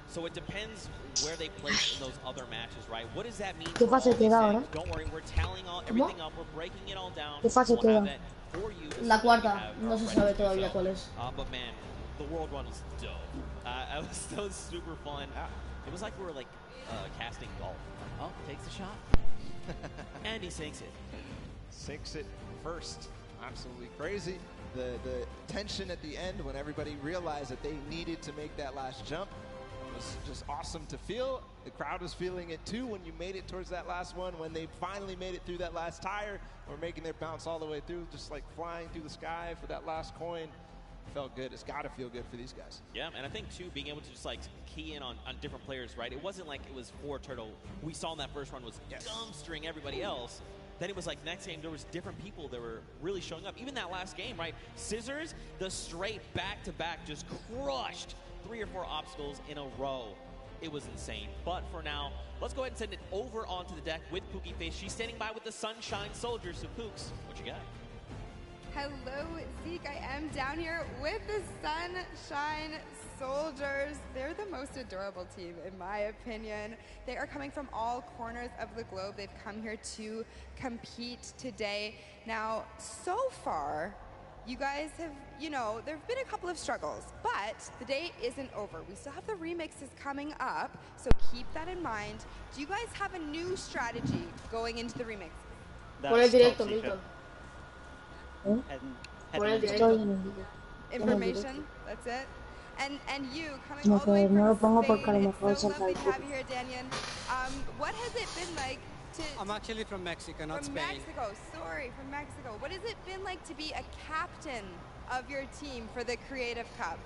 So it depends where they place in those other matches, right? What does that mean? ¿Qué fase queda ahora? Don't worry, we're tallying everything up. We're breaking it all down. ¿Qué fase We'll have queda? that for you as La soon as we cuarta, have no our se ready sabe to todavía sell. cuál es. But man, the World Run was dope. That was super fun. It was like we were like casting golf. Oh, takes the shot. And he sinks it. Sinks it first. Absolutely crazy. The tension at the end when everybody realized that they needed to make that last jump was just awesome to feel. The crowd was feeling it too when you made it towards that last one. When they finally made it through that last tire, or making their bounce all the way through, just like flying through the sky for that last coin. Felt good. It's got to feel good for these guys. Yeah, and I think, too, being able to just, like, key in on different players, right? It wasn't like it was Turtle. We saw in that first run was dumpstering everybody else. Then it was like next game, there was different people that were really showing up. Even that last game, right? Scissors, the straight back-to-back just crushed 3 or 4 obstacles in a row. It was insane. But for now, let's go ahead and send it over onto the deck with Pookie Face. She's standing by with the Sunshine Soldiers. So, Pooks, what you got? Hello, Zeke. I am down here with the Sunshine Soldiers. They're the most adorable team, in my opinion. They are coming from all corners of the globe. They've come here to compete today. Now, so far, you guys have, there have been a couple of struggles, but the day isn't over. We still have the remixes coming up, so keep that in mind. Do you guys have a new strategy going into the remix? Por el directo, Milton. Por el directo. Information, that's it. And you, coming No, all the way no lo from pongo porque a lo Spain, mejor it's so se lovely to cae. have you here, Daniel. What has it been like to... I'm actually from Mexico, not From Spain. Mexico, sorry, from Mexico. What has it been like to be a captain of your team for the Creative Cup?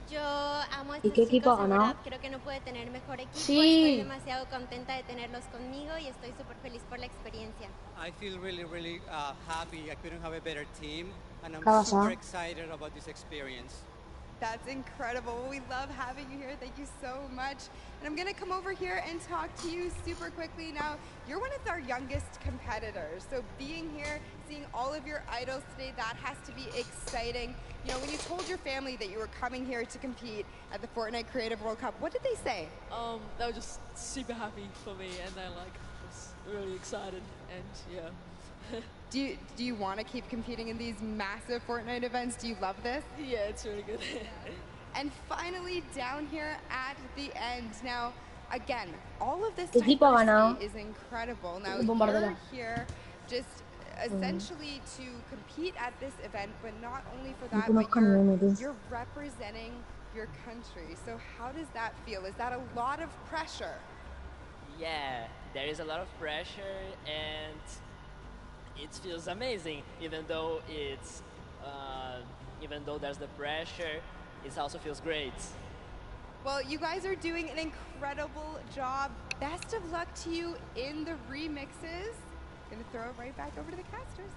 Yo amo a ¿Y estos qué equipo chicos, ha en ganado? verdad, creo que no puede tener mejor equipo. Sí. Estoy demasiado contenta de tenerlos conmigo y estoy súper feliz por la experiencia. I feel really happy. I couldn't have a better team, and I'm ¿Qué pasa? super excited about this experience. That's incredible. We love having you here. Thank you so much. And I'm going to come over here and talk to you super quickly. Now, you're one of our youngest competitors. So being here, seeing all of your idols today, that has to be exciting. When you told your family that you were coming here to compete at the Fortnite Creative World Cup, what did they say? They were just super happy for me, and they're like, really excited, and yeah. Do you want to keep competing in these massive Fortnite events? Do you love this? Yeah, it's really good. And finally, down here at the end. Now, again, all of this ¿Qué equipo ha ganado? diversity is incredible. Now, Bombardera. you're here just essentially to compete at this event, but not only for that, but you're representing your country. So how does that feel? Is that a lot of pressure? Yeah, there is a lot of pressure, and it feels amazing. Even though there's the pressure, it also feels great. Well, you guys are doing an incredible job. Best of luck to you in the remixes. Gonna throw it right back over to the casters.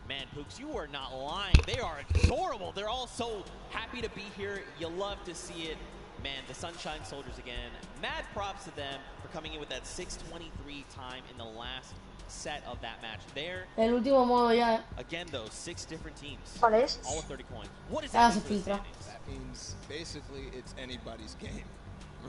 Man, Pooks, you are not lying. They are adorable. They're all so happy to be here. You love to see it. Man, the Sunshine Soldiers again. Mad props to them for coming in with that 6:23 time in the last set of that match there. El último modo ya. Again, though, 6 different teams. ¿Cuál es? All with 30 coins. What does that mean for the standings? That means basically it's anybody's game,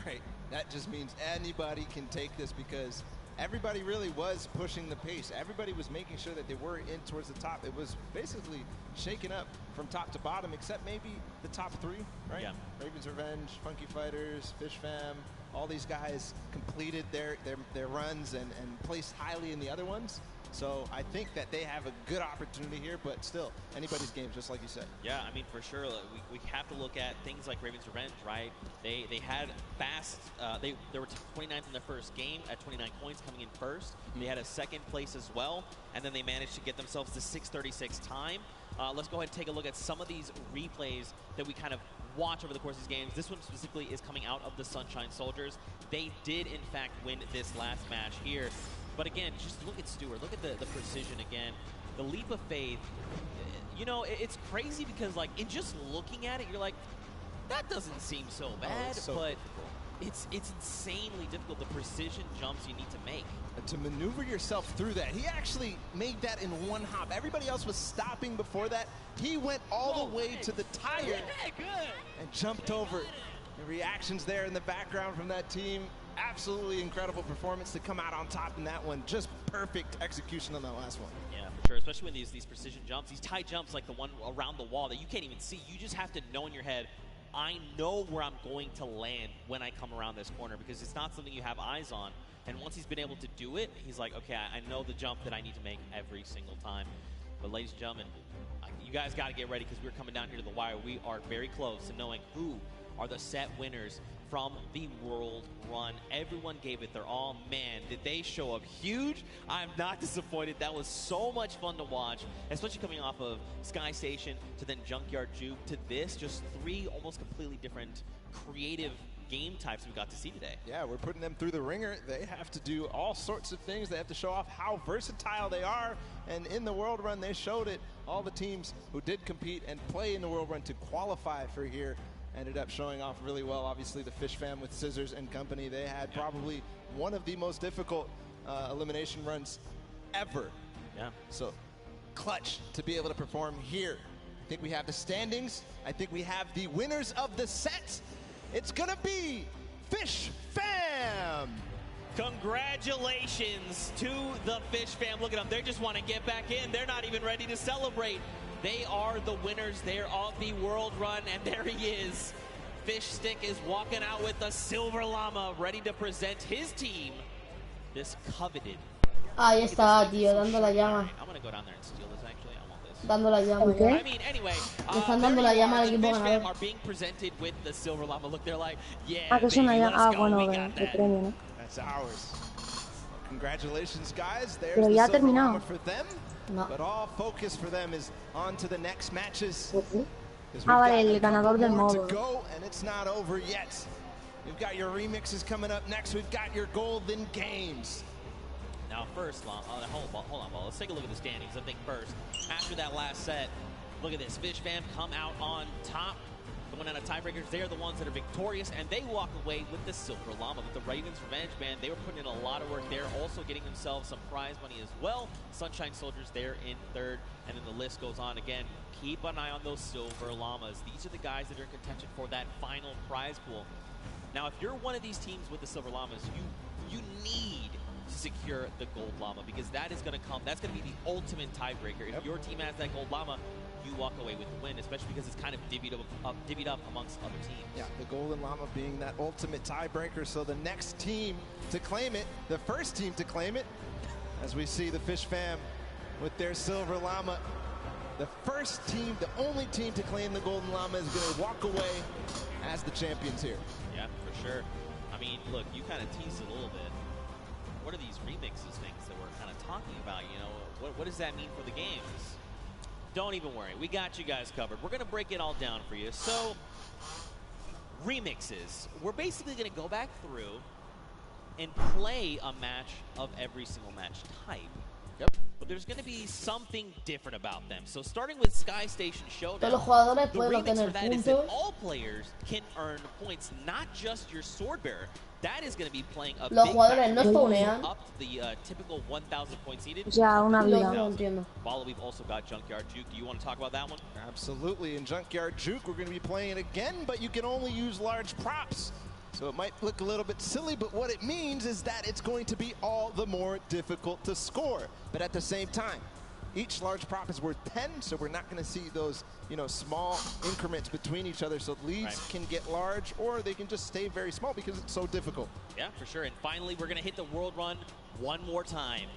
right? That just means anybody can take this because everybody really was pushing the pace. Everybody was making sure that they were in towards the top. It was basically shaken up from top to bottom, except maybe the top 3, right? Yeah. Raven's Revenge, Funky Fighters, Fish Fam, all these guys completed their runs and placed highly in the other ones. So I think that they have a good opportunity here, but still, anybody's game, just like you said. Yeah, I mean, for sure, we have to look at things like Raven's Revenge, right? They had fast, they were 29th in their first game at 29 points coming in first. They had a second place as well, and then they managed to get themselves to 6:36 time. Let's go ahead and take a look at some of these replays that we kind of watch over the course of these games. This one specifically is coming out of the Sunshine Soldiers. They did, in fact, win this last match here. But again, just look at Stewart. Look at the precision again. The leap of faith. You know, it's crazy because, like, in just looking at it, you're like, that doesn't seem so bad. It's so but difficult. it's insanely difficult, the precision jumps you need to make. To maneuver yourself through that. He actually made that in one hop. Everybody else was stopping before that. He went all the way to the tire and jumped over. The reactions there in the background from that team. Absolutely incredible performance to come out on top in that one. Just perfect execution on that last one. Yeah, for sure, especially when these precision jumps, these tight jumps like the one around the wall that you can't even see. You just have to know in your head, I know where I'm going to land when I come around this corner, because it's not something you have eyes on. And once he's been able to do it, he's like, okay, I know the jump that I need to make every single time. But ladies and gentlemen, you guys got to get ready because we're coming down here to the wire. We are very close to knowing who are the set winners from the World Run. Everyone gave it their all. Man, did they show up huge. I'm not disappointed. That was so much fun to watch, especially coming off of Sky Station to then Junkyard Juke to this. Just 3 almost completely different creative game types we got to see today. Yeah, we're putting them through the ringer. They have to do all sorts of things. They have to show off how versatile they are. And in the World Run, they showed it. All the teams who did compete and play in the World Run to qualify for here ended up showing off really well. Obviously, the Fish Fam with Scissors and company, they had probably one of the most difficult elimination runs ever. Yeah. So clutch to be able to perform here. I think we have the standings. I think we have the winners of the set. It's gonna be Fish Fam. Congratulations to the Fish Fam. Look at them. They just want to get back in. They're not even ready to celebrate. They are the winners there of the World Run, and there he is. Fish Stick is walking out with the Silver Llama, ready to present his team this coveted. Ahí está, tío, dando la llama. I'm gonna go down there and steal this, actually. I want this. Dando la llama. I mean, anyway, están dando la llama al equipo Fish Fam ganador. are being presented with the Silver Llama. Look, they're like, yeah, Ah, que es una baby, llama. let's Ah, go. bueno, We de got that. premio, ¿no? That's ours. Congratulations, guys. There's Pero the ya ha Silver terminado. Llama for them. No. But all focus for them is on to the next matches. Ah, vale, el ganador del More to modo. go, and it's not over yet. We've got your remixes coming up next. We've got your golden games. Now, first, hold on, Ball. Let's take a look at the standings. I think first, after that last set, look at this. Fish Fam come out on top. Going out of tiebreakers, they're the ones that are victorious, and they walk away with the Silver Llama. With the Ravens Revenge, man, they were putting in a lot of work there, also getting themselves some prize money as well. Sunshine Soldiers there in third, and then the list goes on again. Keep an eye on those Silver Llamas. These are the guys that are in contention for that final prize pool. Now, if you're one of these teams with the Silver Llamas, you need to secure the gold llama, because that is going to come. That's going to be the ultimate tiebreaker. If your team has that gold llama, you walk away with the win, especially because it's kind of divvied up amongst other teams. Yeah, the golden llama being that ultimate tiebreaker. So the next team to claim it, the first team to claim it, as we see the Fish fam with their silver llama. The first team, the only team to claim the golden llama is going to walk away as the champions here. Yeah, for sure. I mean, look, you kind of teased it a little bit. What are these remixes things that we're kind of talking about? You know, what does that mean for the games? Don't even worry. We got you guys covered. We're going to break it all down for you. So, remixes. We're basically going to go back through and play a match of every single match type. Yep. But there's going to be something different about them. So starting with Sky Station Showdown, Todos los jugadores the pueden remix obtener for that is that puntos. all players can earn points, not just your sword bearer. That is going to be playing a Los big jugadores no factor spawnean. up to the typical 1,000 points needed. O sea, una vida. No entiendo. While we've also got Junkyard Juke. Do you want to talk about that one? Absolutely. In Junkyard Juke, we're going to be playing it again, but you can only use large props. So it might look a little bit silly, but what it means is that it's going to be all the more difficult to score. But at the same time, each large prop is worth 10, so we're not going to see those, you know, small increments between each other. So leads can get large, or they can just stay very small because it's so difficult. Yeah, for sure. And finally, we're going to hit the world run one more time.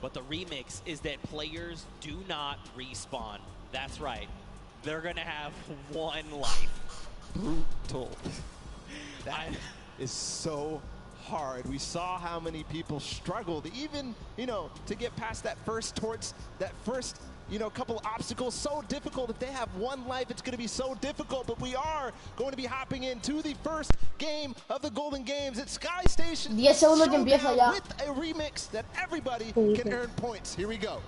But the remix is that players do not respawn. That's right. They're going to have one life. Brutal. That is so hard. We saw how many people struggled, even, you know, to get past that first you know, couple obstacles. So difficult. If they have one life, it's going to be so difficult. But we are going to be hopping into the first game of the Golden Games at Sky Station 10 segundos que empieza ya. with a remix that everybody can earn points. Here we go.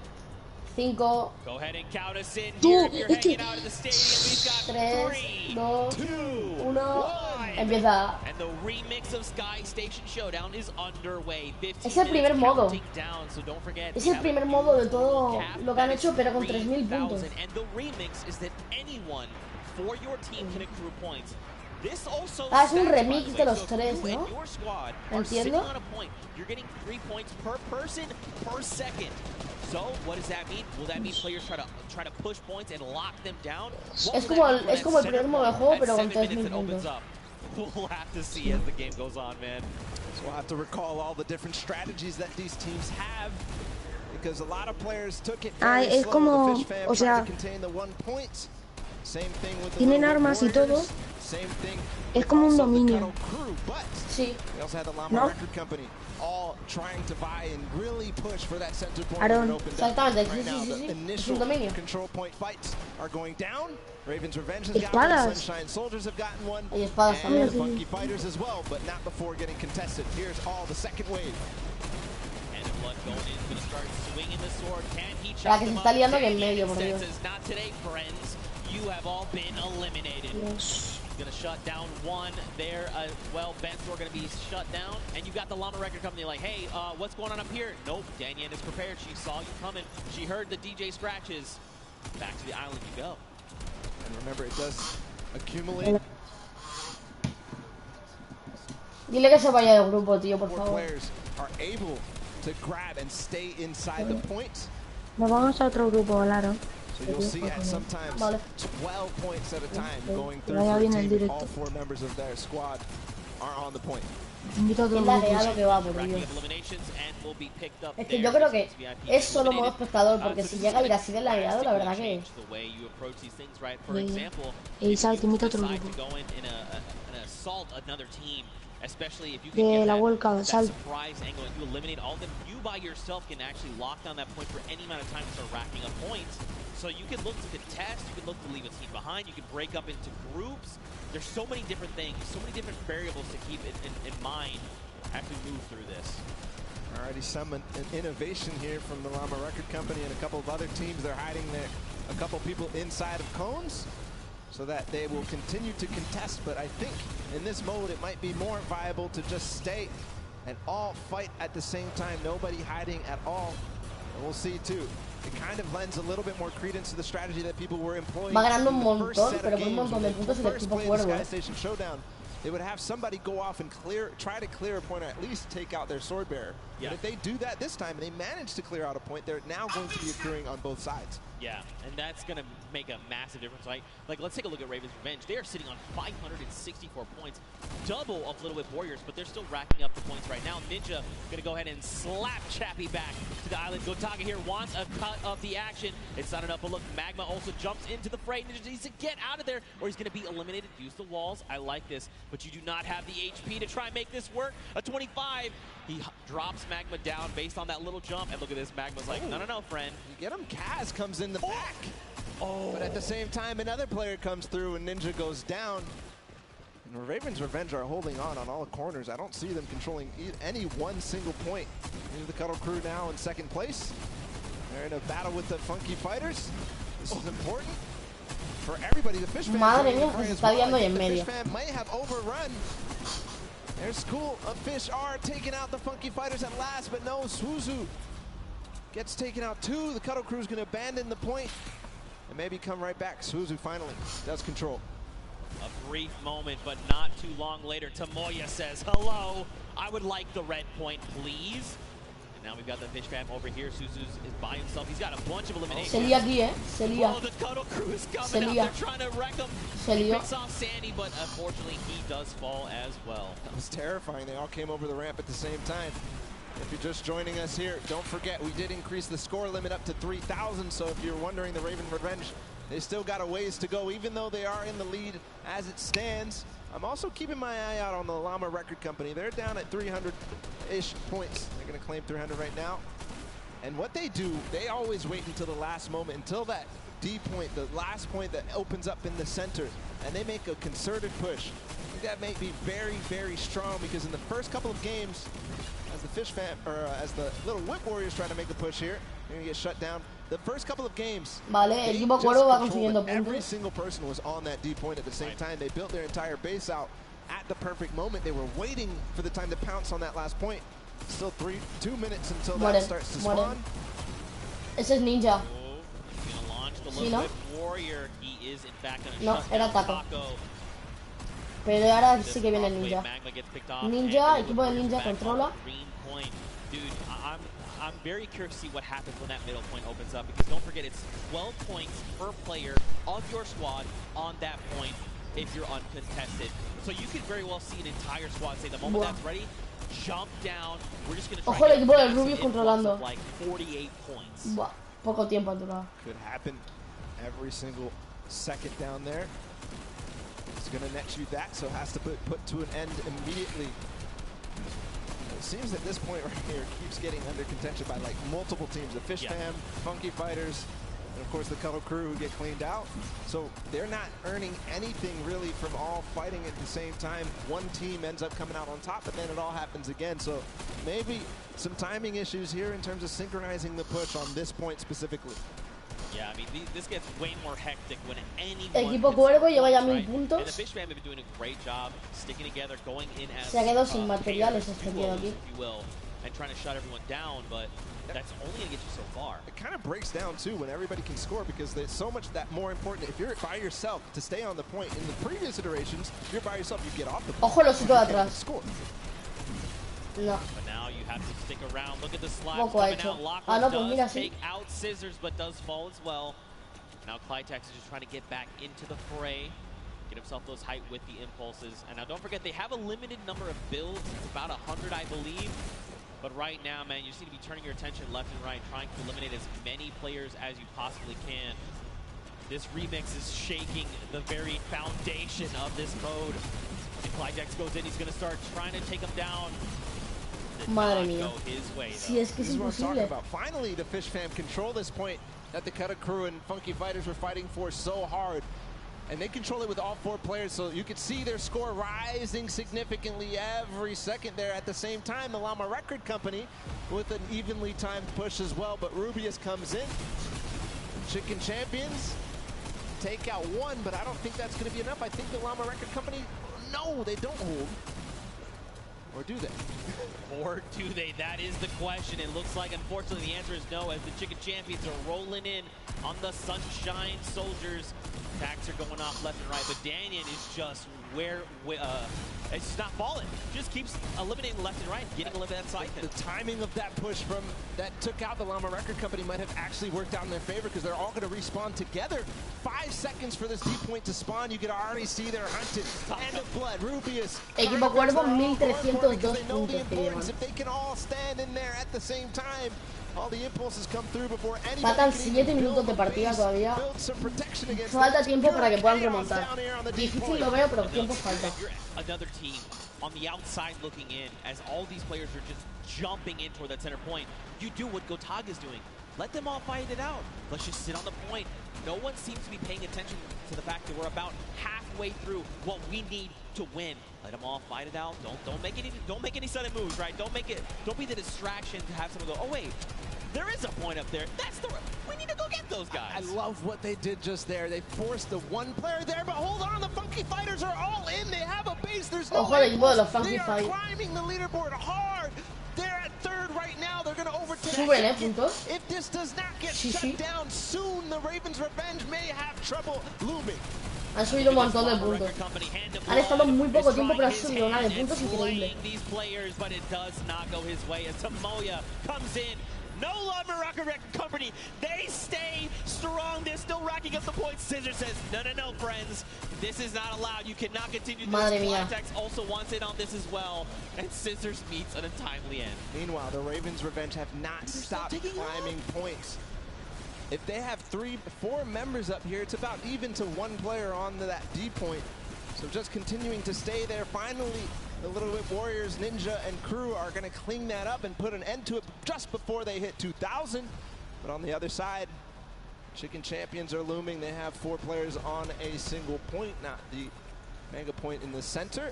5, Go ahead and count us in here if you're hanging out in the stadium. We've got 3, 2, 3, 1, 2, 1. empieza. And the remix of Sky Station Showdown is underway. 15 Es el primer modo. counting down, so don't forget, Es el primer modo de todo lo que han hecho, pero con 3000 puntos. And the remix is that anyone for your team can accrue points. This also Ah, es un stacks, remix by the de way. los So tres, you ¿no? and your squad are sitting Entiendo. on a point. You're getting 3 points per person per second. So what does that mean? Will that mean players try to push points and lock them down? Es como el primer modo de juego, pero con 3000 puntos. We'll have to see as the game goes on, man. So we'll have to recall all the different strategies that these teams have, because a lot of players took it very es slow. como, The Fish fam o tried sea, to contain the 1 point. Same thing with the tienen Little armas y todo. Warriors. Same thing. Es como un dominio. Crew, but sí. we also had the Llama No. Record Company all trying to buy and really push for that center point. Aaron. That opened up. Exactamente, Right now, sí. the Es initial un dominio. control point fights are going down. Raven's Revenge has gotten Espadas. one. Sunshine Soldiers have gotten one. Hay espadas And también. Funky Fighters as well, but not before getting contested. Here's all the second wave. And Blood going in, gonna start swinging the sword. Can he La chop que se them está up? liando que en Danny medio, por Dios. says, not today, friends. You have all been eliminated. Gonna shut down one there. Well, Bensor gonna be shut down. And you got the Llama Record Company like, hey, what's going on up here? Nope, Danyan is prepared. She saw you coming. She heard the DJ scratches. Back to the island you go. And remember, it does accumulate. Dile que se vaya del grupo, tío, por Four favor. players are able to grab and stay inside the point. Nos vamos a otro grupo, claro. So you'll see at sometimes 12 points at a time going through Vaya for a bien el team. All directo. 4 members of their squad are on the point. Invito a otro Es la grupo. real lo que va, por Racking Dios. up eliminations and will be picked up Es que there. yo creo que VIP es solo modo eliminated. espectador, porque So si this llega a is ir así de lagueado, la verdad que... change the way you approach these things, right? For Yeah. example, Isaac, if you invita a otro decide grupo. to go in an assault another team, especially if you De can get la that, vuelta, that sal. surprise angle and you eliminate all of them, you by yourself can actually lock down that point for any amount of time and start racking up points. So you can look to contest, you can look to leave a team behind, you can break up into groups. There's so many different things, so many different variables to keep in mind as we move through this. Already some an innovation here from the Llama Record Company and a couple of other teams. They're hiding a couple people inside of cones so that they will continue to contest. But I think in this mode, it might be more viable to just stay and all fight at the same time. Nobody hiding at all. And we'll see too. It kind of lends a little bit more credence to the strategy that people were employing. Va ganando un in the first montón, set of pero por un games montón de when they puntos el first equipo played the cuervo. Sky Station Showdown. they would have somebody go off and try to clear a point or at least take out their sword bearer. Yeah. But if they do that this time and they manage to clear out a point, they're now going to be occurring on both sides. Yeah, and that's going to make a massive difference, right? Like, let's take a look at Raven's Revenge. They are sitting on 564 points, double of Little Whip Warriors, but they're still racking up the points right now. Ninja going to go ahead and slap Chappie back to the island. Gotaga here wants a cut of the action. It's not enough, but look, Magma also jumps into the fray. Ninja needs to get out of there, or he's going to be eliminated. Use the walls. I like this, but you do not have the HP to try and make this work. A 25. He drops Magma down based on that little jump, and look at this. Magma's like, no, friend. You get him. Kaz comes in the back. But at the same time, another player comes through and Ninja goes down. And Raven's Revenge are holding on all the corners. I don't see them controlling any one single point. Here's the Cuddle Crew now in second place. They're in a battle with the Funky Fighters. This is important for everybody. The Fish Fam. Madre mía, se está liando ahí en The medio. Fish Fam may have overrun. Their School of Fish are taking out the Funky Fighters at last, but no, Suzu gets taken out too. The Cuddle Crew is going to abandon the point and maybe come right back. Suzu finally does control. A brief moment, but not too long later, Tomoya says, hello, I would like the red point, please. And now we've got the Fish Fam over here. Suzu's is by himself. He's got a bunch of eliminations. Se lía aquí, Se lía. Oh, the Cuddle Crew is Se coming out. lía. They're trying to wreck him. Se He lió. picks off Sandy, but unfortunately he does fall as well. That was terrifying. They all came over the ramp at the same time. If you're just joining us here, don't forget we did increase the score limit up to 3,000. So if you're wondering, the Raven Revenge, they still got a ways to go, even though they are in the lead as it stands. I'm also keeping my eye out on the Llama Record Company. They're down at 300-ish points. They're going to claim 300 right now. And what they do, they always wait until the last moment, until that D point, the last point that opens up in the center, and they make a concerted push. I think that may be very, very strong, because in the first couple of games, as the Fish Fam, or as the Little Whip Warriors trying to make a push here, they're going to get shut down. The first couple of games, Vale, el equipo Cuervo va consiguiendo every puntos. single person was on that D point at the same time. They built their entire base out at the perfect moment. They were waiting for the time to pounce on that last point. Still 2 minutes until that starts to spawn. Ese es Ninja. He's going to launch the Sí, Little ¿no? Whip Warrior. He is in fact going to No, shut era down Taco. Taco. Pero ahora sí que viene Ninja. Magma gets picked off, Ninja, and equipo de Warriors Ninja back on controla. green point. Dude, I'm very curious to see what happens when that middle point opens up, because don't forget, it's 12 points per player of your squad on that point if you're uncontested. So you could very well see an entire squad say, the moment that's ready, jump down. We're just going to try Ojo, el to get equipo a del massive Rubius influx controlando. of like 48 points. Buah, poco tiempo ha durado. Could happen every single second down there. It's going to net you that, so has to put to an end immediately. It seems that this point right here keeps getting under contention by like multiple teams. The Fish Fam, Funky Fighters, and of course the Cuddle Crew who get cleaned out. So they're not earning anything really from all fighting at the same time. One team ends up coming out on top, but then it all happens again. So maybe some timing issues here in terms of synchronizing the push on this point specifically. Yeah, I mean, this gets way more hectic when anyone Equipo Cuervo lleva ya 1000 And the puntos. Fish Fam have been doing a great job sticking together, going in as Se ha quedado sin materiales payers, este tío aquí. if you will, and trying to shut everyone down, but that's only going to get you so far. It kind of breaks down too when everybody can score, because there's so much that more important. If you're by yourself to stay on the point, in the previous iterations, if you're by yourself, you get off the point. Ojo, los chicos de atrás. Score. No. But now you have to stick around. Look at the slabs Poco ha coming hecho. out. Lockwood Ah, no, pues mira, does sí. take out Scissors, but does fall as well. Now Clytex is just trying to get back into the fray, get himself those height with the impulses. And now don't forget, they have a limited number of builds. It's about 100, I believe. But right now, man, you just need to be turning your attention left and right, trying to eliminate as many players as you possibly can. This remix is shaking the very foundation of this mode. And Clytex goes in, he's going to start trying to take him down. Madre mía. Go his way, Si es que es This is what I'm talking imposible. about. Finally, the Fish Fam control this point that the Cuddle Crew and Funky Fighters were fighting for so hard. And they control it with all 4 players, so you could see their score rising significantly every second there. At the same time, the Llama Record Company with an evenly timed push as well, but Rubius comes in. Chicken Champions take out 1, but I don't think that's going to be enough. I think the Llama Record Company, no, they don't hold. Or do they? Or do they? That is the question. It looks like, unfortunately, the answer is no, as the Chicken Champions are rolling in on the Sunshine Soldiers. Attacks are going off left and right, but Danyan is just it's just not falling. Just keeps eliminating left and right, getting eliminated that side. The timing of that push from that took out the Llama Record Company might have actually worked out in their favor because they're all going to respawn together. 5 seconds for this D point to spawn. You can already see they're hunted. Hand of Blood, Rubius. Equipo Cuervo, 1302 puntos que llevan. If they can all stand in there at the same time, all the impulses come through before anybody Faltan can 7 minutos de partida todavía. Falta tiempo para que puedan remontar. Difícil lo veo, pero tiempo falta. Another team on the outside looking in as all these players are just jumping in toward that center point. You do what Gotaga's doing. Let them all fight it out. Let's just sit on the point. No one seems to be paying attention to the fact that we're about halfway through what we need to win. Let them all fight it out. Don't make any sudden moves, right? Don't be the distraction to have someone go, oh wait, there is a point up there. We need to go get those guys. I love what they did just there. They forced the one player there, but hold on, the Funky Fighters are all in. They have a base. There's no way. They are climbing the leaderboard hard. They're at third right now. They're going to overtake. Suben, puntos. If this does not get shut down soon, the Ravens' revenge may have trouble looming. Han subido un montón de puntos. Han estado muy poco tiempo, pero han subido una de puntos increíble. These players, but it does not go his way as Tamoya comes in. No Llama Record Company. They stay strong. They're still racking up the points. Scissor says, no, friends. This is not allowed. You cannot continue this. Flytex also wants in on this as well. And Scissors meets an untimely end. Meanwhile, the Ravens' revenge have not stopped climbing points. If they have 4 members up here, it's about even to 1 player on that D point. So just continuing to stay there. Finally, the Little Whip Warriors, Ninja, and crew are going to clean that up and put an end to it just before they hit 2,000. But on the other side, Chicken Champions are looming. They have 4 players on a single point, not the mega point in the center.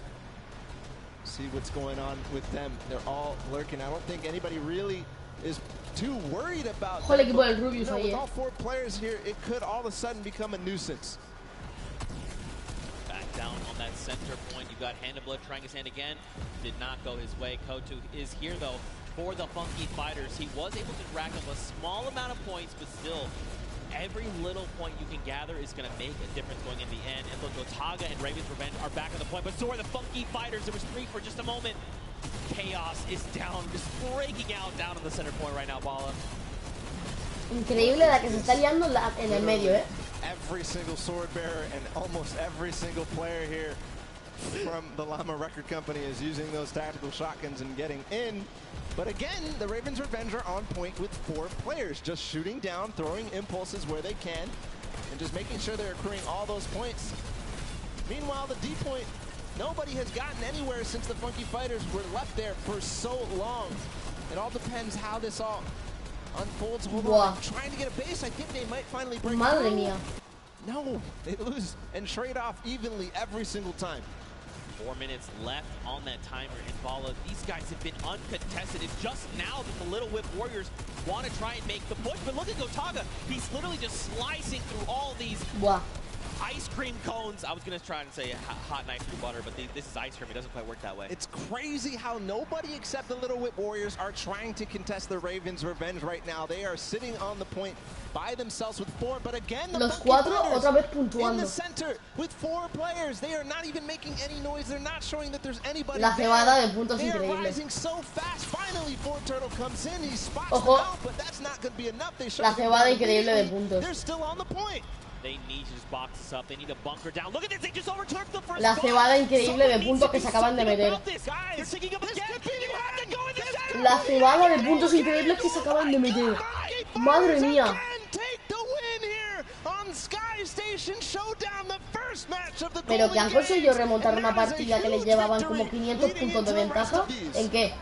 See what's going on with them. They're all lurking. I don't think anybody really is too worried about that. With all 4 players here, it could all of a sudden become a nuisance. Back down on that center point. You've got Hand of Blood trying his hand again. Did not go his way. Kotu is here, though, for the Funky Fighters. He was able to rack up a small amount of points, but still, every little point you can gather is going to make a difference going in the end. And look, Gotaga and Raven's Revenge are back on the point, but so are the Funky Fighters. There was 3 for just a moment. Chaos is down, just breaking out down on the center point right now, Bala. Increíble la que se está liando en el medio, eh. Every single sword bearer and almost every single player here from the Llama Record Company is using those tactical shotguns and getting in. But again, the Ravens' Revenge are on point with 4 players, just shooting down, throwing impulses where they can, and just making sure they're accruing all those points. Meanwhile, the D point, nobody has gotten anywhere since the Funky Fighters were left there for so long. It all depends how this all unfolds. Hold on, they're trying to get a base. I think they might finally break through. Madre mía. No, they lose and trade off evenly every single time. 4 minutes left on that timer in Bala. These guys have been uncontested. It's just now that the Little Whip Warriors want to try and make the push. But look at Gotaga. He's literally just slicing through all these ice cream cones. I was going to try and say hot knife through butter, but this is ice cream. It doesn't quite work that way. It's crazy how nobody except the Little Whip Warriors are trying to contest the Ravens' Revenge right now. They are sitting on the point by themselves with 4, but again, the Los 4 otra vez puntuando. In the center with 4 players. They are not even making any noise. They're not showing that there's anybody La cebada de puntos they increíble. Are rising so fast. Finally, Ford Turtle comes in. He spots them out, but that's not going to be enough. They show La cebada increíble de puntos. They're still on the point. They need to just box this up. They need to bunker down. Look at this. They just overtook the first La cebada increíble de puntos que se acaban de meter. La cebada de puntos increíbles que se acaban de meter. Madre mía. Pero que han conseguido remontar una partida que les llevaban como 500 puntos de ventaja. ¿En qué?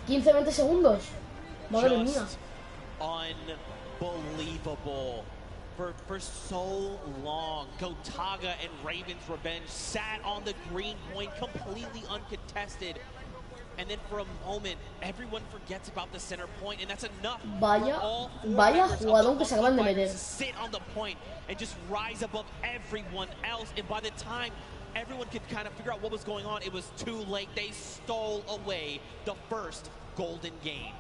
¿15-20 segundos? Madre mía. Unbelievable. For so long, Gotaga and Raven's Revenge sat on the green point completely uncontested. And then for a moment, everyone forgets about the center point, and that's enough. Vaya jugadón que se acaban de meter. Sit on the point and just rise above everyone else. And by the time everyone could kind of figure out what was going on, it was too late. They stole away the first golden game.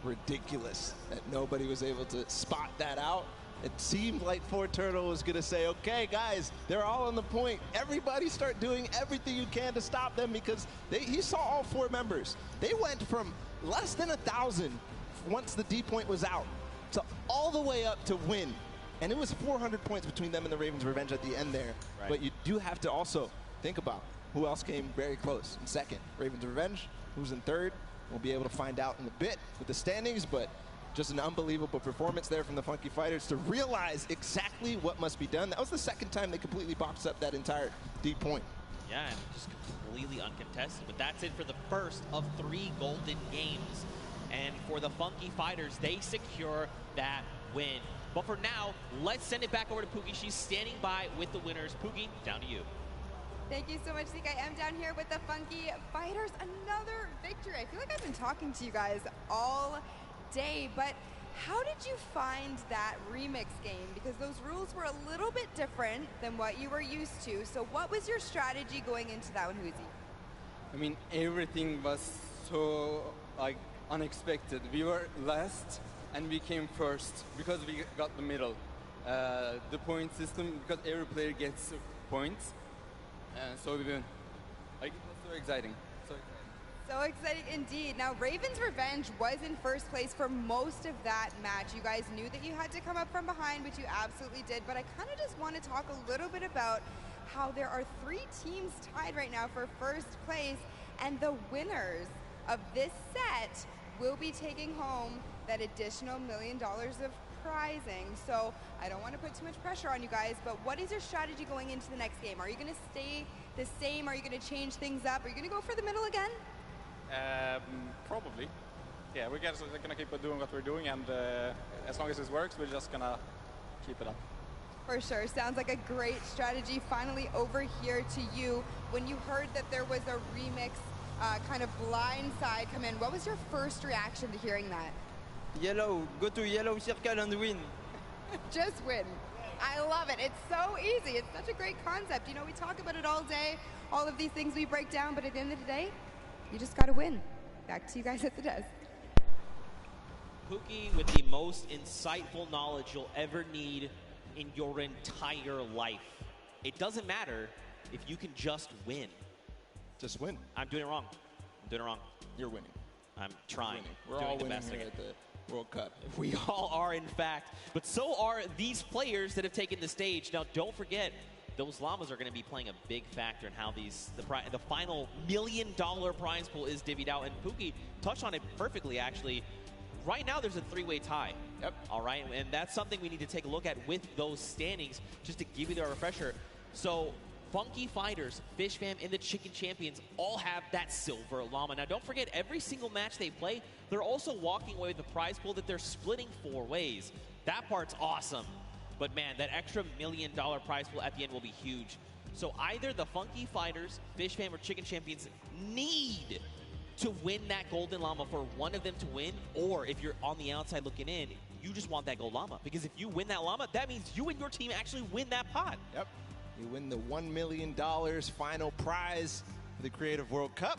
Ridiculous that nobody was able to spot that out. It seemed like Fortnite was going to say, okay, guys, they're all on the point. Everybody start doing everything you can to stop them, because he saw all 4 members. They went from less than 1,000 once the D point was out to all the way up to win. And it was 400 points between them and the Ravens Revenge at the end there. Right. But you do have to also think about who else came very close in second. Ravens Revenge, who's in third. We'll be able to find out in a bit with the standings, but just an unbelievable performance there from the Funky Fighters to realize exactly what must be done. That was the second time they completely boxed up that entire D point. Yeah, and just completely uncontested. But that's it for the first of 3 golden games. And for the Funky Fighters, they secure that win. But for now, let's send it back over to Pookie. She's standing by with the winners. Pookie, down to you. Thank you so much, Zeke. I am down here with the Funky Fighters. Another victory. I feel like I've been talking to you guys all day, but how did you find that remix game? Because those rules were a little bit different than what you were used to. So what was your strategy going into that one, Huzi? I mean, everything was so unexpected. We were last and we came first because we got the middle. The point system, because every player gets points. So we win. It was so exciting. So exciting indeed. Now, Ravens Revenge was in first place for most of that match. You guys knew that you had to come up from behind, which you absolutely did. But I kind of just want to talk a little bit about how there are 3 teams tied right now for first place, and the winners of this set will be taking home that additional $1 million of prizing. So I don't want to put too much pressure on you guys, but what is your strategy going into the next game? Are you going to stay the same? Are you going to change things up? Are you going to go for the middle again? Probably. Yeah, we're just gonna keep doing what we're doing, and as long as this works, we're just gonna keep it up. For sure. Sounds like a great strategy. Finally over here to you. When you heard that there was a remix kind of blind side come in, what was your first reaction to hearing that? Yellow. Go to yellow circle and win. Just win. I love it. It's so easy. It's such a great concept. You know, we talk about it all day, all of these things we break down, but at the end of the day, you just got to win. Back to you guys at the desk. Pookie with the most insightful knowledge you'll ever need in your entire life. It doesn't matter if you can just win. Just win. I'm doing it wrong. I'm doing it wrong. You're winning. I'm trying. We're all winning here at the World Cup. We all are, in fact. But so are these players that have taken the stage. Now, don't forget, those llamas are going to be playing a big factor in how the final $1 million prize pool is divvied out. And Pookie touched on it perfectly, actually. Right now, there's a 3-way tie. Yep. All right, and that's something we need to take a look at with those standings, just to give you the refresher. So, Funky Fighters, Fish Fam, and the Chicken Champions all have that silver llama. Now, don't forget, every single match they play, they're also walking away with the prize pool that they're splitting 4 ways. That part's awesome. But man, that extra $1 million prize pool at the end will be huge. So either the Funky Fighters, Fish Fam, or Chicken Champions need to win that golden llama for one of them to win, or if you're on the outside looking in, you just want that gold llama. Because if you win that llama, that means you and your team actually win that pot. Yep. You win the $1 million final prize for the Creative World Cup.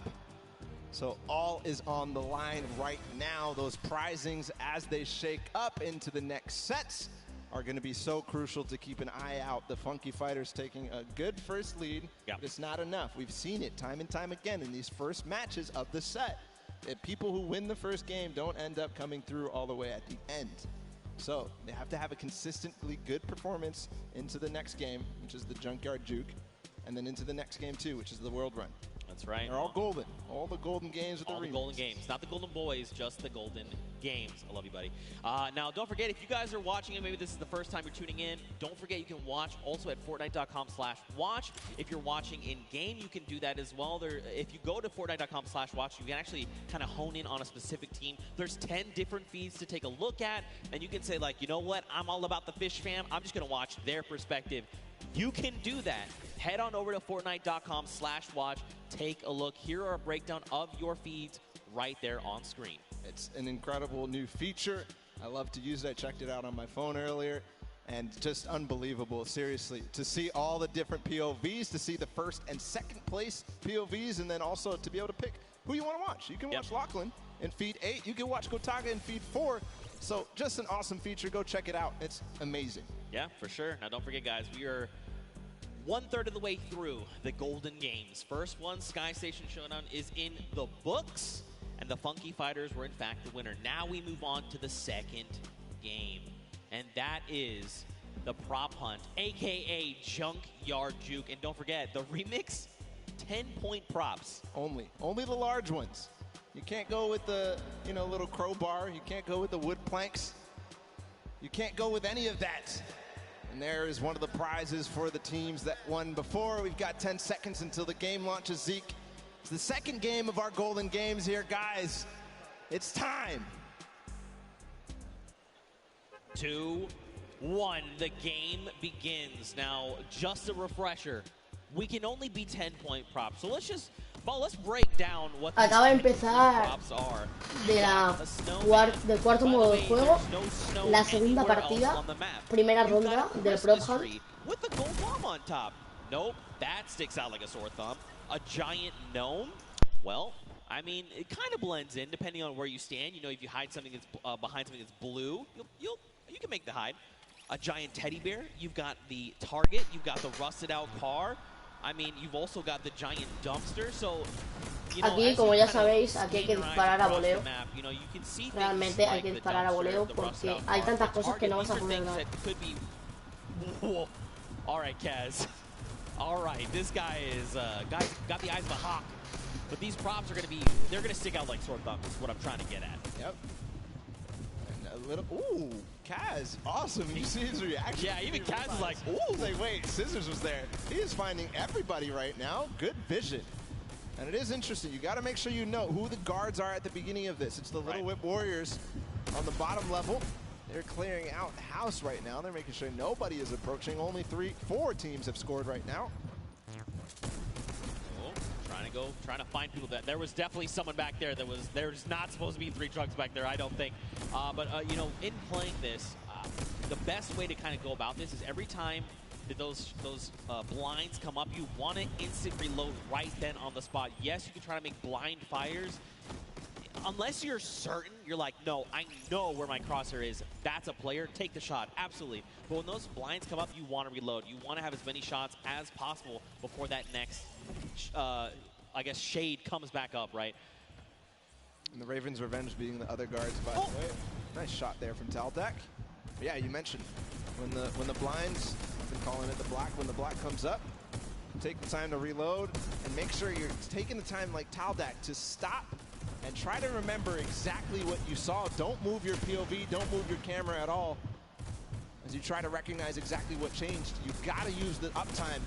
So all is on the line right now. Those prizings, as they shake up into the next sets, are going to be so crucial to keep an eye out. The Funky Fighters taking a good first lead, but it's not enough. We've seen it time and time again in these first matches of the set. That people who win the first game don't end up coming through all the way at the end. So they have to have a consistently good performance into the next game, which is the Junkyard Juke, and then into the next game too, which is the World Run. That's right. They're all golden. All the golden games with the remix. All the golden games. Not the golden boys, just the golden games. I love you, buddy. Now, don't forget, if you guys are watching and maybe this is the first time you're tuning in, don't forget you can watch also at Fortnite.com/watch. If you're watching in-game, you can do that as well. If you go to Fortnite.com/watch, you can actually kind of hone in on a specific team. There's 10 different feeds to take a look at, and you can say, like, you know what? I'm all about the Fish Fam. I'm just going to watch their perspective. You can do that. Head on over to Fortnite.com/watch. Take a look. Here are a breakdown of your feeds right there on screen. It's an incredible new feature. I love to use it. I checked it out on my phone earlier. And just unbelievable, seriously, to see all the different POVs, to see the first and second place POVs, and then also to be able to pick who you want to watch. You can watch Lachlan in feed 8, you can watch Gotaga in feed 4. So just an awesome feature. Go check it out. It's amazing. Yeah, for sure. Now don't forget, guys, we are 1/3 of the way through the Golden Games. First one, Sky Station Showdown, is in the books, and the Funky Fighters were in fact the winner. Now we move on to the second game. And that is the prop hunt, a.k.a. Junkyard Juke. And don't forget, the remix, 10-point props. Only the large ones. You can't go with the, little crowbar. You can't go with the wood planks. You can't go with any of that. And there is one of the prizes for the teams that won before. We've got 10 seconds until the game launches, Zeke. It's the second game of our Golden Games here, guys. It's time. 2, 1, the game begins. Now, just a refresher, we can only be 10-point props. So let's break down what these Acaba de empezar props are. del cuarto modo de juego, la segunda partida, primera ronda del prop hunt. With the gold bomb on top. Nope, that sticks out like a sore thumb. A giant gnome. Well, I mean, it kind of blends in depending on where you stand. If you hide something that's behind something that's blue, you can make the hide. A giant teddy bear. You've got the target. You've got the rusted out car. I mean, you've also got the giant dumpster. So, aquí, como ya sabéis, aquí hay que disparar a voleo. Realmente hay que disparar a voleo porque hay tantas cosas que no vas a poder dar. All right, Kaz. All right, this guy is got the eyes of a hawk. But these props are they're gonna stick out like sore thumbs. Is what I'm trying to get at. Yep. Ooh, Kaz, awesome. You see his reaction? Yeah, even Kaz is like, ooh. He's like, wait, Scissors was there. He is finding everybody right now. Good vision. And it is interesting. You got to make sure you know who the guards are at the beginning of this. It's the Little Whip Warriors on the bottom level. They're clearing out the house right now. They're making sure nobody is approaching. Only 4 teams have scored right now. Trying to find people. There was definitely someone back there there's not supposed to be 3 trucks back there, I don't think. But in playing this, the best way to kind of go about this is every time that those blinds come up, you want to instant reload right then on the spot. Yes, you can try to make blind fires. Unless you're certain, you're like, no, I know where my crosshair is. That's a player. Take the shot. Absolutely. But when those blinds come up, you want to reload. You want to have as many shots as possible before that next, I guess, shade comes back up, right? And the Ravens' Revenge being the other guards, by the way. Nice shot there from Taldak. Yeah, you mentioned when the blinds, I've been calling it the black, when the black comes up, take the time to reload and make sure you're taking the time like Taldak to stop and try to remember exactly what you saw. Don't move your POV, don't move your camera at all. As you try to recognize exactly what changed, you've got to use the uptime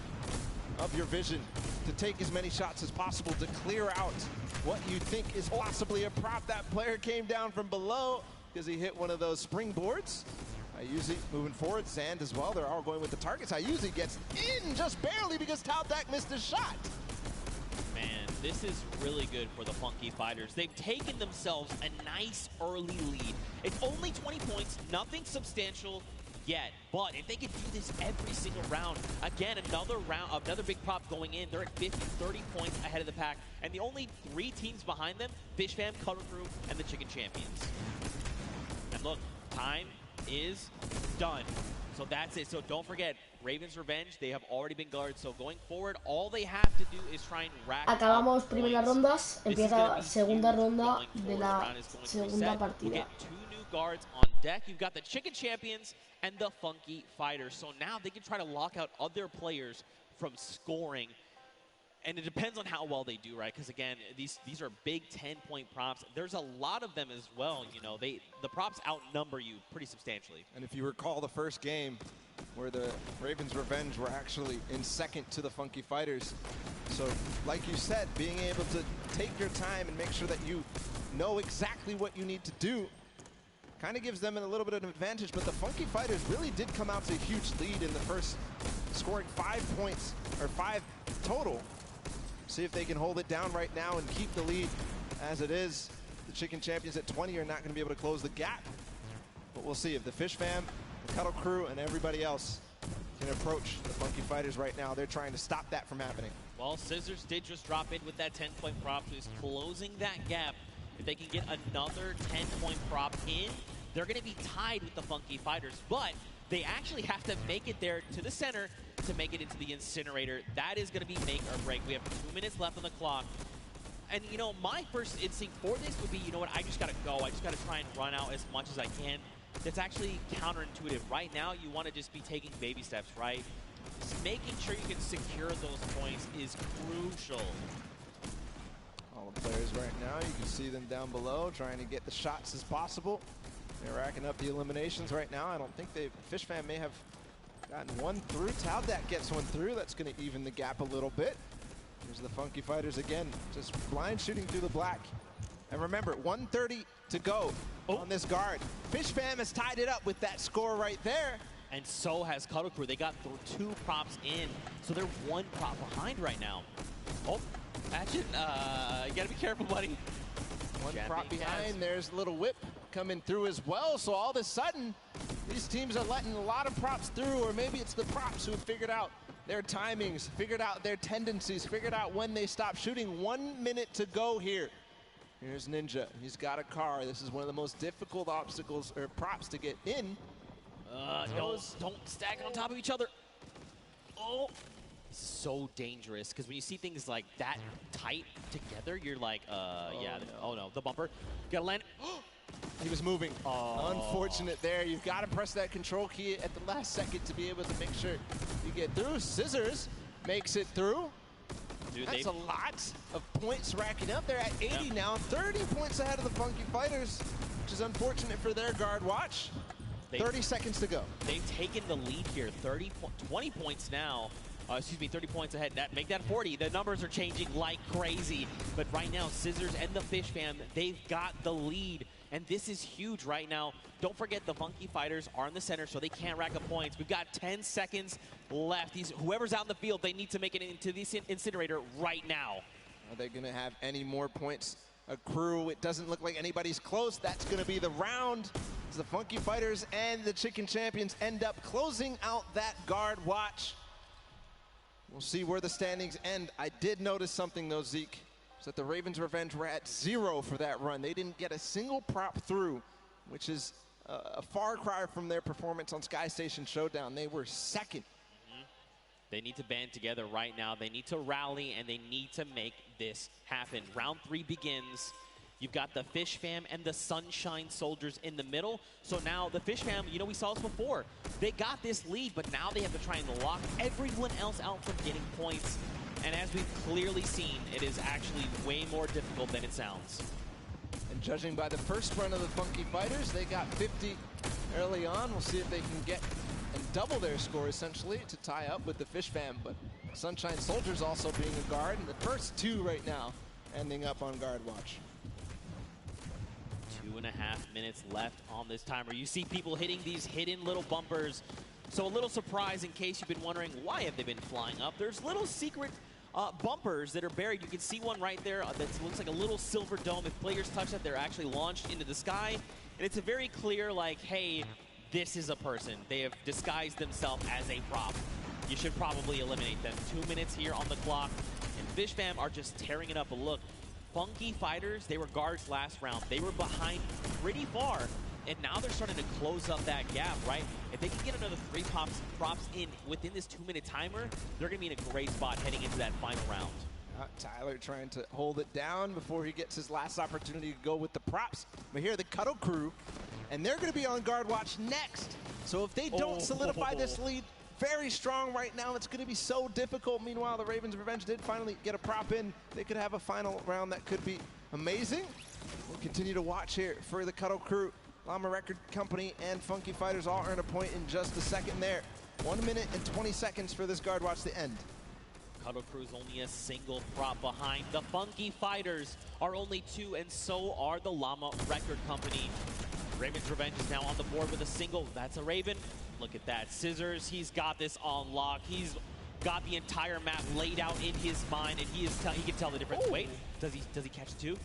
of your vision to take as many shots as possible to clear out what you think is possibly a prop. That player came down from below because he hit one of those springboards. Ayuzi moving forward, Zand as well. They're all going with the targets. Ayuzi gets in just barely because Taldak missed his shot. Man, this is really good for the Funky Fighters. They've taken themselves a nice early lead. It's only 20 points, nothing substantial yet. But if they can do this every single round, again, another big prop going in. They're at 50, 30 points ahead of the pack. And the only 3 teams behind them, Fish Fam, Cuddle Crew, and the Chicken Champions. And look, time is done. So that's it. So don't forget, Ravens' Revenge, they have already been guards. So going forward, all they have to do is try and rack Acabamos primeras rondas, empieza segunda ronda de la segunda We'll partida. get 2 new guards on deck. You've got the Chicken Champions and the Funky Fighters. So now they can try to lock out other players from scoring. And it depends on how well they do, right? Because again, these are big 10-point props. There's a lot of them as well. The props outnumber you pretty substantially. And if you recall the first game where the Ravens' Revenge were actually in second to the Funky Fighters. So like you said, being able to take your time and make sure that you know exactly what you need to do kind of gives them a little bit of an advantage. But the Funky Fighters really did come out to a huge lead in the first, scoring 5 points, or 5 total. See if they can hold it down right now and keep the lead as it is. The Chicken Champions at 20 are not going to be able to close the gap. But we'll see if the Fish Fam, Cuddle Crew and everybody else can approach the Funky Fighters right now. They're trying to stop that from happening. Well, Scissors did just drop in with that 10-point prop, who's closing that gap. If they can get another 10-point prop in, they're going to be tied with the Funky Fighters. But they actually have to make it there to the center to make it into the incinerator. That is going to be make or break. We have 2 minutes left on the clock. And, you know, my first instinct for this would be, you know what, I just got to go. I just got to try and run out as much as I can. That's actually counterintuitive. Right now, you want to just be taking baby steps, right? Just making sure you can secure those points is crucial. All the players right now, you can see them down below trying to get the shots as possible. They're racking up the eliminations right now. I don't think Fish Fam may have gotten one through. Taldat gets one through. That's going to even the gap a little bit. Here's the Funky Fighters again, just blind shooting through the black. And remember, 1:30 to go on this guard. Fish Fam has tied it up with that score right there. And so has Cuddle Crew. They got 2 props in, so they're 1 prop behind right now. Oh, Action, you gotta be careful, buddy. One prop behind. There's a little whip coming through as well. So all of a sudden, these teams are letting a lot of props through, or maybe it's the props who have figured out their timings, figured out their tendencies, figured out when they stop shooting. 1 minute to go here. Here's Ninja. He's got a car. This is one of the most difficult obstacles or props to get in. Don't stack on top of each other. Oh, so dangerous, because when you see things like that tight together, you're like, yeah, oh no, the bumper. Gotta land. He was moving. Unfortunate there. You've got to press that control key at the last second to be able to make sure you get through. Scissors makes it through. Dude, that's a lot of points racking up. They're at 80 now, 30 points ahead of the Funky Fighters, which is unfortunate for their guard watch. 30 seconds to go. They've taken the lead here, 20 points now. 30 points ahead. Make that 40. The numbers are changing like crazy. But right now, Scissors and the Fish Fam, they've got the lead. And this is huge right now. Don't forget the Funky Fighters are in the center, so they can't rack up points. We've got 10 seconds left. Whoever's out in the field, they need to make it into the incinerator right now. Are they going to have any more points accrue? It doesn't look like anybody's close. That's going to be the round. The Funky Fighters and the Chicken Champions end up closing out that guard watch. We'll see where the standings end. I did notice something though, Zeke, is that the Ravens Revenge were at 0 for that run. They didn't get a single prop through, which is a far cry from their performance on Sky Station Showdown. They were second. They need to band together right now. They need to rally, and they need to make this happen. Round 3 begins. You've got the Fish Fam and the Sunshine Soldiers in the middle. So now the Fish Fam, you know, we saw this before. They got this lead, but now they have to try and lock everyone else out from getting points. And as we've clearly seen, it is actually way more difficult than it sounds. And judging by the first run of the Funky Fighters, they got 50 early on. We'll see if they can get and double their score, essentially, to tie up with the Fish Fam. But Sunshine Soldiers also being a guard, and the first 2 right now ending up on guard watch. 2.5 minutes left on this timer. You see people hitting these hidden little bumpers. So a little surprise in case you've been wondering, why have they been flying up? There's little secret bumpers that are buried. You can see one right there that looks like a little silver dome. If players touch that, they're actually launched into the sky. And it's a very clear, like, hey, this is a person. They have disguised themselves as a prop. You should probably eliminate them. 2 minutes here on the clock. And Fish Fam are just tearing it up. But look, Funky Fighters, they were guards last round. They were behind pretty far, and now they're starting to close up that gap, right? If they can get another 3 props in within this 2-minute timer, they're going to be in a great spot heading into that final round. Tyler trying to hold it down before he gets his last opportunity to go with the props. But here, the Cuddle Crew, and they're going to be on guard watch next. So if they don't solidify this lead, very strong right now. It's going to be so difficult. Meanwhile, the Ravens Revenge did finally get a prop in. They could have a final round that could be amazing. We'll continue to watch here for the Cuddle Crew. Llama Record Company and Funky Fighters all earn a point in just a second there. 1 minute and 20 seconds for this guard watch to end. Cuddle Crew's only a single prop behind. The Funky Fighters are only 2, and so are the Llama Record Company. Ravens Revenge is now on the board with a single. That's a Raven. Look at that. Scissors, he's got this on lock. He's got the entire map laid out in his mind, and he can tell the difference. Ooh. Wait, does he catch 2?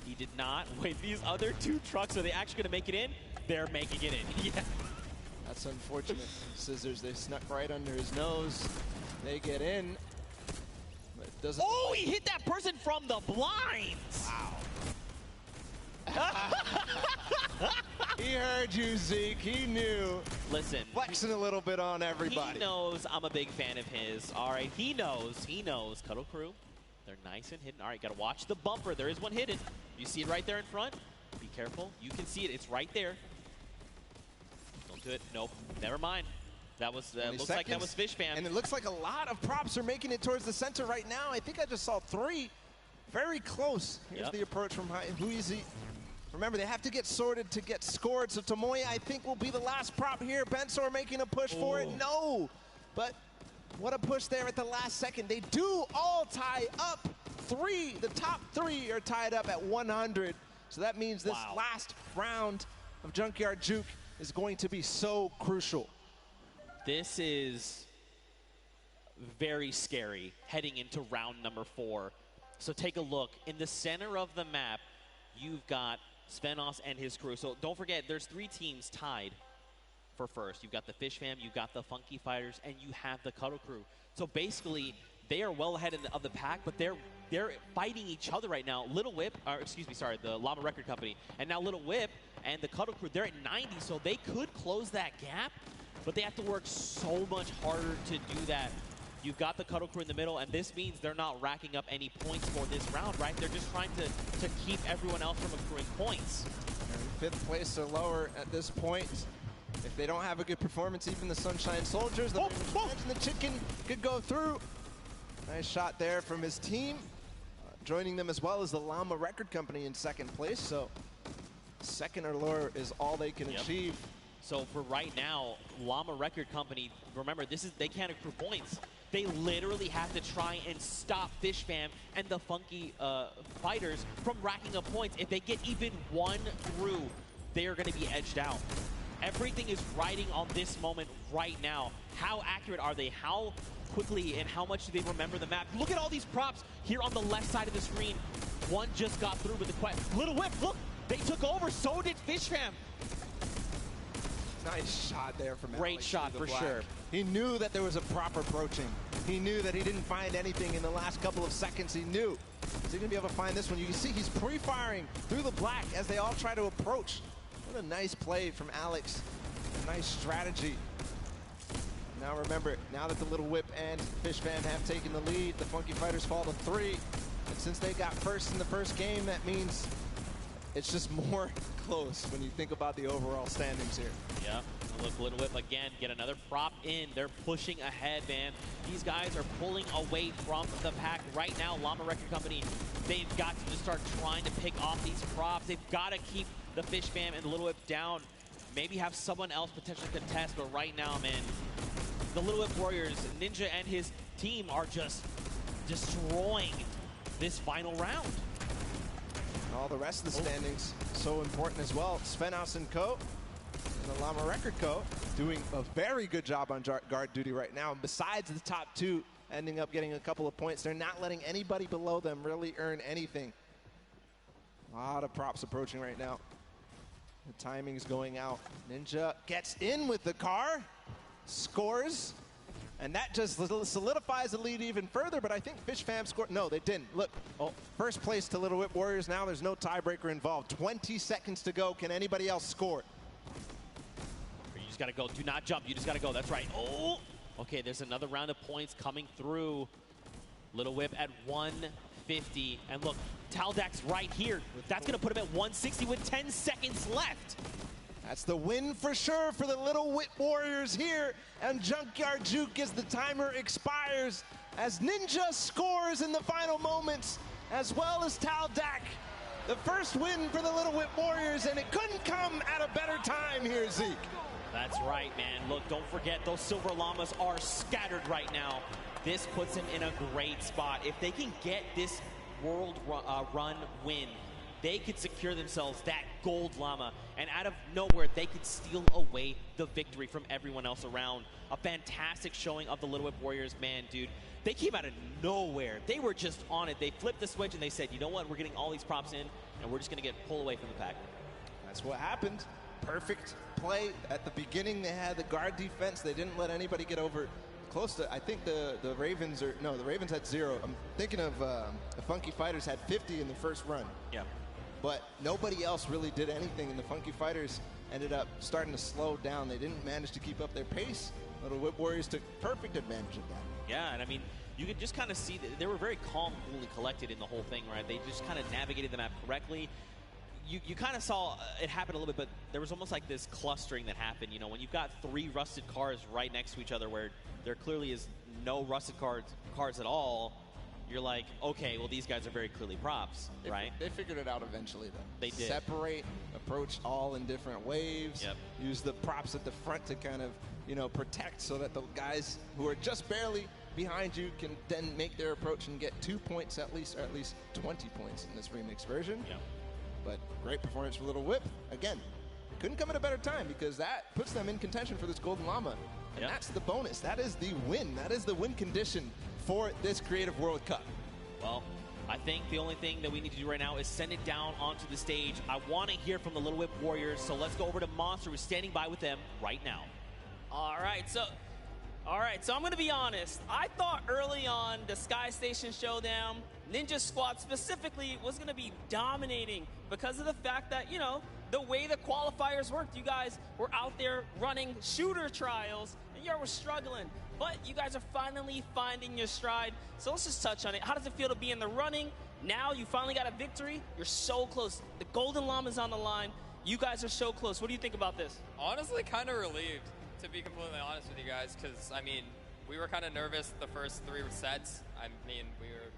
He did not. Wait, these other 2 trucks, are they actually going to make it in? They're making it in. Yeah. That's unfortunate. Scissors, they snuck right under his nose. They get in. But it doesn't. Oh, he hit that person from the blinds. Wow. He heard you, Zeke. He knew. Listen. Flexing a little bit on everybody. He knows I'm a big fan of his. All right, he knows. He knows. Cuddle Crew, they're nice and hidden. All right, got to watch the bumper. There is one hidden. You see it right there in front? Be careful. You can see it. It's right there. Don't do it. Nope. Never mind. That was, looks like that was Fish Fam. And it looks like a lot of props are making it towards the center right now. I think I just saw 3. Very close. Here's the approach from Huizi. Remember, they have to get sorted to get scored. So Tomoya, I think, will be the last prop here. Bensor making a push for it. No. But what a push there at the last second. They do all tie up. 3. The top 3 are tied up at 100. So that means this last round of Junkyard Juke is going to be so crucial. This is very scary heading into round number 4. So take a look. In the center of the map, you've got Svenos and his crew. So don't forget, there's 3 teams tied for first. You've got the Fish Fam, you've got the Funky Fighters, and you have the Cuddle Crew. So basically, they are well ahead of the pack, but they're fighting each other right now. Little Whip, or excuse me, sorry, the Llama Record Company, and now Little Whip and the Cuddle Crew, they're at 90, so they could close that gap, but they have to work so much harder to do that. You've got the Cuddle Crew in the middle, and this means they're not racking up any points for this round, right? They're just trying to keep everyone else from accruing points. And 5th place or lower at this point. If they don't have a good performance, even the Sunshine Soldiers, the Chicken could go through. Nice shot there from his team. Joining them as well as the Llama Record Company in 2nd place. So 2nd or lower is all they can achieve. So for right now, Llama Record Company, remember, they can't accrue points. They literally have to try and stop Fish Fam and the Funky Fighters from racking up points. If they get even 1 through, they are going to be edged out. Everything is riding on this moment right now. How accurate are they? How quickly and how much do they remember the map? Look at all these props here on the left side of the screen. One just got through with the quest. Little Whip, look, they took over. So did Fish Fam. Nice shot there from Great shot for sure. He knew that there was a prop approaching. He knew that he didn't find anything in the last couple of seconds. He knew. Is he going to be able to find this one? You can see he's pre-firing through the black as they all try to approach. What a nice play from Alex. A nice strategy. Now remember, now that the Little Whip and Fish Fam have taken the lead, the Funky Fighters fall to 3. And since they got first in the first game, that means it's just more close when you think about the overall standings here. Yeah, look, Little Whip again, get another prop in. They're pushing ahead, man. These guys are pulling away from the pack right now. Llama Record Company, they've got to just start trying to pick off these props. They've got to keep the Fish Fam and the Little Whip down. Maybe have someone else potentially contest, but right now, man, the Little Whip Warriors, Ninja and his team are just destroying this final round. And all the rest of the standings so important as well. Svenos and Co. and the Llama Record Co. doing a very good job on guard duty right now. And besides the top 2 ending up getting a couple of points, they're not letting anybody below them really earn anything. A lot of props approaching right now. The timing's going out. Ninja gets in with the car, scores, and that just solidifies the lead even further, but I think Fish Fam scored. No, they didn't. Look, first place to Little Whip Warriors now. There's no tiebreaker involved. 20 seconds to go. Can anybody else score? You just got to go. Do not jump. You just got to go. That's right. Oh! Okay, there's another round of points coming through. Little Whip at 150. And look, Taldak's right here. That's going to put him at 160 with 10 seconds left. That's the win for sure for the Little Whip Warriors here. And Junkyard Juke as the timer expires. As Ninja scores in the final moments, as well as Taldak. The first win for the Little Whip Warriors, and it couldn't come at a better time here, Zeke. That's right, man. Look, don't forget, those Silver Llamas are scattered right now. This puts them in a great spot. If they can get this world run win, they could secure themselves that gold llama, and out of nowhere, they could steal away the victory from everyone else around. A fantastic showing of the Little Whip Warriors, man, dude. They came out of nowhere. They were just on it. They flipped the switch and they said, you know what, we're getting all these props in, and we're just gonna get pulled away from the pack. That's what happened. Perfect play. At the beginning, they had the guard defense. They didn't let anybody get over close to, I think the Ravens the Ravens had 0. I'm thinking of the Funky Fighters had 50 in the first run. Yeah. But nobody else really did anything, and the Funky Fighters ended up starting to slow down. They didn't manage to keep up their pace. Little Whip Warriors took perfect advantage of that. Yeah, and I mean, you could just kind of see that they were very calm, cool, and collected in the whole thing, right? They just kind of navigated the map correctly. You kind of saw it happen a little bit, but there was almost like this clustering that happened. You know, when you've got 3 rusted cars right next to each other where there clearly is no rusted cars at all, you're like, okay, well, these guys are very clearly props, right? They figured it out eventually, though. They did. Separate, approach all in different waves. Yep. Use the props at the front to kind of, you know, protect so that the guys who are just barely behind you can then make their approach and get 2 points at least, or at least 20 points in this remix version. Yeah. But great performance for Little Whip. Again, couldn't come at a better time because that puts them in contention for this Golden Llama. And that's the bonus. That is the win. That is the win condition for this Creative World Cup. Well, I think the only thing that we need to do right now is send it down onto the stage. I want to hear from the Little Whip Warriors, so let's go over to Monster, who's standing by with them right now. All right, so I'm going to be honest. I thought early on the Sky Station Showdown, Ninja Squad specifically, was going to be dominating because of the fact that, you know, the way the qualifiers worked, you guys were out there running shooter trials, and you were struggling. But you guys are finally finding your stride. So let's just touch on it. How does it feel to be in the running? Now you finally got a victory. You're so close. The Golden Llama's on the line. You guys are so close. What do you think about this? Honestly, kind of relieved, to be completely honest with you guys, because, I mean, we were kind of nervous the first 3 sets. I mean, we were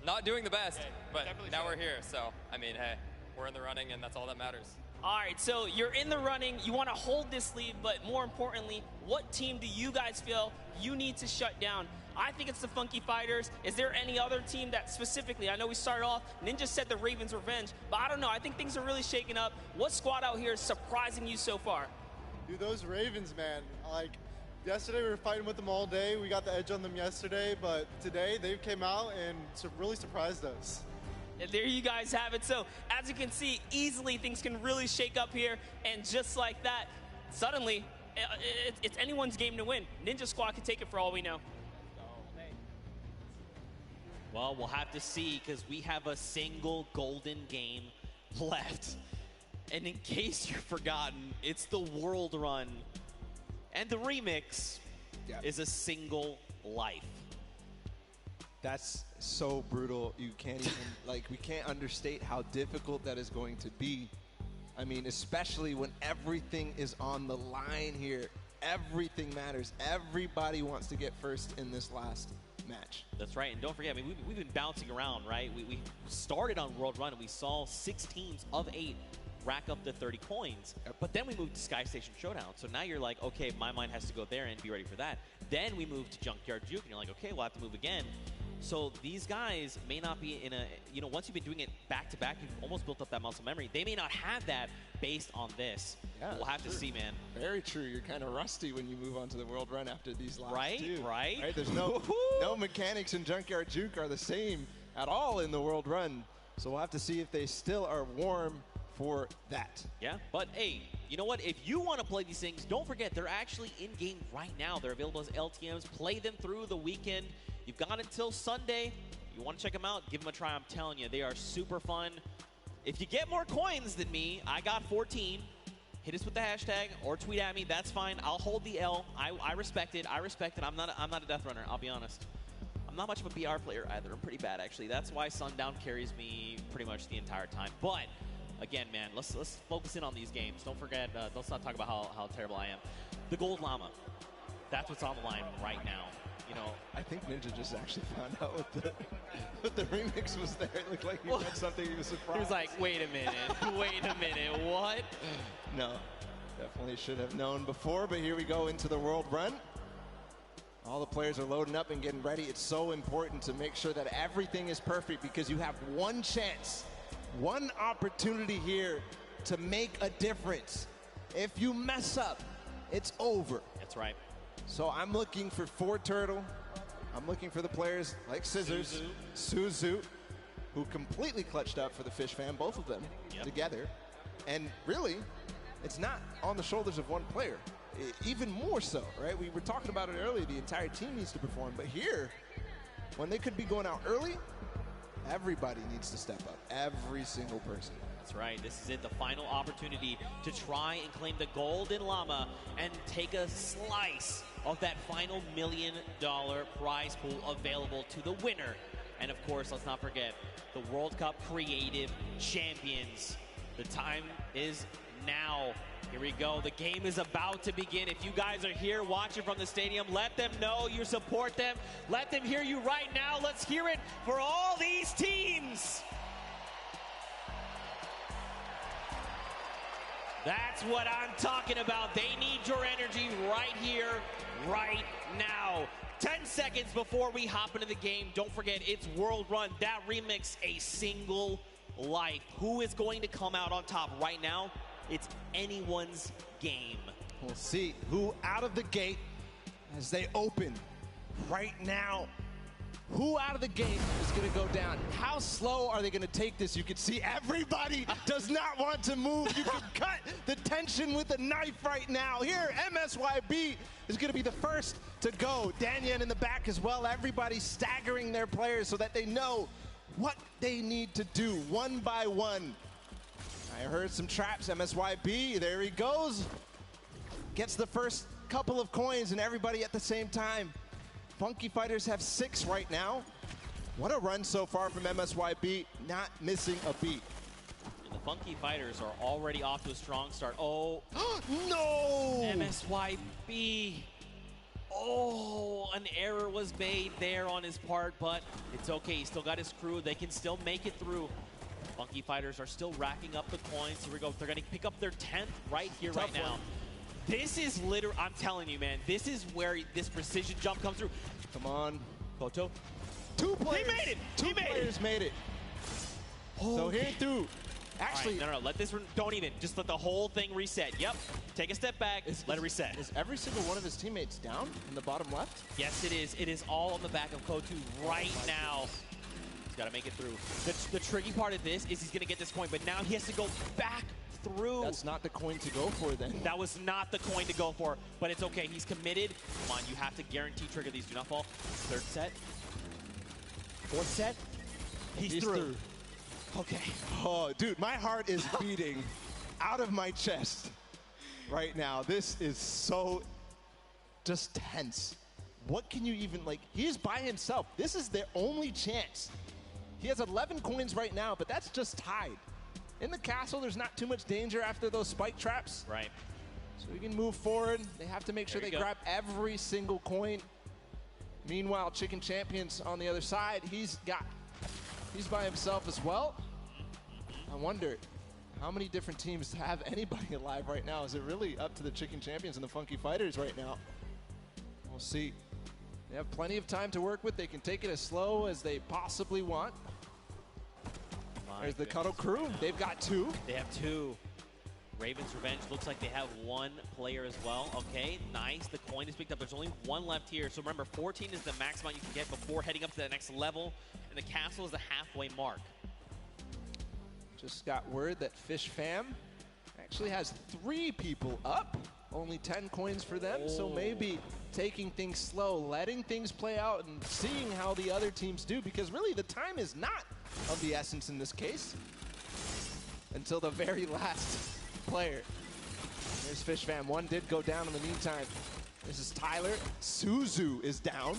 not doing the best, but now we're here. So, I mean, hey, we're in the running, and that's all that matters. All right, so you're in the running. You want to hold this lead, but more importantly, what team do you guys feel you need to shut down? I think it's the Funky Fighters. Is there any other team that specifically, I know we started off, Ninja said the Ravens Revenge, but I don't know. I think things are really shaking up. What squad out here is surprising you so far? Dude, those Ravens, man. Like, yesterday we were fighting with them all day. We got the edge on them yesterday, but today they came out and really surprised us. And there you guys have it. So, as you can see, easily things can really shake up here. And just like that, suddenly, it's anyone's game to win. Ninja Squad can take it for all we know. Well, we'll have to see because we have a single golden game left. And in case you've forgotten, it's the World Run. And the remix is a single life. That's so brutal. You can't even, like, we can't understate how difficult that is going to be. I mean, especially when everything is on the line here. Everything matters. Everybody wants to get first in this last match. That's right. And don't forget, I mean, we've been bouncing around, right? We started on World Run, and we saw 6 teams of 8 rack up to 30 coins. But then we moved to Sky Station Showdown. So now you're like, okay, my mind has to go there and be ready for that. Then we moved to Junkyard Juke, and you're like, okay, we'll have to move again. So these guys may not be in a, you know, once you've been doing it back to back, you've almost built up that muscle memory. They may not have that based on this. Yeah, we'll have to see, man. Very true. You're kind of rusty when you move on to the World Run after these last two. Right? There's no mechanics in Junkyard Juke are the same at all in the World Run. So we'll have to see if they still are warm for that. Yeah, but hey, you know what? If you want to play these things, don't forget they're actually in-game right now. They're available as LTMs. Play them through the weekend. You've got until Sunday. You want to check them out, give them a try. I'm telling you, they are super fun. If you get more coins than me, I got 14. Hit us with the hashtag or tweet at me. That's fine. I'll hold the L. I respect it. I respect it. I'm not a death runner. I'll be honest. I'm not much of a BR player either. I'm pretty bad, actually. That's why Sundown carries me pretty much the entire time. But again, man, let's focus in on these games. Don't forget, let's not talk about how terrible I am. The Gold Llama. That's what's on the line right now. You know, I think Ninja just actually found out what the remix was there. It looked like he had something he was surprised. He was like, wait a minute, wait a minute, what? No, definitely should have known before, but here we go into the World Run. All the players are loading up and getting ready. It's so important to make sure that everything is perfect because you have one chance, one opportunity here to make a difference. If you mess up, it's over. That's right. So I'm looking for Turtle. I'm looking for the players like Scissors, Suzu, who completely clutched up for the Fish Fam, both of them together. And really, it's not on the shoulders of one player. Even more so, right? We were talking about it earlier. The entire team needs to perform. But here, when they could be going out early, everybody needs to step up. Every single person. That's right. This is it. The final opportunity to try and claim the Golden Llama and take a slice of that final $1 million prize pool available to the winner. And of course, let's not forget the World Cup Creative Champions. The time is now. Here we go. The game is about to begin. If you guys are here watching from the stadium, let them know you support them. Let them hear you right now. Let's hear it for all these teams. That's what I'm talking about. They need your energy right here, right now. 10 seconds before we hop into the game, don't forget, it's World Run. That remix, A Single Life. Who is going to come out on top right now? It's anyone's game. We'll see who out of the gate as they open right now. Who out of the gate is going to go down? How slow are they going to take this? You can see everybody does not want to move. You can cut the tension with a knife right now. Here, MSYB is going to be the first to go. Danyan in the back as well. Everybody staggering their players so that they know what they need to do one by one. I heard some traps. MSYB, there he goes. Gets the first couple of coins and everybody at the same time. Funky Fighters have 6 right now. What a run so far from MSYB, not missing a beat. And the Funky Fighters are already off to a strong start. Oh, no! MSYB. Oh, an error was made there on his part, but it's okay. He still got his crew. They can still make it through. Funky Fighters are still racking up the coins. Here we go. They're going to pick up their 10th right here, right now. This is literally, I'm telling you, man, this is where this precision jump comes through. Come on. Koto. 2 players. He made it. Two players made it. So here through. Actually, right, no, let this, don't even. Just let the whole thing reset. Yep. Take a step back. Let it reset. Is every single one of his teammates down in the bottom left? Yes, it is. It is all on the back of Koto right now. He's got to make it through. The tricky part of this is he's going to get this coin, but now he has to go back through. That's not the coin to go for then. That was not the coin to go for, but it's okay. He's committed. Come on, you have to guarantee trigger these. Do not fall. 3rd set. 4th set. He's through. Okay. Oh, dude, my heart is beating out of my chest right now. This is so just tense. What can you even, like, he's by himself. This is their only chance. He has 11 coins right now, but that's just tied. In the castle, there's not too much danger after those spike traps. Right. So we can move forward. They have to make sure they grab every single coin. Meanwhile, Chicken Champions on the other side, he's by himself as well. I wonder how many different teams have anybody alive right now. Is it really up to the Chicken Champions and the Funky Fighters right now? We'll see. They have plenty of time to work with. They can take it as slow as they possibly want. There's the Cuddle crew. They've got 2. They have 2. Raven's Revenge looks like they have 1 player as well. Okay, nice. The coin is picked up. There's only 1 left here. So remember, 14 is the max amount you can get before heading up to the next level. And the castle is the halfway mark. Just got word that Fish Fam actually has 3 people up. Only 10 coins for them. So maybe taking things slow, letting things play out, and seeing how the other teams do. Because really, the time is not of the essence in this case until the very last player. There's Fish Fam. 1 did go down in the meantime. This is Tyler. Suzu is down,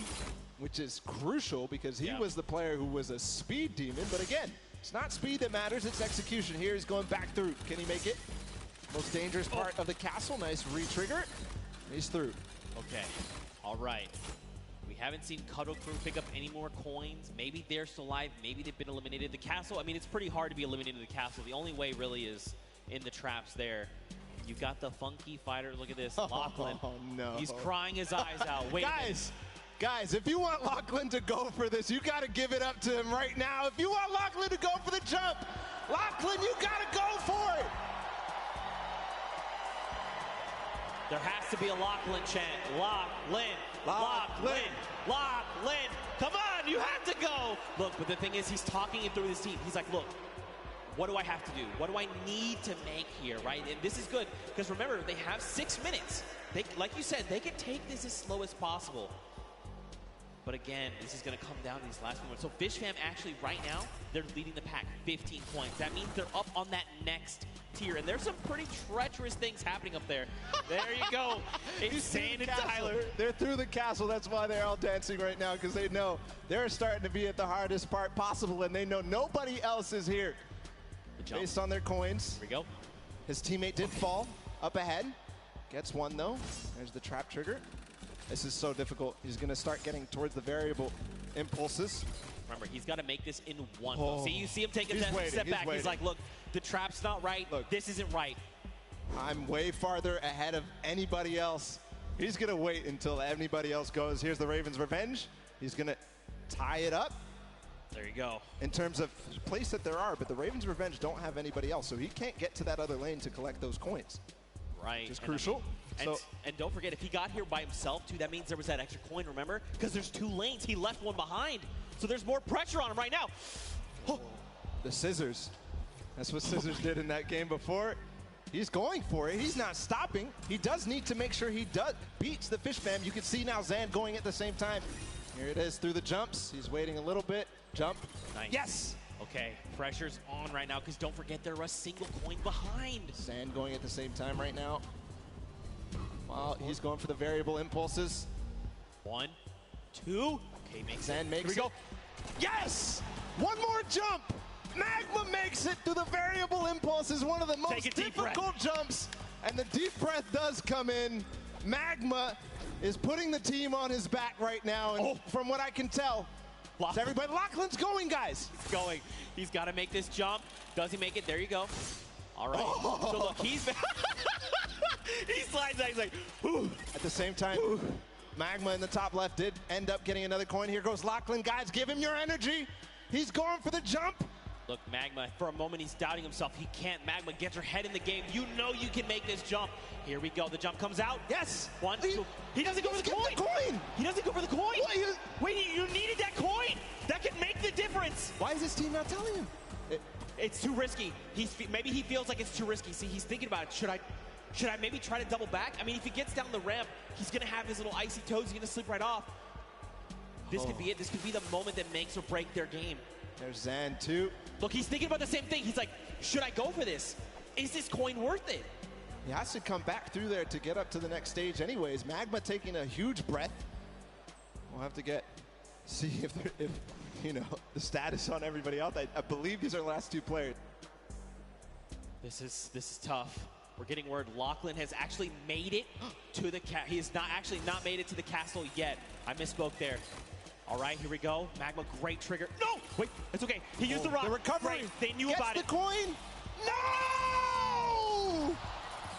which is crucial because he was the player who was a speed demon. But again, it's not speed that matters, it's execution. Here he's going back through. Can he make it? Most dangerous part of the castle. Nice re-trigger. He's through. Okay. All right. We haven't seen Cuddle Crew pick up any more coins. Maybe they're still alive. Maybe they've been eliminated. The castle, I mean, it's pretty hard to be eliminated in the castle. The only way really is in the traps there. You got the Funky Fighters. Look at this. Lachlan. Oh, no. He's crying his eyes out. Wait Guys, if you want Lachlan to go for this, you got to give it up to him right now. If you want Lachlan to go for the jump, Lachlan, you got to go for it. There has to be a Lachlan chant. Lachlan, Lachlan, Lachlan. Come on, you have to go. Look, but the thing is, he's talking it through his team. He's like, look, what do I have to do? What do I need to make here, right? And this is good, because remember, they have 6 minutes. They, like you said, they can take this as slow as possible. But again, this is going to come down to these last moments. So Fish Fam actually right now, they're leading the pack 15 points. That means they're up on that next tier. And there's some pretty treacherous things happening up there. There you go. It's Zane and Tyler. They're through the castle. That's why they're all dancing right now, because they know they're starting to be at the hardest part possible, and they know nobody else is here. Based on their coins. Here we go. His teammate did fall up ahead. Gets one, though. There's the trap trigger. This is so difficult. He's going to start getting towards the variable impulses. Remember, he's got to make this in one. Oh. See, you see him take a step back. He's like, look, the trap's not right. Look, this isn't right. I'm way farther ahead of anybody else. He's going to wait until anybody else goes. Here's the Ravens' revenge. He's going to tie it up. There you go. In terms of place that there are, but the Ravens' revenge don't have anybody else, so he can't get to that other lane to collect those coins. Right. Which is crucial. And don't forget, if he got here by himself, too, that means there was that extra coin, remember? Because there's 2 lanes. He left one behind. So there's more pressure on him right now. Oh. The scissors. That's what Scissors did in that game before. He's going for it. He's not stopping. He does need to make sure he beats the Fish Fam. You can see now Zan going at the same time. Here it is through the jumps. He's waiting a little bit. Jump. Nice. Yes! Okay, pressure's on right now, because don't forget they're a single coin behind. Zan going at the same time right now. Wow, he's going for the variable impulses. 1, 2. Okay, Zan makes it. Here we go. Yes! One more jump! Magma makes it through the variable impulses, one of the most difficult jumps. And the deep breath does come in. Magma is putting the team on his back right now. And from what I can tell, Lachlan's going, guys. He's going. He's got to make this jump. Does he make it? There you go. All right. So look, he's... he slides out. He's like, whew. At the same time, Magma in the top left did end up getting another coin. Here goes Lachlan. Guys, give him your energy. He's going for the jump. Look, Magma, for a moment, he's doubting himself. He can't. Magma gets her head in the game. You know you can make this jump. Here we go. The jump comes out. Yes. 1, 2. He doesn't go for the coin. He doesn't go for the coin. Wait, you needed that coin. That could make the difference. Why is his team not telling him? It's too risky. Maybe he feels like it's too risky. See, he's thinking about it. Should I maybe try to double back? I mean, if he gets down the ramp, he's going to have his little icy toes. He's going to slip right off. This could be it. This could be the moment that makes or break their game. There's Zan, too. Look, he's thinking about the same thing. He's like, should I go for this? Is this coin worth it? He has to come back through there to get up to the next stage anyways. Magma taking a huge breath. We'll have to see if you know, the status on everybody else. I believe these are the last 2 players. This is tough. We're getting word Lachlan has actually made it to the he has not made it to the castle yet. I misspoke there. All right, here we go. Magma, great trigger. No! Wait, it's okay. He used the rock. The recovery. Right. They knew about it. Gets the coin. No!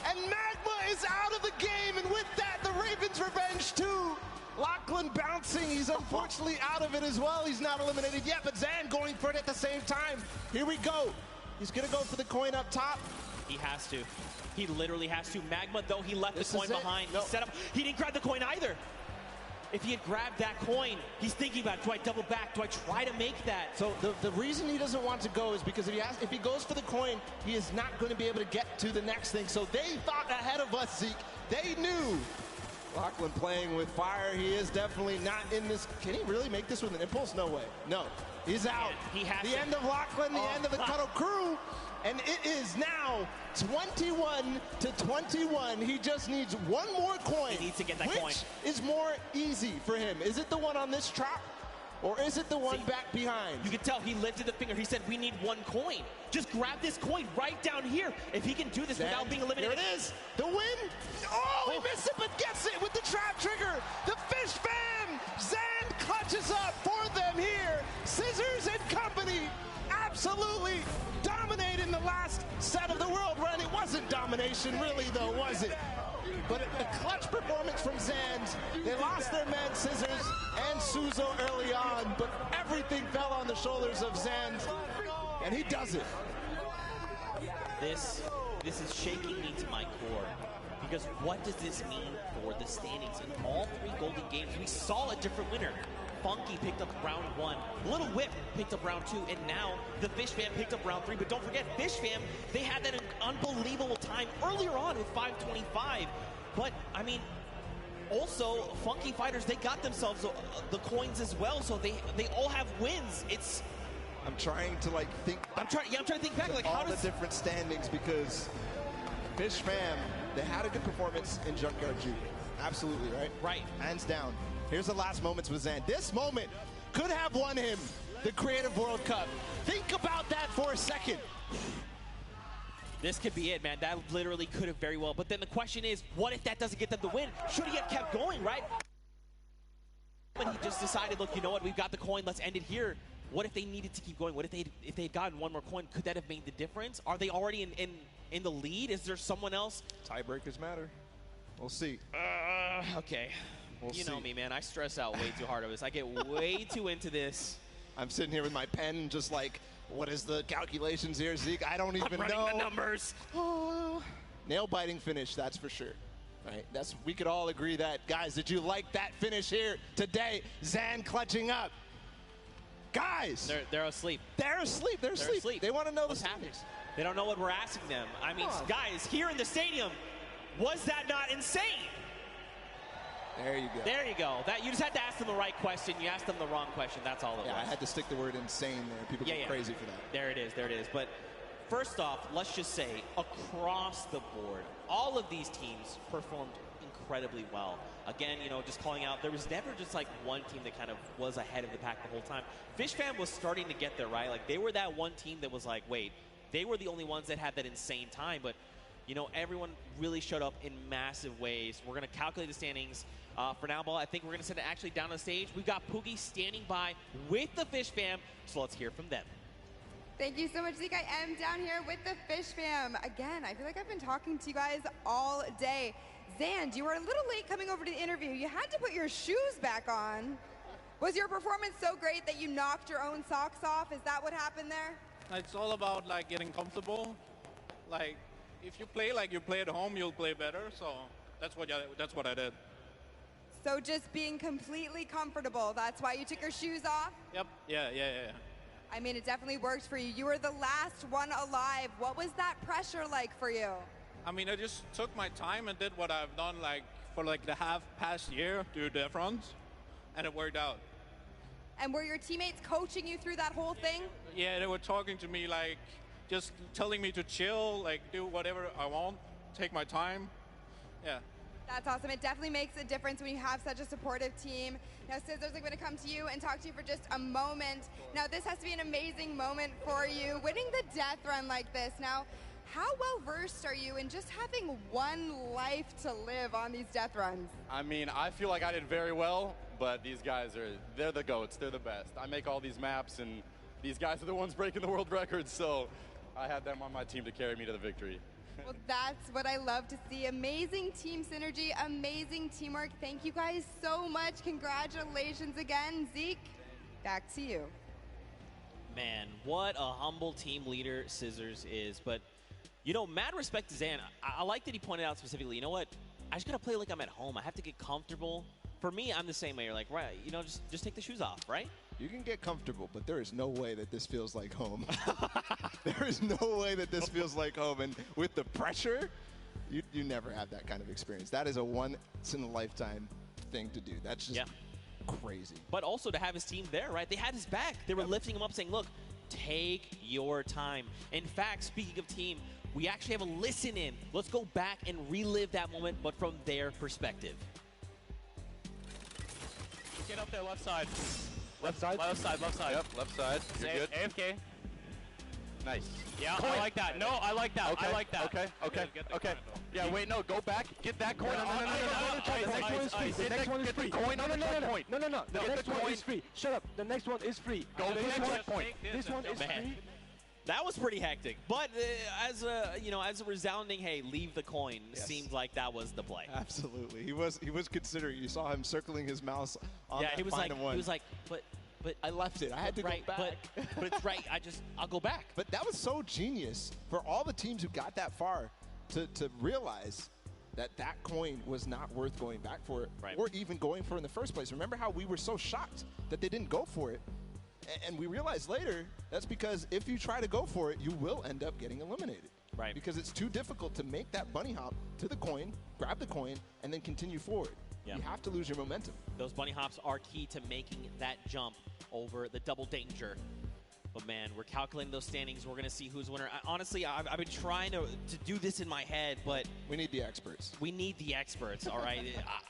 And Magma is out of the game, and with that, the Ravens' revenge too. Lachlan bouncing. He's unfortunately out of it as well. He's not eliminated yet, but Zan going for it at the same time. Here we go. He's going to go for the coin up top. He has to. He literally has to. Magma, though, he left the coin behind. He set up. He didn't grab the coin either. If he had grabbed that coin, he's thinking about, do I double back? Do I try to make that? So the reason he doesn't want to go is because if he goes for the coin, he is not going to be able to get to the next thing. So they thought ahead of us, Zeke. They knew. Lachlan playing with fire. He is definitely not in this. Can he really make this with an impulse? No way. No. He's out. He has the end of Lachlan, the end of the Cuddle crew. And it is now 21-21. He just needs one more coin. He needs to get that coin. Which is more easy for him? Is it the one on this track? Or is it the one back behind? You can tell he lifted the finger. He said, we need one coin. Just grab this coin right down here. If he can do this without being eliminated. Here it is. The win. Oh, he missed it, but gets it with the trap trigger. The Fish Fam. Zan clutches up for them here. Scissors and company absolutely dominated in the last set of the world run. It wasn't domination, really, though, was it? But a clutch performance from Zans. They lost their man, Scissors and Suzo early on, but everything fell on the shoulders of Zans, and he does it. This is shaking me to my core, because what does this mean for the standings? In all 3 Golden Games, we saw a different winner. Funky picked up round 1. Little Whip picked up round 2, and now the Fish Fam picked up round 3. But don't forget, Fish Fam, they had that unbelievable time earlier on with 5:25. But, I mean, also, Funky Fighters, they got themselves the coins as well, so they all have wins. I'm trying to think. I'm trying to think back, like all the different standings, because Fish Fam, they had a good performance in Junkyard Junior. Absolutely, right? Right. Hands down. Here's the last moments with Zan. This moment could have won him the Creative World Cup. Think about that for a second. This could be it, man. That literally could have very well. But then the question is, what if that doesn't get them the win? Should he have kept going, right? But he just decided, look, you know what? We've got the coin. Let's end it here. What if they needed to keep going? What if they had gotten one more coin? Could that have made the difference? Are they already in the lead? Is there someone else? Tiebreakers matter. We'll see. Okay. You know me, man. I stress out way too hard over this. I get way too into this. I'm sitting here with my pen, just like, what is the calculations here, Zeke? I don't even know. I'm running the numbers. Nail-biting finish, that's for sure. Right? We could all agree that. Guys, did you like that finish here today? Zan clutching up. Guys! They're asleep. They're asleep. They're asleep. They want to know what's happening. They don't know what we're asking them. I mean, guys, here in the stadium, was that not insane? There you go. There you go. You just had to ask them the right question. You asked them the wrong question. That's all it was. I had to stick the word insane there. People go crazy for that. There it is. There it is. But first off, let's just say, across the board, all of these teams performed incredibly well. Again, just calling out, there was never just like one team that kind of was ahead of the pack the whole time. Fish Fam was starting to get there, right? Like, they were that one team that was like, wait, they were the only ones that had that insane time. But, everyone really showed up in massive ways. We're going to calculate the standings. For now, I think we're going to send it actually down on the stage. We've got Poogie standing by with the Fish Fam, so let's hear from them. Thank you so much, Zeke. I am down here with the Fish Fam. Again, I feel like I've been talking to you guys all day. Zan, you were a little late coming over to the interview. You had to put your shoes back on. Was your performance so great that you knocked your own socks off? Is that what happened there? It's all about getting comfortable. If you play like you play at home, you'll play better. So that's what I did. So just being completely comfortable, that's why you took your shoes off? Yep. Yeah. I mean, it definitely worked for you. You were the last one alive. What was that pressure like for you? I mean, I just took my time and did what I've done for the past year, do different, and it worked out. And were your teammates coaching you through that whole thing? Yeah, they were talking to me, just telling me to chill, do whatever I want, take my time. Yeah. That's awesome. It definitely makes a difference when you have such a supportive team. Now, Scissors, I'm going to come to you and talk to you for just a moment. Now, this has to be an amazing moment for you, winning the death run like this. Now, how well-versed are you in just having one life to live on these death runs? I mean, I feel like I did very well, but these guys they're the GOATs. They're the best. I make all these maps, and these guys are the ones breaking the world records, so I had them on my team to carry me to the victory. Well, that's what I love to see. Amazing team synergy, amazing teamwork. Thank you guys so much. Congratulations again. Zeke, back to you. Man, what a humble team leader Scissors is. But, mad respect to Zan. I like that he pointed out specifically, you know what? I just got to play like I'm at home. I have to get comfortable. For me, I'm the same way. You're like, right, just take the shoes off, right? You can get comfortable, but there is no way that this feels like home. There is no way that this feels like home. And with the pressure, you never have that kind of experience. That is a once-in-a-lifetime thing to do. That's just crazy. But also to have his team there, right? They had his back. They were lifting him up saying, look, take your time. In fact, speaking of team, we actually have a listen in. Let's go back and relive that moment, but from their perspective. Get up there, left side. Left side? Left side, left side. Yep, left side. You're good. AFK. Nice. Yeah, I like that. No, I like that. Okay. I like that. Okay. Yeah, wait, no, go back. Get that coin. The next one is free. The next one is free. No. The next one is free. Shut up. The next one is free. Go to the next point. This one is free. That was pretty hectic, but as a resounding, hey, leave the coin, seemed like that was the play. Absolutely, he was considering. You saw him circling his mouse on that final one. He was like, but I left it. I had to go back. But it's right. I'll go back. But that was so genius for all the teams who got that far to realize that coin was not worth going back for it or even going for in the first place. Remember how we were so shocked that they didn't go for it? And we realized later that's because if you try to go for it, you will end up getting eliminated. Right. Because it's too difficult to make that bunny hop to the coin, grab the coin, and then continue forward. Yeah. You have to lose your momentum. Those bunny hops are key to making that jump over the double danger. But man, we're calculating those standings. We're going to see who's winner. Honestly, I've been trying to do this in my head, but we need the experts. We need the experts, all right?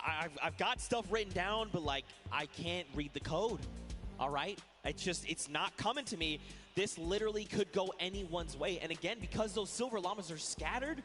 I've got stuff written down, but like I can't read the code, all right? It's not coming to me. This literally could go anyone's way. And again, because those silver llamas are scattered,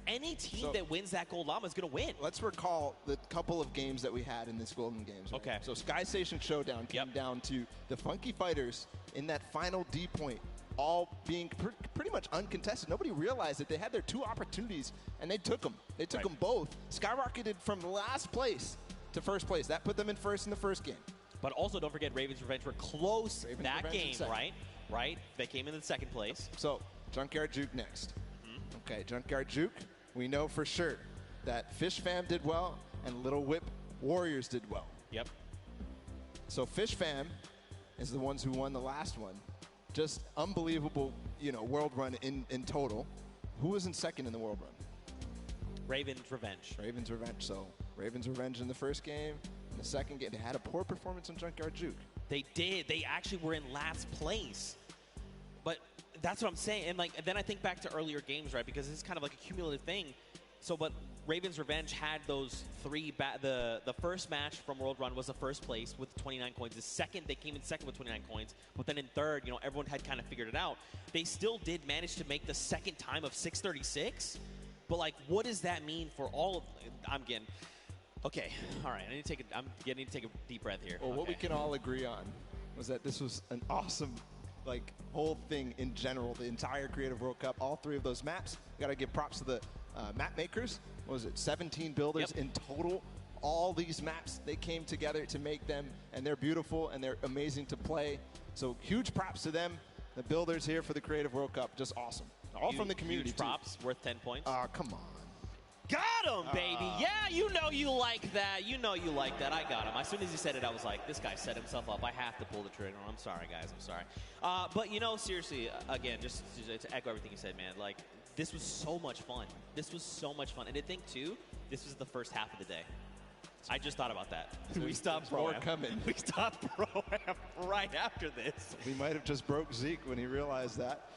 any team that wins that gold llama is going to win. Let's recall the couple of games that we had in this Golden Games. Right? Okay. So Sky Station Showdown came down to the Funky Fighters in that final D point, all being pretty much uncontested. Nobody realized that they had their 2 opportunities, and they took them. They took them both. Skyrocketed from last place to first place. That put them in first in the first game. But also, don't forget, Ravens Revenge were close that game, right? Right? They came in the second place. So, Junkyard Juke next. Okay, Junkyard Juke. We know for sure that Fish Fam did well and Little Whip Warriors did well. Yep. So Fish Fam is the ones who won the last one. Just unbelievable, world run in total. Who was in second in the world run? Ravens Revenge. Ravens Revenge. So Ravens Revenge in the first game. In the second game, they had a poor performance on Junkyard Juke. They did. They actually were in last place. But that's what I'm saying. And then I think back to earlier games, right? Because this is kind of like a cumulative thing. So, but Ravens Revenge had those 3. The first match from World Run was the first place with 29 coins. The second, they came in second with 29 coins. But then in third, everyone had kind of figured it out. They still did manage to make the second time of 636. But what does that mean for all of? I'm getting. Okay, all right. I need to take a deep breath here. Well, what we can all agree on was that this was an awesome, whole thing in general. The entire Creative World Cup, all 3 of those maps. We got to give props to the map makers. What was it? 17 builders in total. All these maps, they came together to make them, and they're beautiful and they're amazing to play. So huge props to them, the builders here for the Creative World Cup. Just awesome. All from the community. Huge props, worth 10 points. Come on. Got him, baby. Yeah, you like that. You like that. I got him. As soon as he said it, I was like, this guy set himself up. I have to pull the trigger. I'm sorry, guys. I'm sorry. But, seriously, again, just to echo everything you said, man, this was so much fun. This was so much fun. And to think, too, this was the first half of the day. I just thought about that. We stopped more coming. We stopped Pro-Am right after this. We might have just broke Zeke when he realized that.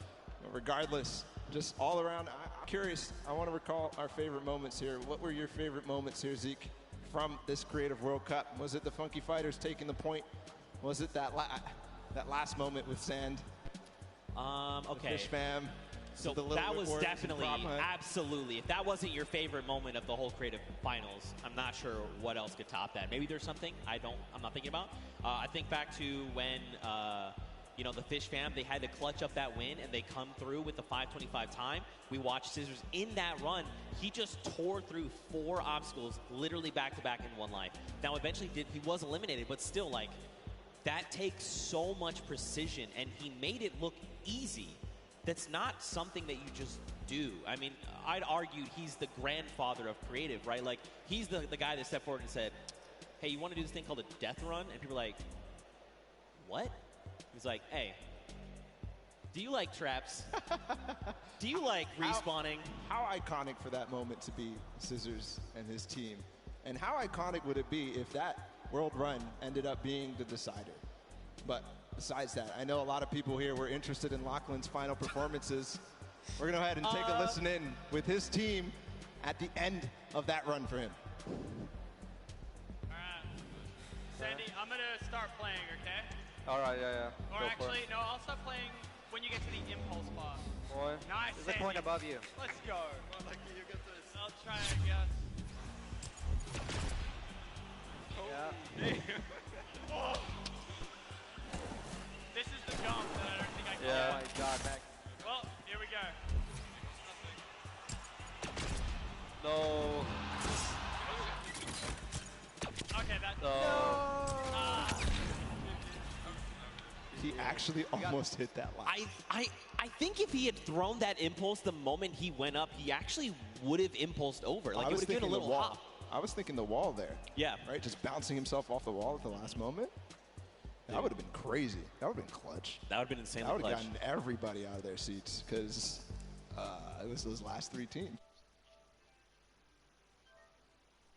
But regardless, just all around, I'm curious. I want to recall our favorite moments here. What were your favorite moments here, Zeke, from this Creative World Cup? Was it the Funky Fighters taking the point? Was it that last moment with Sand? Okay. The Fish Fam. So that was definitely, absolutely. If that wasn't your favorite moment of the whole Creative Finals, I'm not sure what else could top that. Maybe there's something I'm not thinking about. I think back to when, the Fish Fam, they had to clutch up that win, and they come through with the 5:25 time. We watched Scissors in that run. He just tore through 4 obstacles, literally back-to-back in one life. Now, eventually, he was eliminated, but still, that takes so much precision, and he made it look easy. That's not something that you just do. I mean, I'd argue he's the grandfather of creative, right? He's the guy that stepped forward and said, hey, you want to do this thing called a death run? And people are like, what? He's like, hey, do you like traps? Do you like respawning? How iconic for that moment to be Scissors and his team. And how iconic would it be if that world run ended up being the decider? But besides that, I know a lot of people here were interested in Lachlan's final performances. We're going to go ahead and take a listen in with his team at the end of that run for him. All right. Sandy, I'm going to start playing, okay? All right, yeah. Or actually, no, I'll start playing when you get to the impulse bar. Boy, nice, there's a point above you. Let's go. Well, lucky you get this. I'll try, I guess. Yeah. Oh. This is the jump that I don't think I can Yeah. do. Oh my God, Mac. Well, here we go. No. Okay, that's... No. He actually almost hit that line. I think if he had thrown that impulse the moment he went up, he actually would have impulsed over. Like, it would have given a little hop. I was thinking the wall there. Yeah. Right? Just bouncing himself off the wall at the last moment. That would have been crazy. That would have been clutch. That would have been insanely clutch. That would clutch. have gotten everybody out of their seats because it was those last 3 teams.